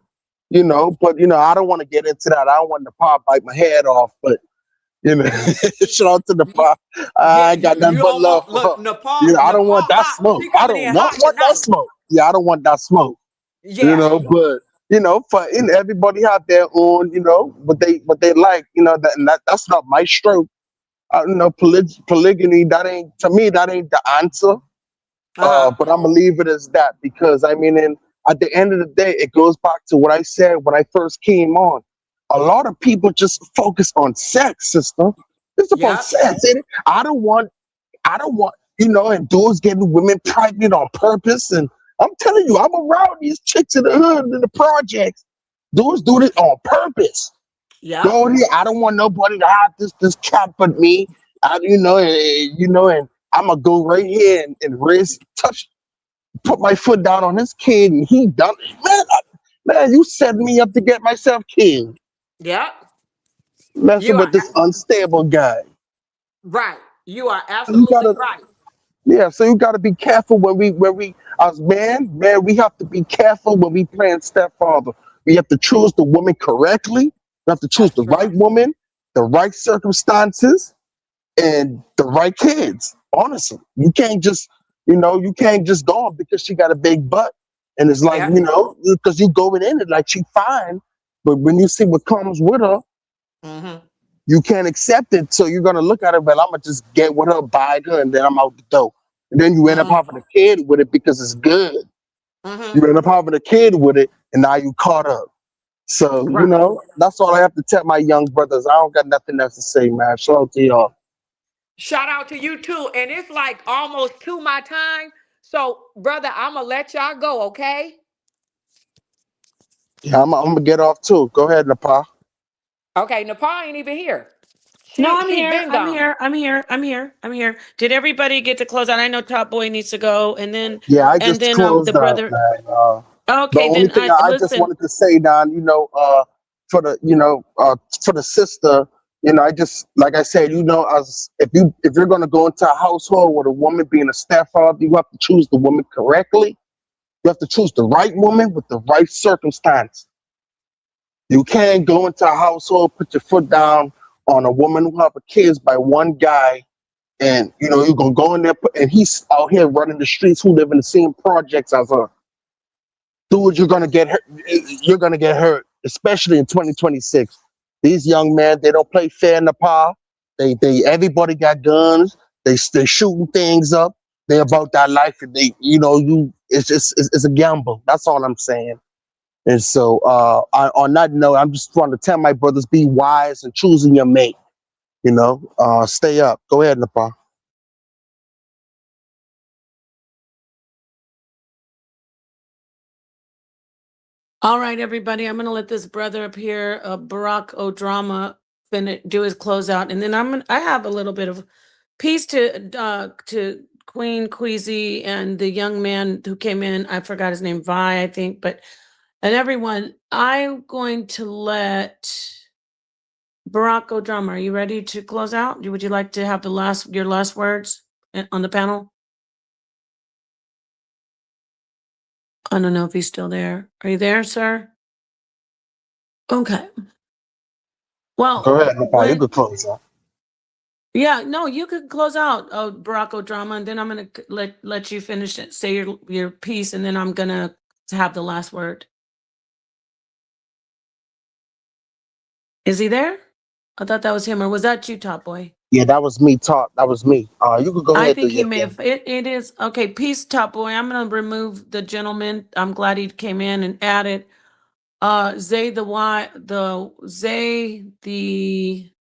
But I don't want to get into that. I don't want the pop bite my head off. But shout out to the You, pop. yeah, I got you nothing but don't love want for look her. Nepal, I don't want Nepal that hot. smoke. She I coming don't in want, hot want that tonight. smoke. Yeah, I don't want that smoke. Yeah. But for everybody have their own, what they like. That's not my stroke. Polygamy, that ain't, to me, that ain't the answer. Uh-huh. But I'm gonna leave it as that, because I mean, at the end of the day, it goes back to what I said when I first came on. A lot of people just focus on sex, sister. It's about Yep. sex. I don't want, and dudes getting women pregnant on purpose. And I'm telling you, I'm around these chicks in the hood in the projects. Dudes do it on purpose. Yep. Go here. I don't want nobody to have this cat but me. And I'm gonna go right here and raise, put my foot down on his kid, and he done it. Man, you set me up to get myself killed. Yep. Messing You are with this unstable guy. right. You are So you absolutely gotta, right. yeah. So you gotta be careful when we as man. We have to be careful when we playing stepfather. We have to choose the woman correctly. We have to choose That's the true. right woman, the right circumstances, and the right kids. Honestly, you can't just go on because she got a big butt, and it's like, Yep. because you going in it like she fine, but when you see what comes with her, Mm-hmm. you can't accept it. So you're gonna look at her, well, I'm gonna just get with her, buy her, and then I'm out the door. And then you end up Mm-hmm. having a kid with it because it's good. Mm-hmm. You end up having a kid with it, and now you caught up. So Right. that's all I have to tell my young brothers. I don't got nothing else to say, man. Shout out to y'all. Shout out to you too. And it's like almost to my time. So, brother, I'm gonna let y'all go, okay? Yeah, I'm gonna get off too. Go ahead, Napah. Okay, Nepal ain't even here. No, I'm She here. been I'm gone. here. I'm here. I'm here. I'm here. Did everybody get to close out? I know Top Boy needs to go, and then Yeah, I and just then the closed up, brother. man. The Okay, only then thing I I just listen. wanted to say, Don, for the sister, I just, like I said, as if you're gonna go into a household with a woman being a stepfather, you have to choose the woman correctly. You have to choose the right woman with the right circumstance. You can't go into a household, put your foot down on a woman who have a kids by one guy, and you're gonna go in there, and he's out here running the streets, who live in the same projects as her. Dude, you're gonna get hurt. You're gonna get hurt, especially in 2026. These young men, they don't play fair in the power. They everybody got guns. They shooting things up. They about that life, and it's just it's a gamble. That's all I'm saying. And so, on that note, I'm just trying to tell my brothers, be wise and choosing your mate. Stay up. Go ahead, Napah. All right, everybody. I'm gonna let this brother up here, Barack O'Drama, finish do his closeout, and then I have a little bit of peace to Queen Queasy and the young man who came in. I forgot his name, Vi, I think, but And everyone, I'm going to let Barack O'Drama. Are you ready to close out? Would you like to have your last words on the panel? I don't know if he's still there. Are you there, sir? Okay. Well, Go ahead, Napah. You could close out. yeah, no, you could close out Barack O'Drama, and then I'm gonna let you finish it, say your piece, and then I'm gonna have the last word. Is he there? I thought that was him, or was that you, Top Boy? Yeah, that was me. Talk. That was me. You could go I ahead and do think he your may thing. have. It is okay. Peace, Top Boy. I'm gonna remove the gentleman. I'm glad he came in and added. Zay the Y the Zay the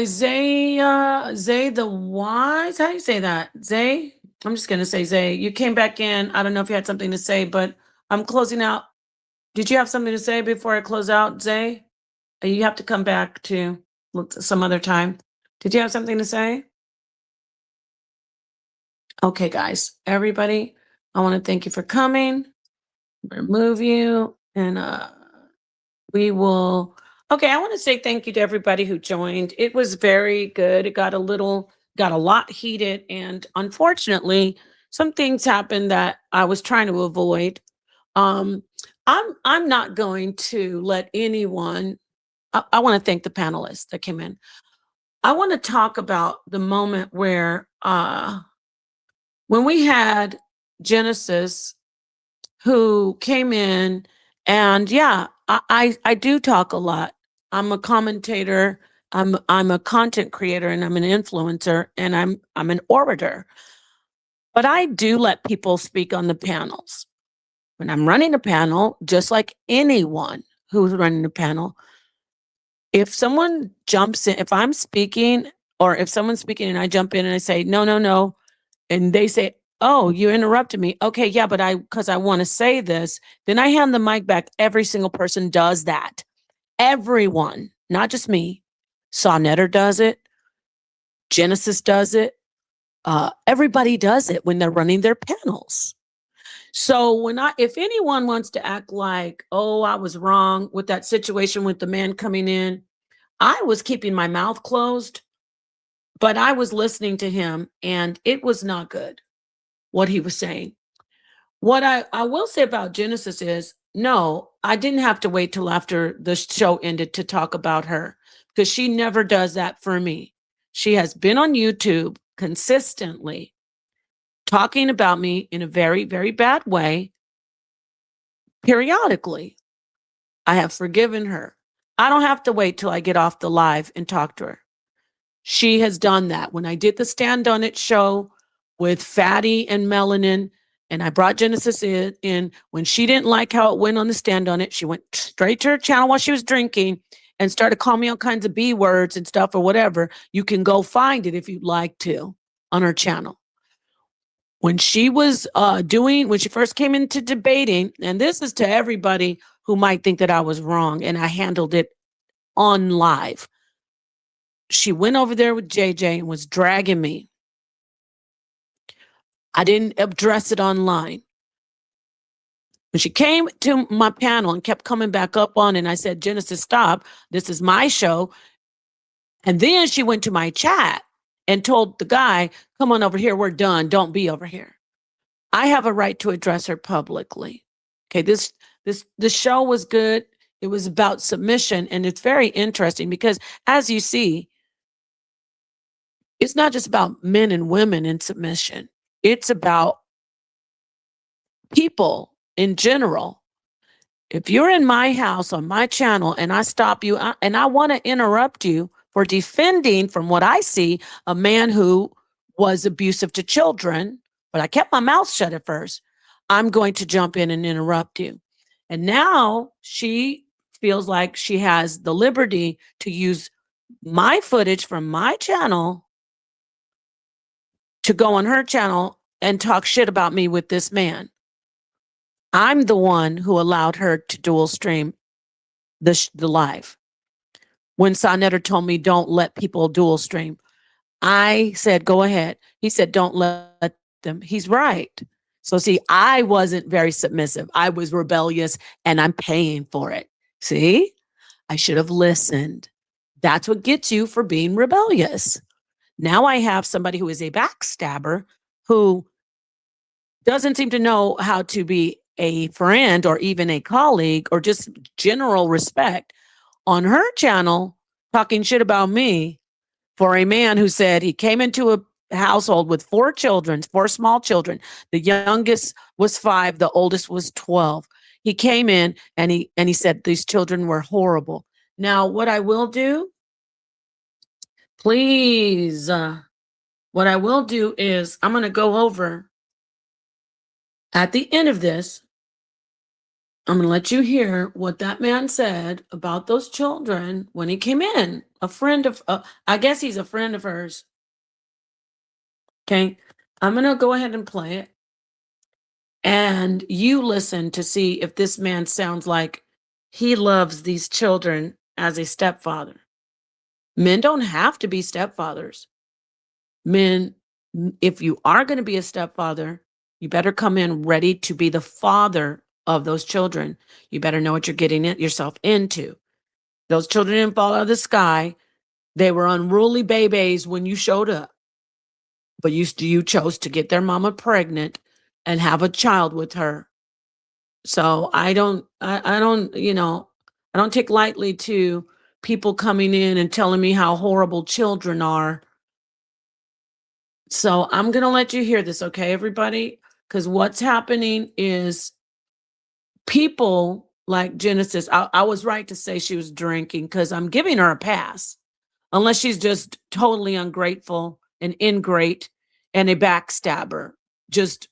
Zay the Wise. How do you say that? Zay? I'm just gonna say Zay. You came back in. I don't know if you had something to say, but I'm closing out. Did you have something to say before I close out, Zay? You have to come back to some other time. Did you have something to say? Okay, guys, everybody, I want to thank you for coming. Remove you, and we will. Okay, I want to say thank you to everybody who joined. It was very good. It got a lot heated, and unfortunately, some things happened that I was trying to avoid. Um, I'm not going to let anyone. I want to thank the panelists that came in. I want to talk about the moment where when we had Genesis who came in, and yeah, I do talk a lot. I'm a commentator, I'm a content creator, and I'm an influencer, and I'm an orator. But I do let people speak on the panels. When I'm running a panel, just like anyone who's running a panel, if someone jumps in, if I'm speaking, or if someone's speaking and I jump in and I say, no, no, no, and they say, oh, you interrupted me. Okay, yeah, but because I want to say this, then I hand the mic back. Every single person does that. Everyone, not just me. Sonnetter does it. Genesis does it. Everybody does it when they're running their panels. So if anyone wants to act like, oh, I was wrong with that situation with the man coming in, I was keeping my mouth closed, but I was listening to him, and it was not good what he was saying. What I will say about Genesis is, no, I didn't have to wait till after the show ended to talk about her, because she never does that for me. She has been on YouTube consistently talking about me in a very, very bad way periodically. I have forgiven her. I don't have to wait till I get off the live and talk to her. She has done that. When I did the Stand On It show with Fatty and Melanin, and I brought Genesis in, when she didn't like how it went on the Stand On It, she went straight to her channel while she was drinking and started calling me all kinds of B words and stuff or whatever. You can go find it if you'd like to on her channel. When she was when she first came into debating, and this is to everybody who might think that I was wrong and I handled it on live. She went over there with JJ and was dragging me. I didn't address it online. When she came to my panel and kept coming back up on it, and I said, Genesis, stop. This is my show. And then she went to my chat and told the guy, come on over here. We're done. Don't be over here. I have a right to address her publicly. Okay, this show was good. It was about submission, and it's very interesting because, as you see, it's not just about men and women in submission. It's about people in general. If you're in my house on my channel and I stop you and I want to interrupt you for defending, from what I see, a man who was abusive to children, but I kept my mouth shut at first, I'm going to jump in and interrupt you. And now she feels like she has the liberty to use my footage from my channel to go on her channel and talk shit about me with this man. I'm the one who allowed her to dual stream the live. When Sonnetter told me don't let people dual stream, I said, go ahead. He said, don't let them. He's right. So see, I wasn't very submissive. I was rebellious and I'm paying for it. See, I should have listened. That's what gets you for being rebellious. Now I have somebody who is a backstabber who doesn't seem to know how to be a friend or even a colleague or just general respect on her channel talking shit about me for a man who said he came into a household with 4 children, 4 small children. The youngest was 5, the oldest was 12. He came in and he said these children were horrible. Now, what I will do, please, what I will do is I'm going to go over at the end of this. I'm going to let you hear what that man said about those children when he came in. A friend of, I guess he's a friend of hers. Okay. I'm going to go ahead and play it. And you listen to see if this man sounds like he loves these children as a stepfather. Men don't have to be stepfathers. Men, if you are going to be a stepfather, you better come in ready to be the father of those children. You better know what you're getting yourself into. Those children didn't fall out of the sky. They were unruly babies when you showed up. But you chose to get their mama pregnant and have a child with her. So I don't, I don't take lightly to people coming in and telling me how horrible children are. So I'm going to let you hear this, okay, everybody? Because what's happening is people like Genesis, I was right to say she was drinking because I'm giving her a pass, unless she's just totally ungrateful and ingrate and a backstabber, just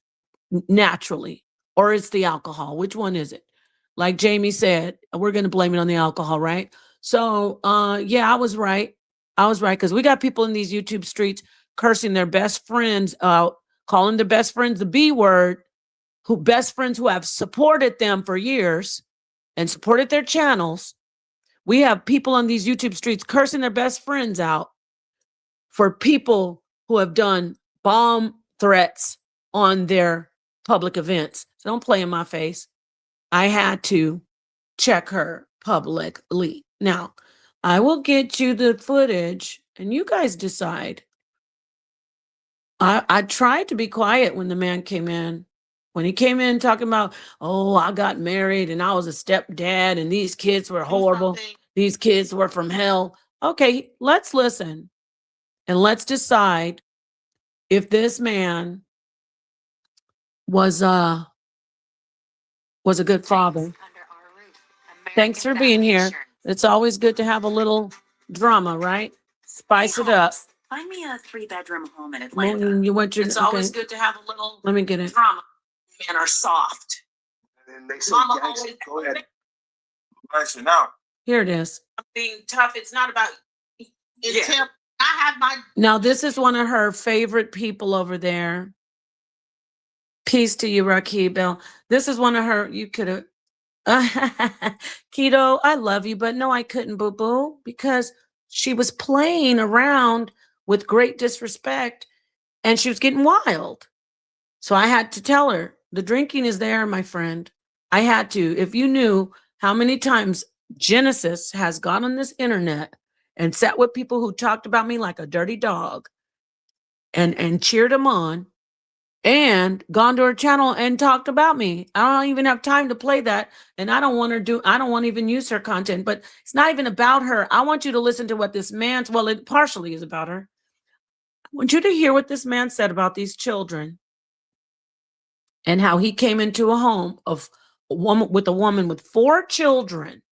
naturally. Or it's the alcohol. Which one is it? Like Jamie said, we're going to blame it on the alcohol, right? So, yeah, I was right. I was right because we got people in these YouTube streets cursing their best friends out, calling their best friends the B word, who best friends who have supported them for years and supported their channels. We have people on these YouTube streets cursing their best friends out for people who have done bomb threats on their public events. So don't play in my face. I had to check her publicly. Now, I will get you the footage and you guys decide. I tried to be quiet when the man came in. When he came in talking about, oh, I got married and I was a stepdad and these kids were horrible. These kids were from hell. Okay, let's listen and let's decide if this man was a good father. Thanks for being here. It's always good to have a little drama, right? Spice it up. Find me a 3-bedroom home in Well, Atlanta. you want your, It's okay. always good to have a little Let me get it. drama. Men are soft. And they say, Mama "Guys, always go ahead." Listen now. Here it is. being tough. It's not about it's Yeah. him. I have my Now, this is one of her favorite people over there. Peace to you, Rakib Bell. This is one of her, you could have, Keto, I love you, but no, I couldn't, boo boo, because she was playing around with great disrespect and she was getting wild. So I had to tell her the drinking is there, my friend. I had to. If you knew how many times Genesis has gone on this internet and sat with people who talked about me like a dirty dog and cheered them on and gone to her channel and talked about me. I don't even have time to play that. And I don't want to even use her content, but it's not even about her. I want you to listen to what this man's, well, it partially is about her. I want you to hear what this man said about these children and how he came into a home of a woman with 4 children.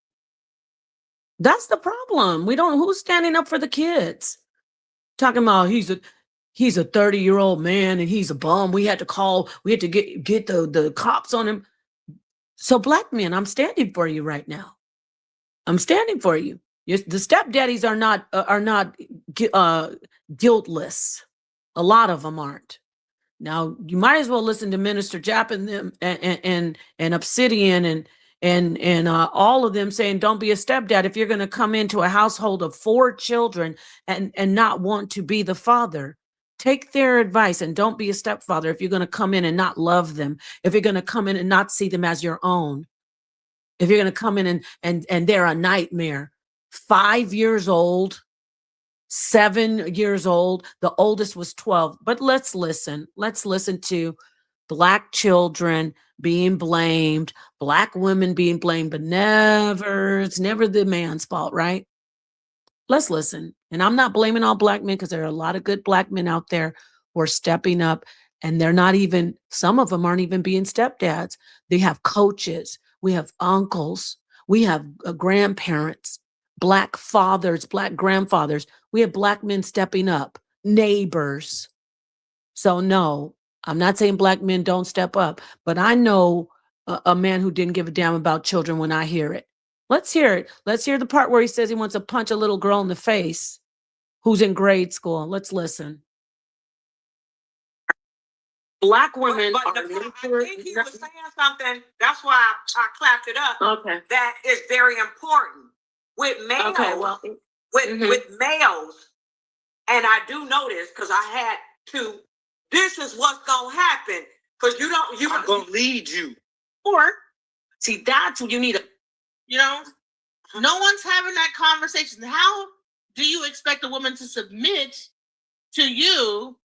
That's the problem. Who's standing up for the kids? Talking about he's a 30-year-old man and he's a bum. We had to get the cops on him. So black men, I'm standing for you right now. I'm standing for you. The stepdaddies are not guiltless. A lot of them aren't. Now you might as well listen to Minister Jap and them and Obsidian and all of them saying don't be a stepdad if you're going to come into a household of 4 children and not want to be the father. Take their advice and don't be a stepfather if you're going to come in and not love them, if you're going to come in and not see them as your own, if you're going to come in and they're a nightmare. 5 years old, 7 years old, the oldest was 12. But let's listen to Black children being blamed, Black women being blamed, but it's never the man's fault, right? Let's listen. And I'm not blaming all Black men, because there are a lot of good Black men out there who are stepping up, and they're not even, some of them aren't even being stepdads. They have coaches, we have uncles, we have grandparents, Black fathers, Black grandfathers. We have Black men stepping up, neighbors. So no, I'm not saying Black men don't step up, but I know a man who didn't give a damn about children when I hear it. Let's hear it. Let's hear the part where he says he wants to punch a little girl in the face who's in grade school. Let's listen. Black women But are I think he was saying something. That's why I clapped it up. okay. That is very important with males. Okay, well, with males, and I do know this because I had to. This is what's gonna happen because I'm gonna lead you. or see, that's what you need. No one's having that conversation. How do you expect a woman to submit to you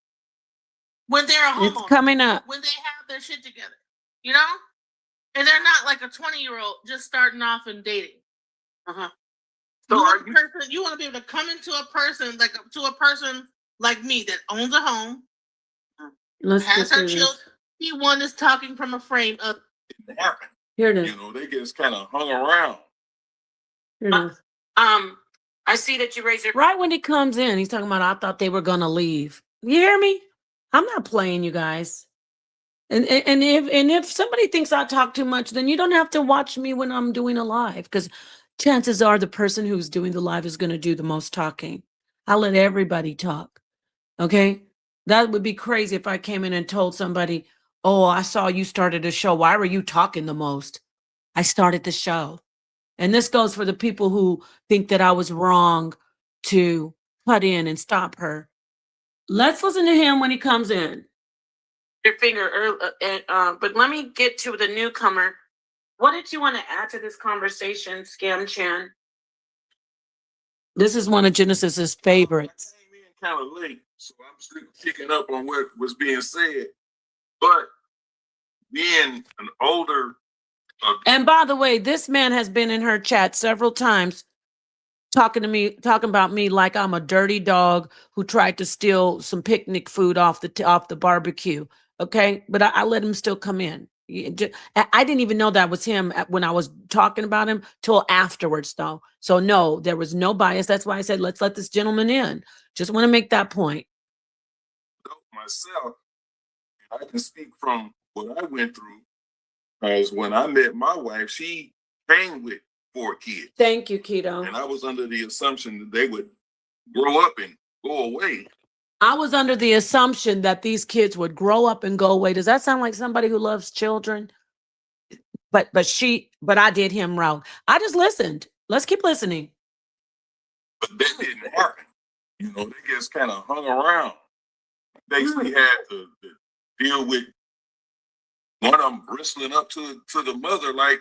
when they're a homeowner? It's coming up. When they have their shit together, and they're not like a 20-year-old just starting off and dating. Uh-huh. So you want to be able to come into a person like me that owns a home, has her children. One is talking from a frame of. Here it is. They just kind of hung around. Here it is. I see that you raised your Right when he comes in, he's talking about, I thought they were gonna leave. You hear me? I'm not playing, you guys. And if somebody thinks I talk too much, then you don't have to watch me when I'm doing a live, because chances are the person who's doing the live is going to do the most talking. I'll let everybody talk. Okay? That would be crazy if I came in and told somebody, oh, I saw you started a show. Why were you talking the most? I started the show. And this goes for the people who think that I was wrong to cut in and stop her. Let's listen to him when he comes in. your finger, but let me get to the newcomer. What did you want to add to this conversation, Scam Chan? This is one of Genesis's favorites. I came in kind of late, so I'm still picking up on what was being said. But being an older, and by the way, this man has been in her chat several times talking about me like I'm a dirty dog who tried to steal some picnic food off the barbecue. Okay, but I let him still come in. I didn't even know that was him when I was talking about him till afterwards, though. So no, there was no bias. That's why I said, let's let this gentleman in. Just want to make that point. Myself, I can speak from what I went through. Because when I met my wife, she came with 4 kids. Thank you, Keto. And I was under the assumption that they would grow up and go away. I was under the assumption that these kids would grow up and go away. Does that sound like somebody who loves children? But I did him wrong. I just listened. Let's keep listening. But that didn't happen. They just kind of hung around. Basically had to deal with one of them bristling up to the mother, like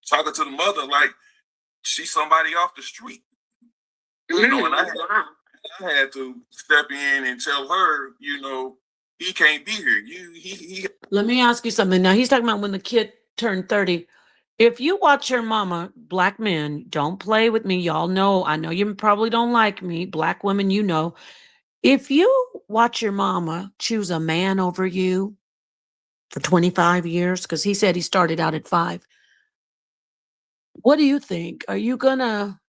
talking to the mother like she's somebody off the street. And I had to step in and tell her, he can't be here. Let me ask you something. Now he's talking about when the kid turned 30. If you watch your mama, Black men, don't play with me. Y'all know, I know you probably don't like me. Black women, if you watch your mama choose a man over you for 25 years, because he said he started out at 5, what do you think? Are you gonna,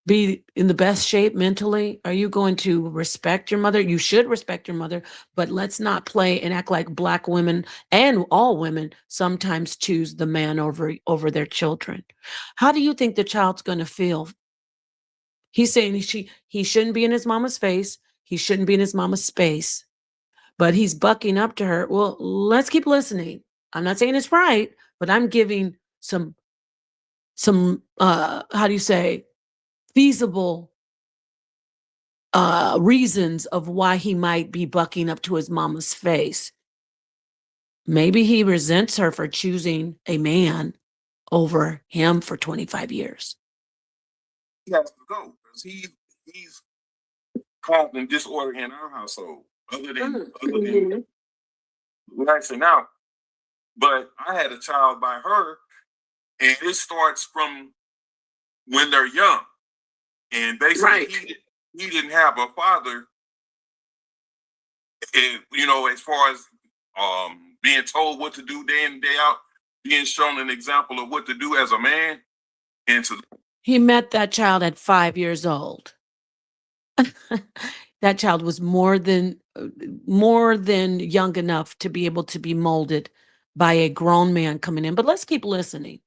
be in the best shape mentally? Are you going to respect your mother? You should respect your mother, but let's not play and act like Black women and all women sometimes choose the man over their children. How do you think the child's going to feel? He's saying he shouldn't be in his mama's face. He shouldn't be in his mama's space, but he's bucking up to her. Well, let's keep listening. I'm not saying it's right, but I'm giving some how do you say, feasible reasons of why he might be bucking up to his mama's face. Maybe he resents her for choosing a man over him for 25 years. He has to go because he's causing disorder in our household. Other than lashing out. But I had a child by her, and it starts from when they're young. And basically, he didn't have a father, and, as far as being told what to do day in and day out, being shown an example of what to do as a man. He met that child at 5 years old. That child was more than young enough to be able to be molded by a grown man coming in. But let's keep listening.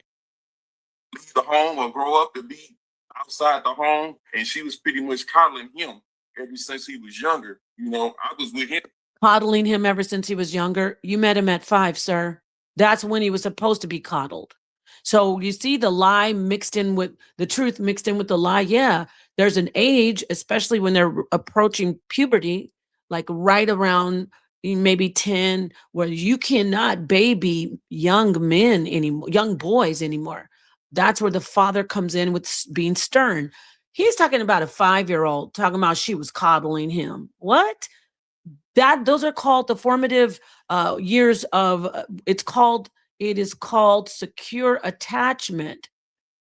Leave the home or grow up to be outside the home, and she was pretty much coddling him ever since he was younger. I was with him. Coddling him ever since he was younger? You met him at 5, sir. That's when he was supposed to be coddled. So you see the lie mixed in with the truth, mixed in with the lie. Yeah, there's an age, especially when they're approaching puberty, like right around maybe 10, where you cannot baby young men anymore, young boys anymore. That's where the father comes in with being stern. He's talking about a 5-year-old, talking about she was coddling him. What? Those are called the formative years of it is called secure attachment.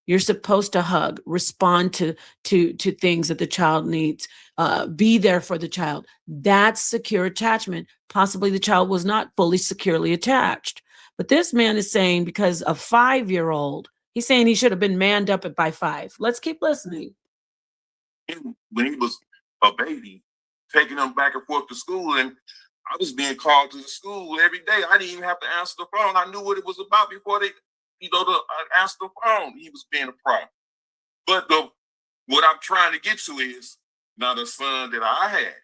You're supposed to hug, respond to things that the child needs, be there for the child. That's secure attachment. Possibly the child was not fully securely attached. But this man is saying, because a 5-year-old, he's saying he should have been manned up by 5. Let's keep listening. When he was a baby, taking him back and forth to school, and I was being called to the school every day. I didn't even have to answer the phone. I knew what it was about before they, answer the phone. He was being a problem. But what I'm trying to get to is, now the son that I had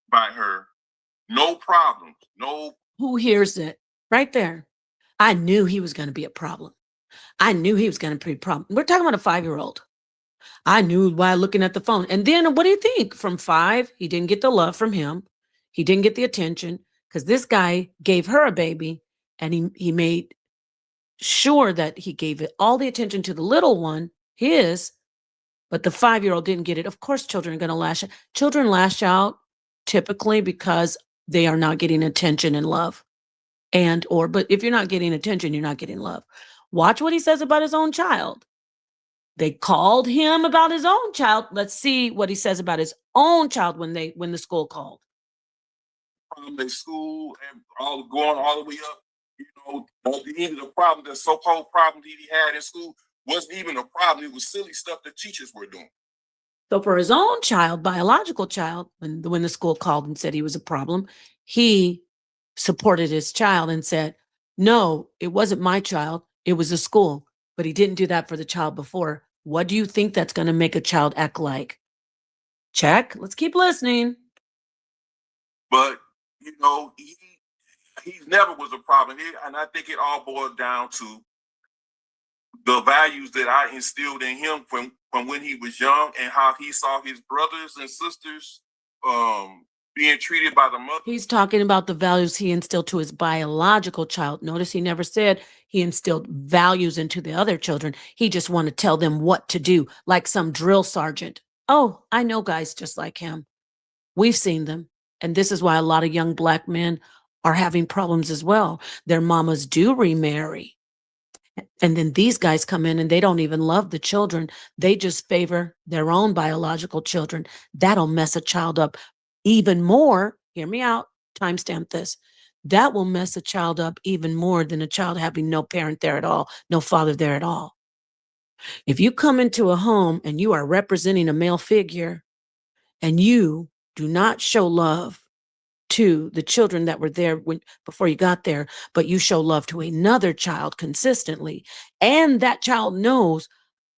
by her, no problems, no. Who hears it? Right there. I knew he was going to be a problem. I knew he was going to be a problem. We're talking about a 5-year-old. I knew while looking at the phone. And then what do you think? From 5, he didn't get the love from him. He didn't get the attention because this guy gave her a baby, and he made sure that he gave it all the attention to the little one, but the 5-year-old didn't get it. Of course, children are going to lash out. Children lash out typically because they are not getting attention and love. But if you're not getting attention, you're not getting love. Watch what he says about his own child. They called him about his own child. Let's see what he says about his own child when the school called. From the school and going all the way up, even the problem, the so-called problem that he had in school wasn't even a problem. It was silly stuff the teachers were doing. So for his own child, biological child, when the school called and said he was a problem, he supported his child and said, no, it wasn't my child. It was the school. But he didn't do that for the child before. What do you think that's going to make a child act like? Check. Let's keep listening. But, he never was a problem. And I think it all boils down to the values that I instilled in him from when he was young, and how he saw his brothers and sisters being treated by the mother. He's talking about the values he instilled to his biological child. Notice he never said he instilled values into the other children. He just wanted to tell them what to do, like some drill sergeant. Oh, I know guys just like him. We've seen them. And this is why a lot of young Black men are having problems as well. Their mamas do remarry. And then these guys come in and they don't even love the children. They just favor their own biological children. That'll mess a child up even more. Hear me out. Timestamp this. That will mess a child up even more than a child having no parent there at all, no father there at all. If you come into a home and you are representing a male figure and you do not show love to the children that were there before you got there, but you show love to another child consistently, and that child knows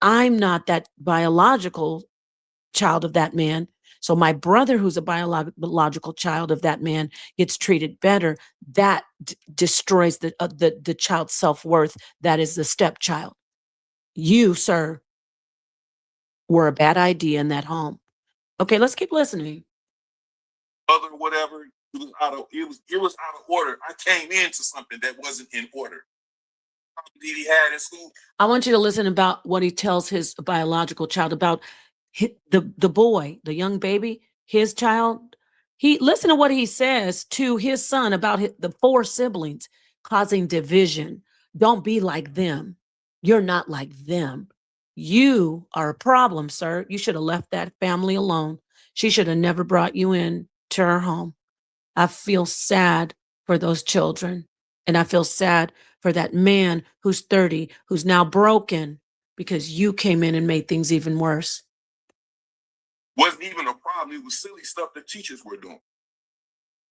I'm not that biological child of that man, so my brother who's a biological child of that man gets treated better, that destroys the child's self-worth. That is the stepchild. You, sir, were a bad idea in that home. Okay, let's keep listening. Other whatever, it was out of order. I came into something that wasn't in order. Did he had in school? I want you to listen about what he tells his biological child about the boy, the young baby, his child. He listen to what he says to his son about the four siblings causing division. Don't be like them. You're not like them. You are a problem, sir. You should have left that family alone. She should have never brought you in to her home. I feel sad for those children. And I feel sad for that man who's 30, who's now broken because you came in and made things even worse. Wasn't even a problem. It was silly stuff that teachers were doing.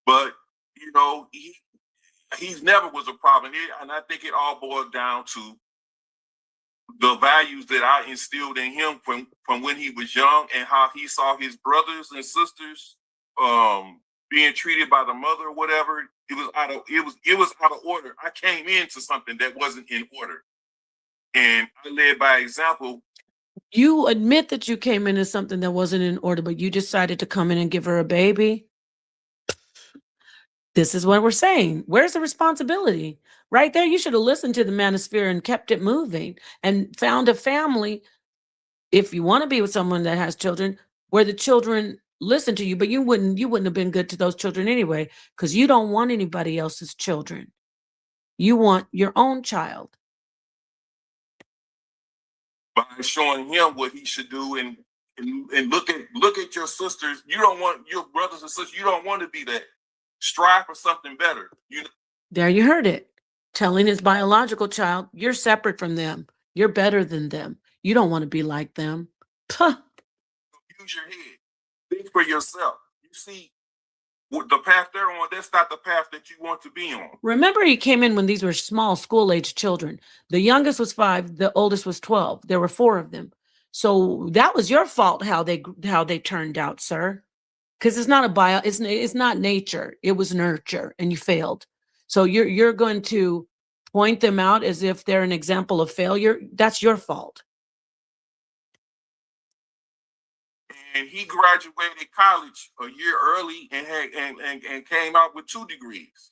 But, you know, he's never was a problem. And I think it all boils down to the values that I instilled in him from when he was young, and how he saw his brothers and sisters being treated by the mother or whatever. It was out of order. I came into something that wasn't in order, and I led by example. You admit that you came into something that wasn't in order, but you decided to come in and give her a baby. This is what we're saying. Where's the responsibility? Right there, you should have listened to the manosphere and kept it moving and found a family. If you want to be with someone that has children, where the children listen to you, but you wouldn't have been good to those children anyway, because you don't want anybody else's children. You want your own child. By showing him what he should do, and look at your sisters. You don't want your brothers and sisters. You don't want to be that. Strive for something better. There you heard it. Telling his biological child, you're separate from them. You're better than them. You don't want to be like them. Puh. Use your head. Think for yourself. You see, the path they're on, that's not the path that you want to be on. Remember, he came in when these were small school-age children. The youngest was 5, the oldest was 12. There were 4 of them. So that was your fault how they turned out, sir. Because it's not it's not nature. It was nurture, and you failed. So you're going to point them out as if they're an example of failure. That's your fault. And he graduated college a year early and and came out with 2 degrees.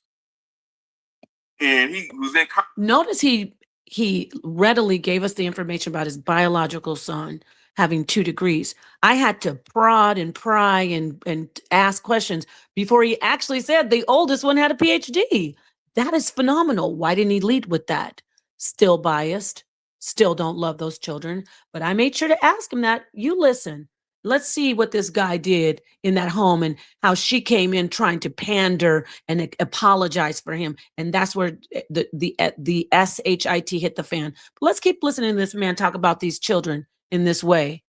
And he was in college. Notice he readily gave us the information about his biological son having 2 degrees. I had to prod and pry and ask questions before he actually said the oldest one had a PhD. That is phenomenal. Why didn't he lead with that? Still biased, still don't love those children. But I made sure to ask him that. You listen. Let's see what this guy did in that home and how she came in trying to pander and apologize for him. And that's where the SHIT hit the fan. But let's keep listening to this man talk about these children in this way.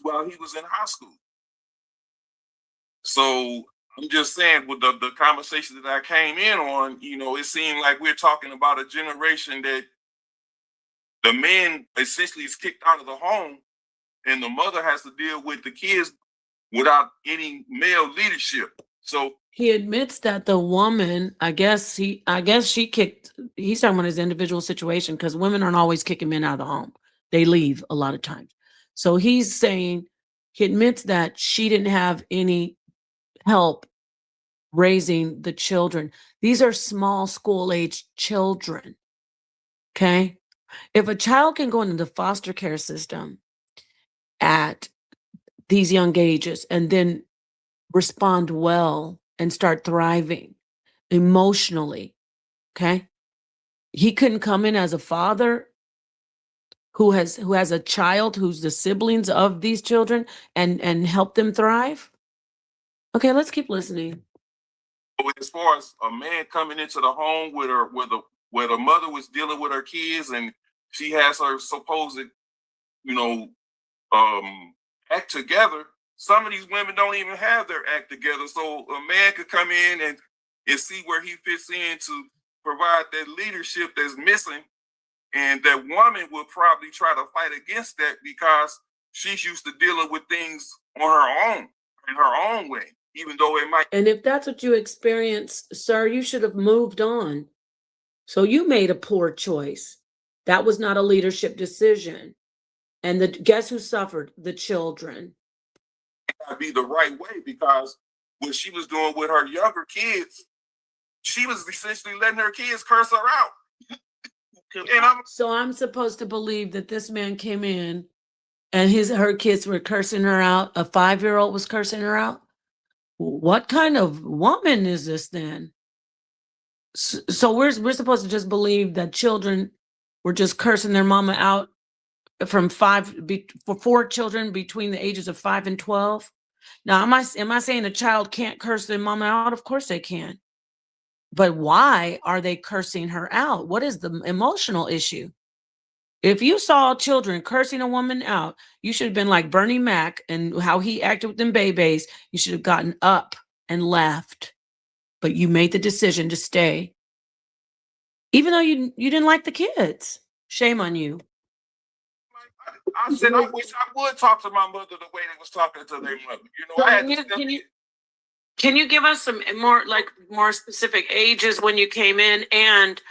While he was in high school. So I'm just saying, with the conversation that I came in on, you know, it seemed like we're talking about a generation that the man essentially is kicked out of the home, and the mother has to deal with the kids without any male leadership. So he admits that the woman, he's talking about his individual situation, because women aren't always kicking men out of the home. They leave a lot of times. So he's saying, he admits that she didn't have any help raising the children. These are small school age children. Okay. If a child can go into the foster care system at these young ages and then respond well and start thriving emotionally, okay, he couldn't come in as a father who has a child who's the siblings of these children and help them thrive. Okay, let's keep listening. as far as a man coming into the home where the mother was dealing with her kids, and she has her supposed, you know, act together. Some of these women don't even have their act together. So a man could come in and see where he fits in to provide that leadership that's missing. And that woman will probably try to fight against that because she's used to dealing with things on her own, in her own way, even though it might. And if that's what you experience, sir, you should have moved on. So you made a poor choice. That was not a leadership decision. And guess who suffered? The children. gotta be the right way, because what she was doing with her younger kids, she was essentially letting her kids curse her out. So I'm supposed to believe that this man came in and her kids were cursing her out. A 5-year-old was cursing her out. What kind of woman is this then? So we're supposed to just believe that children were just cursing their mama out from for 4 children between the ages of 5 and 12. Now, am I saying a child can't curse their mama out? Of course they can. But why are they cursing her out? What is the emotional issue? If you saw children cursing a woman out, you should have been like Bernie Mac and how he acted with them babies. You should have gotten up and left. But you made the decision to stay. Even though you didn't like the kids. Shame on you. I said I wish I would talk to my mother the way they was talking to their mother. You know, I had to Can you give us some more specific ages when you came in? And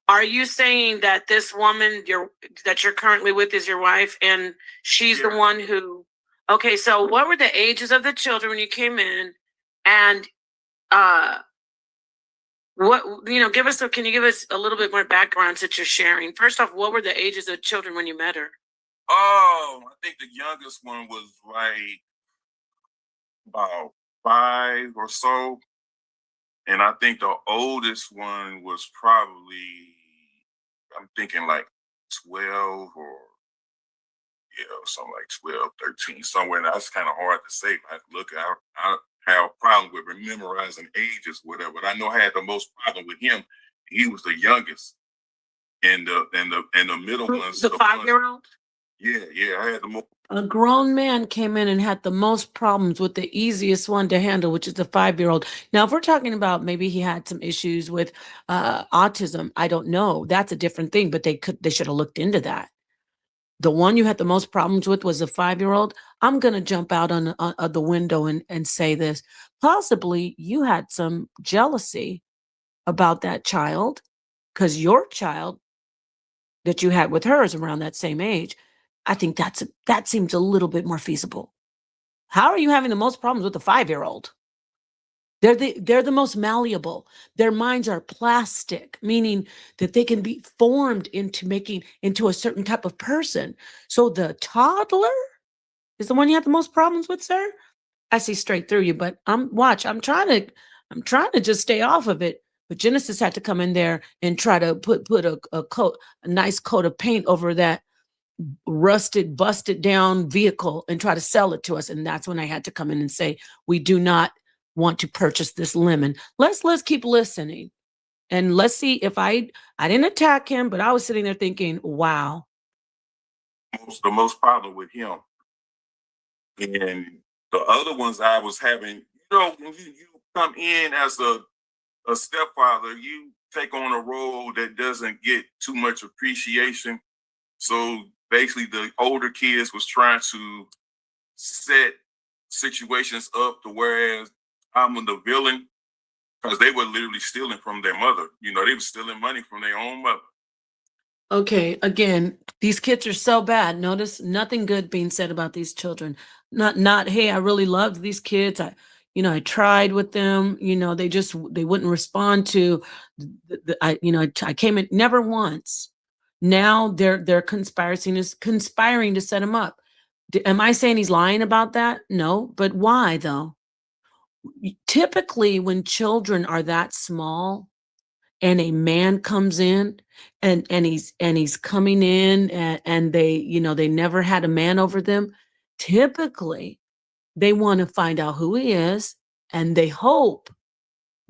are you saying that this woman that you're currently with is your wife, and she's the one who? Okay, so what were the ages of the children when you came in, and what can you give us a little bit more background that you're sharing? First off, what were the ages of children when you met her? Oh, I think the youngest one was like about 5 or so. And I think the oldest one was probably, I'm thinking like 12 or, something like 12, 13, somewhere. And that's kind of hard to say. I have to look at I have a problem with memorizing ages, whatever. But I know I had the most problem with him. He was the youngest. And the middle ones. The 5-year-old? Yeah, I had the most. A grown man came in and had the most problems with the easiest one to handle, which is the 5-year-old. Now, if we're talking about maybe he had some issues with autism, I don't know. That's a different thing, but they should have looked into that. The one you had the most problems with was a 5-year-old. I'm going to jump out on the window and say this. Possibly you had some jealousy about that child because your child that you had with her is around that same age. I think that seems a little bit more feasible. How are you having the most problems with the 5-year-old? They're the most malleable. Their minds are plastic, meaning that they can be formed into a certain type of person. So the toddler is the one you have the most problems with, sir? I see straight through you, but I'm trying to just stay off of it. But Genesis had to come in there and try to put a nice coat of paint over that rusted, busted down vehicle and try to sell it to us. And that's when I had to come in and say, we do not want to purchase this lemon. Let's keep listening. And let's see if I didn't attack him, but I was sitting there thinking, wow. The most problem with him. And the other ones I was having, when you come in as a stepfather, you take on a role that doesn't get too much appreciation. So basically the older kids was trying to set situations up to whereas I'm the villain because they were literally stealing from their mother. They were stealing money from their own mother. Okay, again, these kids are so bad. Notice nothing good being said about these children. Not hey, I really loved these kids. I tried with them. They wouldn't respond to I came in never once. Now they're conspiring to set him up. Am I saying he's lying about that? No, but why though? Typically, when children are that small, and a man comes in and he's coming in and they never had a man over them, typically they want to find out who he is and they hope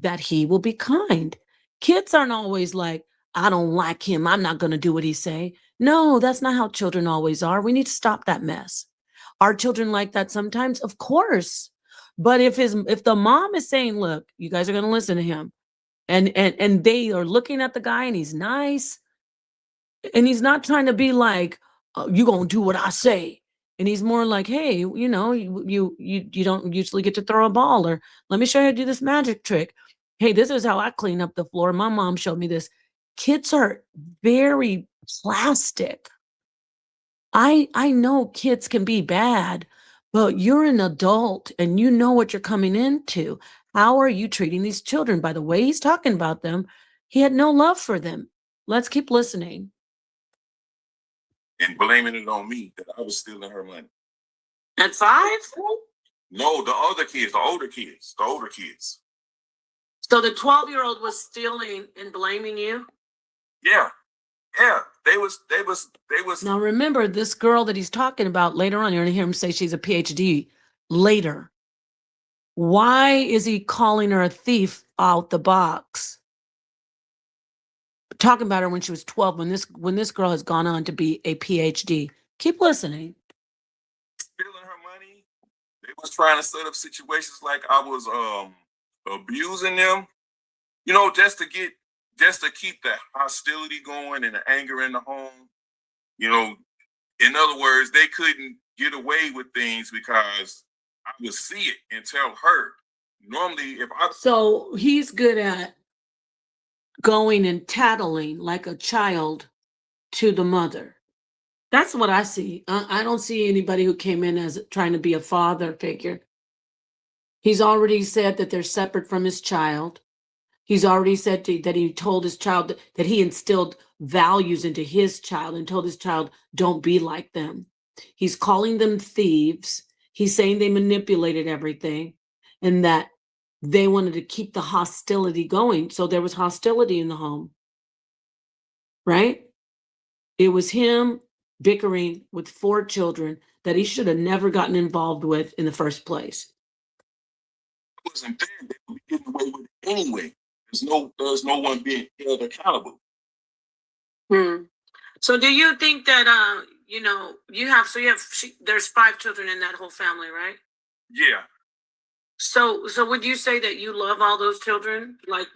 that he will be kind. Kids aren't always like, I don't like him, I'm not going to do what he say. No, that's not how children always are. We need to stop that mess. Are children like that sometimes? Of course. But if the mom is saying, look, you guys are going to listen to him, and they are looking at the guy and he's nice and he's not trying to be like, oh, you gonna do what I say, and he's more like, hey, you don't usually get to throw a ball, or let me show you how to do this magic trick. Hey, this is how I clean up the floor, my mom showed me this. Kids are very plastic. I know kids can be bad, Well, you're an adult and you know what you're coming into. How are you treating these children? By the way he's talking about them, he had no love for them. Let's keep listening. And blaming it on me that I was stealing her money. At 5? No, the other kids, the older kids. So the 12-year-old was stealing and blaming you? Yeah. They was. Now remember, this girl that he's talking about later on, you're going to hear him say she's a PhD later. Why is he calling her a thief out the box? Talking about her when she was 12, when this girl has gone on to be a PhD. Keep listening. Stealing her money. They was trying to set up situations like I was abusing them, just to keep that hostility going and the anger in the home. In other words, they couldn't get away with things because I would see it and tell her. Normally, if I So he's good at going and tattling like a child to the mother. That's what I see. I don't see anybody who came in as trying to be a father figure. He's already said that they're separate from his child. He's already said that he told his child that he instilled values into his child and told his child, don't be like them. He's calling them thieves. He's saying they manipulated everything and that they wanted to keep the hostility going. So there was hostility in the home, right? It was him bickering with 4 children that he should have never gotten involved with in the first place. wasn't there, they would be getting away with it anyway. There's no one being held accountable. So do you think that there's 5 children in that whole family, right? Yeah. So would you say that you love all those children, like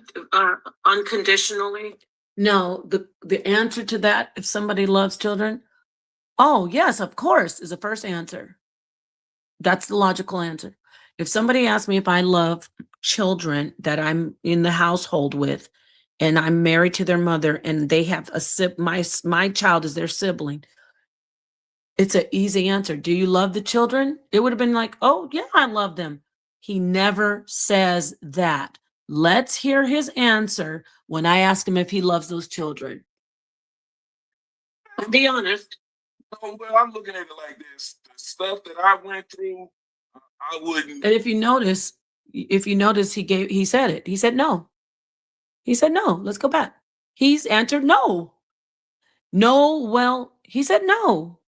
unconditionally? No, the answer to that, if somebody loves children, oh yes, of course, is the first answer. That's the logical answer. If somebody asks me if I love children that I'm in the household with and I'm married to their mother and they have my child is their sibling, it's an easy answer. Do you love the children? It would have been like, oh yeah, I love them. He never says that. Let's hear his answer when I ask him if he loves those children. Be honest. Oh, well, I'm looking at it like this. The stuff that I went through, I wouldn't. And if you notice, he said it. He said no. He said no. Let's go back. He's answered no. No, well, he said no.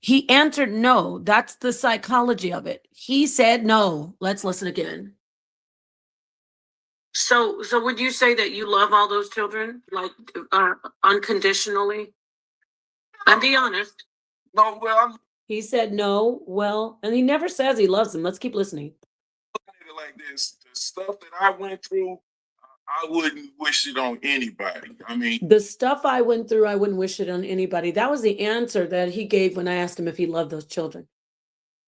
He answered no. That's the psychology of it. He said no. Let's listen again. So would you say that you love all those children, like unconditionally? And be honest. No, well, he said no, well, and he never says he loves them. Let's keep listening. looking at it like this. The stuff that I went through, I wouldn't wish it on anybody. I mean, the stuff I went through, I wouldn't wish it on anybody. That was the answer that he gave when I asked him if he loved those children.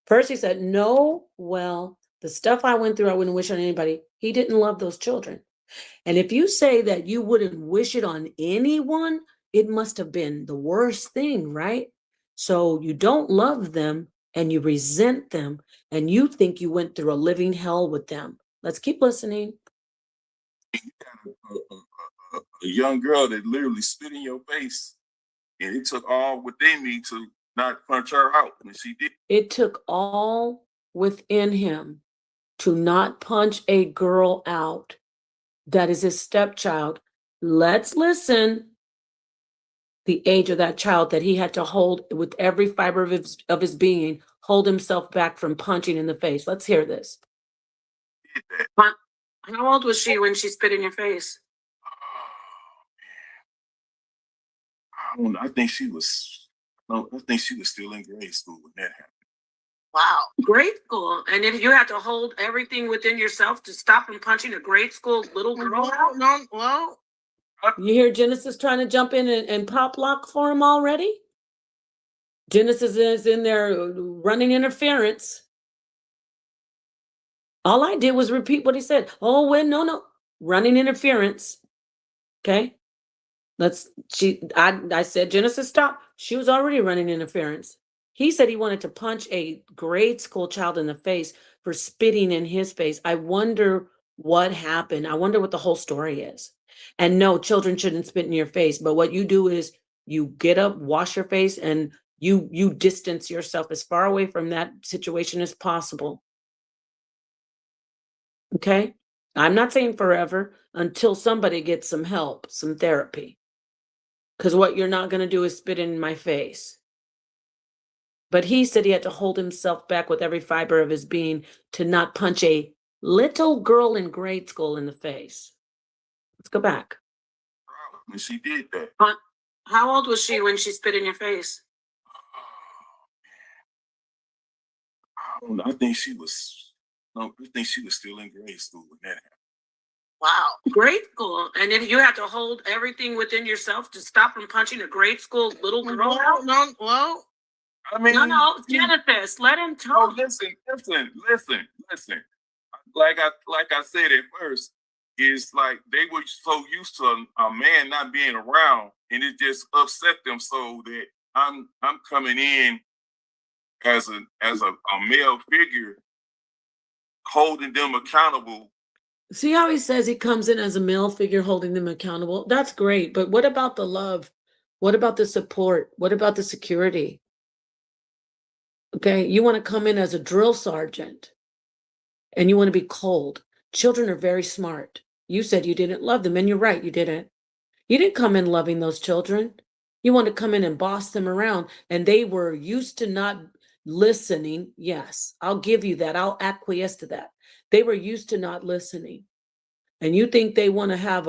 First, he said, no, well, the stuff I went through, I wouldn't wish on anybody. He didn't love those children. And if you say that you wouldn't wish it on anyone, it must have been the worst thing, right? So you don't love them and you resent them and you think you went through a living hell with them. Let's keep listening. A young girl that literally spit in your face, and it took all within me to not punch her out when she did. It took all within him to not punch a girl out that is his stepchild. Let's listen. The age of that child that he had to hold with every fiber of his being, hold himself back from punching in the face. Let's hear this. How old was she when she spit in your face? I think she was still in grade school when that happened. Wow. Grade school. And if you had to hold everything within yourself to stop from punching a grade school little girl? Well, you hear Genesis trying to jump in and pop lock for him already? Genesis is in there running interference. All I did was repeat what he said. Oh, wait, no. Running interference. Okay. I said, Genesis, stop. She was already running interference. He said he wanted to punch a grade school child in the face for spitting in his face. I wonder what happened. I wonder what the whole story is. And no, children shouldn't spit in your face, but what you do is you get up, wash your face, and you distance yourself as far away from that situation as possible. Okay? I'm not saying forever, until somebody gets some help, some therapy. Because what you're not going to do is spit in my face. But he said he had to hold himself back with every fiber of his being to not punch a little girl in grade school in the face. Let's go back. When she did that. How old was she when she spit in your face? I don't know. I think she was. No, I think she was still in grade school when that happened. Wow. Grade school. And if you had to hold everything within yourself to stop from punching a grade school little girl? Well, I mean, no, Genesis, let him no, talk. listen. Like I said at first, it's like they were so used to a man not being around, and it just upset them so that I'm coming in as a male figure, holding them accountable. See how he says he comes in as a male figure holding them accountable? That's great. But what about the love? What about the support? What about the security? Okay, you want to come in as a drill sergeant and you want to be cold. Children are very smart. You said you didn't love them, and you're right, you didn't. You didn't come in loving those children. You want to come in and boss them around, and they were used to not listening. Yes, I'll give you that. I'll acquiesce to that. They were used to not listening. And you think they want to have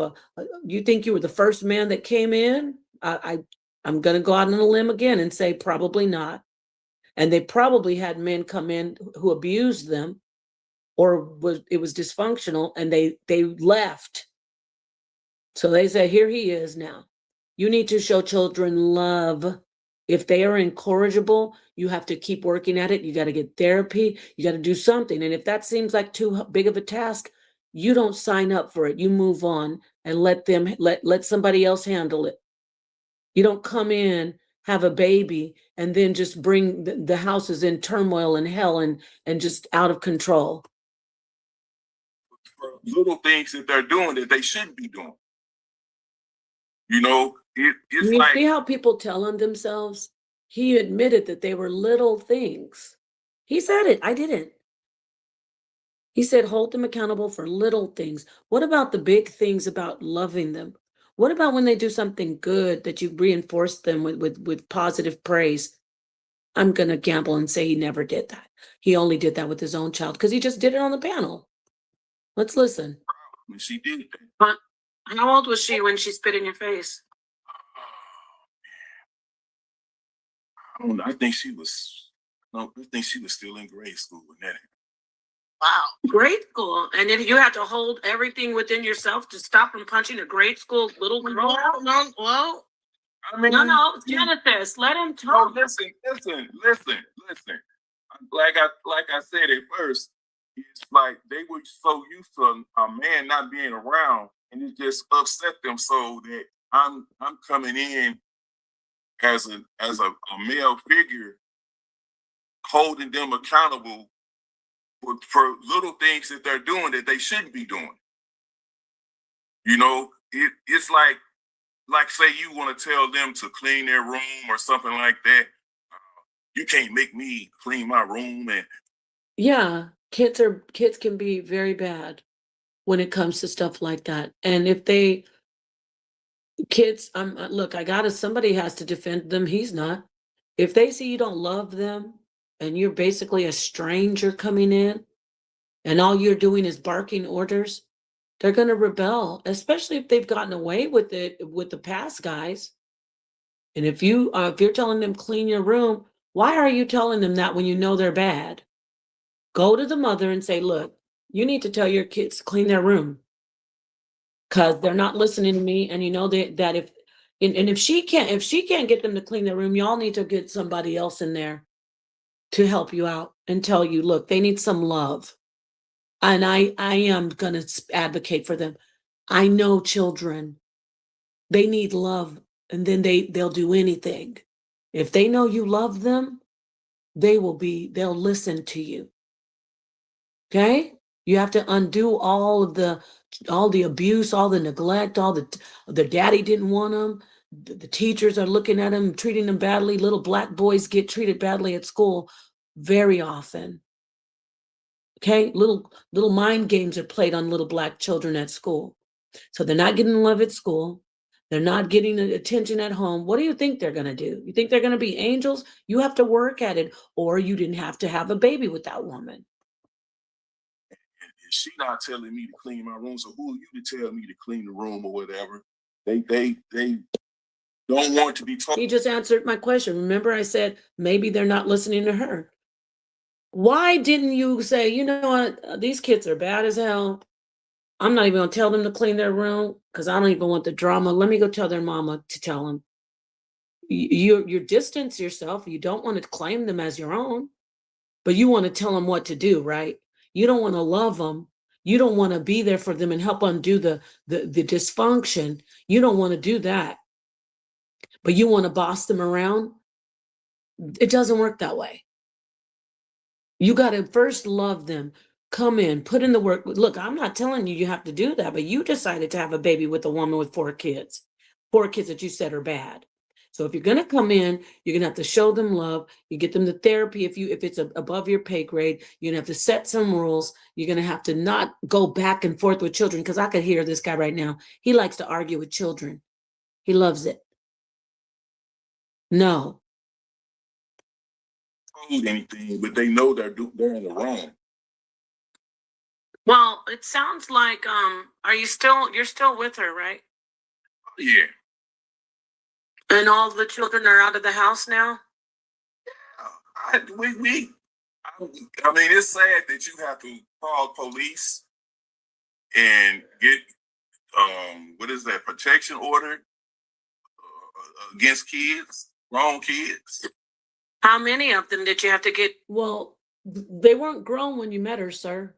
you think you were the first man that came in? I'm going to go out on a limb again and say probably not. And they probably had men come in who abused them, or it was dysfunctional, and they left. So they said, here he is now. You need to show children love. If they are incorrigible, you have to keep working at it. You got to get therapy. You got to do something. And if that seems like too big of a task, you don't sign up for it. You move on and let somebody else handle it. You don't come in, have a baby, and then just bring the house is in turmoil and hell and just out of control. For little things that they're doing that they shouldn't be doing. You know, it's like, see how people tell on themselves? He admitted that they were little things. He said it. I didn't. He said, hold them accountable for little things. What about the big things about loving them? What about when they do something good that you reinforce them with positive praise? I'm going to gamble and say he never did that. He only did that with his own child because he just did it on the panel. Let's listen. when she did that. How old was she when she spit in your face? I don't know. I think she was. No, I think she was still in grade school when that happened. Wow. Grade school. And if you had to hold everything within yourself to stop from punching a grade school little girl? Well. I mean, no, Genesis, let him talk. No, listen. Like I said at first, it's like they were so used to a man not being around, and it just upset them so that I'm coming in as a male figure, holding them accountable for little things that they're doing that they shouldn't be doing. You know, it's like say you want to tell them to clean their room or something like that. You can't make me clean my room. And yeah, kids can be very bad when it comes to stuff like that. And if kids, look, somebody has to defend them. He's not. If they see you don't love them and you're basically a stranger coming in and all you're doing is barking orders, they're going to rebel, especially if they've gotten away with it with the past guys. And if you're telling them clean your room, why are you telling them that when you know they're bad? Go to the mother and say, look, you need to tell your kids to clean their room because they're not listening to me. And you know that if she can't get them to clean their room, y'all need to get somebody else in there to help you out and tell you, look, they need some love. And I am going to advocate for them. I know children, they need love, and then they'll do anything. If they know you love them, they'll listen to you. Okay? You have to undo all the abuse, all the neglect, all the daddy didn't want them. The teachers are looking at them, treating them badly. Little black boys get treated badly at school very often. Okay? Little mind games are played on little black children at school. So they're not getting love at school. They're not getting the attention at home. What do you think they're going to do? You think they're going to be angels? You have to work at it, or you didn't have to have a baby with that woman. And she not telling me to clean my room. So who are you to tell me to clean the room or whatever? They don't want to be told. He just answered my question. Remember, I said maybe they're not listening to her. Why didn't you say, you know what, these kids are bad as hell. I'm not even gonna tell them to clean their room because I don't even want the drama. Let me go tell their mama to tell them. You distance yourself. You don't want to claim them as your own, but you want to tell them what to do, right? You don't want to love them. You don't want to be there for them and help undo the dysfunction. You don't want to do that, but you want to boss them around. It doesn't work that way. You got to first love them, come in, put in the work. Look, I'm not telling you have to do that, but you decided to have a baby with a woman with 4 kids that you said are bad. So if you're going to come in, you're going to have to show them love. You get them the therapy. If it's above your pay grade, you're going to have to set some rules. You're going to have to not go back and forth with children, because I could hear this guy right now. He likes to argue with children. He loves it. No. Anything, but they know they're in the wrong. Well, it sounds like you're still with her, right? Yeah. And all the children are out of the house now? I mean, it's sad that you have to call police and get what is that, protection order against kids, grown kids. How many of them did you have to get? Well, they weren't grown when you met her, sir.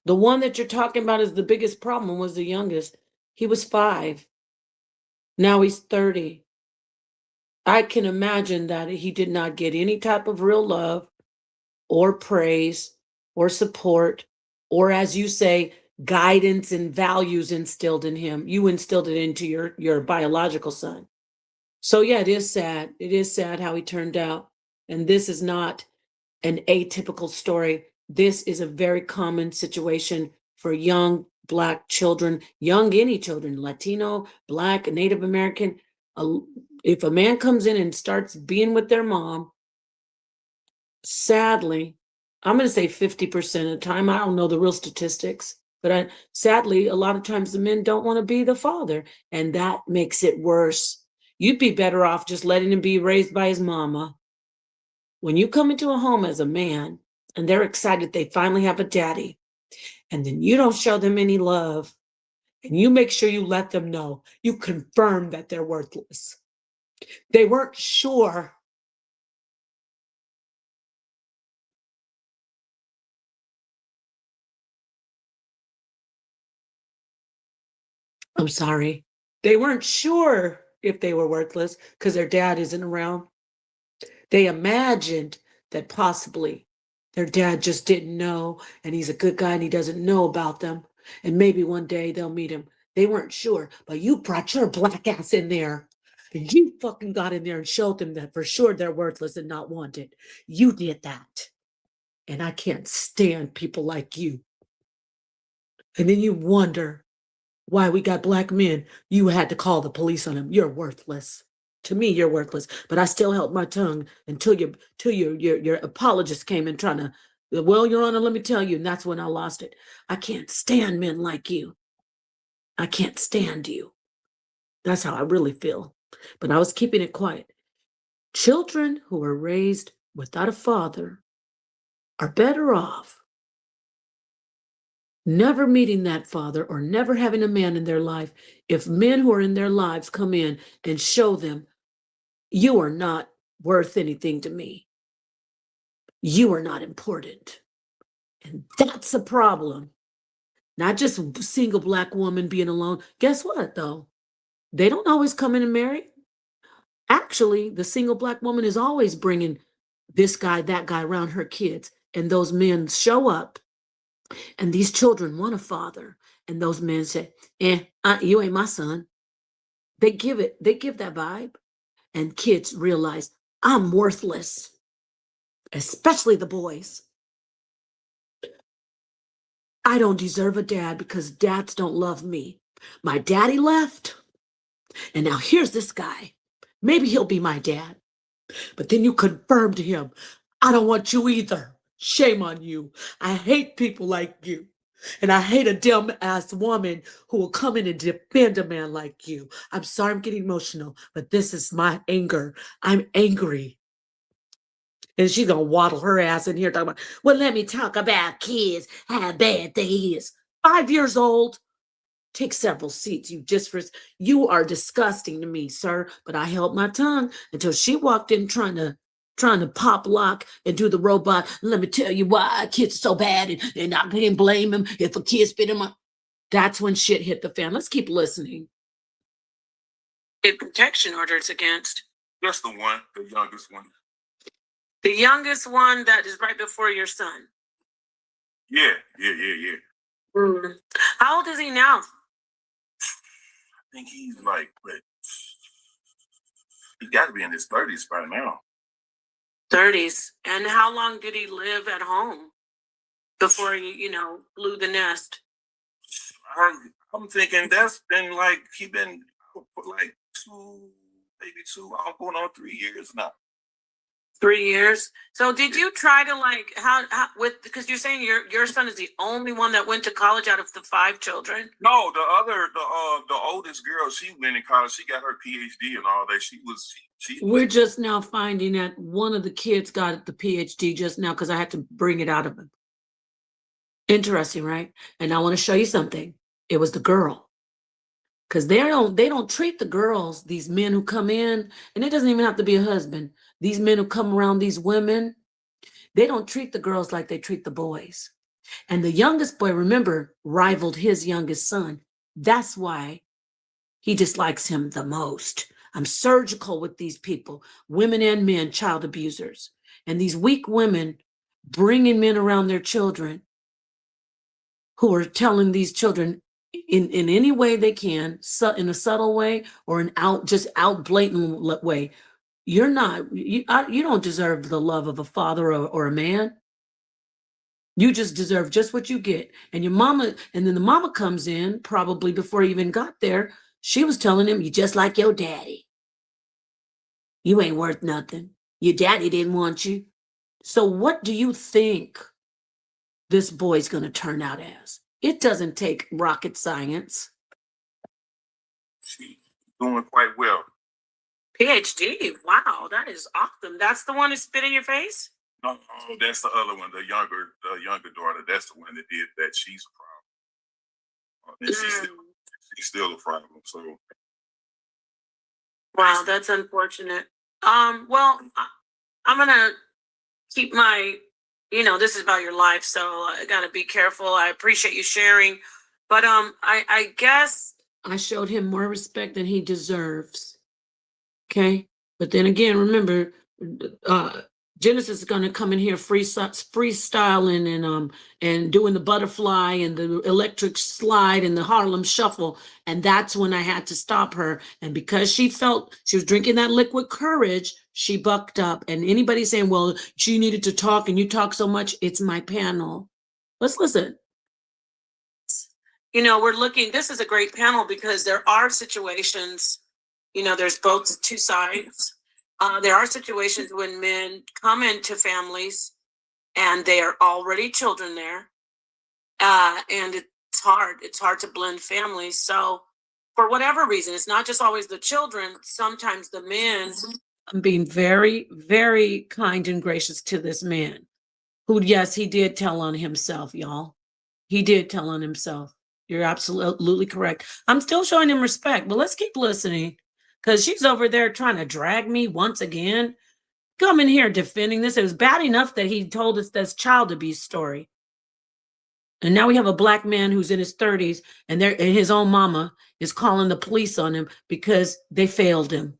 The one that you're talking about is the biggest problem, was the youngest. He was 5. Now he's 30. I can imagine that he did not get any type of real love or praise or support, or, as you say, guidance and values instilled in him. You instilled it into your biological son. So yeah, it is sad. It is sad how he turned out. And this is not an atypical story. This is a very common situation for young Black children, young any children, Latino, Black, Native American. If a man comes in and starts being with their mom, sadly, I'm going to say 50% of the time, I don't know the real statistics, but sadly, a lot of times the men don't want to be the father, and that makes it worse. You'd be better off just letting him be raised by his mama. When you come into a home as a man and they're excited they finally have a daddy, and then you don't show them any love, and you make sure you let them know, you confirm that they're worthless. They weren't sure. I'm sorry. They weren't sure if they were worthless because their dad isn't around. They imagined that possibly their dad just didn't know, and he's a good guy and he doesn't know about them. And maybe one day they'll meet him. They weren't sure, but you brought your black ass in there. And you fucking got in there and showed them that for sure they're worthless and not wanted. You did that. And I can't stand people like you. And then you wonder why we got Black men. You had to call the police on them. You're worthless. To me, you're worthless. But I still held my tongue until your apologist came in trying to, well, Your Honor, let me tell you, and that's when I lost it. I can't stand men like you. I can't stand you. That's how I really feel. But I was keeping it quiet. Children who are raised without a father are better off never meeting that father or never having a man in their life if men who are in their lives come in and show them, you are not worth anything to me. You are not important. And that's a problem. Not just a single Black woman being alone. Guess what, though? They don't always come in and marry. Actually, the single Black woman is always bringing this guy, that guy around her kids. And those men show up, and these children want a father. And those men say, you ain't my son. They give that vibe. And kids realize I'm worthless, especially the boys. I don't deserve a dad because dads don't love me. My daddy left, and now here's this guy. Maybe he'll be my dad. But then you confirm to him, I don't want you either. Shame on you. I hate people like you. And I hate a dumb ass woman who will come in and defend a man like you. I'm sorry I'm getting emotional, but this is my anger. I'm angry. And she's gonna waddle her ass in here talking about, well, let me talk about kids, how bad they is. 5 years old. Take several seats. You are disgusting to me, sir. But I held my tongue until she walked in trying to pop lock and do the robot. Let me tell you why kids are so bad, and I can't blame him if a kid spit in my. That's when shit hit the fan. Let's keep listening. A protection order it's against. Just the one, the youngest one. The youngest one that is right before your son. Yeah. How old is he now? I think he's like, but he got to be in his 30s by now. 30s. And how long did he live at home before he, blew the nest? I'm thinking that's been like, he been for like 2, going on 3 years now. 3 years. So did you try to how because you're saying your son is the only one that went to college out of the 5 children? No, the oldest girl, she went in college. She got her PhD and all that. We're just now finding that one of the kids got the PhD just now because I had to bring it out of him. Interesting, right? And I want to show you something. It was the girl. Because they don't treat the girls, these men who come in, and it doesn't even have to be a husband. These men who come around these women, they don't treat the girls like they treat the boys. And the youngest boy, remember, rivaled his youngest son. That's why he dislikes him the most. I'm surgical with these people, women and men, child abusers. And these weak women bringing men around their children who are telling these children in any way they can, in a subtle way or an out blatant way, you don't deserve the love of a father or a man. You just deserve just what you get. And your mama, and then the mama comes in, probably before he even got there, she was telling him, you just like your daddy. You ain't worth nothing. Your daddy didn't want you. So what do you think this boy's going to turn out as? It doesn't take rocket science. She's doing quite well. PhD. Wow, that is awesome. That's the one who spit in your face? No, that's the other one, the younger daughter. That's the one that did that. She's a problem. And she's still a problem. So wow, that's unfortunate. Well, I'm gonna keep my, this is about your life, so I gotta be careful. I appreciate you sharing, but I guess I showed him more respect than he deserves. Okay, but then again, remember, Genesis is going to come in here freestyling and doing the butterfly and the electric slide and the Harlem shuffle, and that's when I had to stop her. And because she felt she was drinking that liquid courage, she bucked up. And anybody saying, "Well, she needed to talk and you talk so much," it's my panel. Let's listen. We're looking. This is a great panel because there are situations. There's both 2 sides. There are situations when men come into families and they are already children there. And it's hard. It's hard to blend families. So for whatever reason, it's not just always the children. Sometimes the men. I'm being very, very kind and gracious to this man who, yes, he did tell on himself, y'all. He did tell on himself. You're absolutely correct. I'm still showing him respect, but let's keep listening. Because she's over there trying to drag me once again. Come in here defending this. It was bad enough that he told us this child abuse story. And now we have a black man who's in his 30s and his own mama is calling the police on him because they failed him.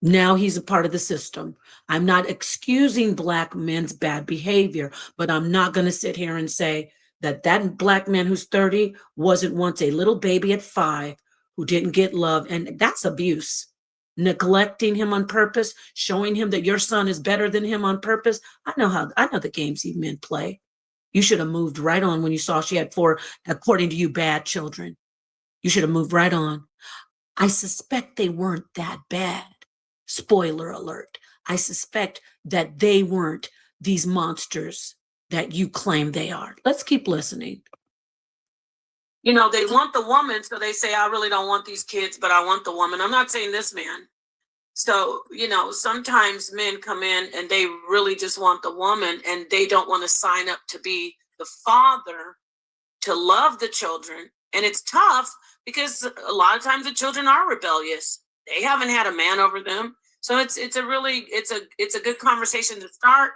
Now he's a part of the system. I'm not excusing Black men's bad behavior, but I'm not going to sit here and say that that Black man who's 30 wasn't once a little baby at 5 who didn't get love. And that's abuse. Neglecting him on purpose, showing him that your son is better than him on purpose. I know the games these men play. You should have moved right on when you saw she had 4, according to you, bad children. You should have moved right on. I suspect they weren't that bad. Spoiler alert. I suspect that they weren't these monsters that you claim they are. Let's keep listening. You know, they want the woman, so they say, I really don't want these kids, but I want the woman. I'm not saying this man. So, you know, sometimes men come in and they really just want the woman and they don't want to sign up to be the father to love the children. And it's tough because a lot of times the children are rebellious. They haven't had a man over them. So it's a good conversation to start.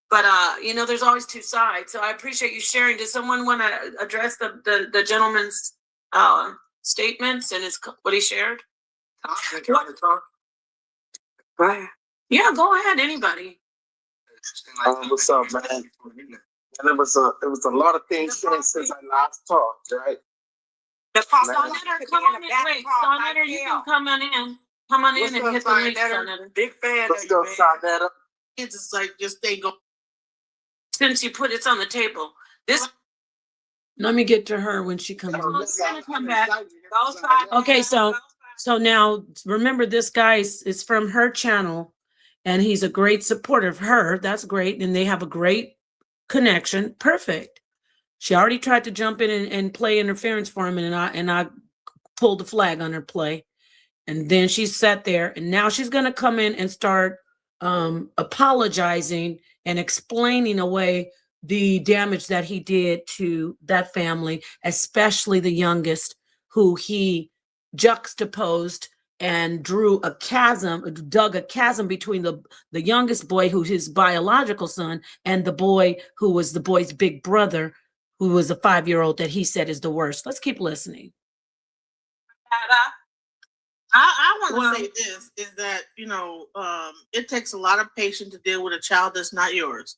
But you know, there's always two sides. So I appreciate you sharing. Does someone want to address the gentleman's statements and what he shared? Right. Yeah, go ahead. Anybody. What's up, man? And it was a lot of things said since I last talked, right? Sonator, come on in. Wait, Sonator, you can come on in. Come on in and hit the link, Sonator. Big fan Let's of go, you, man. Sonetta. It's just like just stay go. Since you put it's on the table. This Let me get to her when she comes in. gonna come back. Okay, so now remember this guy is from her channel and he's a great supporter of her. That's great. And they have a great connection. Perfect. She already tried to jump in and play interference for him, and I pulled the flag on her play. And then she sat there, and now she's gonna come in and start apologizing and explaining away the damage that he did to that family, especially the youngest, who he juxtaposed and dug a chasm between the youngest boy, who's his biological son, and the boy who was the boy's big brother, who was a 5-year-old that he said is the worst. Let's keep listening. I want to say this is that, you know, it takes a lot of patience to deal with a child that's not yours.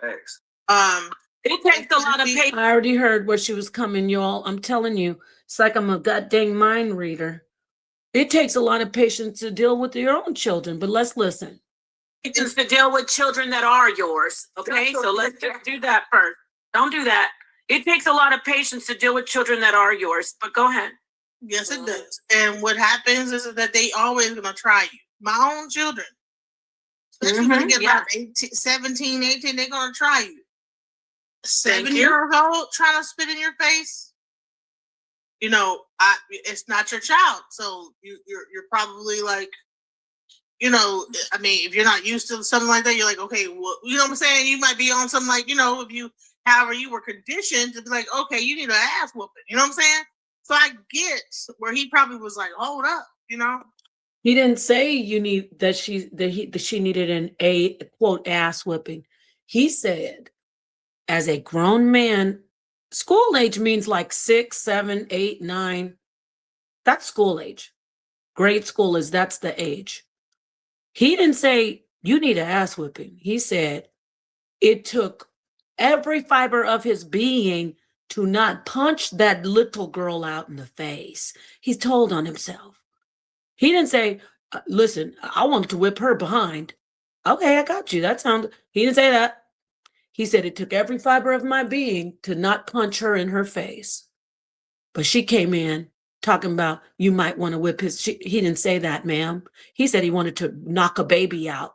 Thanks. It takes a lot of patience. I already heard where she was coming, y'all. I'm telling you, it's like I'm a goddamn mind reader. It takes a lot of patience to deal with your own children, but let's listen. Patience to deal with children that are yours. Okay, so let's just do that first. Don't do that. It takes a lot of patience to deal with children that are yours, but go ahead. Yes, it does. And what happens is that they always gonna try you. My own children, especially when they get about 18, 17, 18, they're gonna try you. 7 years old trying to spit in your face. You know, it's not your child, so you're probably like, you know, I mean, if you're not used to something like that, you're like, okay, well, you know what I'm saying? You might be on something like, you know, however you were conditioned to be like, okay, you need an ass whooping. You know what I'm saying? So I get where he probably was like, hold up, you know. He didn't say she needed an quote ass whipping. He said, as a grown man, school age means like 6, 7, 8, 9. That's school age. Grade school that's the age. He didn't say you need an ass whipping. He said it took every fiber of his being to not punch that little girl out in the face. He's told on himself. He didn't say, listen, I wanted to whip her behind. Okay, I got you. He didn't say that. He said it took every fiber of my being to not punch her in her face. But she came in talking about you might want to whip he didn't say that, ma'am. He said he wanted to knock a baby out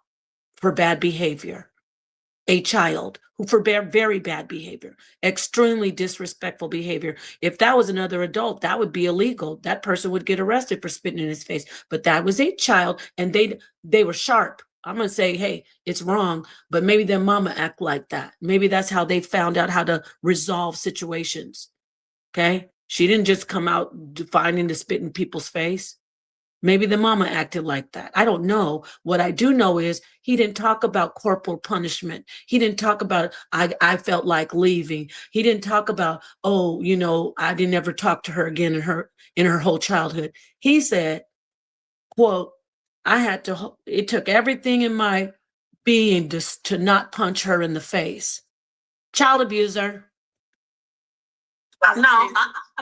for bad behavior. A child who for very bad behavior, extremely disrespectful behavior. If that was another adult, that would be illegal. That person would get arrested for spitting in his face. But that was a child, and they were sharp. I'm going to say, hey, it's wrong, but maybe their mama act like that. Maybe that's how they found out how to resolve situations. Okay? She didn't just come out finding to spit in people's face. Maybe the mama acted like that. I don't know. What I do know is he didn't talk about corporal punishment. He didn't talk about, I felt like leaving. He didn't talk about, oh, you know, I didn't ever talk to her again in her whole childhood. He said, quote, it took everything in my being to not punch her in the face. Child abuser. No,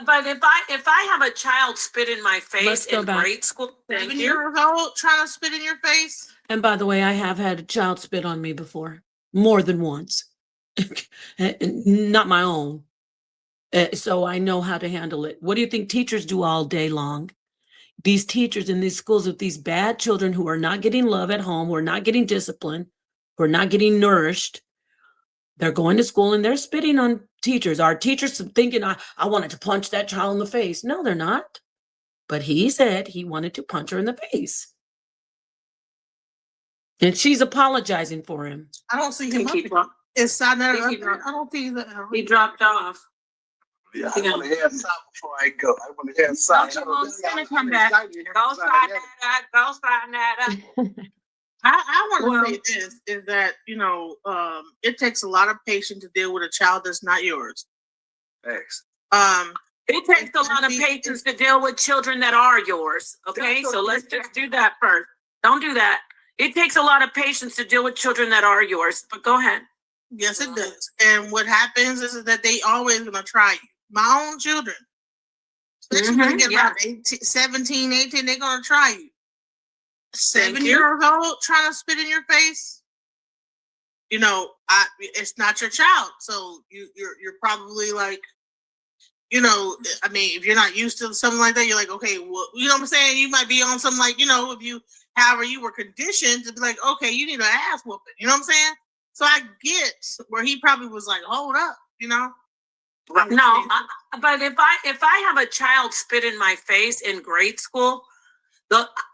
but if I have a child spit in my face in back. grade school, 7 years old trying to spit in your face. And by the way, I have had a child spit on me before, more than once. Not my own. So I know how to handle it. What do you think teachers do all day long? These teachers in these schools with these bad children who are not getting love at home, who are not getting discipline, who are not getting nourished, they're going to school and they're spitting on teachers. Our teachers thinking, I wanted to punch that child in the face. No, they're not. But he said he wanted to punch her in the face. And she's apologizing for him. I don't see him. It's not that. I don't think that. He dropped off. Yeah, I want to hear something before I go. I want to hear something. Gonna come back. Go sign that. Go sign that. I want to say this is that, it takes a lot of patience to deal with a child that's not yours. Thanks. It takes a lot of patience to deal with children that are yours. Okay, so let's just do that first. Don't do that. It takes a lot of patience to deal with children that are yours, but go ahead. Yes, it does. And what happens is that they always going to try you. My own children, especially when they get about 17, 18, they're going to try you. 7 years old trying to spit in your face. It's not your child. So you're probably like, if you're not used to something like that, you're like, okay, well, you know what I'm saying? You might be on some however you were conditioned to be like, okay, you need an ass whooping. You know what I'm saying? So I get where he probably was like, hold up, No, but if I have a child spit in my face in grade school,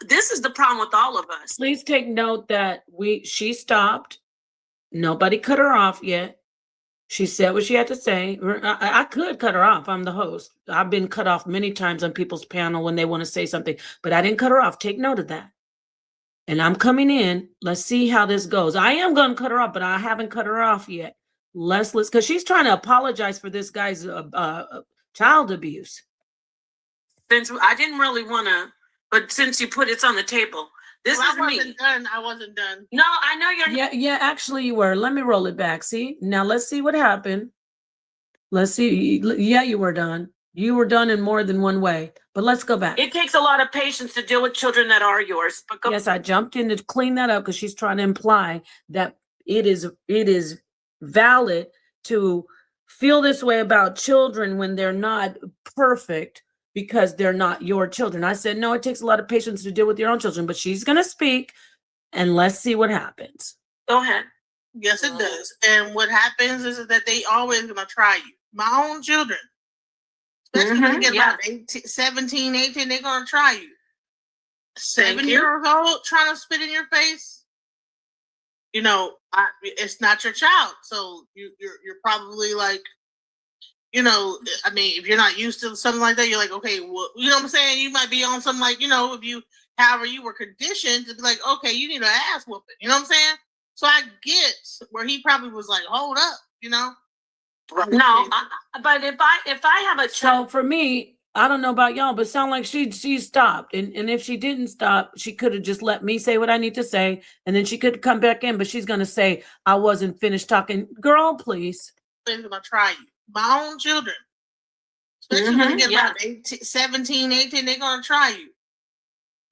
this is the problem with all of us. Please take note that she stopped. Nobody cut her off yet. She said what she had to say. I could cut her off. I'm the host. I've been cut off many times on people's panel when they want to say something, but I didn't cut her off. Take note of that. And I'm coming in. Let's see how this goes. I am going to cut her off, but I haven't cut her off yet. Let's because she's trying to apologize for this guy's child abuse. Since I didn't really want to, but since you put it's on the table, I wasn't done. No, I know you're. Yeah. Actually, you were. Let me roll it back. See now. Let's see what happened. Let's see. Yeah, you were done. You were done in more than one way. But let's go back. It takes a lot of patience to deal with children that are yours. But yes, I jumped in to clean that up because she's trying to imply that it is valid to feel this way about children when they're not perfect because they're not your children. I said, no, it takes a lot of patience to deal with your own children, but she's going to speak and let's see what happens. Go ahead. Yes, it does. And what happens is that they always going to try you. My own children. Especially when they get about 17, 18, they're going to try you. 7 years old trying to spit in your face. It's not your child. So you're probably like, if you're not used to something like that, you're like, okay, well, you know what I'm saying? You might be on some however you were conditioned to be like, okay, you need an ass whooping. You know what I'm saying? So I get where he probably was like, hold up, No, but if I have a child. So for me, I don't know about y'all, but it sound like she stopped. And if she didn't stop, she could have just let me say what I need to say. And then she could come back in, but she's going to say, I wasn't finished talking. Girl, please. They're going to try you. My own children. Especially when they get about 17, 18, they're going to try you.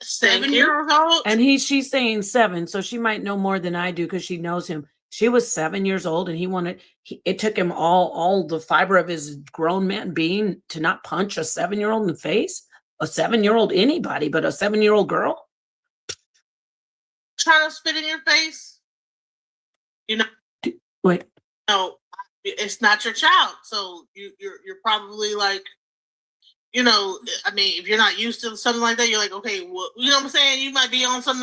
7 years old. And she's saying 7. So she might know more than I do because she knows him. She was 7 years old and it took him all the fiber of his grown man being to not punch a 7-year-old in the face. A 7-year-old anybody, but a 7-year-old girl. Trying to spit in your face. Wait. No, it's not your child. So you're probably like, if you're not used to something like that, you're like, okay, well, you know what I'm saying? You might be on some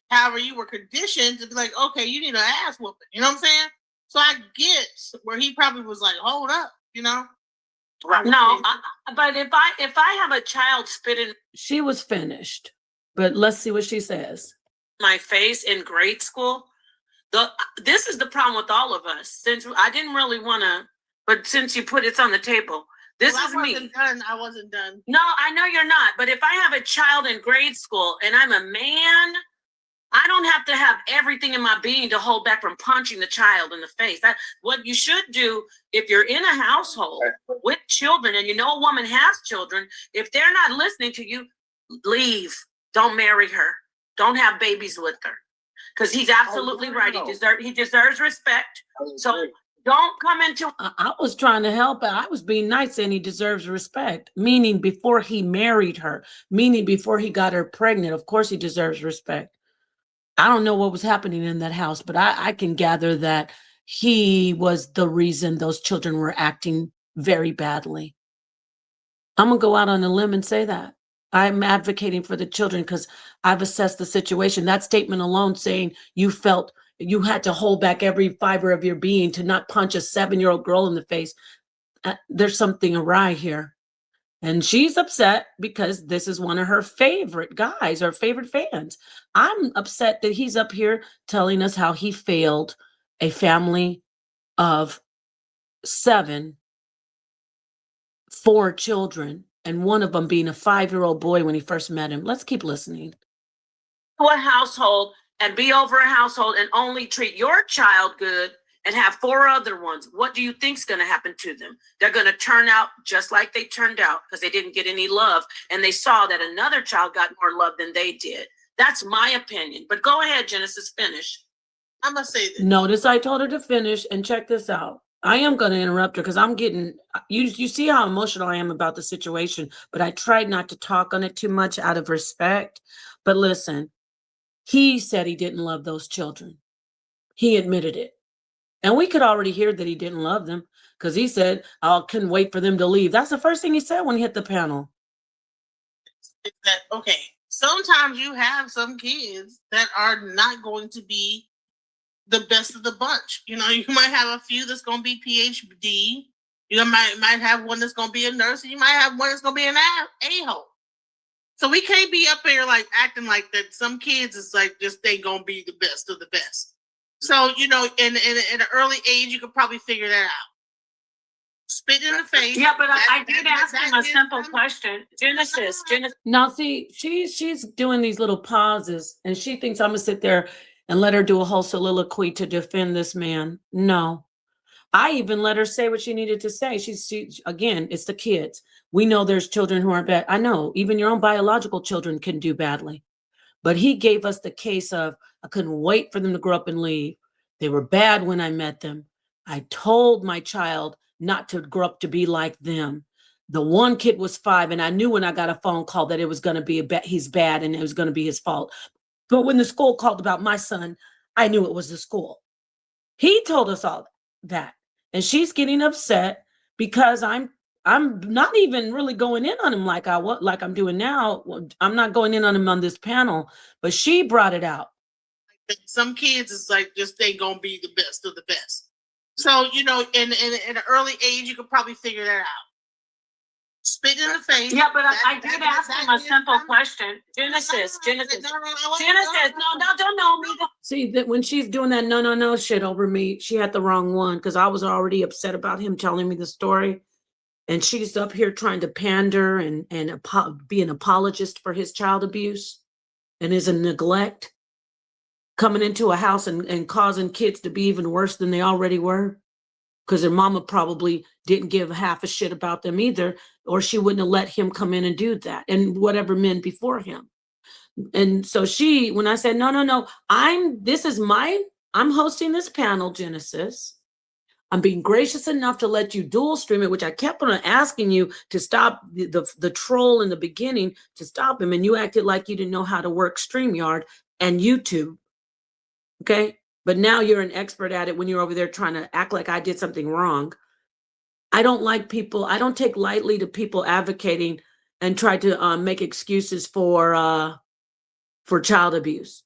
however you were conditioned to be like, okay, you need an ass whooping. You know what I'm saying? So I get where he probably was like, hold up, No, but if I have a child spit in. She was finished, but let's see what she says. My face in grade school. This is the problem with all of us. Since I didn't really want to, but since you put it's on the table, This Well, is I me. wasn't done. I wasn't done. No, I know you're not. But if I have a child in grade school and I'm a man, I don't have to have everything in my being to hold back from punching the child in the face. That what you should do if you're in a household with children and you know a woman has children, if they're not listening to you, leave. Don't marry her. Don't have babies with her. Because he's absolutely right. He deserves respect. So don't come into. I was trying to help. I was being nice, and he deserves respect. Meaning before he married her. Meaning before he got her pregnant. Of course, he deserves respect. I don't know what was happening in that house, but I can gather that he was the reason those children were acting very badly. I'm gonna go out on a limb and say that. I'm advocating for the children because I've assessed the situation. That statement alone saying you felt you had to hold back every fiber of your being to not punch a 7-year-old girl in the face. There's something awry here. And she's upset because this is one of her favorite guys, her favorite fans. I'm upset that he's up here telling us how he failed a family of 7, 4 children, and one of them being a 5-year-old boy when he first met him. Let's keep listening. A household and be over a household and only treat your child good and have 4 other ones. What do you think's going to happen to them? They're going to turn out just like they turned out because they didn't get any love and they saw that another child got more love than they did. That's my opinion. But go ahead, Genesis, finish. I'm gonna say this. Notice I told her to finish, and check this out. I am going to interrupt her because I'm getting, you see how emotional I am about the situation, but I tried not to talk on it too much out of respect. But listen, he said he didn't love those children. He admitted it. And we could already hear that he didn't love them because he said, I couldn't wait for them to leave. That's the first thing he said when he hit the panel. Is that okay? Sometimes you have some kids that are not going to be the best of the bunch. You know, you might have a few that's going to be PhD. You might have one that's going to be a nurse, and you might have one that's going to be an a-hole. So we can't be up here like acting like that. Some kids is like just they gonna be the best of the best. So you know, in an early age, you could probably figure that out. Spit in the face. Yeah, but I did ask him a simple question. Genesis. Now, see, she's doing these little pauses, and she thinks I'm gonna sit there and let her do a whole soliloquy to defend this man. No, I even let her say what she needed to say. She again, it's the kids. We know there's children who are bad. I know even your own biological children can do badly. But he gave us the case of, I couldn't wait for them to grow up and leave. They were bad when I met them. I told my child not to grow up to be like them. The one kid was 5, and I knew when I got a phone call that it was going to be he's bad and it was going to be his fault. But when the school called about my son, I knew it was the school. He told us all that. And she's getting upset because I'm not even really going in on him like I'm doing now. I'm not going in on him on this panel, but she brought it out. Some kids is like just they gonna be the best of the best. So you know, in an early age, you could probably figure that out. Spit in the face. Yeah, but I did ask him a simple question. Genesis. No, don't know me. See, that when she's doing that no shit over me, she had the wrong one because I was already upset about him telling me the story. And she's up here trying to pander and be an apologist for his child abuse and his neglect, coming into a house and causing kids to be even worse than they already were. Because their mama probably didn't give half a shit about them either, or she wouldn't have let him come in and do that, and whatever men before him. And so when I said, no, I'm hosting this panel, Genesis. I'm being gracious enough to let you dual stream it, which I kept on asking you to stop the troll in the beginning, to stop him, and you acted like you didn't know how to work StreamYard and YouTube. Okay? But now you're an expert at it when you're over there trying to act like I did something wrong. I don't like people. I don't take lightly to people advocating and try to make excuses for child abuse.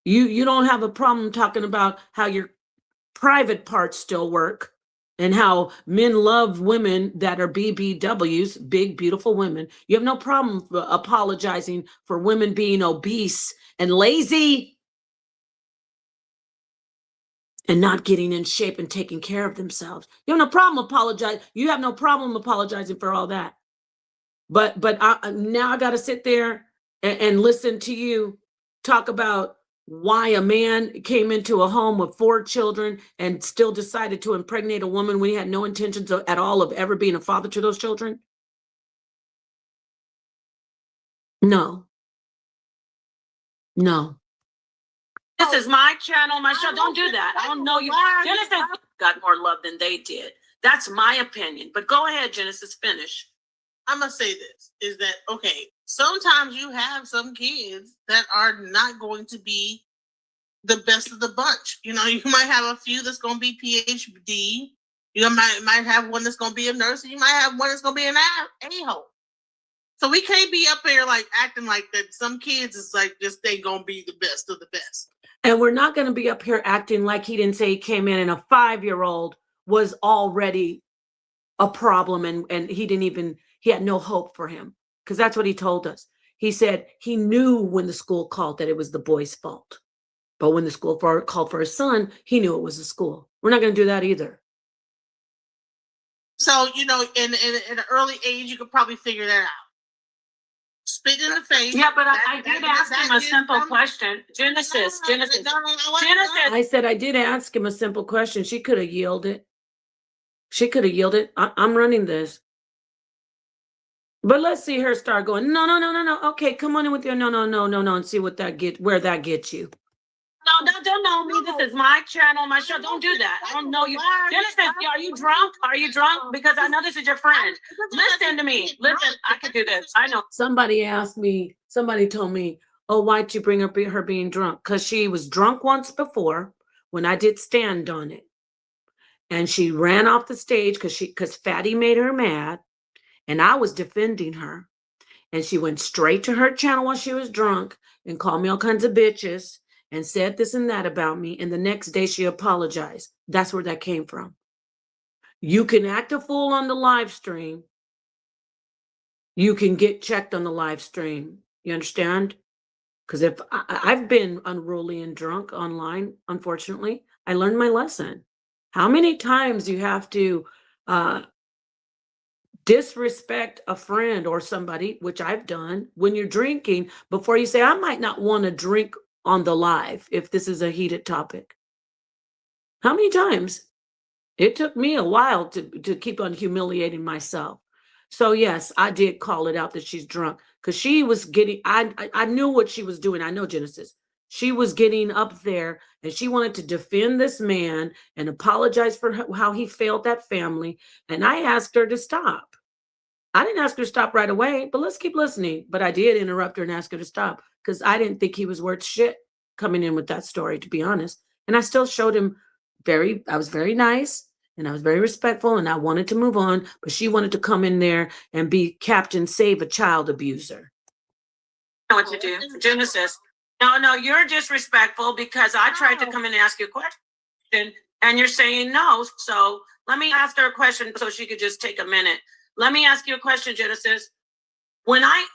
You don't have a problem talking about how your private parts still work and how men love women that are BBWs, big, beautiful women. You have no problem apologizing for women being obese and lazy. and not getting in shape and taking care of themselves. You have no problem apologizing. You have no problem apologizing for all that. But now I got to sit there and listen to you talk about why a man came into a home with 4 children and still decided to impregnate a woman when he had no intentions at all of ever being a father to those children. No. This is my channel, my show. Don't do that. I don't know you. Genesis got more love than they did. That's my opinion. But go ahead, Genesis, finish. I'm gonna say this is that okay, sometimes you have some kids that are not going to be the best of the bunch. You know, you might have a few that's gonna be PhD. You might have one that's gonna be a nurse, and you might have one that's gonna be an a-hole. So we can't be up there like acting like that. Some kids is like just they gonna be the best of the best. And we're not gonna be up here acting like he didn't say he came in and a 5-year-old was already a problem and he had no hope for him, because that's what he told us. He said he knew when the school called that it was the boy's fault, but when the school called for his son, he knew it was the school. We're not going to do that either. So, you know, in an early age, you could probably figure that out. Spit in the face. Yeah, but I did ask him a simple question. Genesis. I said I did ask him a simple question. She could have yielded. I'm running this. But let's see her start going, no. Okay, come on in with your no, and see where that gets you. No, don't know me. This is my channel, my show. Don't do that. I don't know you. Genesis, are you drunk? Because I know this is your friend. Listen to me. Listen, I can do this. I know. Somebody told me, oh, why'd you bring up her being drunk? Because she was drunk once before when I did stand on it. And she ran off the stage because Fatty made her mad. And I was defending her. And she went straight to her channel while she was drunk and called me all kinds of bitches and said this and that about me. And the next day she apologized. That's where that came from. You can act a fool on the live stream. You can get checked on the live stream. You understand? Because if I've been unruly and drunk online, unfortunately, I learned my lesson. How many times do you have to disrespect a friend or somebody, which I've done, when you're drinking, before you say, I might not want to drink on the live if this is a heated topic? How many times? It took me a while to keep on humiliating myself. So yes, I did call it out that she's drunk, because she was getting, I knew what she was doing. I know, Genesis. She was getting up there and she wanted to defend this man and apologize for how he failed that family. And I asked her to stop. I didn't ask her to stop right away, but let's keep listening. But I did interrupt her and ask her to stop because I didn't think he was worth shit coming in with that story, to be honest. And I still showed him I was very nice and I was very respectful and I wanted to move on, but she wanted to come in there and be Captain Save a Child Abuser. I know what to do. Genesis. No, you're disrespectful because I tried to come in and ask you a question and you're saying no. So let me ask her a question so she could just take a minute. Let me ask you a question, Genesis. When I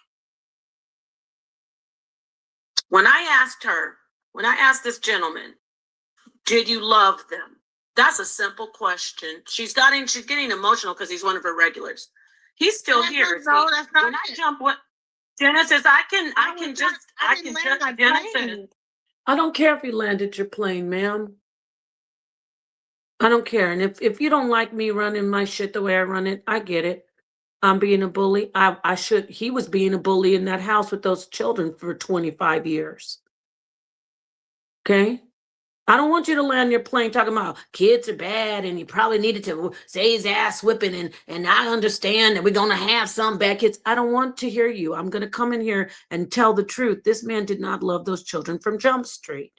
asked this gentleman, did you love them? That's a simple question. She's getting emotional because he's one of her regulars. He's still here. No, that's not when I jump what Genesis, I can just Genesis. I don't care if you landed your plane, ma'am. I don't care. And if you don't like me running my shit the way I run it, I get it. I'm being a bully. He was being a bully in that house with those children for 25 years. Okay? I don't want you to land your plane talking about kids are bad and you probably needed to say his ass whipping and I understand that we're going to have some bad kids. I don't want to hear you. I'm going to come in here and tell the truth. This man did not love those children from Jump Street.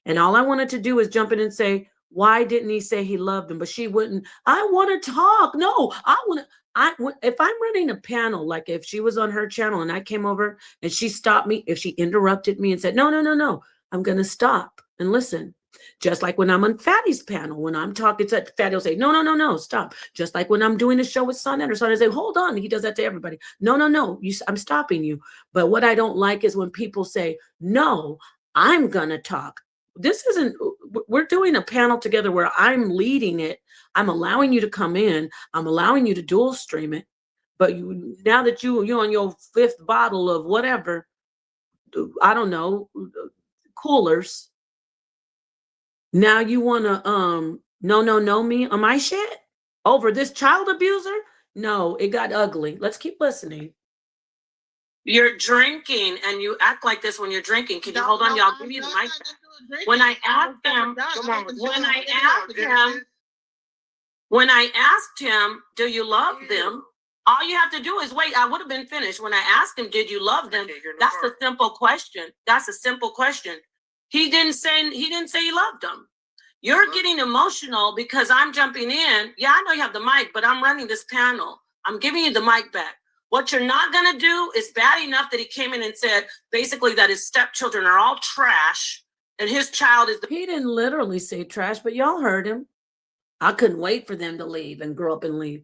And all I wanted to do is jump in and say, why didn't he say he loved them? But she wouldn't. I want to talk. No, if I'm running a panel, like if she was on her channel and I came over and she stopped me, if she interrupted me and said, no, I'm going to stop and listen. Just like when I'm on Fatty's panel, when I'm talking to Fatty will say, no, stop. Just like when I'm doing a show with Sonnet or Sonnet, I say, hold on. He does that to everybody. No, I'm stopping you. But what I don't like is when people say, no, I'm going to talk. This isn't we're doing a panel together where I'm leading it. I'm allowing you to come in. I'm allowing you to dual stream it. But now that you're on your 5th bottle of whatever, I don't know, coolers. Now you want to no me on my shit over this child abuser? No, it got ugly. Let's keep listening. You're drinking and you act like this when you're drinking. Can you hold on, y'all? Give me the mic. When I asked him, when I asked him, do you love them? All you have to do is wait. I would have been finished. When I asked him, did you love them? That's a simple question. That's a simple question. He didn't say he loved them. You're getting emotional because I'm jumping in. Yeah, I know you have the mic, but I'm running this panel. I'm giving you the mic back. What you're not going to do is bad enough that he came in and said basically that his stepchildren are all trash and his child is. He didn't literally say trash, but y'all heard him. I couldn't wait for them to leave and grow up and leave.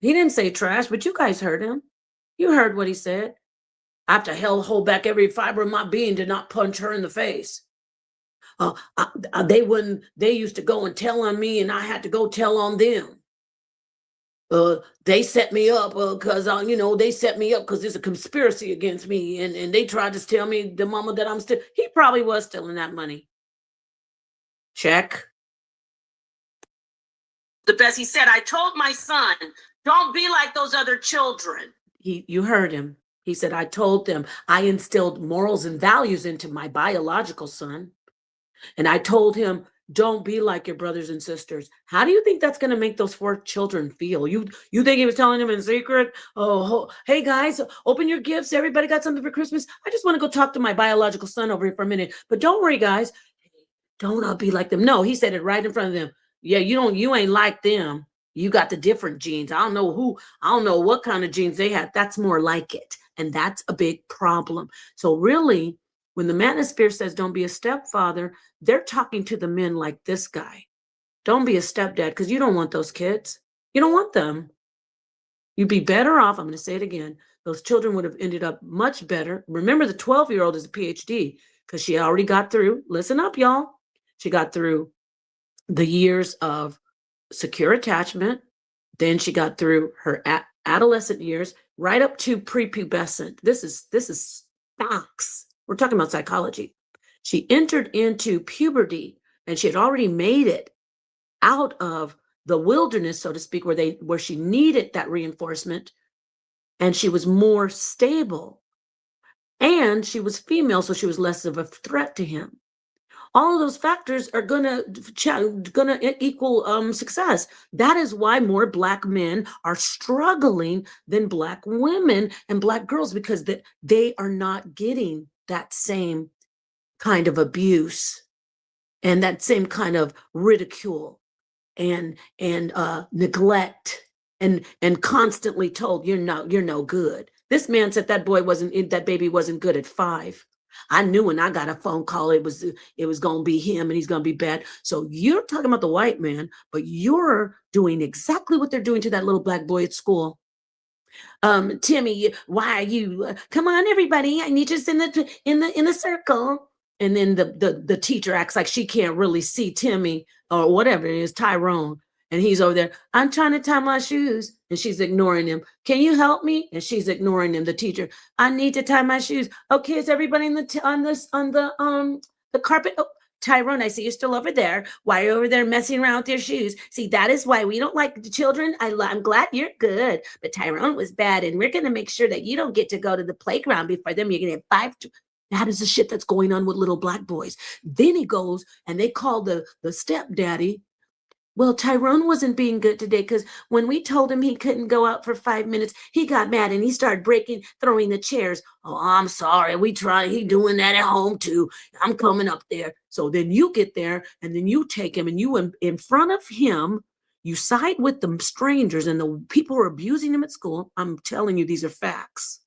He didn't say trash, but you guys heard him. You heard what he said. I have to hold back every fiber of my being to not punch her in the face. They used to go and tell on me and I had to go tell on them. They set me up because they set me up because there's a conspiracy against me and they tried to tell me, the mama, that I'm still. He probably was stealing that money. Check. The best. He said, I told my son, don't be like those other children. You heard him. He said, I told them, I instilled morals and values into my biological son. And I told him, don't be like your brothers and sisters. How do you think that's going to make those 4 children feel? You think he was telling them in secret? Oh, hey guys, open your gifts. Everybody got something for Christmas. I just want to go talk to my biological son over here for a minute. But don't worry, guys. Don't be like them. No, he said it right in front of them. Yeah, you ain't like them. You got the different genes. I don't know what kind of genes they have. That's more like it. And that's a big problem. So really, when the manosphere says don't be a stepfather, they're talking to the men like this guy. Don't be a stepdad because you don't want those kids. You don't want them. You'd be better off. I'm going to say it again. Those children would have ended up much better. Remember, the 12-year-old is a PhD because she already got through. Listen up, y'all. She got through the years of secure attachment. Then she got through her adolescent years, right up to prepubescent. This is facts. We're talking about psychology. She entered into puberty, and she had already made it out of the wilderness, so to speak, where she needed that reinforcement, and she was more stable. And she was female, so she was less of a threat to him. All of those factors are gonna equal success. That is why more Black men are struggling than Black women and Black girls, because they are not getting that same kind of abuse and that same kind of ridicule and neglect and constantly told you're no good. This man said that baby wasn't good at 5. I knew when I got a phone call it was going to be him and he's going to be bad. So you're talking about the white man, but you're doing exactly what they're doing to that little Black boy at school. Timmy, why are you? Come on, everybody! I need you in the circle. And then the teacher acts like she can't really see Timmy or whatever it is, Tyrone. And he's over there, I'm trying to tie my shoes. And she's ignoring him. Can you help me? And she's ignoring him. The teacher, I need to tie my shoes. Okay, is everybody on the carpet? Oh, Tyrone, I see you're still over there. Why are you over there messing around with your shoes? See, that is why we don't like the children. I'm glad you're good. But Tyrone was bad. And we're going to make sure that you don't get to go to the playground before them. You're going to have 5. That is the shit that's going on with little Black boys. Then he goes and they call the stepdaddy. Well, Tyrone wasn't being good today because when we told him he couldn't go out for 5 minutes, he got mad and he started throwing the chairs. Oh, I'm sorry. We tried. He doing that at home too. I'm coming up there. So then you get there and then you take him and you in front of him, you side with the strangers and the people who are abusing him at school. I'm telling you, these are facts.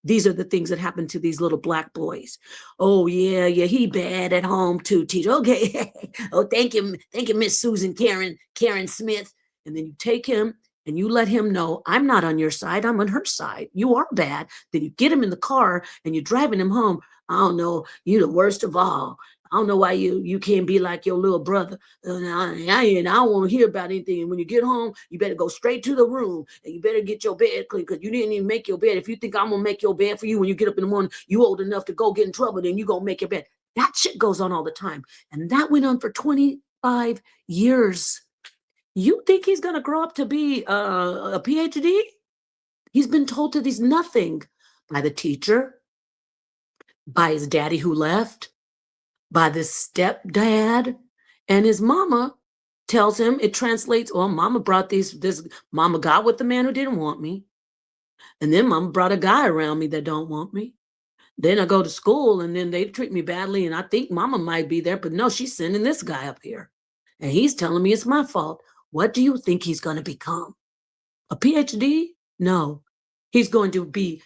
These are the things that happen to these little Black boys. Oh, yeah, he bad at home too, teacher. Okay. Oh, thank you, Miss Susan Karen Smith. And then you take him and you let him know, I'm not on your side, I'm on her side. You are bad. Then you get him in the car and you're driving him home. Oh, no, you're the worst of all. I don't know why you can't be like your little brother. I don't want to hear about anything. And when you get home, you better go straight to the room and you better get your bed clean because you didn't even make your bed. If you think I'm gonna make your bed for you when you get up in the morning, you old enough to go get in trouble, then you gonna make your bed. That shit goes on all the time. And that went on for 25 years. You think he's gonna grow up to be a PhD? He's been told that he's nothing by the teacher, by his daddy who left, by this stepdad, and his mama tells him, it translates, oh, mama brought this mama got with the man who didn't want me. And then mama brought a guy around me that don't want me. Then I go to school and then they treat me badly. And I think mama might be there, but no, she's sending this guy up here. And he's telling me it's my fault. What do you think he's going to become? A PhD? No, he's going to be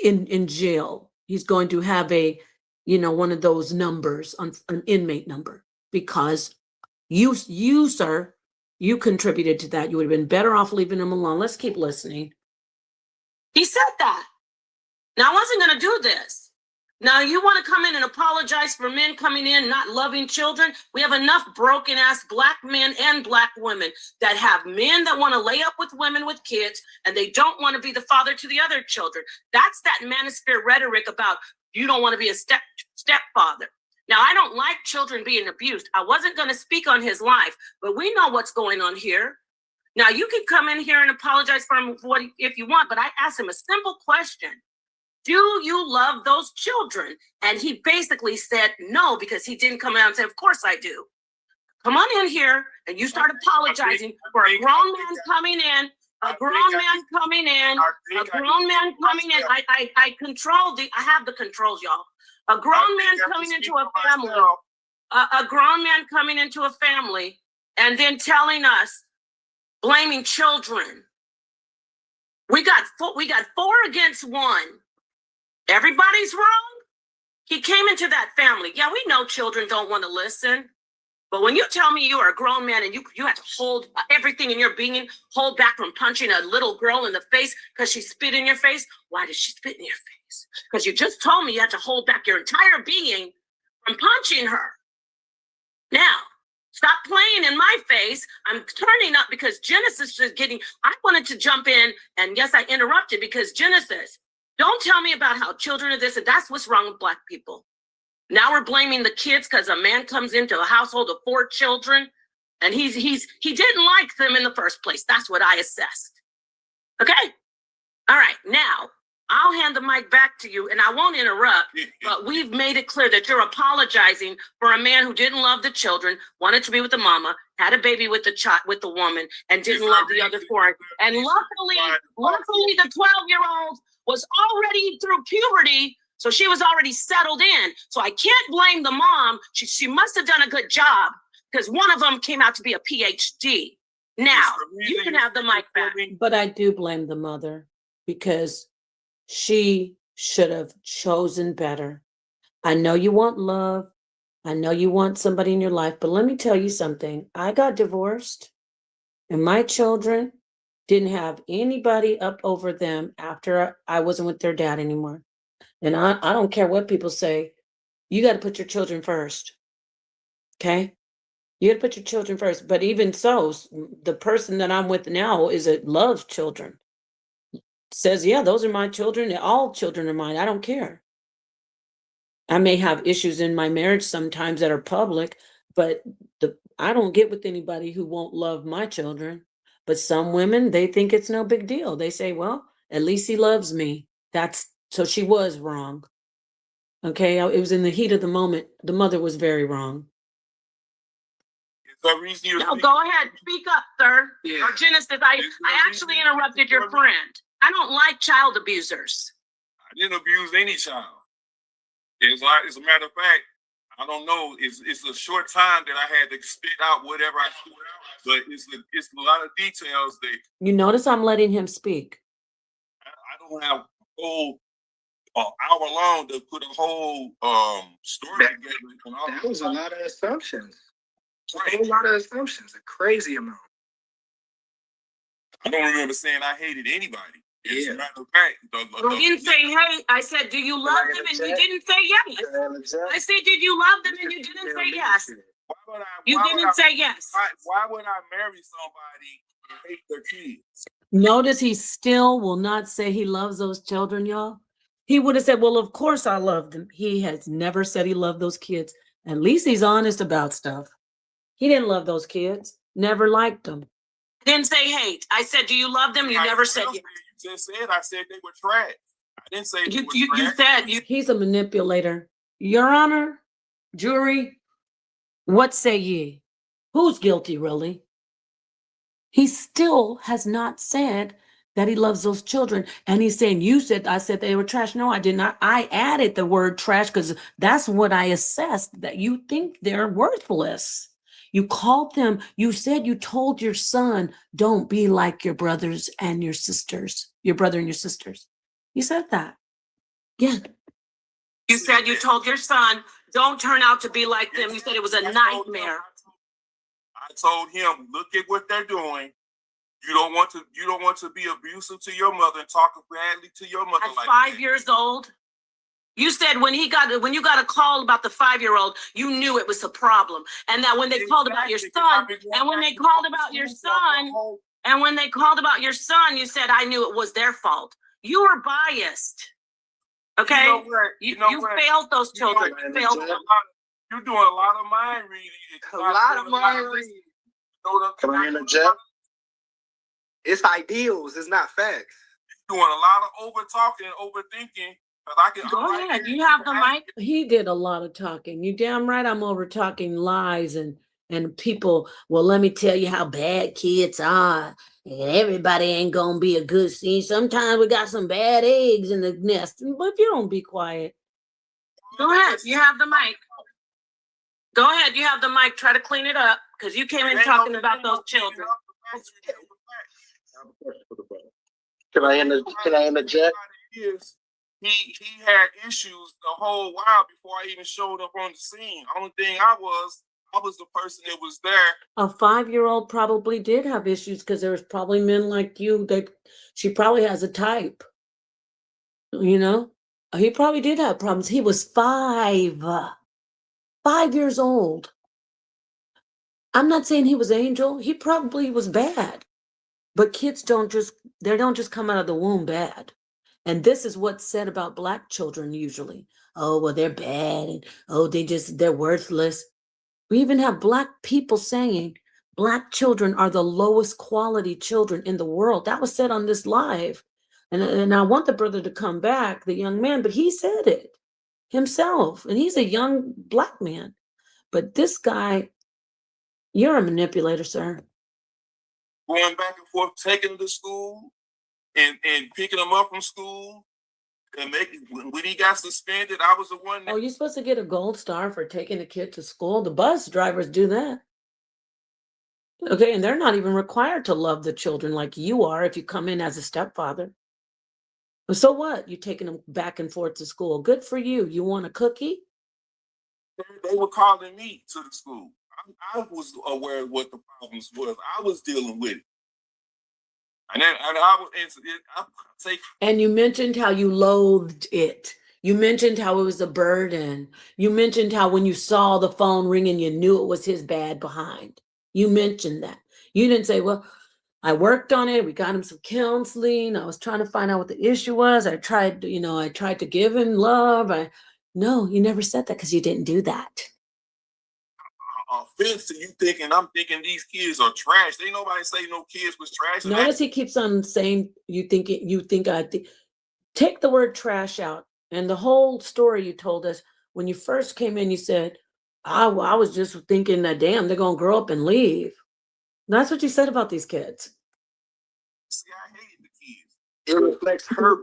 in jail. He's going to have one of those numbers, an inmate number, because you, sir, you contributed to that. You would have been better off leaving him alone. Let's keep listening. He said that. Now, I wasn't going to do this. Now, you want to come in and apologize for men coming in not loving children? We have enough broken-ass black men and black women that have men that want to lay up with women with kids, and they don't want to be the father to the other children. That's that manosphere rhetoric about you don't want to be a stepfather. Now, I don't like children being abused. I wasn't going to speak on his life, but we know what's going on here. Now, you can come in here and apologize for him if you want, but I asked him a simple question. Do you love those children? And he basically said no, because he didn't come out and say, of course I do. Come on in here and you start apologizing for a grown man coming in, a grown man coming in. I have the controls, y'all. A grown man coming into a family, a grown man coming into a family and then telling us, blaming children. We got 4 against 1. Everybody's wrong. He came into that family. Yeah, we know children don't want to listen. But when you tell me you are a grown man and you have to hold everything in your being, hold back from punching a little girl in the face because she spit in your face. Why did she spit in your face? Because you just told me you had to hold back your entire being from punching her. Now, stop playing in my face. I'm turning up because Genesis is I wanted to jump in, and yes, I interrupted because Genesis, don't tell me about how children are this, and that's what's wrong with black people. Now we're blaming the kids because a man comes into a household of 4 children, and he didn't like them in the first place. That's what I assessed. Okay? All right, now I'll hand the mic back to you, and I won't interrupt, but we've made it clear that you're apologizing for a man who didn't love the children, wanted to be with the mama, had a baby with the woman, and didn't love the other 4. And luckily, the 12-year-old was already through puberty, so she was already settled in. So I can't blame the mom. She must have done a good job because one of them came out to be a PhD. Now, you can have the mic back. But I do blame the mother because she should have chosen better. I know you want love. I know you want somebody in your life, but let me tell you something. I got divorced and my children didn't have anybody up over them after I wasn't with their dad anymore. And I don't care what people say. You got to put your children first. Okay? You got to put your children first. But even so, the person that I'm with now loves children. Says, yeah, those are my children. All children are mine. I don't care. I may have issues in my marriage sometimes that are public, but I don't get with anybody who won't love my children. But some women, they think it's no big deal. They say, well, at least he loves me. So she was wrong. Okay, it was in the heat of the moment. The mother was very wrong. No, go ahead. Speak up, sir. Yeah. Or Genesis, I actually interrupted your friend. I don't like child abusers. I didn't abuse any child. As a matter of fact, I don't know. It's a short time that I had to spit out whatever I spit out, but it's a lot of details that. You notice I'm letting him speak. I don't have a whole hour long to put a whole story together. That was a lot of assumptions. A whole lot of assumptions. A crazy amount. I don't remember saying I hated anybody. As a matter of fact, I didn't say hey. I said, do you love them? And you didn't say yes. I said, did you love them? And you didn't say yes. why would I? You why would didn't say yes. why would I marry somebody and hate their kids? Notice he still will not say he loves those children, y'all. He would have said, well, of course I love them. He has never said he loved those kids. At least he's honest about stuff. He didn't love those kids, never liked them. Didn't say hate. I said, do you love them? You never said yes. You just said I said they were trash. I didn't say they were You trash. said you. He's a manipulator. Your Honor, jury, what say ye? Who's guilty, really? He still has not said that he loves those children. And he's saying, you said, I said they were trash. No, I did not. I added the word trash because that's what I assessed, that you think they're worthless. You called them, you said you told your son, don't be like your brothers and your sisters, your brother and your sisters. You said that. Yeah. You said you told your son, don't turn out to be like them. You said it was a nightmare. I told him, look at what they're doing. You don't want to be abusive to your mother and talk badly to your mother. At like 5 that. years old, you said when you got a call about the 5-year-old, you knew it was a problem, and that when they called about your son, and when they called about your son, you said I knew it was their fault. You were biased. Okay, you failed those children. You failed them. You're doing a lot of mind reading. A lot of mind reading. Can I interject? It's ideals, it's not facts. You're doing a lot of over talking and overthinking. Go ahead, you have the mic. He did a lot of talking. You damn right I'm over talking lies and people, well, let me tell you how bad kids are. And everybody ain't gonna be a good seed. Sometimes we got some bad eggs in the nest. But if you don't be quiet. Go ahead, you have the mic. Go ahead, you have the mic. Try to clean it up because you came in talking about those children. Can I interject? He had issues the whole while before I even showed up on the scene. Only thing I was the person that was there. A 5-year-old probably did have issues because there was probably men like you that she probably has a type. You know, he probably did have problems. He was 5 years old. I'm not saying he was angel. He probably was bad. But kids don't just come out of the womb bad. And this is what's said about Black children usually. Oh, well, they're bad. And oh, they're worthless. We even have Black people saying Black children are the lowest quality children in the world. That was said on this live. And I want the brother to come back, the young man, but he said it himself. And he's a young Black man. But this guy, you're a manipulator, sir. Going back and forth, taking him to school and picking him up from school. And when he got suspended, I was the one that... Oh, you're supposed to get a gold star for taking a kid to school. The bus drivers do that. Okay, and they're not even required to love the children like you are if you come in as a stepfather. So what? You're taking them back and forth to school. Good for you. You want a cookie? They were calling me to the school. I was aware of what the problems was. I was dealing with it. And you mentioned how you loathed it. You mentioned how it was a burden. You mentioned how when you saw the phone ringing, you knew it was his bad behind. You mentioned that. You didn't say, well, I worked on it. We got him some counseling. I was trying to find out what the issue was. I tried to give him love. No, you never said that because you didn't do that. Offense to you I'm thinking these kids are trash. Ain't nobody say no kids was trash. Notice he keeps on saying take the word trash out. And the whole story you told us when you first came in, you said, I was just thinking that damn, they're gonna grow up and leave. That's what you said about these kids. See, I hated the kids. It reflects her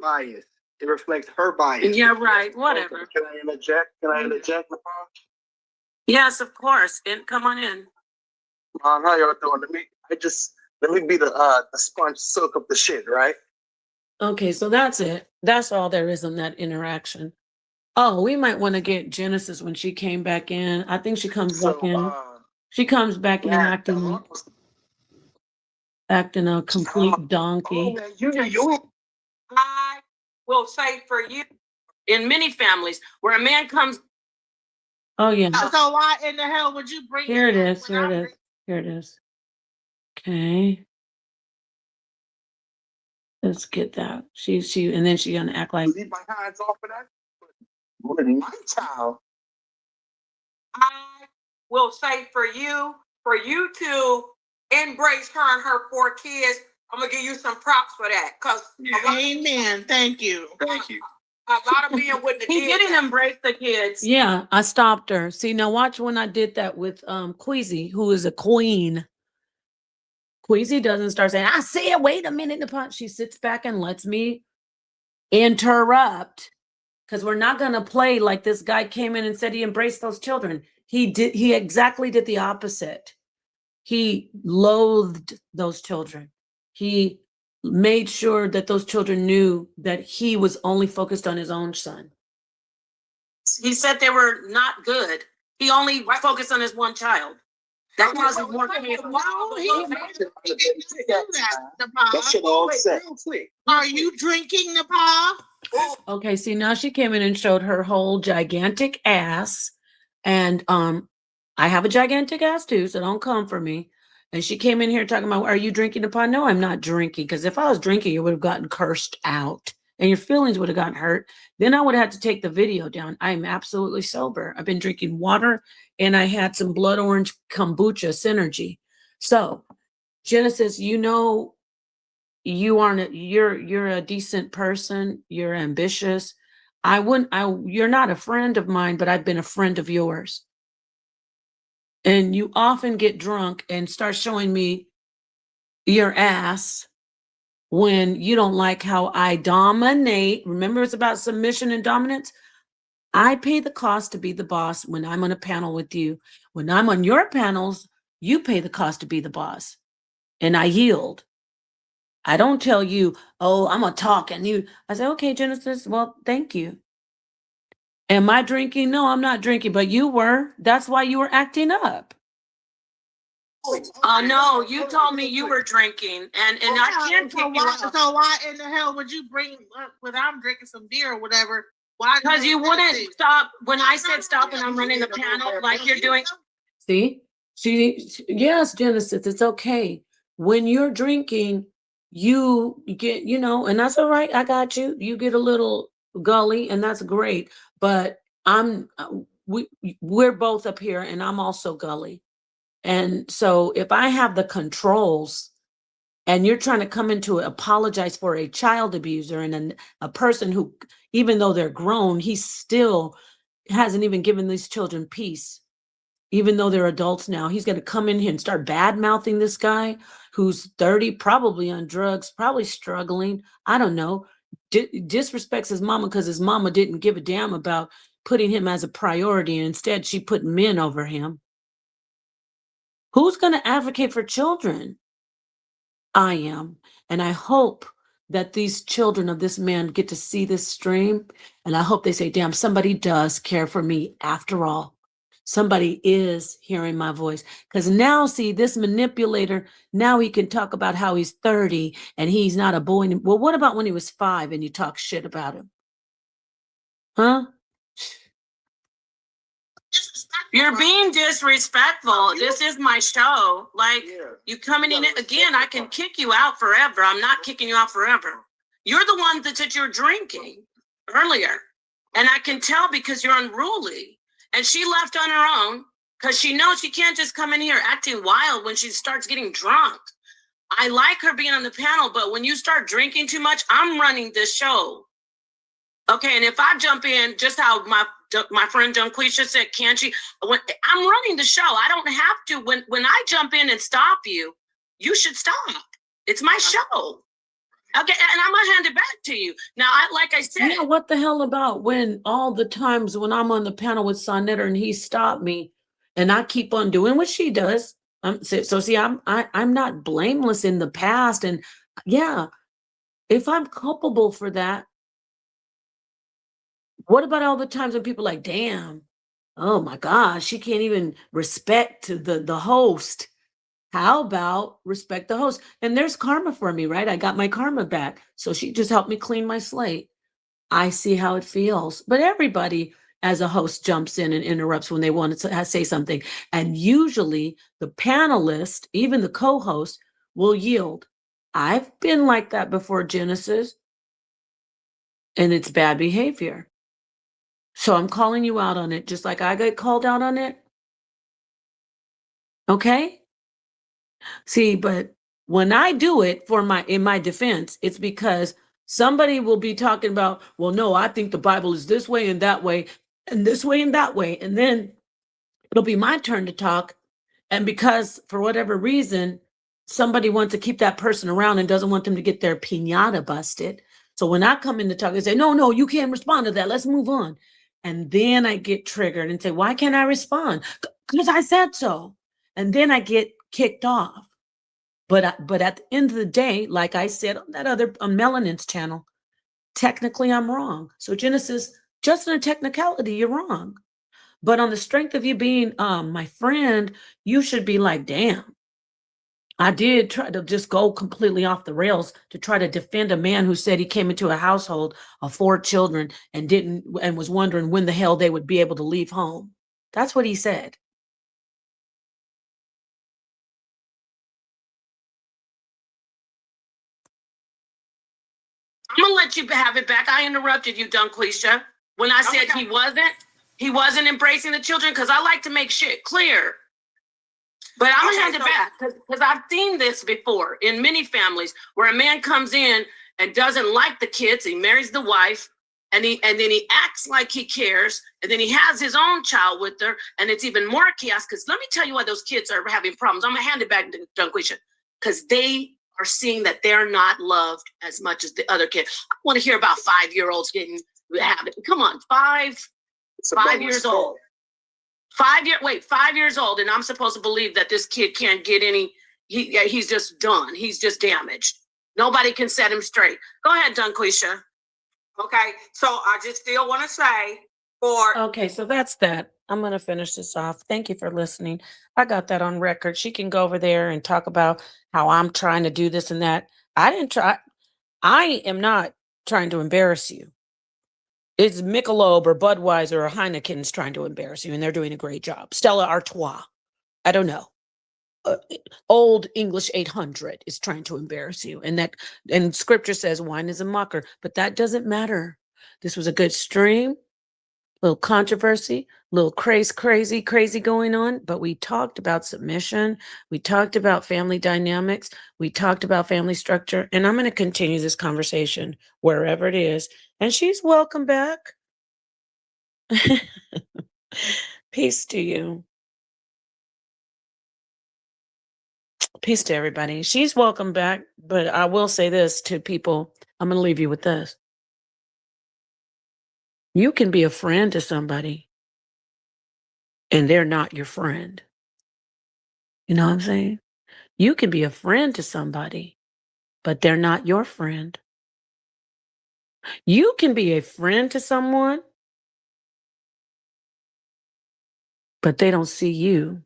bias. Yeah, right. Whatever. Can I interject? Napah? Yes, of course. Come on in. How y'all doing? Let me be the sponge, soak up the shit, right? Okay, so that's it. That's all there is on that interaction. Oh, we might want to get Genesis when she came back in. I think she comes back in. She comes back in acting a complete donkey. Oh, man, you will say for you in many families where a man comes. Oh yeah. So why in the hell would you bring Here it up is. Here it is. Here it is. Okay. Let's get that. She and then she gonna act like Leave my hands off of that. But my child. I will say for you to embrace her and her 4 kids, I'm gonna give you some props for that. Cause Amen. Thank you. Thank you. a lot of men wouldn't have He did didn't that. embrace the kids. yeah, I stopped her. See, now watch when I did that with Queasy, who is a queen. Queasy doesn't start saying, I said, wait a minute, Napah. She sits back and lets me interrupt. Because we're not gonna play like this guy came in and said he embraced those children. He exactly did the opposite. He loathed those children. He made sure that those children knew that he was only focused on his own son. He said they were not good. He only focused on his one child. That causes more pain. That shit all set. Are you drinking, Napah? Okay, see, now she came in and showed her whole gigantic ass. And I have a gigantic ass too, so don't come for me. And she came in here talking about, are you drinking upon? No, I'm not drinking. Because if I was drinking, you would have gotten cursed out and your feelings would have gotten hurt. Then I would have had to take the video down. I'm absolutely sober. I've been drinking water and I had some blood orange kombucha synergy. So, Genesis, you know, you're a decent person. You're ambitious. You're not a friend of mine, but I've been a friend of yours. And you often get drunk and start showing me your ass when you don't like how I dominate. Remember, it's about submission and dominance. I pay the cost to be the boss when I'm on a panel with you. When I'm on your panels, you pay the cost to be the boss. And I yield. I don't tell you, oh, I'm gonna talk, and you. I say, okay, Genesis. Well, thank you. Am I drinking? No, I'm not drinking, but you were. That's why you were acting up. No, you told me you were drinking, and I can't kick you out. So why in the hell would you bring up when I'm drinking some beer or whatever? Why? Because you wouldn't stop when I said stop and I'm running the panel like you're doing. See, yes, Genesis, it's okay. When you're drinking, you get, and that's all right. I got you. You get a little gully, and that's great. But we're both up here, and I'm also gully. And so if I have the controls, and you're trying to come in to apologize for a child abuser and a person who, even though they're grown, he still hasn't even given these children peace. Even though they're adults now, he's going to come in here and start bad mouthing this guy who's 30, probably on drugs, probably struggling. I don't know. Disrespects his mama because his mama didn't give a damn about putting him as a priority. And instead, she put men over him. Who's going to advocate for children? I am. And I hope that these children of this man get to see this stream. And I hope they say, damn, somebody does care for me after all. Somebody is hearing my voice. Because now, see, this manipulator, now he can talk about how he's 30 and he's not a boy. Well, what about when he was 5 and you talk shit about him? Huh? You're being disrespectful. This is my show. Like, you coming in again, I can kick you out forever. I'm not kicking you out forever. You're the one that said you're drinking earlier. And I can tell because you're unruly. And she left on her own because she knows she can't just come in here acting wild when she starts getting drunk. I like her being on the panel, but when you start drinking too much, I'm running this show. Okay, and if I jump in, just how my friend Dungqueesha said, can't she? I'm running the show. I don't have to. When I jump in and stop you, you should stop. It's my show. Okay, and I'm gonna hand it back to you. Now, like I said. Yeah, what the hell about when all the times when I'm on the panel with Sonetta and he stopped me and I keep on doing what she does. So see, I'm not blameless in the past. And yeah, if I'm culpable for that, what about all the times when people are like, damn, oh my gosh, she can't even respect the host. How about respect the host? And there's karma for me, right? I got my karma back. So she just helped me clean my slate. I see how it feels. But everybody, as a host, jumps in and interrupts when they want to say something. And usually the panelist, even the co host, will yield. I've been like that before, Genesis, and it's bad behavior. So I'm calling you out on it, just like I got called out on it. Okay? See, but when I do it in my defense, it's because somebody will be talking about, well, no, I think the Bible is this way and that way, and this way and that way. And then it'll be my turn to talk. And because for whatever reason, somebody wants to keep that person around and doesn't want them to get their piñata busted. So when I come in to talk, they say, no, you can't respond to that. Let's move on. And then I get triggered and say, why can't I respond? Because I said so. And then I get kicked off. But at the end of the day, like I said on that other on Melanin's channel, technically I'm wrong. So Genesis, just in a technicality, you're wrong. But on the strength of you being my friend, you should be like, damn, I did try to just go completely off the rails to try to defend a man who said he came into a household of 4 children and was wondering when the hell they would be able to leave home. That's what he said. I'm gonna let you have it back. I interrupted you, Dungqueesha, when I said he wasn't embracing the children, because I like to make shit clear. But I'm gonna hand it back because I've seen this before in many families where a man comes in and doesn't like the kids. He marries the wife, and then he acts like he cares, and then he has his own child with her, and it's even more chaos. Because let me tell you why those kids are having problems. I'm gonna hand it back to Dungqueesha, because they are seeing that they're not loved as much as the other kid. I want to hear about 5-year-olds getting habit. Come on, 5 years old. 5 years old, and I'm supposed to believe that this kid can't get any. He's just done. He's just damaged. Nobody can set him straight. Go ahead, Dungqueesha. Okay, so I just still want to say for Okay, so that's that. I'm gonna finish this off. Thank you for listening. I got that on record. She can go over there and talk about how I'm trying to do this and that. I didn't try. I am not trying to embarrass you. It's Michelob or Budweiser or Heineken's trying to embarrass you, and they're doing a great job. Stella Artois, I don't know. Old English 800 is trying to embarrass you, and Scripture says wine is a mocker, but that doesn't matter. This was a good stream, little controversy, little crazy going on, but we talked about submission, we talked about family dynamics, we talked about family structure, and I'm going to continue this conversation wherever it is. And she's welcome back. Peace to you. Peace to everybody. She's welcome back, but I will say this to people. I'm going to leave you with this. You can be a friend to somebody, and they're not your friend. You know what I'm saying? You can be a friend to somebody, but they're not your friend. You can be a friend to someone, but they don't see you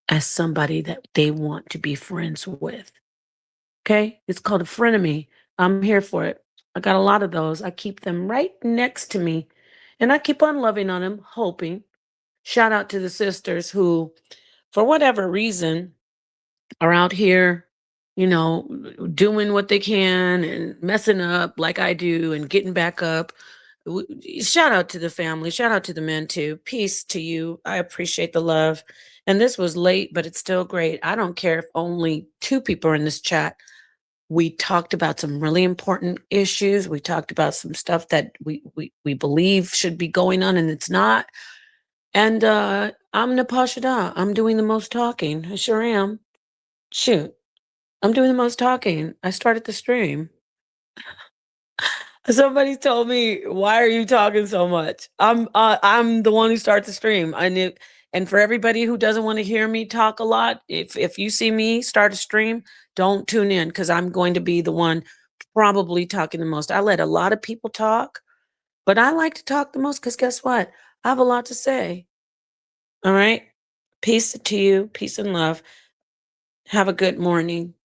as somebody that they want to be friends with. Okay? It's called a frenemy. I'm here for it. I got a lot of those. I keep them right next to me, and I keep on loving on them, hoping. Shout out to the sisters who, for whatever reason, are out here, doing what they can and messing up like I do and getting back up. Shout out to the family. Shout out to the men too. Peace to you. I appreciate the love. And this was late, but it's still great. I don't care if only 2 people are in this chat. We talked about some really important issues. We talked about some stuff that we believe should be going on and it's not. And I'm Napah. I'm doing the most talking. I sure am. Shoot. I'm doing the most talking. I started the stream. Somebody told me, "Why are you talking so much?" I'm the one who starts the stream. I knew, and for everybody who doesn't want to hear me talk a lot, if you see me start a stream, don't tune in because I'm going to be the one probably talking the most. I let a lot of people talk, but I like to talk the most because guess what? I have a lot to say. All right. Peace to you. Peace and love. Have a good morning.